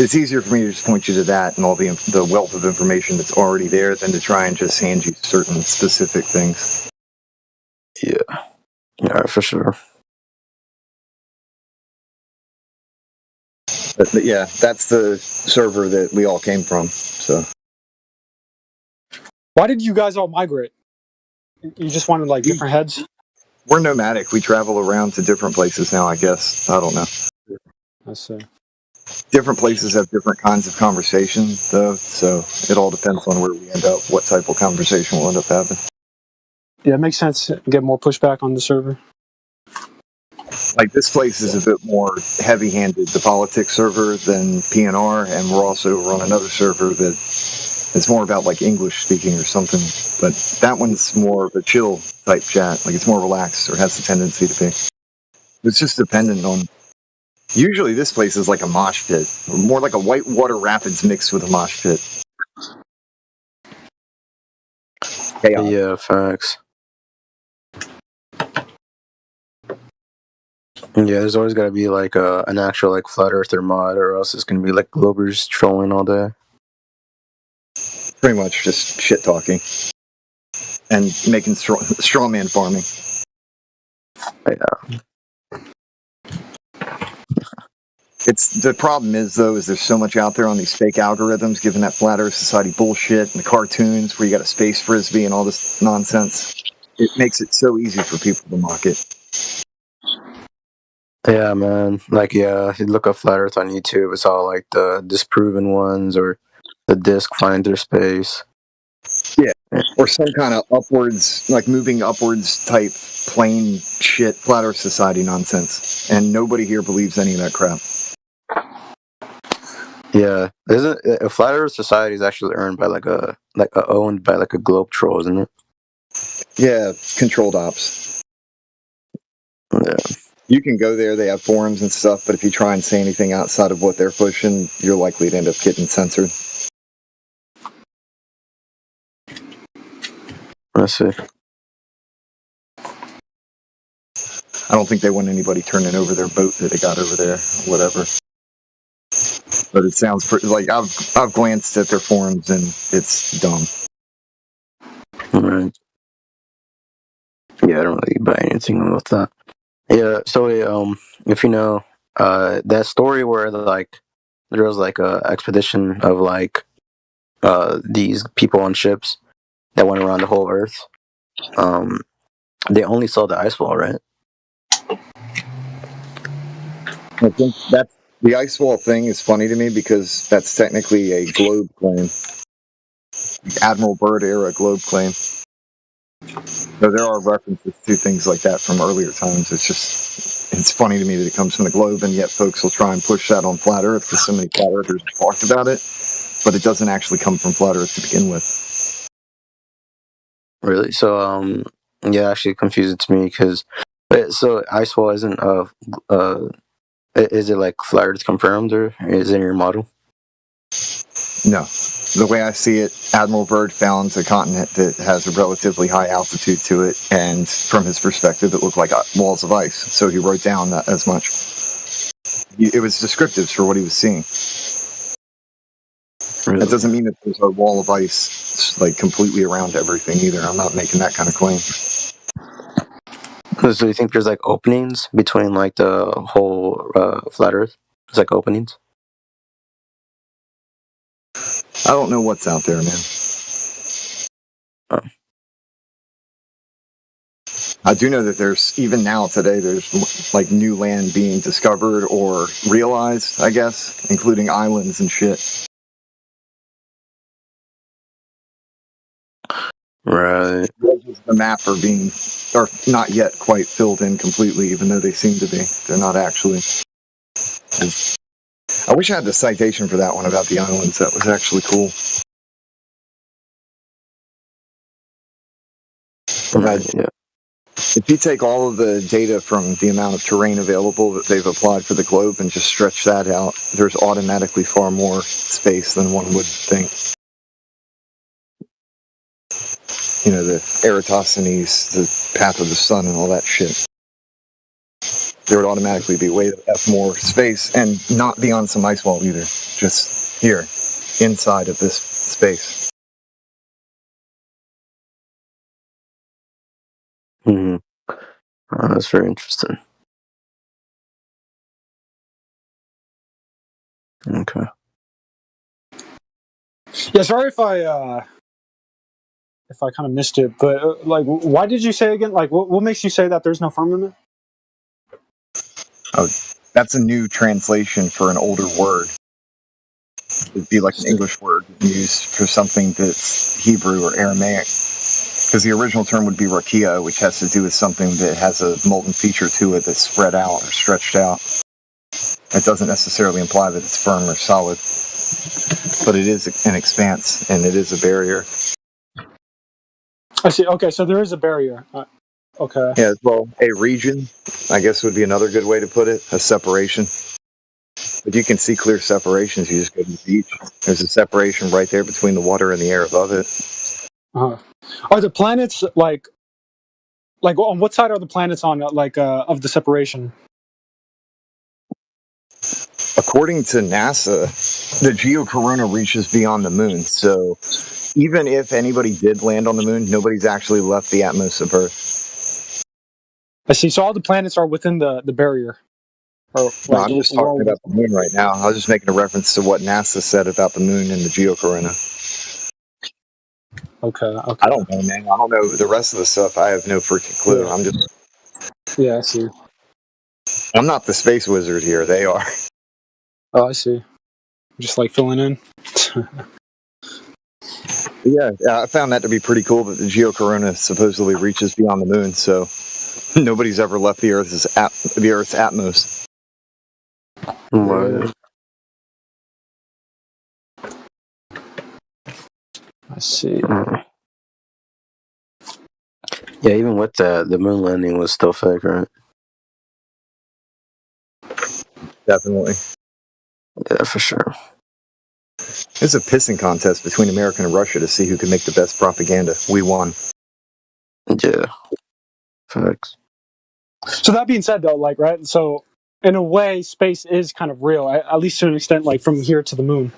It's easier for me to just point you to that and all the wealth of information that's already there than to try and just hand you certain specific things. Yeah, for sure. But yeah, that's the server that we all came from. So, why did you guys all migrate? You just wanted like different heads? We're nomadic. We travel around to different places now, I guess. I don't know. I see. Different places have different kinds of conversations, though, so it all depends on where we end up, what type of conversation we'll end up having. Yeah, it makes sense. Get more pushback on the server. Like, this place is a bit more heavy-handed, the politics server, than PNR, and we're also on another server that is more about, like, English speaking or something, but that one's more of a chill type chat. Like, it's more relaxed, or has the tendency to be. It's just dependent on... Usually this place is like a mosh pit, more like a whitewater rapids mixed with a mosh pit. Yeah, facts. Yeah, there's always got to be like an actual like flat earther mod, or else it's gonna be like Globers trolling all day. Pretty much just shit talking and making straw man farming. Yeah. It's the problem is there's so much out there on these fake algorithms, given that flat Earth Society bullshit and the cartoons where you got a space frisbee and all this nonsense. It makes it so easy for people to mock it. Yeah, man. Like, yeah, if you look up flat Earth on YouTube, it's all like the disproven ones or the disc finder space. Yeah, or some kind of upwards, like moving upwards type plain shit flat Earth Society nonsense, and nobody here believes any of that crap. Yeah, isn't a flat Earth Society is actually owned by owned by like a globe troll, isn't it? Yeah, controlled ops. Yeah. You can go there, they have forums and stuff, but if you try and say anything outside of what they're pushing, you're likely to end up getting censored. Let's see. I don't think they want anybody turning over their boat that they got over there, or whatever. But it sounds pretty, like I've glanced at their forums and it's dumb. Right. Yeah, I don't really buy anything about that. Yeah, so if you know, that story where there was like a expedition of like these people on ships that went around the whole Earth. They only saw the ice wall, right? I think that's the ice wall thing is funny to me because that's technically a globe claim, Admiral Byrd era globe claim. So there are references to things like that from earlier times. It's funny to me that it comes from the globe, and yet folks will try and push that on flat Earth because so many flat earthers have talked about it, but it doesn't actually come from flat Earth to begin with. Really? So yeah, actually confused it to me because so ice wall isn't is it like flat Earth confirmed or is it in your model? No. The way I see it, Admiral Byrd found a continent that has a relatively high altitude to it, and from his perspective, it looked like walls of ice. So he wrote down that as much. It was descriptives for what he was seeing. Really? That doesn't mean that there's a wall of ice like completely around everything either. I'm not making that kind of claim. So you think there's like openings between like the whole flat Earth? There's like openings? I don't know what's out there, man. Oh. I do know that there's, even now today, there's like new land being discovered or realized, I guess, including islands and shit. Right. The map are not yet quite filled in completely, even though they seem to be. They're not actually. I wish I had the citation for that one about the islands. That was actually cool. Yeah. If you take all of the data from the amount of terrain available that they've applied for the globe and just stretch that out, there's automatically far more space than one would think. You know, the Eratosthenes, the path of the sun, and all that shit. There would automatically be way more space, and not be on some ice wall either. Just here, inside of this space. Mm-hmm. Oh, that's very interesting. Okay. Yeah, sorry if I kind of missed it, but like, why did you say again? Like, what makes you say that there's no firmament? Oh, that's a new translation for an older word. It'd be like an English word used for something that's Hebrew or Aramaic. Because the original term would be rakia, which has to do with something that has a molten feature to it that's spread out or stretched out. It doesn't necessarily imply that it's firm or solid, but it is an expanse and it is a barrier. I see. Okay, so there is a barrier. Okay. Yeah, well, a region, I guess would be another good way to put it, a separation. If you can see clear separations, you just go to the beach. There's a separation right there between the water and the air above it. Uh-huh. Are the planets like on what side are the planets on of the separation? According to NASA, the geocorona reaches beyond the moon. So even if anybody did land on the moon, nobody's actually left the atmosphere of Earth. I see. So all the planets are within the barrier. No, I'm just talking about the moon right now. I was just making a reference to what NASA said about the moon and the geocorona. Okay. I don't know, man. I don't know the rest of the stuff. I have no freaking clue. Yeah. I'm just. Yeah, I see. I'm not the space wizard here. They are. Oh, I see. Just like filling in. Yeah, I found that to be pretty cool that the geocorona supposedly reaches beyond the moon, so nobody's ever left the Earth's atmos. Right. I see. Yeah, even with that, the moon landing was still fake, right? Definitely. Yeah, for sure. It's a pissing contest between America and Russia to see who can make the best propaganda. We won. Yeah. Facts. So that being said, though, like, right? So in a way, space is kind of real, at least to an extent, like from here to the moon.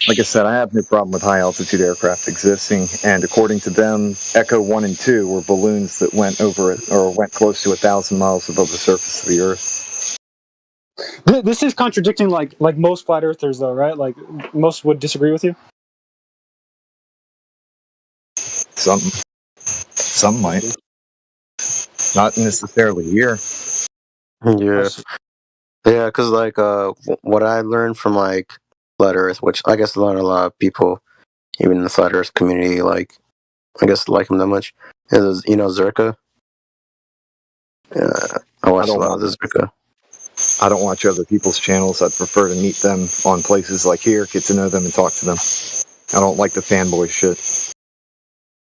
Like I said, I have no problem with high altitude aircraft existing, and according to them, Echo 1 and 2 were balloons that went over it, or went close to 1,000 miles above the surface of the Earth. This is contradicting, like most flat earthers, though, right? Like most would disagree with you. Some might, not necessarily here. Yeah, yeah, because like what I learned from like flat Earth, which I guess not a lot of people, even in the flat Earth community, like I guess like him that much, is Zerka. Yeah, I watched a lot of the Zerka. I don't watch other people's channels. I'd prefer to meet them on places like here, get to know them, and talk to them. I don't like the fanboy shit.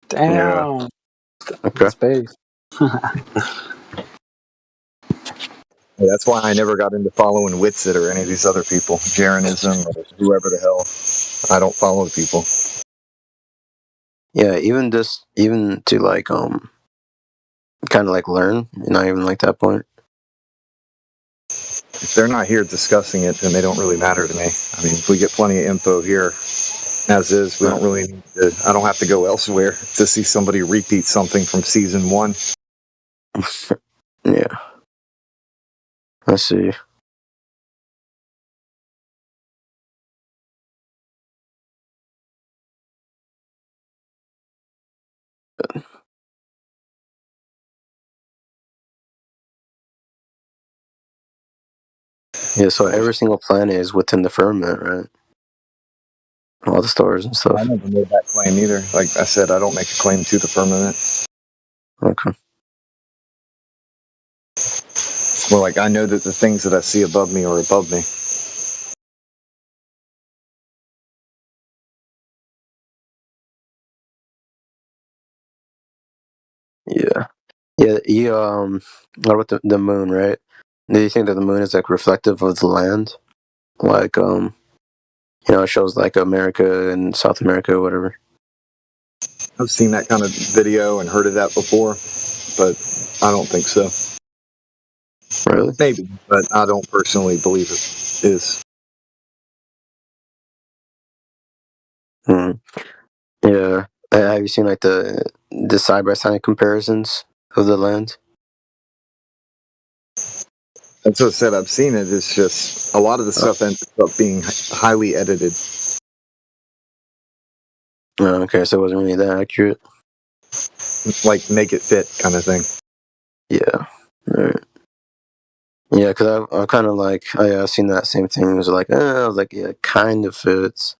Damn. Yeah. Okay. Space. Yeah, that's why I never got into following Witsit or any of these other people, Jeranism or whoever the hell. I don't follow people. Yeah, even to like kind of like learn, not even like that point. If they're not here discussing it, then they don't really matter to me. I mean, if we get plenty of info here, as is, we don't really need to, I don't have to go elsewhere to see somebody repeat something from season 1. Yeah. I see. Yeah, so every single planet is within the firmament, right? All the stars and stuff. I never made that claim either. Like I said, I don't make a claim to the firmament. Okay. It's more like I know that the things that I see above me are above me. Yeah. Yeah, what about the moon, right? Do you think that the moon is like reflective of the land? Like it shows like America and South America or whatever. I've seen that kind of video and heard of that before, but I don't think so. Really? Maybe, but I don't personally believe it is. Yeah. Have you seen like the side by side comparisons of the land? That's what I said. I've seen it. It's just a lot of the stuff ends up being highly edited. Oh, okay, so it wasn't really that accurate. Like make it fit, kind of thing. Yeah. Right. Yeah, because I kind of like I've seen that same thing. It was like I was like, yeah, it kind of fits,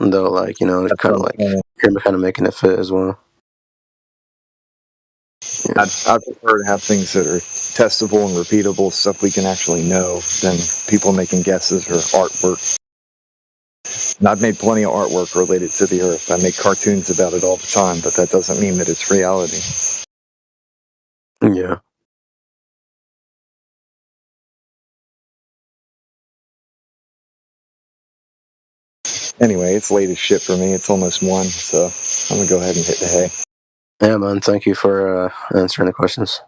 though. Like it's kind of like you're kind of making it fit as well. Yeah. I prefer to have things that are testable and repeatable, stuff we can actually know, than people making guesses or artwork. And I've made plenty of artwork related to the Earth. I make cartoons about it all the time, but that doesn't mean that it's reality. Yeah. Anyway, it's late as shit for me. It's almost 1, so I'm gonna go ahead and hit the hay. Yeah, man. Thank you for answering the questions.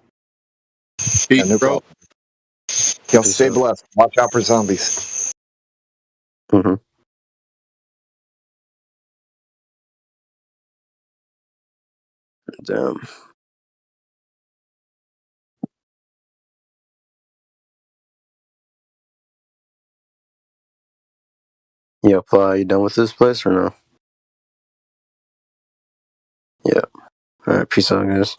Yeah, no problem. Y'all stay blessed. Watch out for zombies. Mm-hmm. Damn. Yep. You done with this place or no? Yeah. All right. Peace out, guys.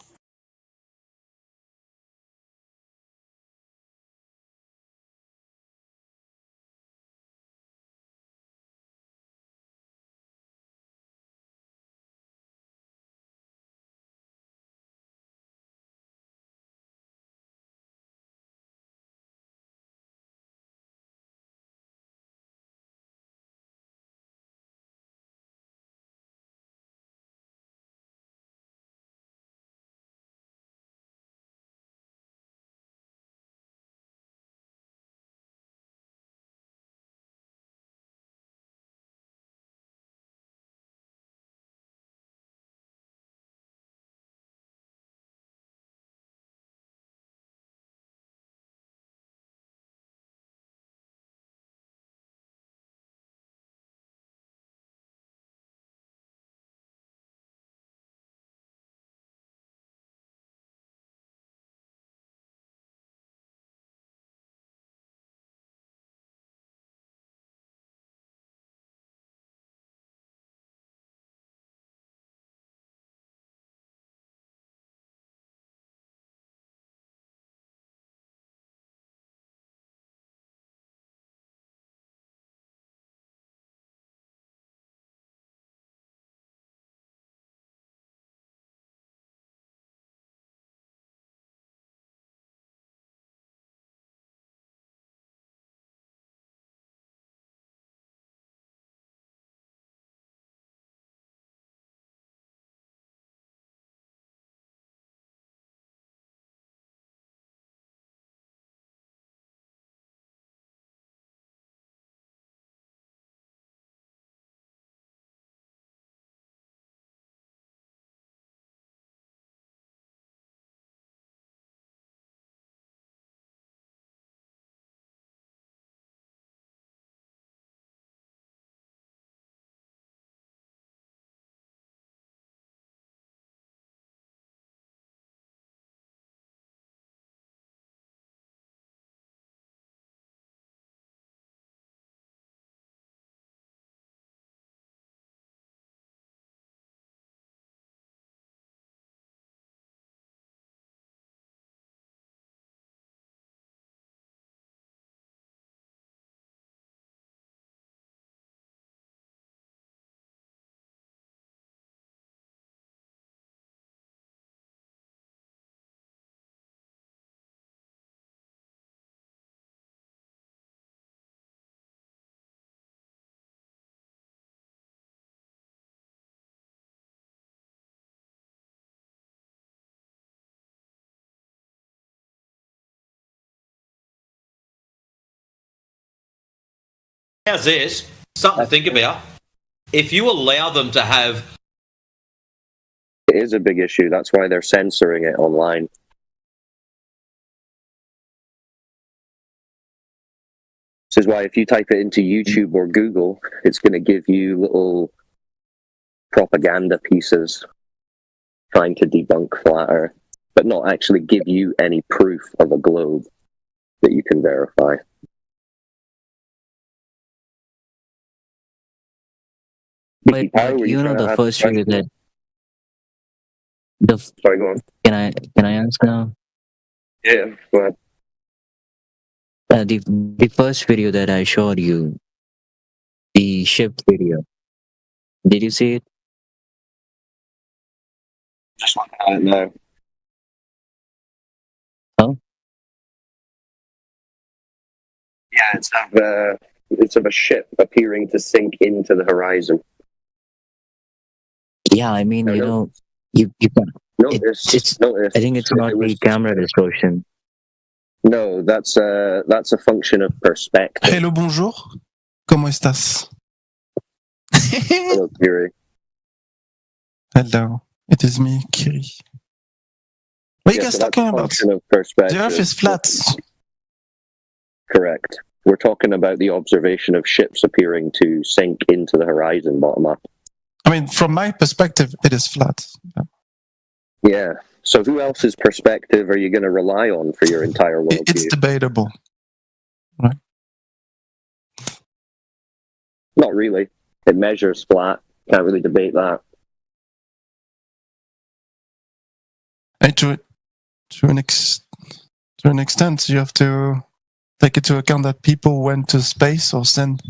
how's this? Something to think about. If you allow them to have... It is a big issue. That's why they're censoring it online. This is why if you type it into YouTube or Google, it's going to give you little propaganda pieces trying to debunk Flat Earth, but not actually give you any proof of a globe that you can verify. But you know the first video that Sorry, go on. Can I ask now? Yeah, go ahead. The first video that I showed you, the ship video. Did you see it? Just looking at it now. Oh? Yeah, it's of a ship appearing to sink into the horizon. Yeah, I mean, you know, you can. Notice. I think it's not the camera distortion. No, that's a function of perspective. Hello, bonjour. ¿Cómo estás? Hello, Kiri. Hello, it is me, Kiri. What are you guys talking about? The Earth is flat. Correct. We're talking about the observation of ships appearing to sink into the horizon bottom up. I mean, from my perspective, it is flat. Yeah. So who else's perspective are you going to rely on for your entire worldview? It's debatable. Right. Not really. It measures flat. Can't really debate that. And to an extent, you have to take into account that people went to space or sent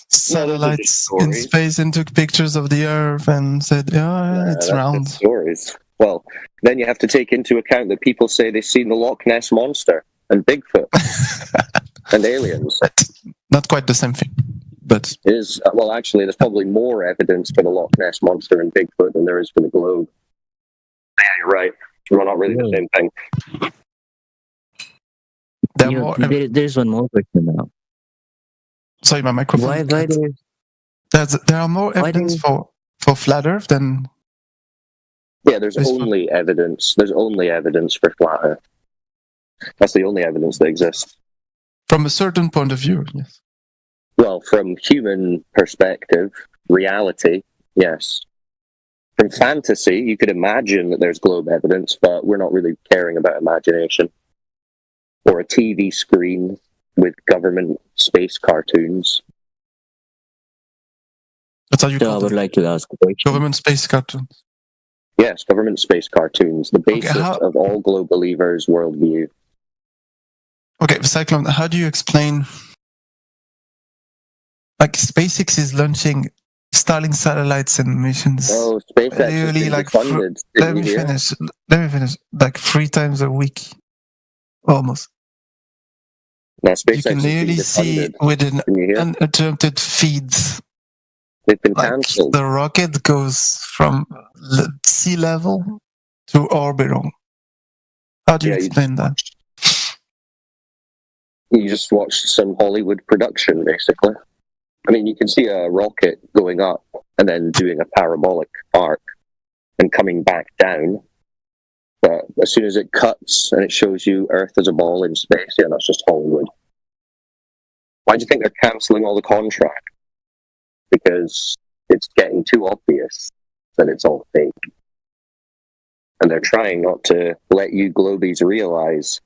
satellites in space and took pictures of the Earth and said, "Yeah, it's round." Stories. Well, then you have to take into account that people say they've seen the Loch Ness Monster and Bigfoot and aliens. Not quite the same thing, but it is. Well, actually, there's probably more evidence for the Loch Ness Monster and Bigfoot than there is for the globe. Yeah, you're right. We're not really the same thing. There's one more question now. Sorry, my microphone. There are more evidence for flat Earth than. Yeah, there's only evidence. There's only evidence for flat Earth. That's the only evidence that exists. From a certain point of view, yes. Well, from human perspective, reality, yes. From fantasy, you could imagine that there's globe evidence, but we're not really caring about imagination. Or a TV screen with government space cartoons. That's how you call I would like to ask a question. Government space cartoons. Yes, government space cartoons, the basis of all globe believers' worldview. Okay, Cyclone, how do you explain? Like, SpaceX is launching Starlink satellites and missions. Oh, SpaceX is like funded. Let me finish. Like 3 times a week, almost. Now, SpaceX you can nearly see with an uninterrupted feeds. They've been cancelled. The rocket goes from sea level to orbital. How do you explain that? You just watch some Hollywood production, basically. I mean, you can see a rocket going up and then doing a parabolic arc and coming back down. But as soon as it cuts and it shows you Earth as a ball in space, yeah, that's just Hollywood. Why do you think they're cancelling all the contracts? Because it's getting too obvious that it's all fake. And they're trying not to let you globies realize.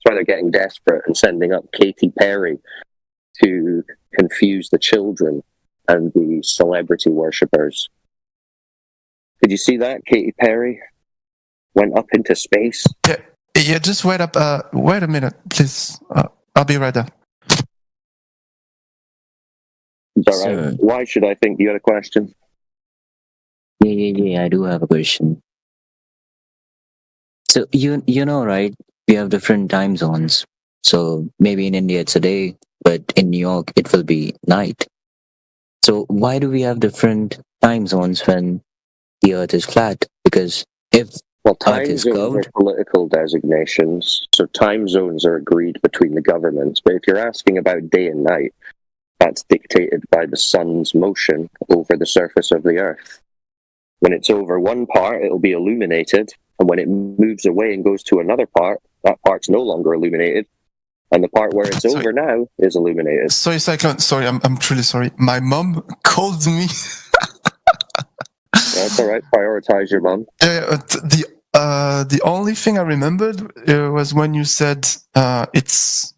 That's why they're getting desperate and sending up Katy Perry to confuse the children and the celebrity worshippers. Did you see that? Katy Perry went up into space. Yeah, just wait up. Wait a minute, please. I'll be right there. Is that right? Why should I think you had a question? Yeah, I do have a question. So you know, right? We have different time zones. So maybe in India it's a day, but in New York it will be night. So why do we have different time zones when the Earth is flat? Because if Well, time zones are political designations, so time zones are agreed between the governments. But if you're asking about day and night, that's dictated by the sun's motion over the surface of the Earth. When it's over one part, it'll be illuminated, and when it moves away and goes to another part, that part's no longer illuminated, and the part where it's over now is illuminated. Sorry, Cyclone. Sorry, I'm truly sorry. My mom called me. That's all right. Prioritize your mom. The only thing I remembered was when you said it's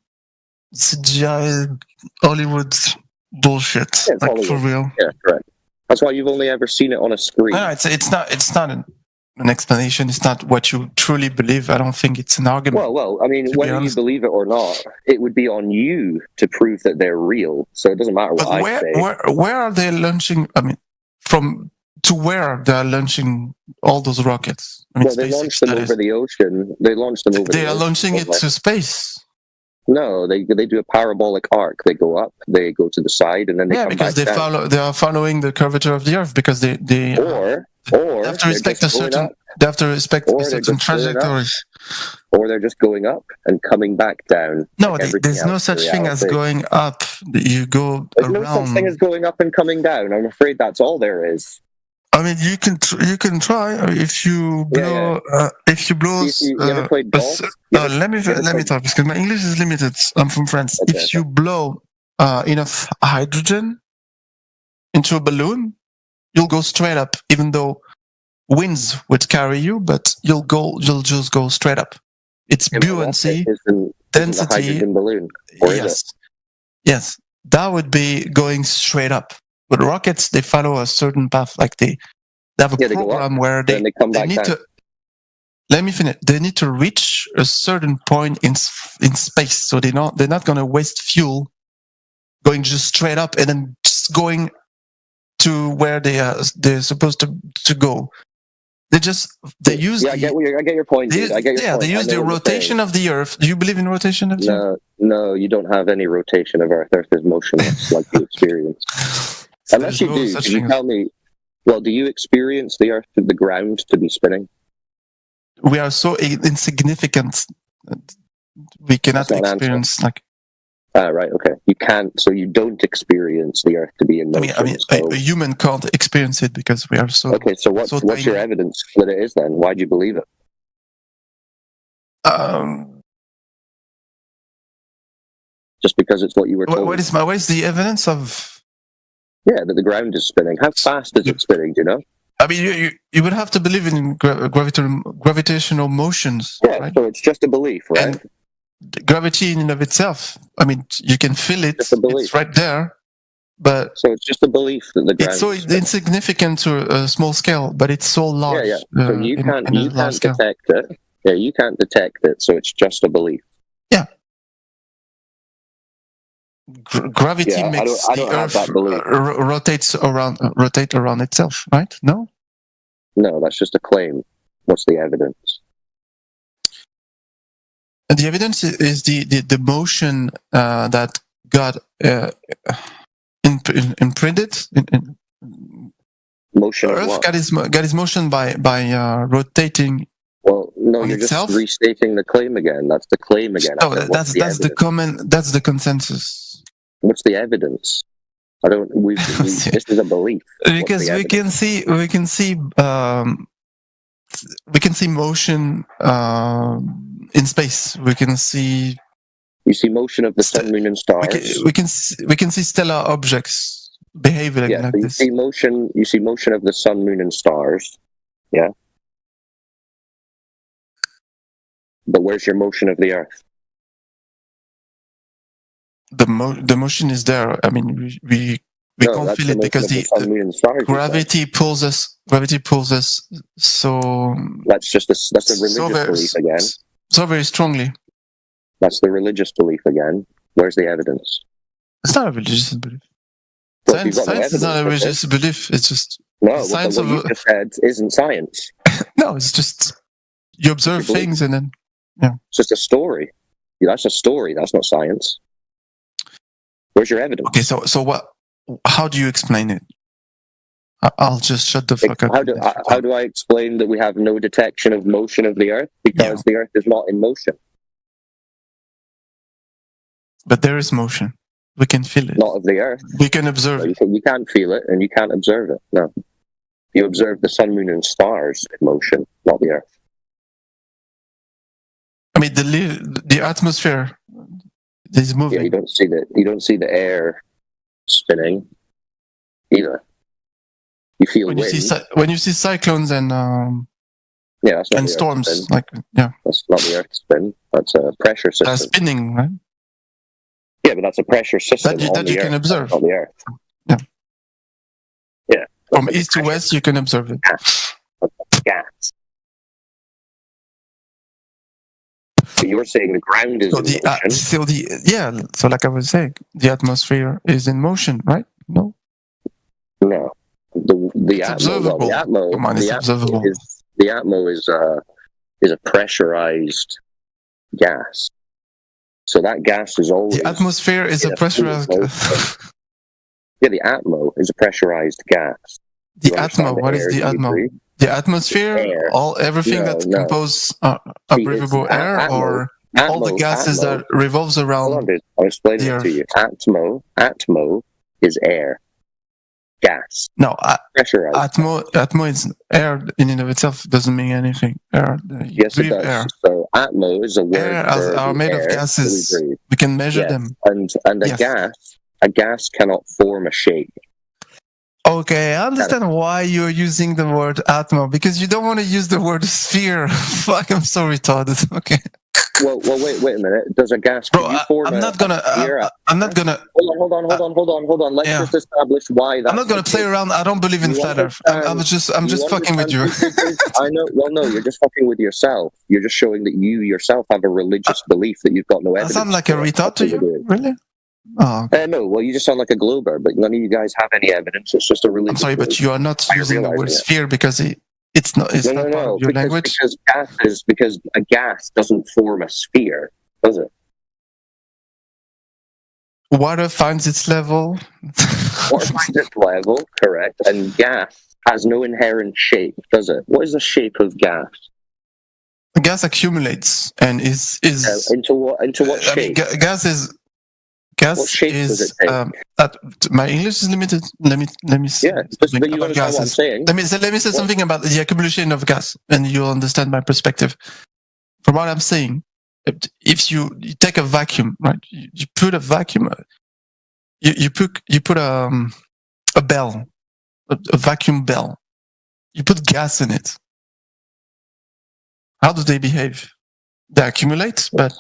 CGI Hollywood bullshit, Yeah, it's like Hollywood. for real. Yeah, correct. That's why you've only ever seen it on a screen. No, it's not an explanation. It's not what you truly believe. I don't think it's an argument. Well. I mean, whether you believe it or not, it would be on you to prove that they're real. So it doesn't matter what I say. Where are they launching? I mean, from to where they are launching all those rockets? I mean, they launched them over the ocean. They launched them over. They are launching it to space. No, they do a parabolic arc. They go up, they go to the side, and then they come because back down. they are following the curvature of the Earth because they have to respect a certain trajectories. Or they're just going up and coming back down. No, there's no such thing as going up. You go There's around. no such thing as going up and coming down. I'm afraid that's all there is. I mean, you can try if you blow. If you blow. You ever played golf? Let me talk because my English is limited. I'm from France. Okay. If you blow enough hydrogen into a balloon, you'll go straight up. Even though winds would carry you, but you'll just go straight up. It's buoyancy, density. A hydrogen balloon. Yes, that would be going straight up. But rockets, they follow a certain path. Like they have a program where they need to. Let me finish. They need to reach a certain point in space, so they're not going to waste fuel going just straight up and then just going to where they're supposed to go. They use. I get your point. Dude. I get your point. They use the rotation of the Earth. Do you believe in rotation of the Earth? No, you don't have any rotation of Earth. Earth is motionless, like you experience. Unless you do, can you tell me? Well, do you experience the Earth, the ground, to be spinning? We are so insignificant. We cannot experience like. Right. Okay. You can't. So you don't experience the Earth to be in motion. I mean, a human can't experience it because we are so. Okay. So what's your evidence that it is then? Why do you believe it? Just because it's what you were told. What is the evidence of? Yeah, that the ground is spinning. How fast is it spinning? Do you know? I mean, you would have to believe in gravitational motions. Yeah, right? So it's just a belief, right? And gravity in and of itself. I mean, you can feel it. It's right there, but so it's just a belief that the ground. It's so insignificant to a small scale, but it's so large. Yeah. So you can't detect it. Yeah, you can't detect it. So it's just a belief. Yeah. Gravity makes the Earth rotate around itself, right? No, that's just a claim. What's the evidence? And the evidence is the motion that God imprinted. Motion. Earth got his motion by rotating. Well, no, you're itself. Just restating the claim again. That's the claim again. No, that's the consensus. What's the evidence? This is a belief. Because we can see motion in space. We can see. You see motion of the sun, moon, and stars. We can see stellar objects behaving like so this. You see motion of the sun, moon, and stars. Yeah. But where's your motion of the Earth? The motion is there. I mean, we can't feel it because the gravity pulls us. Gravity pulls us. So that's a religious belief again. So very strongly. That's the religious belief again. Where's the evidence? It's not a religious belief. Well, science is not a religious belief. It's just science what you just said isn't science. No, it's just you observe things and then it's just a story. That's a story. That's not science. Where's your evidence? Okay, so what? How do you explain it? I'll just shut the fuck up. How do I explain that we have no detection of motion of the Earth? Because the Earth is not in motion. But there is motion. We can feel it. Not of the Earth. We can observe it. You can't feel it, and you can't observe it. No. You observe the sun, moon, and stars in motion, not the Earth. I mean, the atmosphere is moving. Yeah, you don't see the air spinning either. You feel when you see cyclones and that's not and storms, that's not the Earth spin. That's a pressure system. That's spinning, right? Yeah, but that's a pressure system that you can observe on the Earth. Yeah. From east to west, you can observe it. Gas. So you were saying the ground is in motion. So like I was saying, the atmosphere is in motion, right? No. No. The atmo is a pressurized gas. So that gas is always... The atmosphere is a pressurized gas. Yeah, the atmo is a pressurized gas. The atmo, what is the atmo? The atmosphere, everything that composes breathable air, or all the gases that revolves around. I'll explain it to you. Atmo is air, gas. No, pressurized. Atmo is air in and of itself. Doesn't mean anything. Air. Yes, it does. Air. So atmo is a word are made of gases. We can measure them. And a gas cannot form a shape. Okay, I understand why you're using the word atmo, because you don't want to use the word sphere. Fuck, I'm so retarded. Okay. Well, wait a minute. Does a gas form I'm not gonna. Hold on. Let's just establish why that. I'm not gonna play around. I don't believe in flat Earth. I'm just fucking with you. I know. Well, no, you're just fucking with yourself. You're just showing that you yourself have a religious belief that you've got no evidence. I sound like a retard to you, really? Oh. No, well, you just sound like a glober, but none of you guys have any evidence. It's just a religious. I'm sorry, but you are not using the word sphere because it's not. It's not part of your language. Because a gas doesn't form a sphere, does it? Water finds its level. Water finds its level, correct. And gas has no inherent shape, does it? What is the shape of gas? Gas accumulates and is into what shape? I mean, gas is. Gas is my English is limited. Let me say something about gases. Let me say something about the accumulation of gas, and you'll understand my perspective. From what I'm saying, if you take a vacuum, right? You put a vacuum. You put a bell, a vacuum bell. You put gas in it. How do they behave? They accumulate, but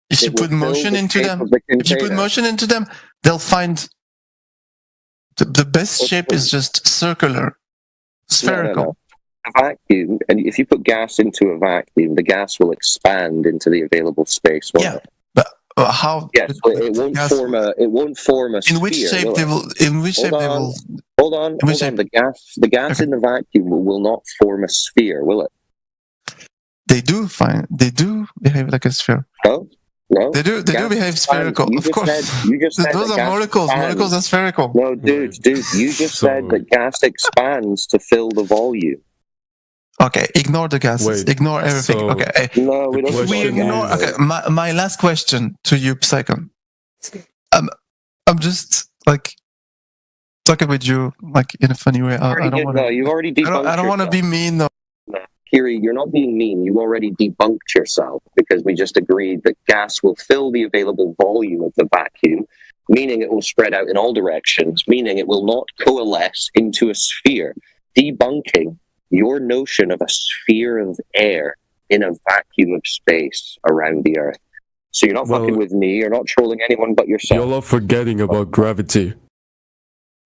if you put motion into them, they'll find the best shape is just circular, spherical. No. A vacuum, and if you put gas into a vacuum, the gas will expand into the available space. But how? Yes, it won't form a sphere. In which shape they will? In which shape they will? Hold on. The gas in the vacuum will not form a sphere, will it? They do behave like a sphere. No, they do behave spherical. Of course, those are molecules. Molecules are spherical. No, dude, you just said that gas expands to fill the volume. Okay, ignore the gases. Ignore everything. Okay. No, we don't. We ignore. Okay, my last question to you, Psychon. I'm just like talking with you like in a funny way. I don't want to. You've already debunked. I don't want to be mean though. Kiri, you're not being mean. You already debunked yourself because we just agreed that gas will fill the available volume of the vacuum, meaning it will spread out in all directions, meaning it will not coalesce into a sphere, debunking your notion of a sphere of air in a vacuum of space around the Earth. So you're not fucking with me, you're not trolling anyone but yourself. You're all forgetting about gravity.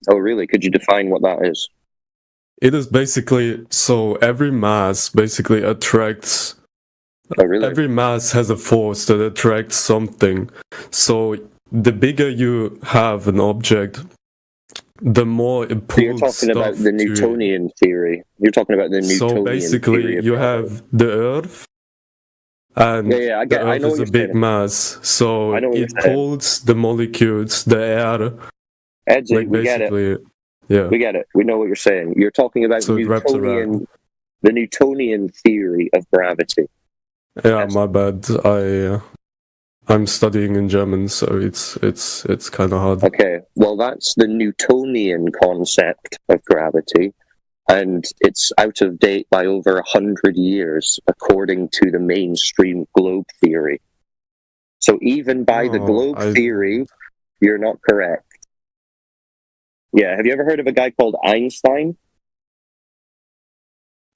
Oh, really? Could you define what that is? It is basically, so every mass basically attracts... Oh, really? Every mass has a force that attracts something. So the bigger you have an object, the more it pulls. So you're talking about the Newtonian theory. You're talking about the Newtonian theory. So basically, you have the Earth, and the Earth is a big mass. So it pulls the molecules, the air. Edgy, we get it. Yeah. We get it. We know what you're saying. You're talking about So the Newtonian theory of gravity. Yeah, my bad. I'm studying in German, so it's kind of hard. Okay, well, that's the Newtonian concept of gravity, and it's out of date by over 100 years, according to the mainstream globe theory. So even by the globe theory, you're not correct. Yeah, have you ever heard of a guy called Einstein?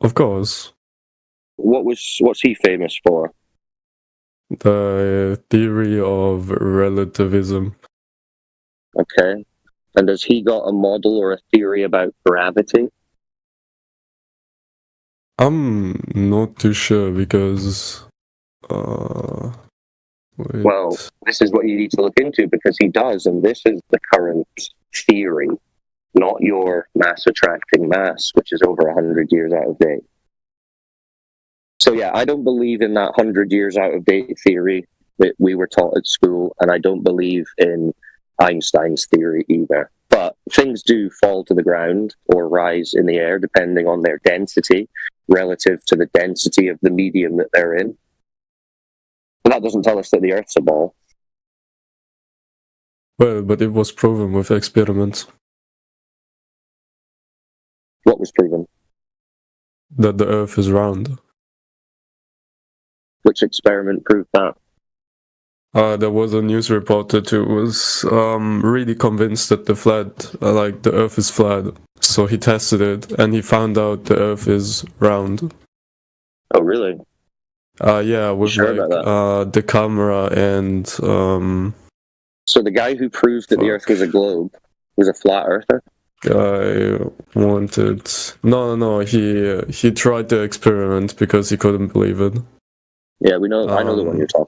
Of course. What's he famous for? The theory of relativism. Okay. And has he got a model or a theory about gravity? I'm not too sure because well, this is what you need to look into because he does, and this is the current theory, not your mass attracting mass, which is over 100 years out of date. So yeah, I don't believe in that 100 years out of date theory that we were taught at school, and I don't believe in Einstein's theory either. But things do fall to the ground or rise in the air depending on their density relative to the density of the medium that they're in. And that doesn't tell us that the Earth's a ball. Well, but it was proven with experiments. What was proven? That the Earth is round. Which experiment proved that? There was a news reporter who was really convinced that the Earth is flat. So he tested it, and he found out the Earth is round. Oh, really? Yeah, with the camera and. So the guy who proved that the Earth was a globe was a flat earther? No. He tried the experiment because he couldn't believe it. Yeah, I know the one you're talking